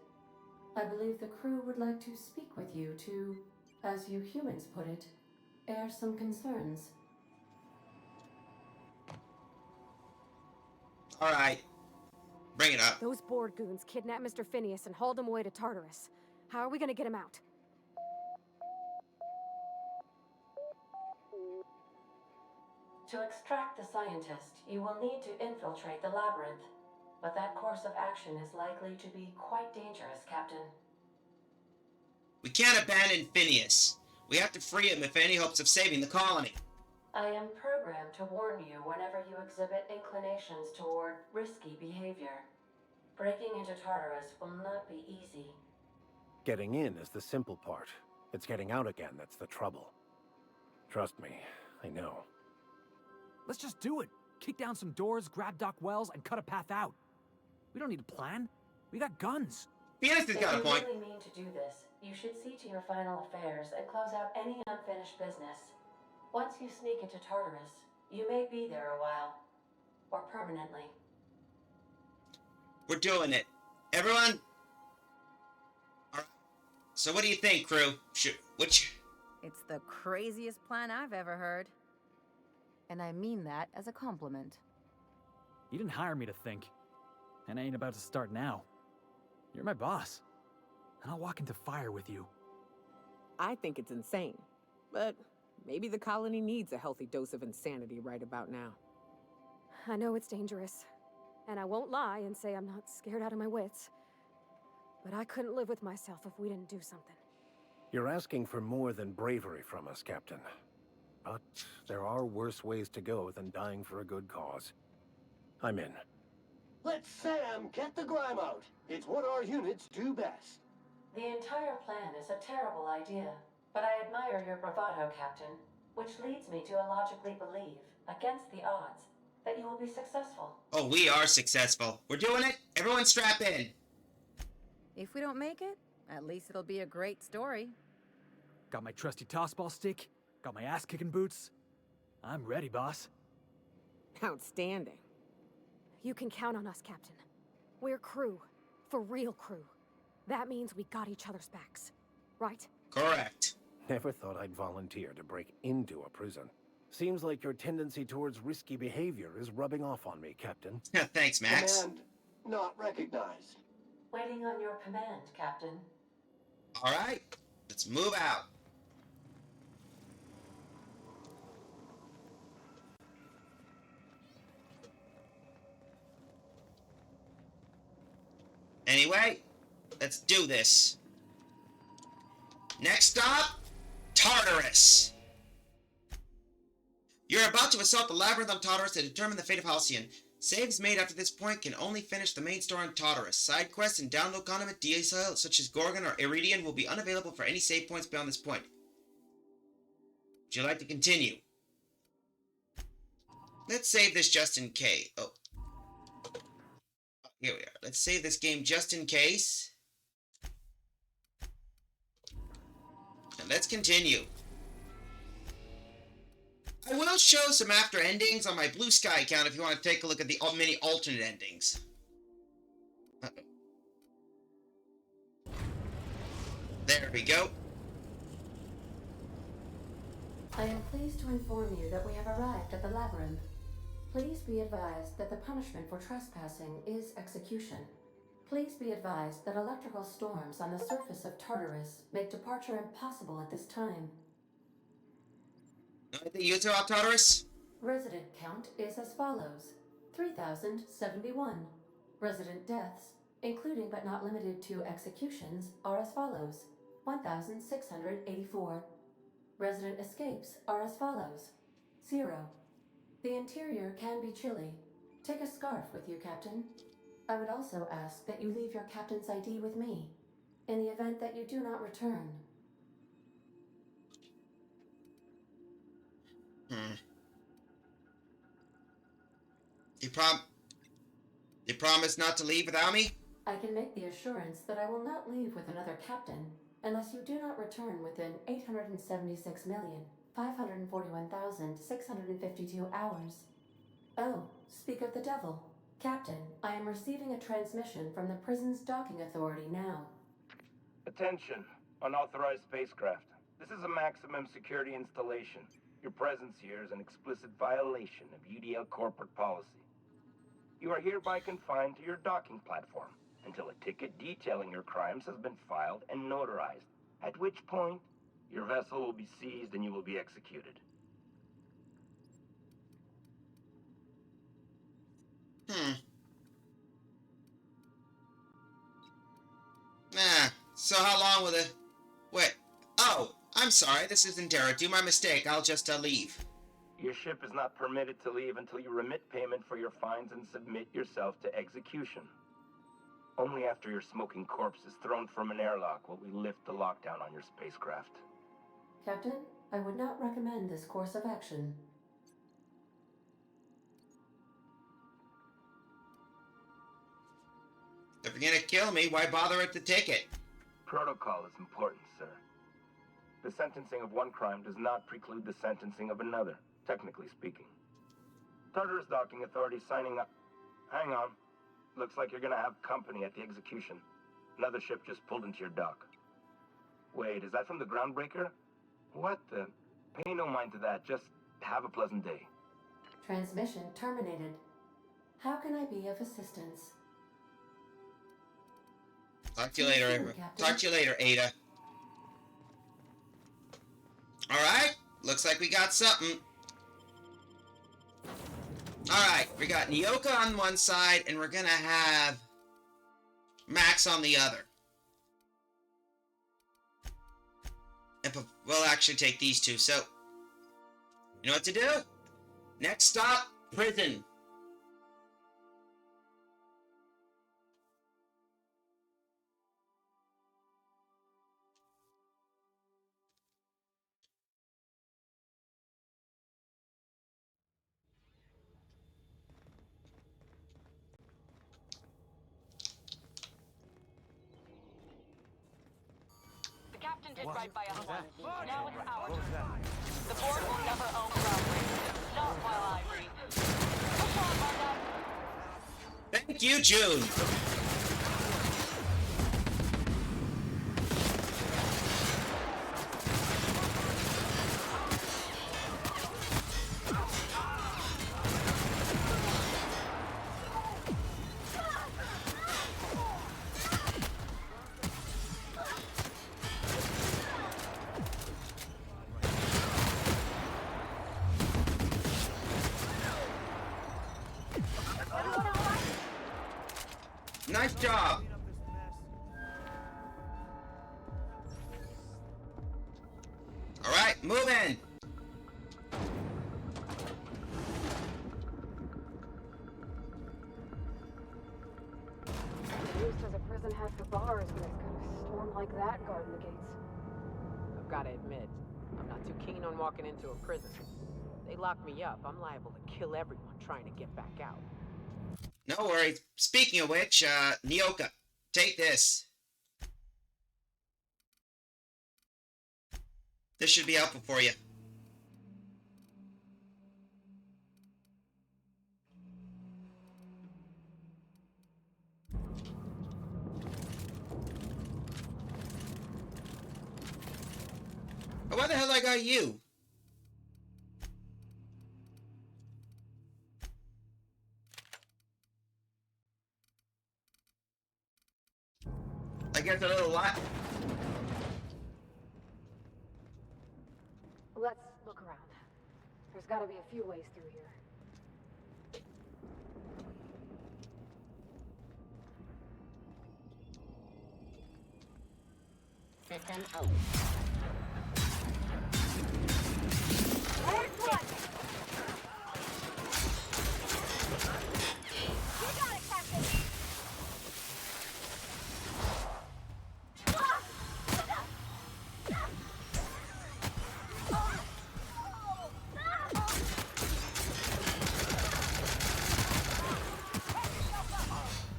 I believe the crew would like to speak with you to, as you humans put it, air some concerns. Alright. Bring it up. Those board goons kidnapped Mr. Phineas and hauled him away to Tartarus. How are we gonna get him out? To extract the scientist, you will need to infiltrate the labyrinth. But that course of action is likely to be quite dangerous, Captain. We can't abandon Phineas. We have to free him if any hopes of saving the colony. I am programmed to warn you whenever you exhibit inclinations toward risky behavior. Breaking into Tartarus will not be easy. Getting in is the simple part. It's getting out again that's the trouble. Trust me, I know. Let's just do it. Kick down some doors, grab Doc Wells, and cut a path out. We don't need a plan. We got guns. Phineas has got a point. If you really mean to do this, you should see to your final affairs and close out any unfinished business. Once you sneak into Tartarus, you may be there a while. Or permanently. We're doing it. Everyone? Alright. So what do you think, crew? It's the craziest plan I've ever heard. And I mean that as a compliment. You didn't hire me to think. And I ain't about to start now. You're my boss. And I'll walk into fire with you. I think it's insane. But maybe the colony needs a healthy dose of insanity right about now. I know it's dangerous. And I won't lie and say I'm not scared out of my wits. But I couldn't live with myself if we didn't do something. You're asking for more than bravery from us, Captain. But there are worse ways to go than dying for a good cause. I'm in. Let Sam get the grime out. It's what our units do best. The entire plan is a terrible idea, but I admire your bravado, Captain, which leads me to illogically believe, against the odds, that you will be successful. Oh, we are successful. We're doing it. Everyone strap in. If we don't make it, at least it'll be a great story. Got my trusty tossball stick, got my ass-kicking boots. I'm ready, boss. Outstanding. You can count on us, Captain. We're crew. For real crew. That means we got each other's backs. Right? Correct. Never thought I'd volunteer to break into a prison. Seems like your tendency towards risky behavior is rubbing off on me, Captain. Thanks, Max. Command not recognized. Waiting on your command, Captain. All right, let's move out. Anyway, let's do this. Next stop, Tartarus. You're about to assault the Labyrinth on Tartarus to determine the fate of Halcyon. Saves made after this point can only finish the main story on Tartarus. Side quests and download content DLC such as Gorgon or Iridian will be unavailable for any save points beyond this point. Would you like to continue? Let's save this just in case. Oh. Here we are. Let's save this game just in case. And let's continue. I will show some after endings on my Blue Sky account if you want to take a look at the many alternate endings. There we go. I am pleased to inform you that we have arrived at the labyrinth. Please be advised that the punishment for trespassing is execution. Please be advised that electrical storms on the surface of Tartarus make departure impossible at this time. The user of Tartarus? Resident count is as follows: 3,071. Resident deaths, including but not limited to executions, are as follows: 1,684. Resident escapes are as follows: 0. The interior can be chilly. Take a scarf with you, Captain. I would also ask that you leave your captain's ID with me, in the event that you do not return. You promise not to leave without me? I can make the assurance that I will not leave with another captain, unless you do not return within 876,541,652 hours. Oh, speak of the devil. Captain, I am receiving a transmission from the prison's docking authority now. Attention, unauthorized spacecraft. This is a maximum security installation. Your presence here is an explicit violation of UDL corporate policy. You are hereby confined to your docking platform until a ticket detailing your crimes has been filed and notarized, at which point your vessel will be seized and you will be executed. So how long will the... Wait. Oh, I'm sorry. This isn't Derek. My mistake. I'll just leave. Your ship is not permitted to leave until you remit payment for your fines and submit yourself to execution. Only after your smoking corpse is thrown from an airlock will we lift the lockdown on your spacecraft. Captain, I would not recommend this course of action. If you're gonna kill me, why bother with the ticket? Protocol is important, sir. The sentencing of one crime does not preclude the sentencing of another, technically speaking. Tartarus Docking Authority signing up. Hang on. Looks like you're gonna have company at the execution. Another ship just pulled into your dock. Wait, is that from the Groundbreaker? What the? Pay no mind to that. Just have a pleasant day. Transmission terminated. How can I be of assistance? Talk to you later, Ada. Talk to you later, Ada. Alright, looks like we got something. Alright, we got Nyoka on one side, and we're gonna have Max on the other. we'll actually take these two. So, you know what to do? Next stop, prison. The captain did right by us once. What? Now it's our What was turn. that? The board will never own groundbreaking. Not while I breathe. Push on, Manda. Thank you, June. Nice job. All right, move in. Who says a prison has the bars when it's got a storm like that guarding the gates? I've got to admit, I'm not too keen on walking into a prison. They lock me up, I'm liable to kill everyone trying to get back out. No worries. Speaking of which, Nyoka, take this. This should be helpful for you. Oh, why the hell I got you? I guess a little lot. Let's look around. There's gotta be a few ways through here. System out.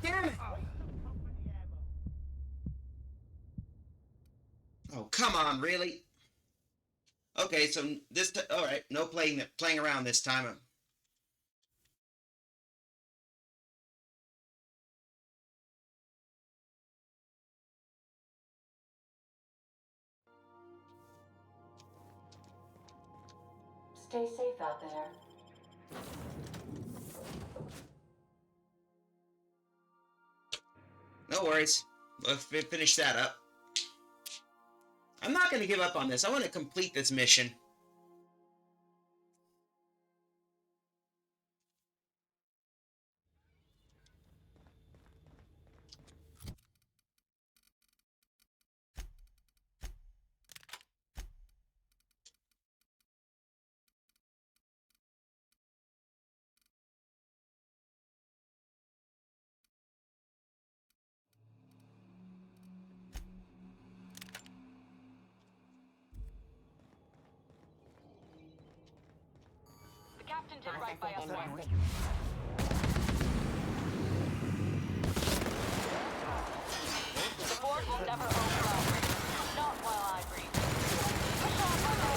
Damn it! Oh, come on, really? Okay, so all right, no playing around this time. Stay safe out there. No worries. We'll finish that up. I'm not going to give up on this. I want to complete this mission. The captain did right by us once. The board will never own groundbreaking. Not while I breathe. Push on, Manda.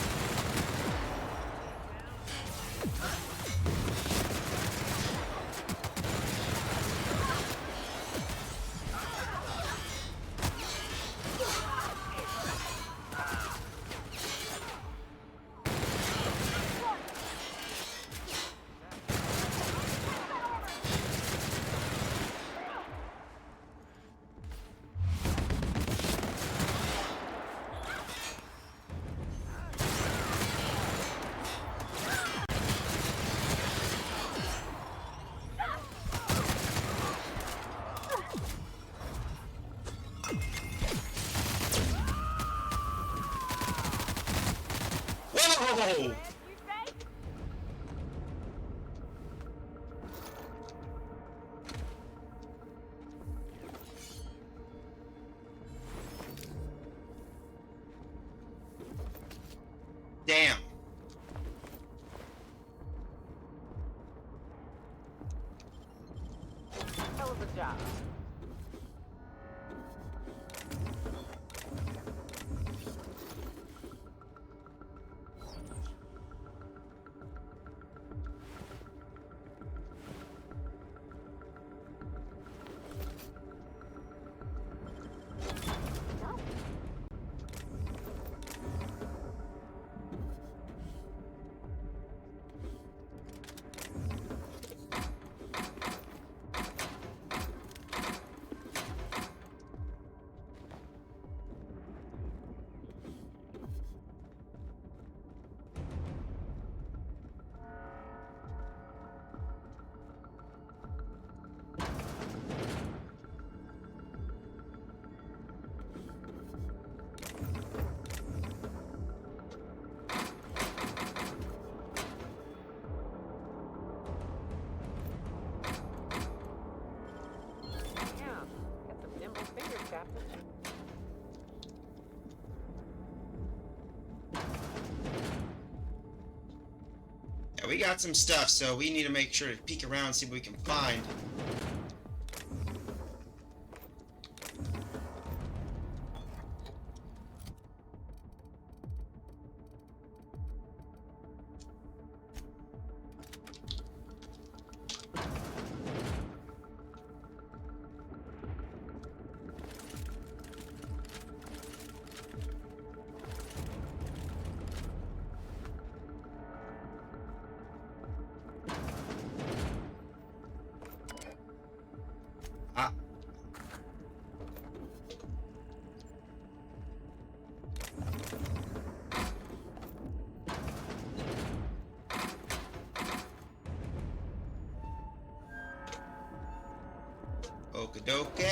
Whoa! Damn. Hell of a job. Yeah, we got some stuff, so we need to make sure to peek around and see what we can find. Ah. Okie-dokie.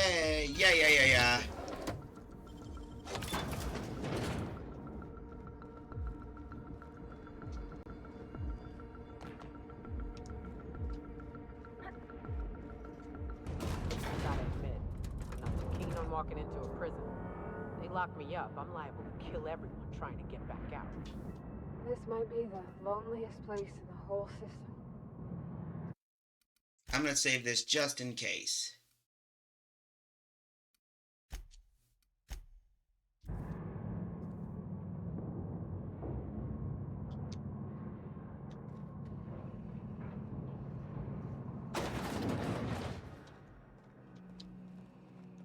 Yeah. Gotta admit, I'm not too keen on walking into a prison. They lock me up, I'm liable to kill everyone trying to get back out. This might be the loneliest place in the whole system. I'm gonna save this just in case.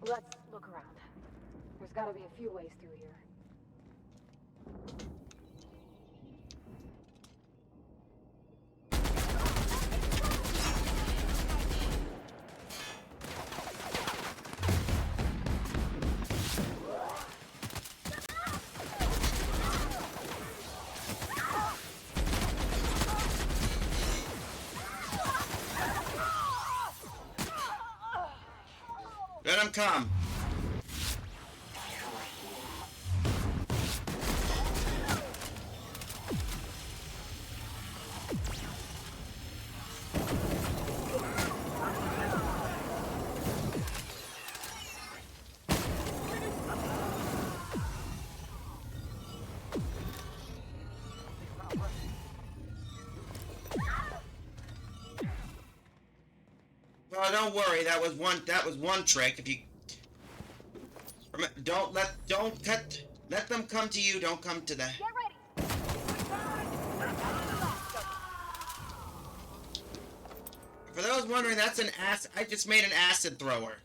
Let's look around. There's gotta be a few ways through here. Let him come. Well, don't worry. That was one trick. If you let them come to you. Don't come to them. Get ready. For those wondering, that's an acid. I just made an acid thrower.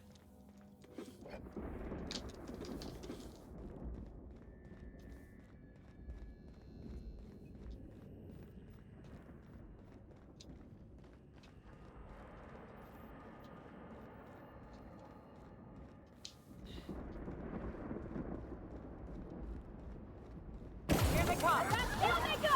Here they come! Here they go!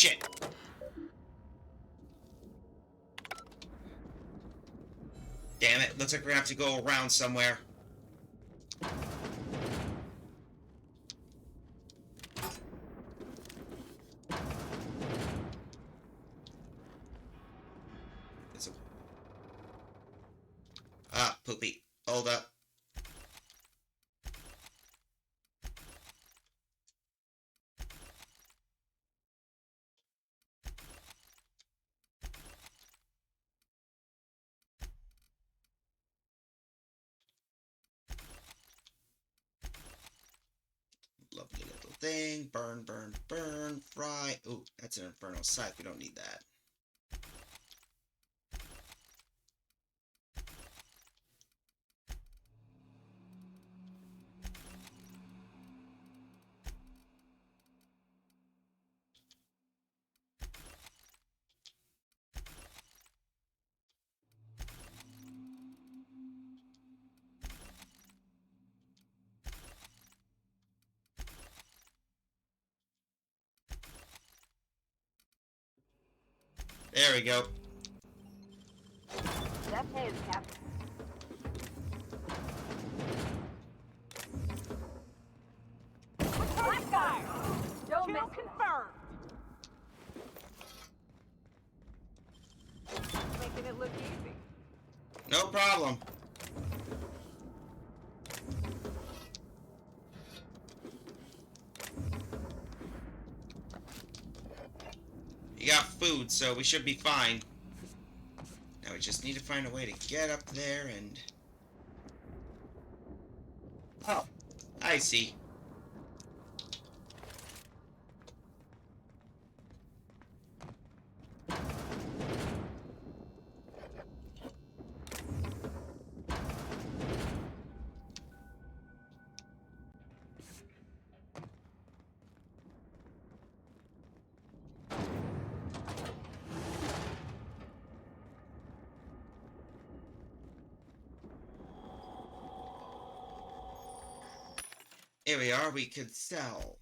shit. Damn it. Looks like we're gonna have to go around somewhere. Ah, poopy. Hold up. Lovely little thing. Burn, burn, burn. Fry. Ooh, that's an infernal sight. We don't need that. There we go. Left hand, Captain. Black guy! Don't miss confirmed! Making it look easy. No problem. You got food, so we should be fine. Now we just need to find a way to get up there and... Oh, I see. Here we are, we could sell.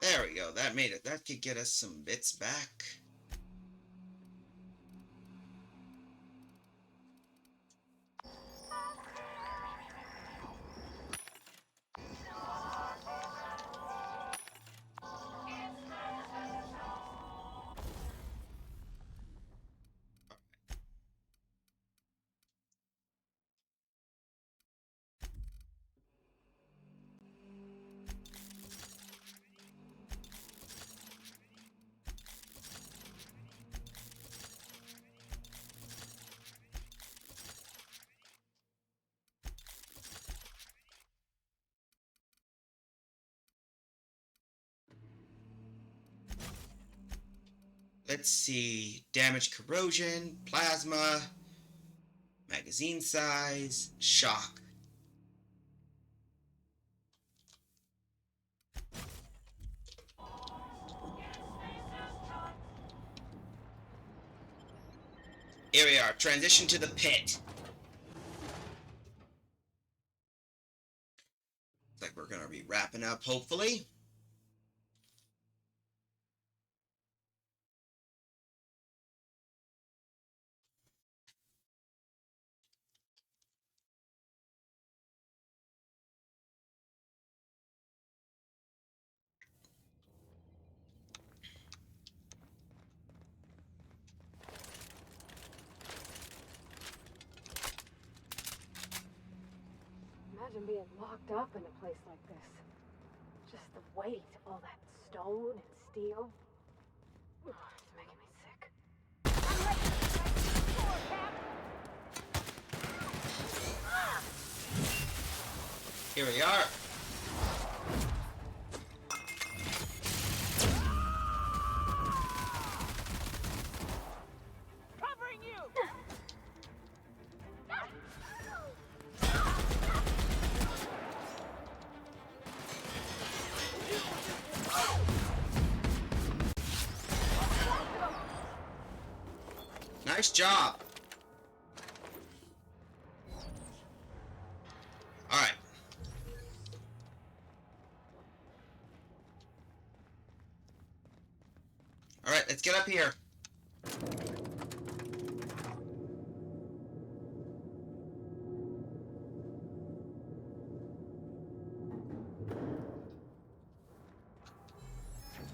There we go, that made it. That could get us some bits back. Let's see. Damage, corrosion, plasma, magazine size, shock. Here we are. Transition to the pit. Looks like we're gonna be wrapping up, hopefully. Imagine being locked up in a place like this. Just the weight of all that stone and steel. Ugh, it's making me sick. Here we are. Covering you! Nice job. Alright, let's get up here.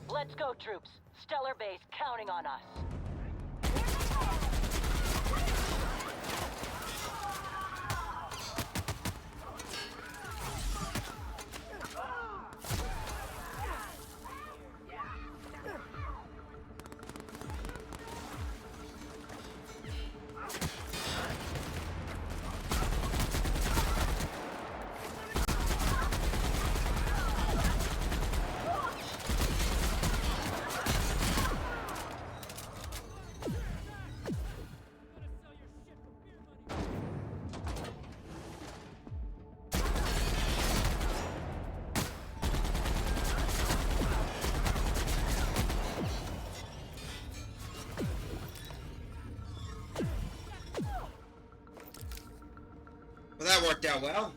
Let's go, troops. Stellar Base counting on us. Well, that worked out well.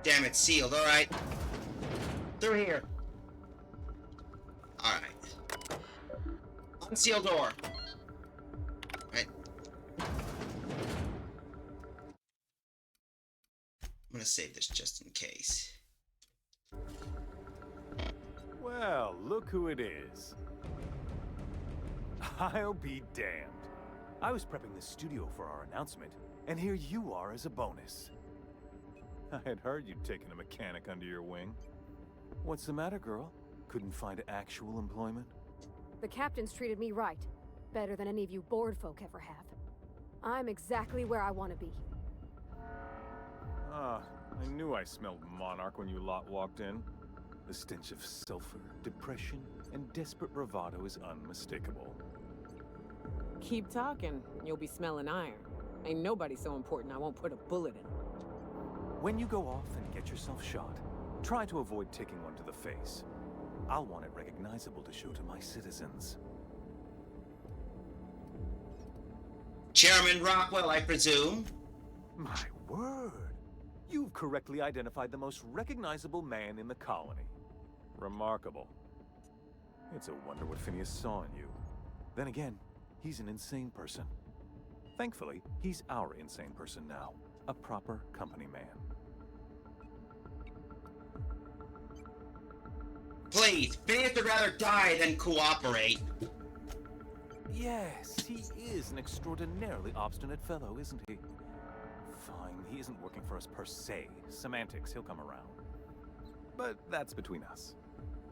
Damn it, sealed. Alright. Through here. Alright. Unseal door. Right. I'm gonna save this just in case. Well, look who it is. I'll be damned. I was prepping the studio for our announcement, and here you are as a bonus. I had heard you'd taken a mechanic under your wing. What's the matter, girl? Couldn't find actual employment? The captain's treated me right. Better than any of you bored folk ever have. I'm exactly where I want to be. Ah, I knew I smelled Monarch when you lot walked in. The stench of sulfur, depression, and desperate bravado is unmistakable. Keep talking, you'll be smelling iron. Ain't nobody so important I won't put a bullet in. When you go off and get yourself shot, try to avoid taking one to the face. I'll want it recognizable to show to my citizens. Chairman Rockwell, I presume? My word! You've correctly identified the most recognizable man in the colony. Remarkable. It's a wonder what Phineas saw in you. Then again, he's an insane person. Thankfully, he's our insane person now. A proper company man. Please, Phineas would rather die than cooperate. Yes, he is an extraordinarily obstinate fellow, isn't he? Fine, he isn't working for us per se. Semantics, he'll come around. But that's between us.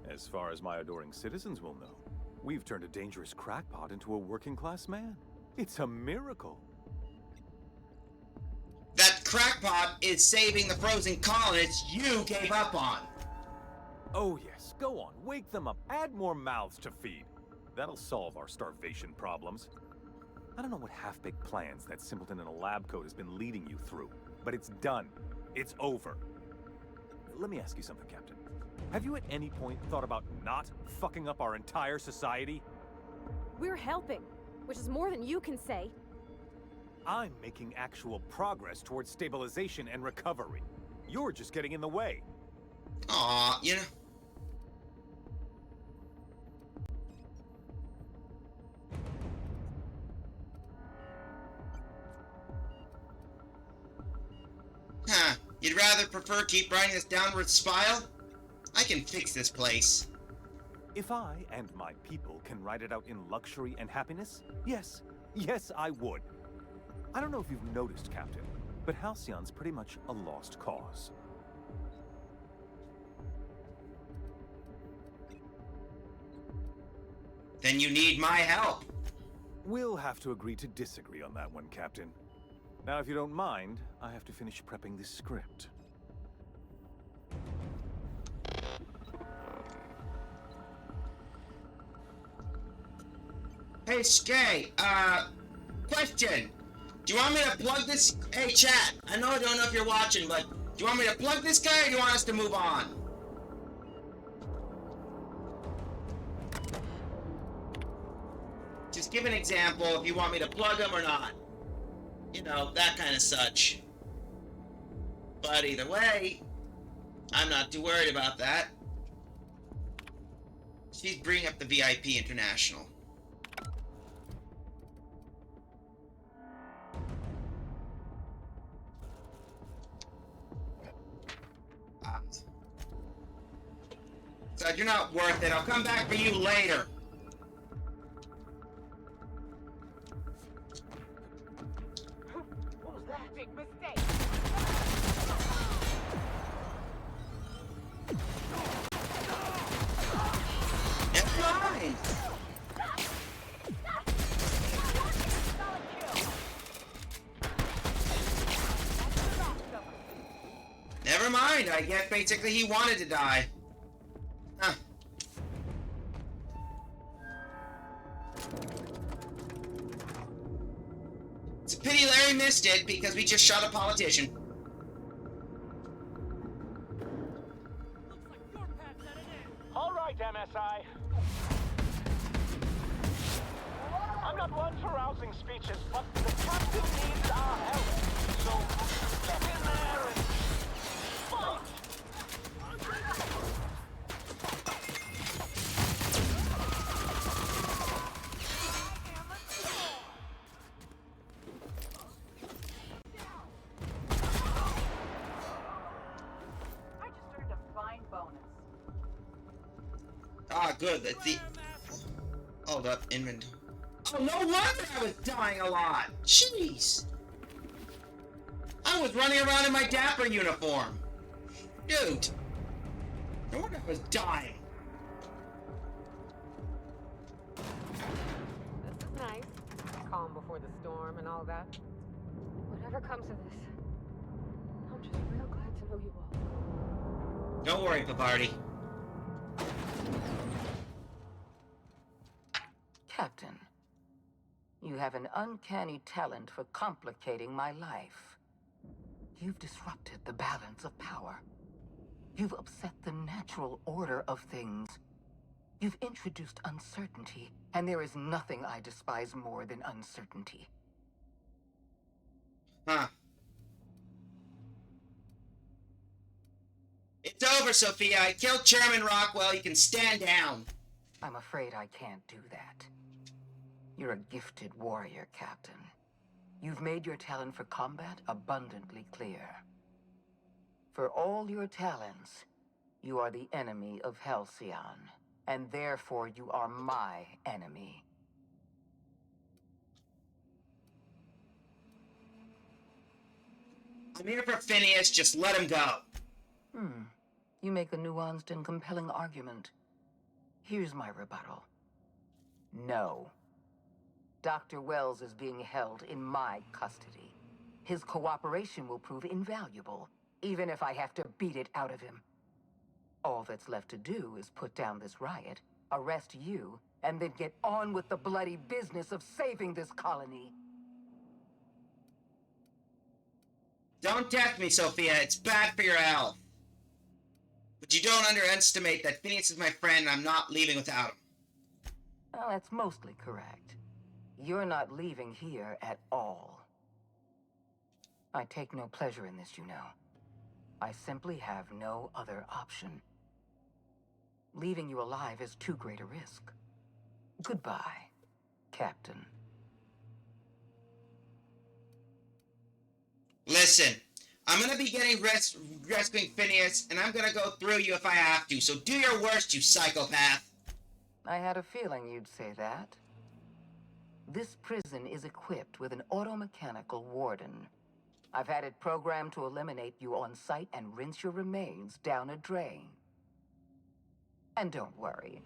As far as my adoring citizens will know, we've turned a dangerous crackpot into a working-class man. It's a miracle. That crackpot is saving the frozen colonists you gave up on. Oh yes, go on, wake them up, add more mouths to feed. That'll solve our starvation problems. I don't know what half-baked plans that simpleton in a lab coat has been leading you through, but it's done. It's over. Let me ask you something, Captain. Have you at any point thought about not fucking up our entire society? We're helping, which is more than you can say. I'm making actual progress towards stabilization and recovery. You're just getting in the way. Aw, you know... Huh, you'd rather prefer keep riding this downward spiral? I can fix this place. If I and my people can ride it out in luxury and happiness, yes, I would. I don't know if you've noticed, Captain, but Halcyon's pretty much a lost cause. Then you need my help. We'll have to agree to disagree on that one, Captain. Now, if you don't mind, I have to finish prepping this script. Hey, Skay, Question. Do you want me to plug this? Hey, chat. I don't know if you're watching, but do you want me to plug this guy or do you want us to move on? Just give an example if you want me to plug him or not. You know, that kind of such. But either way, I'm not too worried about that. She's bringing up the VIP International. So you're not worth it. I'll come back for you later. What was that? Big mistake. Never mind. Never mind. I guess basically he wanted to die. Huh. It's a pity Larry missed it because we just shot a politician. All right, MSI. I'm not one for rousing speeches, but the captain needs our help. So get in there and fight! I just earned a fine bonus. Ah, good. That's the... Hold up, inventory. Oh, no wonder I was dying a lot. Jeez. I was running around in my Dapper uniform. Dude. No wonder I was dying. This is nice. Calm before the storm and all that. Whatever comes of this, I'm just real glad to know you all. Don't worry, Pavardi. Captain, you have an uncanny talent for complicating my life. You've disrupted the balance of power. You've upset the natural order of things. You've introduced uncertainty, and there is nothing I despise more than uncertainty. Huh. It's over, Sophia. I killed Chairman Rockwell. You can stand down. I'm afraid I can't do that. You're a gifted warrior, Captain. You've made your talent for combat abundantly clear. For all your talents, you are the enemy of Halcyon, and therefore you are my enemy. I'm here for Phineas. Just let him go. You make a nuanced and compelling argument. Here's my rebuttal. No. Dr. Wells is being held in my custody. His cooperation will prove invaluable, even if I have to beat it out of him. All that's left to do is put down this riot, arrest you, and then get on with the bloody business of saving this colony. Don't test me, Sophia. It's bad for your health. But you don't underestimate that Phineas is my friend and I'm not leaving without him. Well, that's mostly correct. You're not leaving here at all. I take no pleasure in this, you know. I simply have no other option. Leaving you alive is too great a risk. Goodbye, Captain. Listen, I'm gonna be getting rescuing Phineas, and I'm gonna go through you if I have to, so do your worst, you psychopath! I had a feeling you'd say that. This prison is equipped with an automechanical warden. I've had it programmed to eliminate you on sight and rinse your remains down a drain. And don't worry,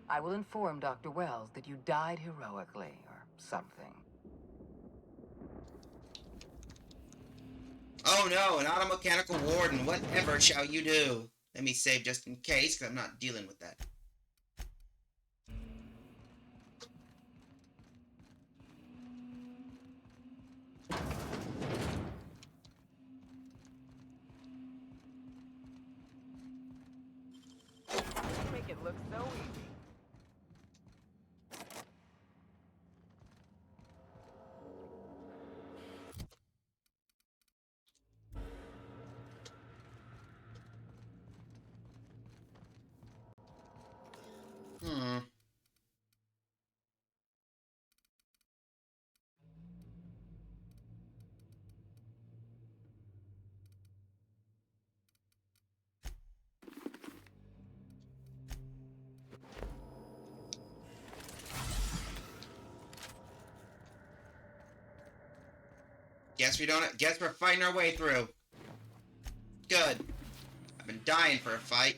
I will inform Dr. Wells that you died heroically, or something. Oh no, an automechanical warden, whatever shall you do? Let me save just in case, because I'm not dealing with that. looks so easy. Hmm. Guess we're fighting our way through. Good. I've been dying for a fight.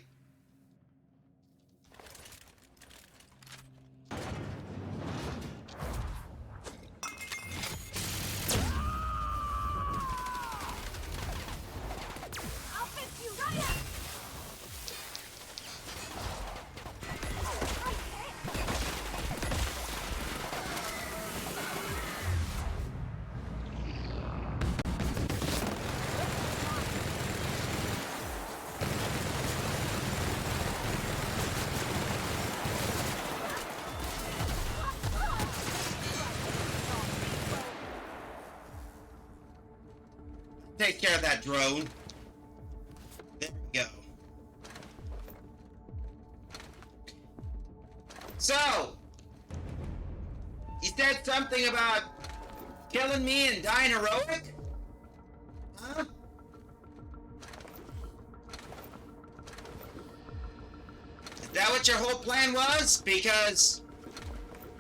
Take care of that drone. There we go. So, you said something about killing me and dying heroic? Huh? Is that what your whole plan was? Because,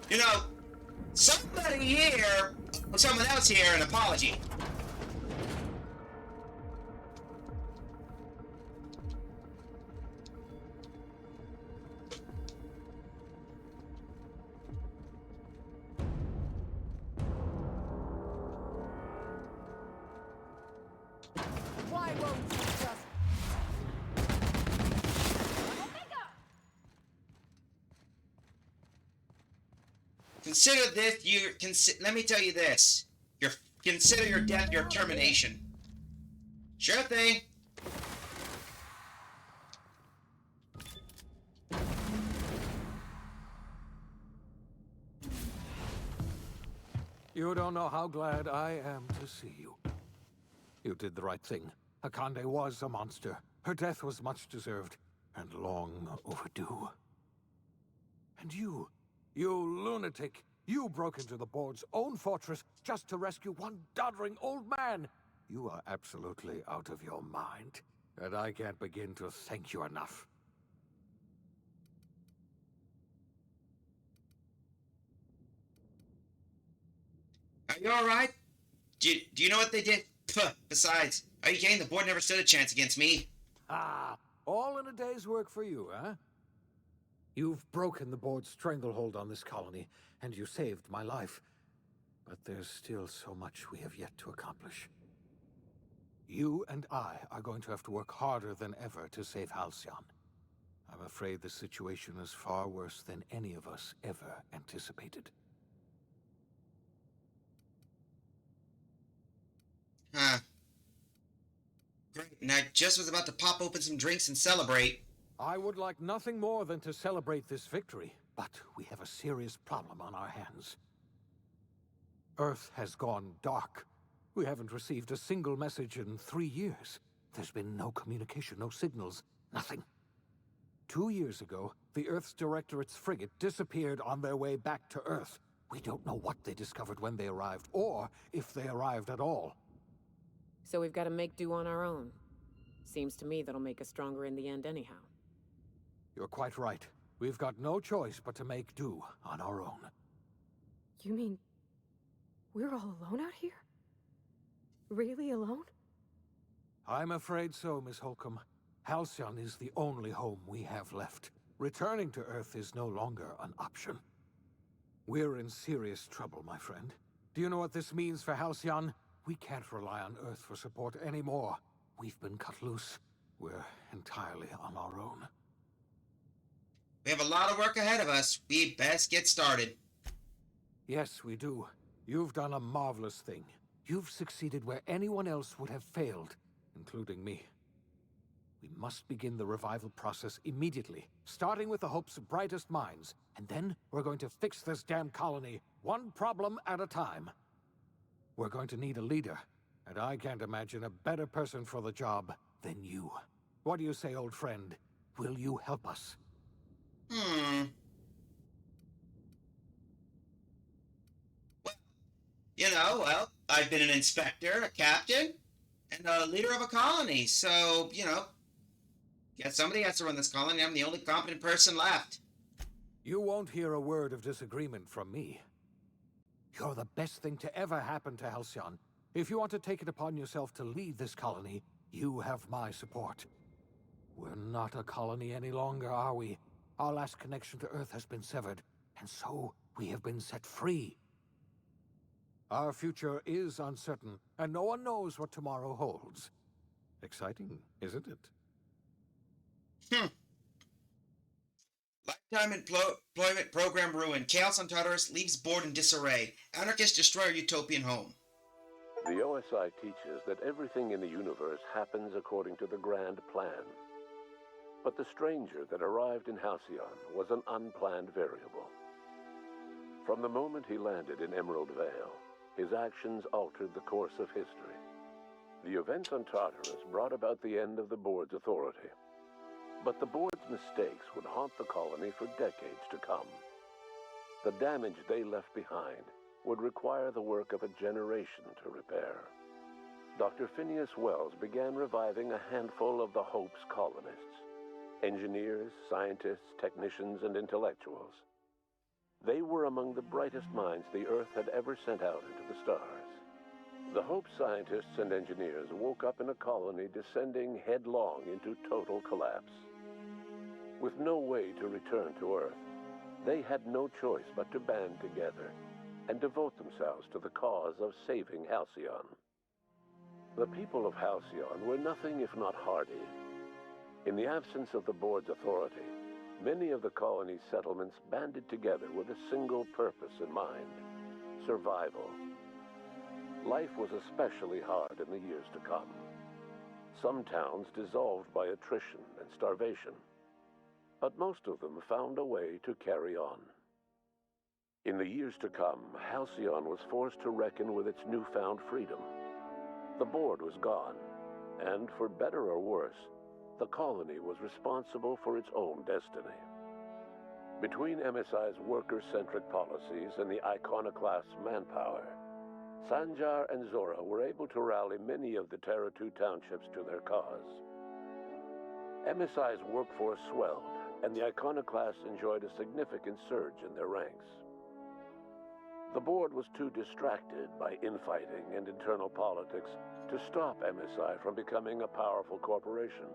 you know, somebody here, or someone else here, an apology. Why won't you just... Consider this, let me tell you this. Consider your death your termination. Sure thing. You don't know how glad I am to see you. You did the right thing. Akande was a monster. Her death was much deserved, and long overdue. And you lunatic, you broke into the board's own fortress just to rescue one doddering old man. You are absolutely out of your mind, and I can't begin to thank you enough. Are you alright? Do you know what they did? Puh, besides, are you kidding? The board never stood a chance against me. Ah, all in a day's work for you, huh? You've broken the board's stranglehold on this colony, and you saved my life. But there's still so much we have yet to accomplish. You and I are going to have to work harder than ever to save Halcyon. I'm afraid the situation is far worse than any of us ever anticipated. Huh. Great, and I just was about to pop open some drinks and celebrate. I would like nothing more than to celebrate this victory, but we have a serious problem on our hands. Earth has gone dark. We haven't received a single message in 3 years. There's been no communication, no signals, nothing. 2 years ago, the Earth's Directorate's frigate disappeared on their way back to Earth. We don't know what they discovered when they arrived, or if they arrived at all. So we've got to make do on our own. Seems to me that'll make us stronger in the end anyhow. You're quite right. We've got no choice but to make do on our own. You mean we're all alone out here? Really alone? I'm afraid so, Miss Holcomb. Halcyon is the only home we have left. Returning to Earth is no longer an option. We're in serious trouble, my friend. Do you know what this means for Halcyon? We can't rely on Earth for support anymore. We've been cut loose. We're entirely on our own. We have a lot of work ahead of us. We best get started. Yes, we do. You've done a marvelous thing. You've succeeded where anyone else would have failed, including me. We must begin the revival process immediately, starting with the Hope's brightest minds, and then we're going to fix this damn colony, one problem at a time. We're going to need a leader, and I can't imagine a better person for the job than you. What do you say, old friend? Will you help us? Well, I've been an inspector, a captain, and a leader of a colony, so, yeah, somebody has to run this colony. I'm the only competent person left. You won't hear a word of disagreement from me. You're the best thing to ever happen to Halcyon. If you want to take it upon yourself to lead this colony, you have my support. We're not a colony any longer, are we? Our last connection to Earth has been severed, and so we have been set free. Our future is uncertain, and no one knows what tomorrow holds. Exciting, isn't it? Lifetime employment program ruined. Chaos on Tartarus leaves board in disarray. Anarchists destroy our utopian home. The OSI teaches that everything in the universe happens according to the grand plan. But the stranger that arrived in Halcyon was an unplanned variable. From the moment he landed in Emerald Vale, his actions altered the course of history. The events on Tartarus brought about the end of the board's authority. But the board's mistakes would haunt the colony for decades to come. The damage they left behind would require the work of a generation to repair. Dr. Phineas Wells began reviving a handful of the Hope's colonists. Engineers, scientists, technicians, and intellectuals. They were among the brightest minds the Earth had ever sent out into the stars. The Hope scientists and engineers woke up in a colony descending headlong into total collapse. With no way to return to Earth, they had no choice but to band together and devote themselves to the cause of saving Halcyon. The people of Halcyon were nothing if not hardy. In the absence of the board's authority, many of the colony's settlements banded together with a single purpose in mind: survival. Life was especially hard in the years to come. Some towns dissolved by attrition and starvation, but most of them found a way to carry on. In the years to come, Halcyon was forced to reckon with its newfound freedom. The board was gone, and for better or worse, the colony was responsible for its own destiny. Between MSI's worker-centric policies and the iconoclast's manpower, Sanjar and Zora were able to rally many of the Terra 2 townships to their cause. MSI's workforce swelled, and the iconoclasts enjoyed a significant surge in their ranks. The board was too distracted by infighting and internal politics to stop MSI from becoming a powerful corporation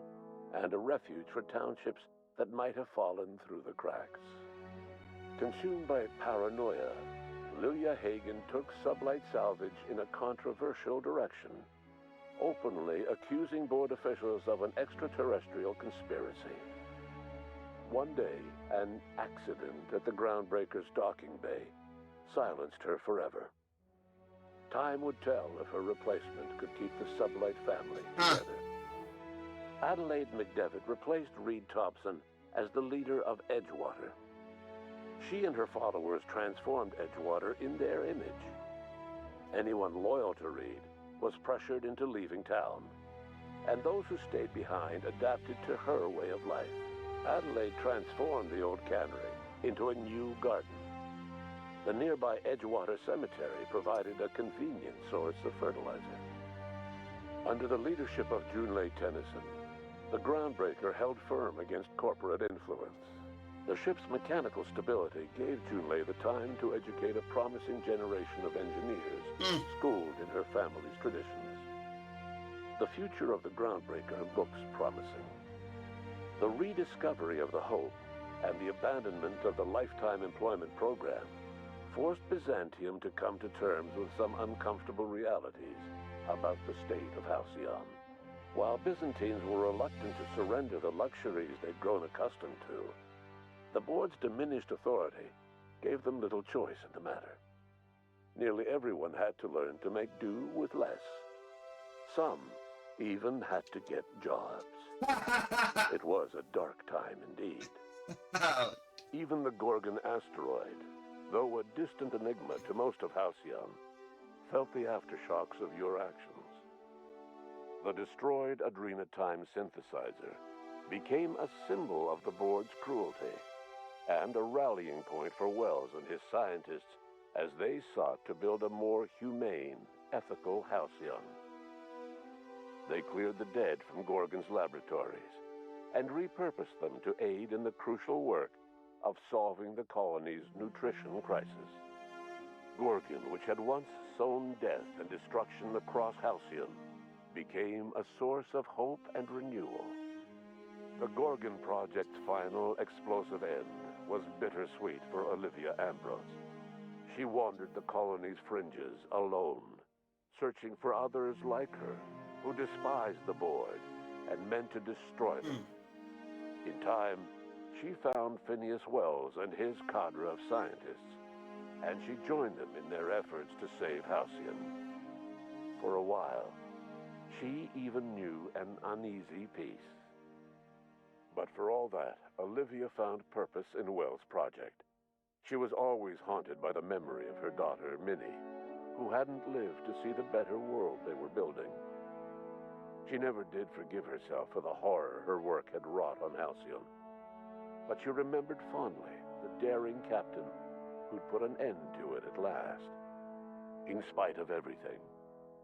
and a refuge for townships that might have fallen through the cracks. Consumed by paranoia, Lilia Hagen took sublight salvage in a controversial direction, openly accusing board officials of an extraterrestrial conspiracy. One day, an accident at the Groundbreaker's docking bay silenced her forever. Time would tell if her replacement could keep the sublight family together. Adelaide McDevitt replaced Reed Thompson as the leader of Edgewater. She and her followers transformed Edgewater in their image. Anyone loyal to Reed was pressured into leaving town, and those who stayed behind adapted to her way of life. Adelaide transformed the old cannery into a new garden. The nearby Edgewater Cemetery provided a convenient source of fertilizer. Under the leadership of Junlei Tennyson, the Groundbreaker held firm against corporate influence. The ship's mechanical stability gave Junlei the time to educate a promising generation of engineers schooled in her family's traditions. The future of the Groundbreaker looks promising. The rediscovery of the Hope and the abandonment of the Lifetime Employment Program forced Byzantium to come to terms with some uncomfortable realities about the state of Halcyon. While Byzantines were reluctant to surrender the luxuries they'd grown accustomed to, the board's diminished authority gave them little choice in the matter. Nearly everyone had to learn to make do with less. Some even had to get jobs. It was a dark time indeed. Even the Gorgon asteroid, though a distant enigma to most of Halcyon, felt the aftershocks of your actions. The destroyed Adrenatime synthesizer became a symbol of the board's cruelty and a rallying point for Wells and his scientists as they sought to build a more humane, ethical Halcyon. They cleared the dead from Gorgon's laboratories and repurposed them to aid in the crucial work of solving the colony's nutrition crisis. Gorgon, which had once sown death and destruction across Halcyon, became a source of hope and renewal. The Gorgon Project's final explosive end was bittersweet for Olivia Ambrose. She wandered the colony's fringes alone, searching for others like her who despised the board and meant to destroy them. In time, she found Phineas Wells and his cadre of scientists, and she joined them in their efforts to save Halcyon. For a while, she even knew an uneasy peace. But for all that, Olivia found purpose in Wells' project. She was always haunted by the memory of her daughter, Minnie, who hadn't lived to see the better world they were building. She never did forgive herself for the horror her work had wrought on Halcyon. But she remembered fondly the daring captain who'd put an end to it at last. In spite of everything,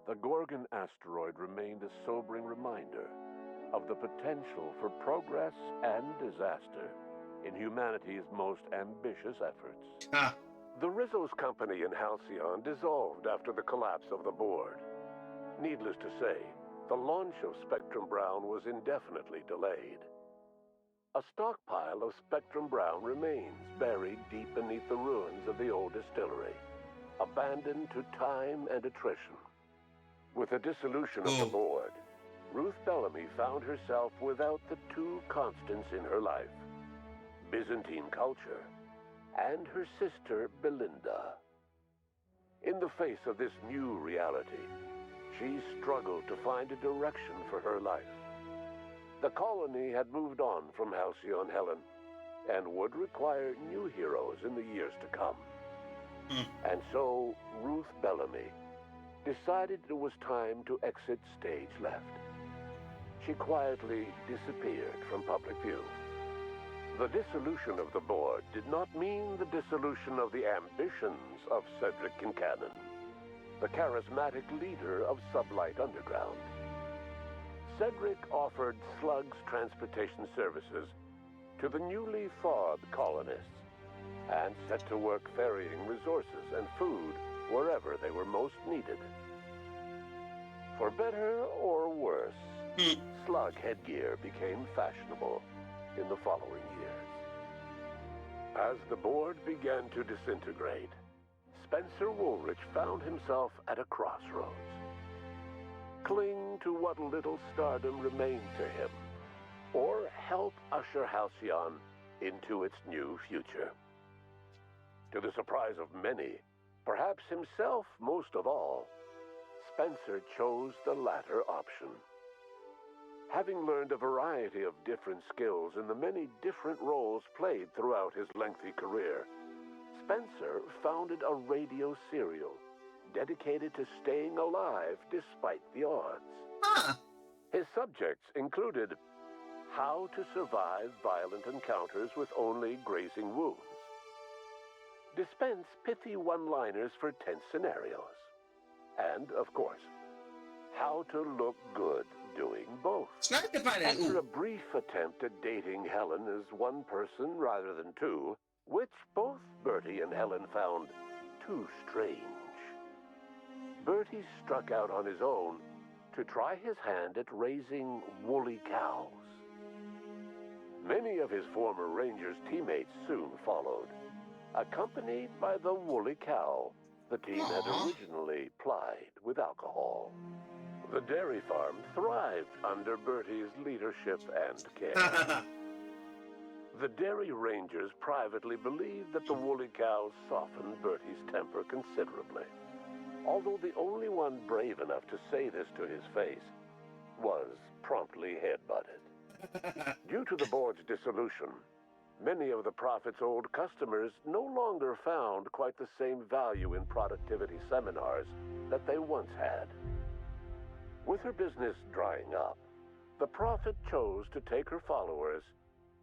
the Gorgon asteroid remained a sobering reminder of the potential for progress and disaster in humanity's most ambitious efforts. The Rizzo's company in Halcyon dissolved after the collapse of the board. Needless to say, the launch of Spectrum Brown was indefinitely delayed. A stockpile of Spectrum Brown remains buried deep beneath the ruins of the old distillery, abandoned to time and attrition. With the dissolution of the board, Ruth Bellamy found herself without the two constants in her life: Byzantine culture and her sister Belinda. In the face of this new reality, she struggled to find a direction for her life. The colony had moved on from Halcyon Helen and would require new heroes in the years to come. And so Ruth Bellamy decided it was time to exit stage left. She quietly disappeared from public view. The dissolution of the board did not mean the dissolution of the ambitions of Cedric Kincannon, the charismatic leader of Sublight Underground. Cedric offered Slug's transportation services to the newly thawed colonists and set to work ferrying resources and food wherever they were most needed. For better or worse, slug headgear became fashionable in the following years. As the board began to disintegrate, Spencer Woolrich found himself at a crossroads. Cling to what little stardom remained to him, or help usher Halcyon into its new future. To the surprise of many, perhaps himself most of all, Spencer chose the latter option. Having learned a variety of different skills in the many different roles played throughout his lengthy career, Spencer founded a radio serial dedicated to staying alive despite the odds. His subjects included how to survive violent encounters with only grazing wounds, dispense pithy one-liners for tense scenarios, and, of course, how to look good doing both. After a brief attempt at dating Helen as one person rather than two, which both Bertie and Helen found too strange, Bertie struck out on his own to try his hand at raising woolly cows. Many of his former Rangers teammates soon followed, accompanied by the woolly cow the team had originally plied with alcohol. The dairy farm thrived under Bertie's leadership and care. The Dairy Rangers privately believed that the woolly cows softened Bertie's temper considerably. Although the only one brave enough to say this to his face was promptly headbutted. Due to the board's dissolution, many of the Prophet's old customers no longer found quite the same value in productivity seminars that they once had. With her business drying up, the Prophet chose to take her followers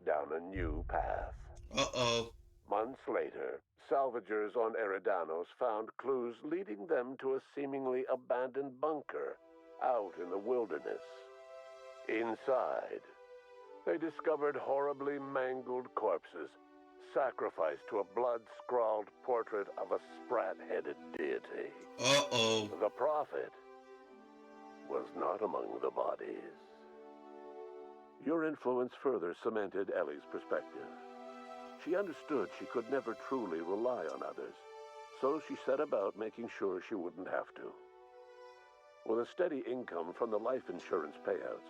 down a new path. Uh-oh. Months later, salvagers on Eridanos found clues leading them to a seemingly abandoned bunker out in the wilderness. Inside, they discovered horribly mangled corpses, sacrificed to a blood-scrawled portrait of a sprat-headed deity. Uh-oh. The Prophet was not among the bodies. Your influence further cemented Ellie's perspective. She understood she could never truly rely on others, so she set about making sure she wouldn't have to. With a steady income from the life insurance payouts,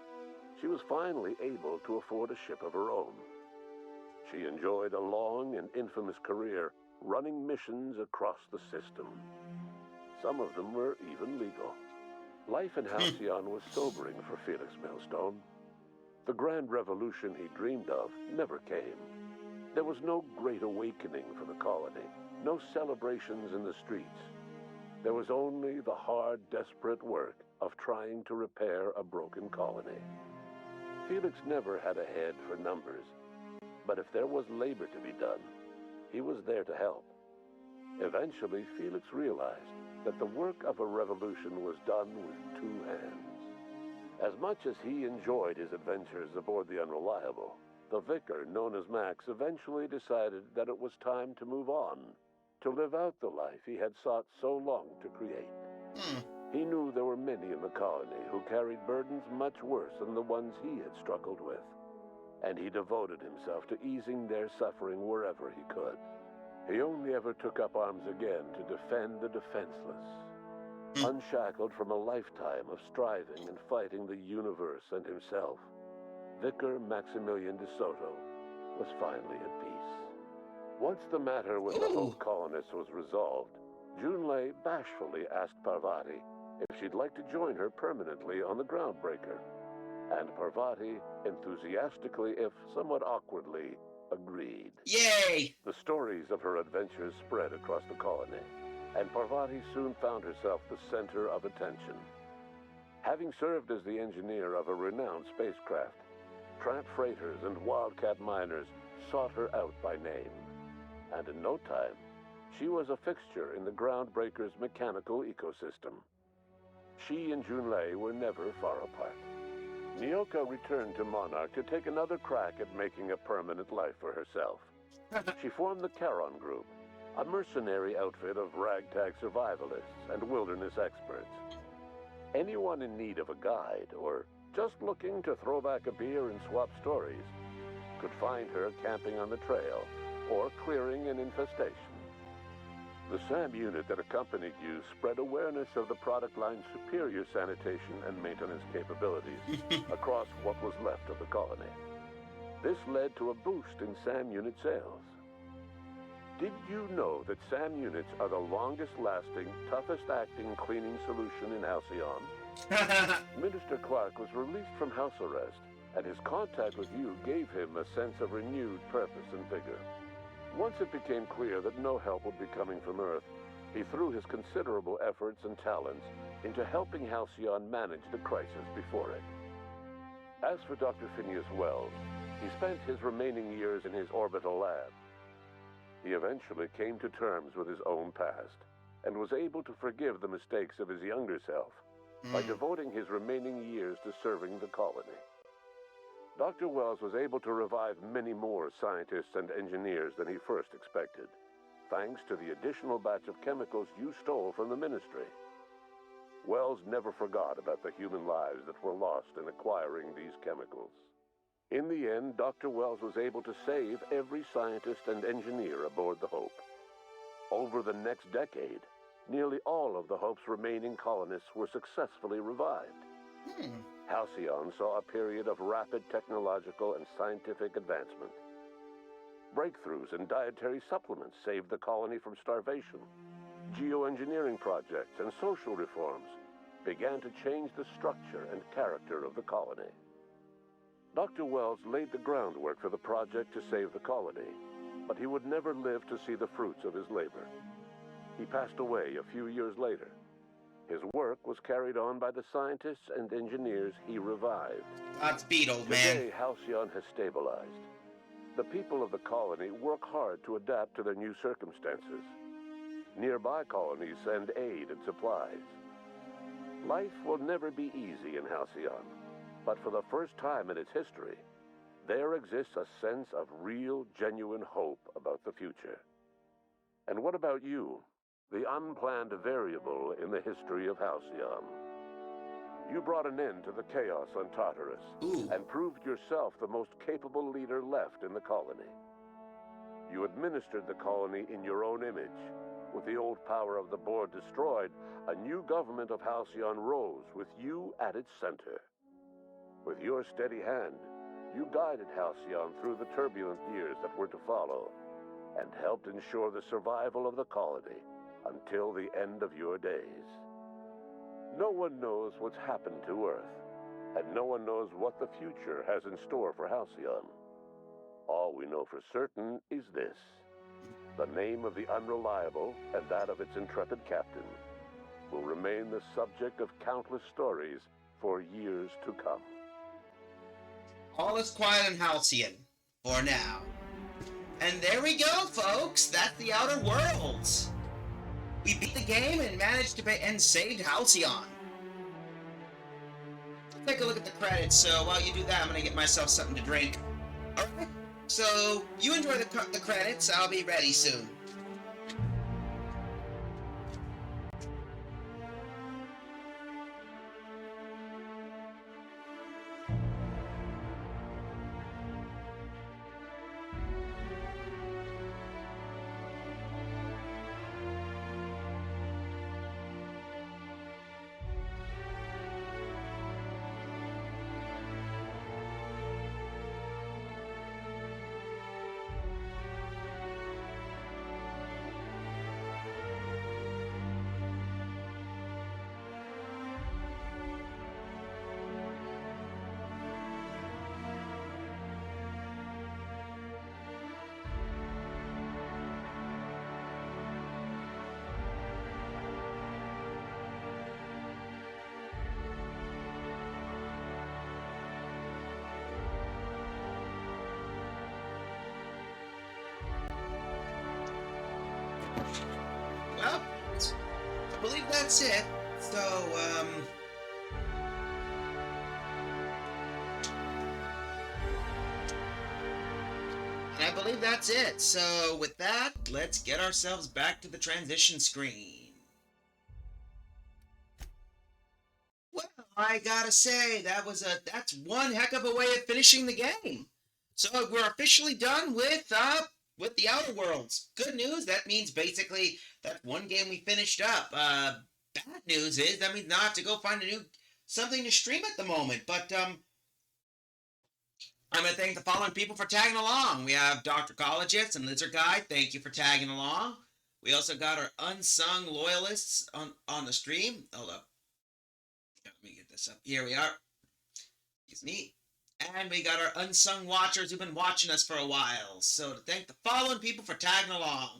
she was finally able to afford a ship of her own. She enjoyed a long and infamous career running missions across the system. Some of them were even legal. Life in Halcyon was sobering for Felix Millstone. The grand revolution he dreamed of never came. There was no great awakening for the colony, no celebrations in the streets. There was only the hard, desperate work of trying to repair a broken colony. Felix never had a head for numbers, but if there was labor to be done, he was there to help. Eventually, Felix realized that the work of a revolution was done with two hands. As much as he enjoyed his adventures aboard the Unreliable, the vicar, known as Max, eventually decided that it was time to move on, to live out the life he had sought so long to create. He knew there were many in the colony who carried burdens much worse than the ones he had struggled with, and he devoted himself to easing their suffering wherever he could. He only ever took up arms again to defend the defenseless. Unshackled from a lifetime of striving and fighting the universe and himself, Vicar Maximilian de Soto was finally at peace. Once the matter with the Hope colonists was resolved, Junlei bashfully asked Parvati if she'd like to join her permanently on the Groundbreaker, and Parvati enthusiastically, if somewhat awkwardly, agreed. Yay! The stories of her adventures spread across the colony, and Parvati soon found herself the center of attention. Having served as the engineer of a renowned spacecraft, tramp freighters and wildcat miners sought her out by name, and in no time, she was a fixture in the Groundbreaker's mechanical ecosystem. She and Junlei were never far apart. Nyoka returned to Monarch to take another crack at making a permanent life for herself. She formed the Charon Group, a mercenary outfit of ragtag survivalists and wilderness experts. Anyone in need of a guide, or just looking to throw back a beer and swap stories, could find her camping on the trail or clearing an infestation. The SAM unit that accompanied you spread awareness of the product line's superior sanitation and maintenance capabilities across what was left of the colony. This led to a boost in SAM unit sales. Did you know that SAM units are the longest-lasting, toughest-acting cleaning solution in Halcyon? Minister Clark was released from house arrest, and his contact with you gave him a sense of renewed purpose and vigor. Once it became clear that no help would be coming from Earth, he threw his considerable efforts and talents into helping Halcyon manage the crisis before it. As for Dr. Phineas Wells, he spent his remaining years in his orbital lab. He eventually came to terms with his own past, and was able to forgive the mistakes of his younger self by devoting his remaining years to serving the colony. Dr. Wells was able to revive many more scientists and engineers than he first expected, thanks to the additional batch of chemicals you stole from the Ministry. Wells never forgot about the human lives that were lost in acquiring these chemicals. In the end, Dr. Wells was able to save every scientist and engineer aboard the Hope. Over the next decade, nearly all of the Hope's remaining colonists were successfully revived. Halcyon saw a period of rapid technological and scientific advancement. Breakthroughs in dietary supplements saved the colony from starvation. Geoengineering projects and social reforms began to change the structure and character of the colony. Dr. Wells laid the groundwork for the project to save the colony, but he would never live to see the fruits of his labor. He passed away a few years later. His work was carried on by the scientists and engineers he revived. Godspeed, old man. Today, Halcyon has stabilized. The people of the colony work hard to adapt to their new circumstances. Nearby colonies send aid and supplies. Life will never be easy in Halcyon, but for the first time in its history, there exists a sense of real, genuine hope about the future. And what about you, the unplanned variable in the history of Halcyon? You brought an end to the chaos on Tartarus and proved yourself the most capable leader left in the colony. You administered the colony in your own image. With the old power of the board destroyed, a new government of Halcyon rose with you at its center. With your steady hand, you guided Halcyon through the turbulent years that were to follow, and helped ensure the survival of the colony until the end of your days. No one knows what's happened to Earth, and no one knows what the future has in store for Halcyon. All we know for certain is this: the name of the Unreliable and that of its intrepid captain will remain the subject of countless stories for years to come. All is quiet in Halcyon, for now. And there we go, folks! That's the Outer Worlds! We beat the game and managed to and saved Halcyon. Let's take a look at the credits, so while you do that, I'm gonna get myself something to drink. Alright, so you enjoy the credits, I'll be ready soon. Well, I believe that's it. So, and I believe that's it. So, with that, let's get ourselves back to the transition screen. Well, I gotta say, that's one heck of a way of finishing the game. So, we're officially done with the Outer Worlds. Good news, that means basically that's one game we finished up. Bad news is that means now I have to go find something to stream at the moment. But I'm going to thank the following people for tagging along. We have Dr. Collegist and Lizard Guy. Thank you for tagging along. We also got our unsung loyalists on the stream. Hold up. Let me get this up. Here we are. Excuse me. And we got our unsung watchers who've been watching us for a while. So to thank the following people for tagging along: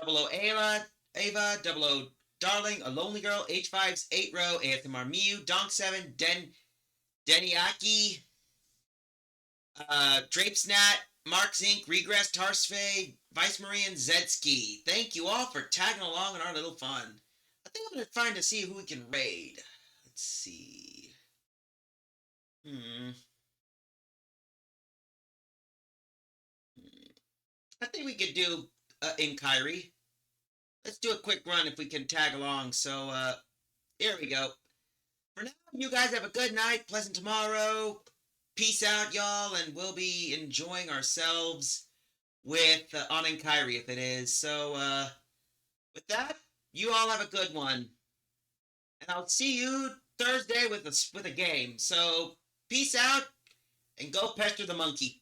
00 Ava, 00 Darling, A Lonely Girl, H5's 8 Row, ASMR Mew, Donk7, Deniaki, Drapesnat, Mark Zink, Regress, Tarsfay, Vice Marine, Zedski. Thank you all for tagging along in our little fun. I think I'm going to find to see who we can raid. Let's see. I think we could do in Kyrie. Let's do a quick run if we can tag along. So, here we go. For now, you guys have a good night, pleasant tomorrow. Peace out, y'all, and we'll be enjoying ourselves with on in Kyrie if it is. So, with that, you all have a good one. And I'll see you Thursday with a game. So, peace out, and go pester the monkey.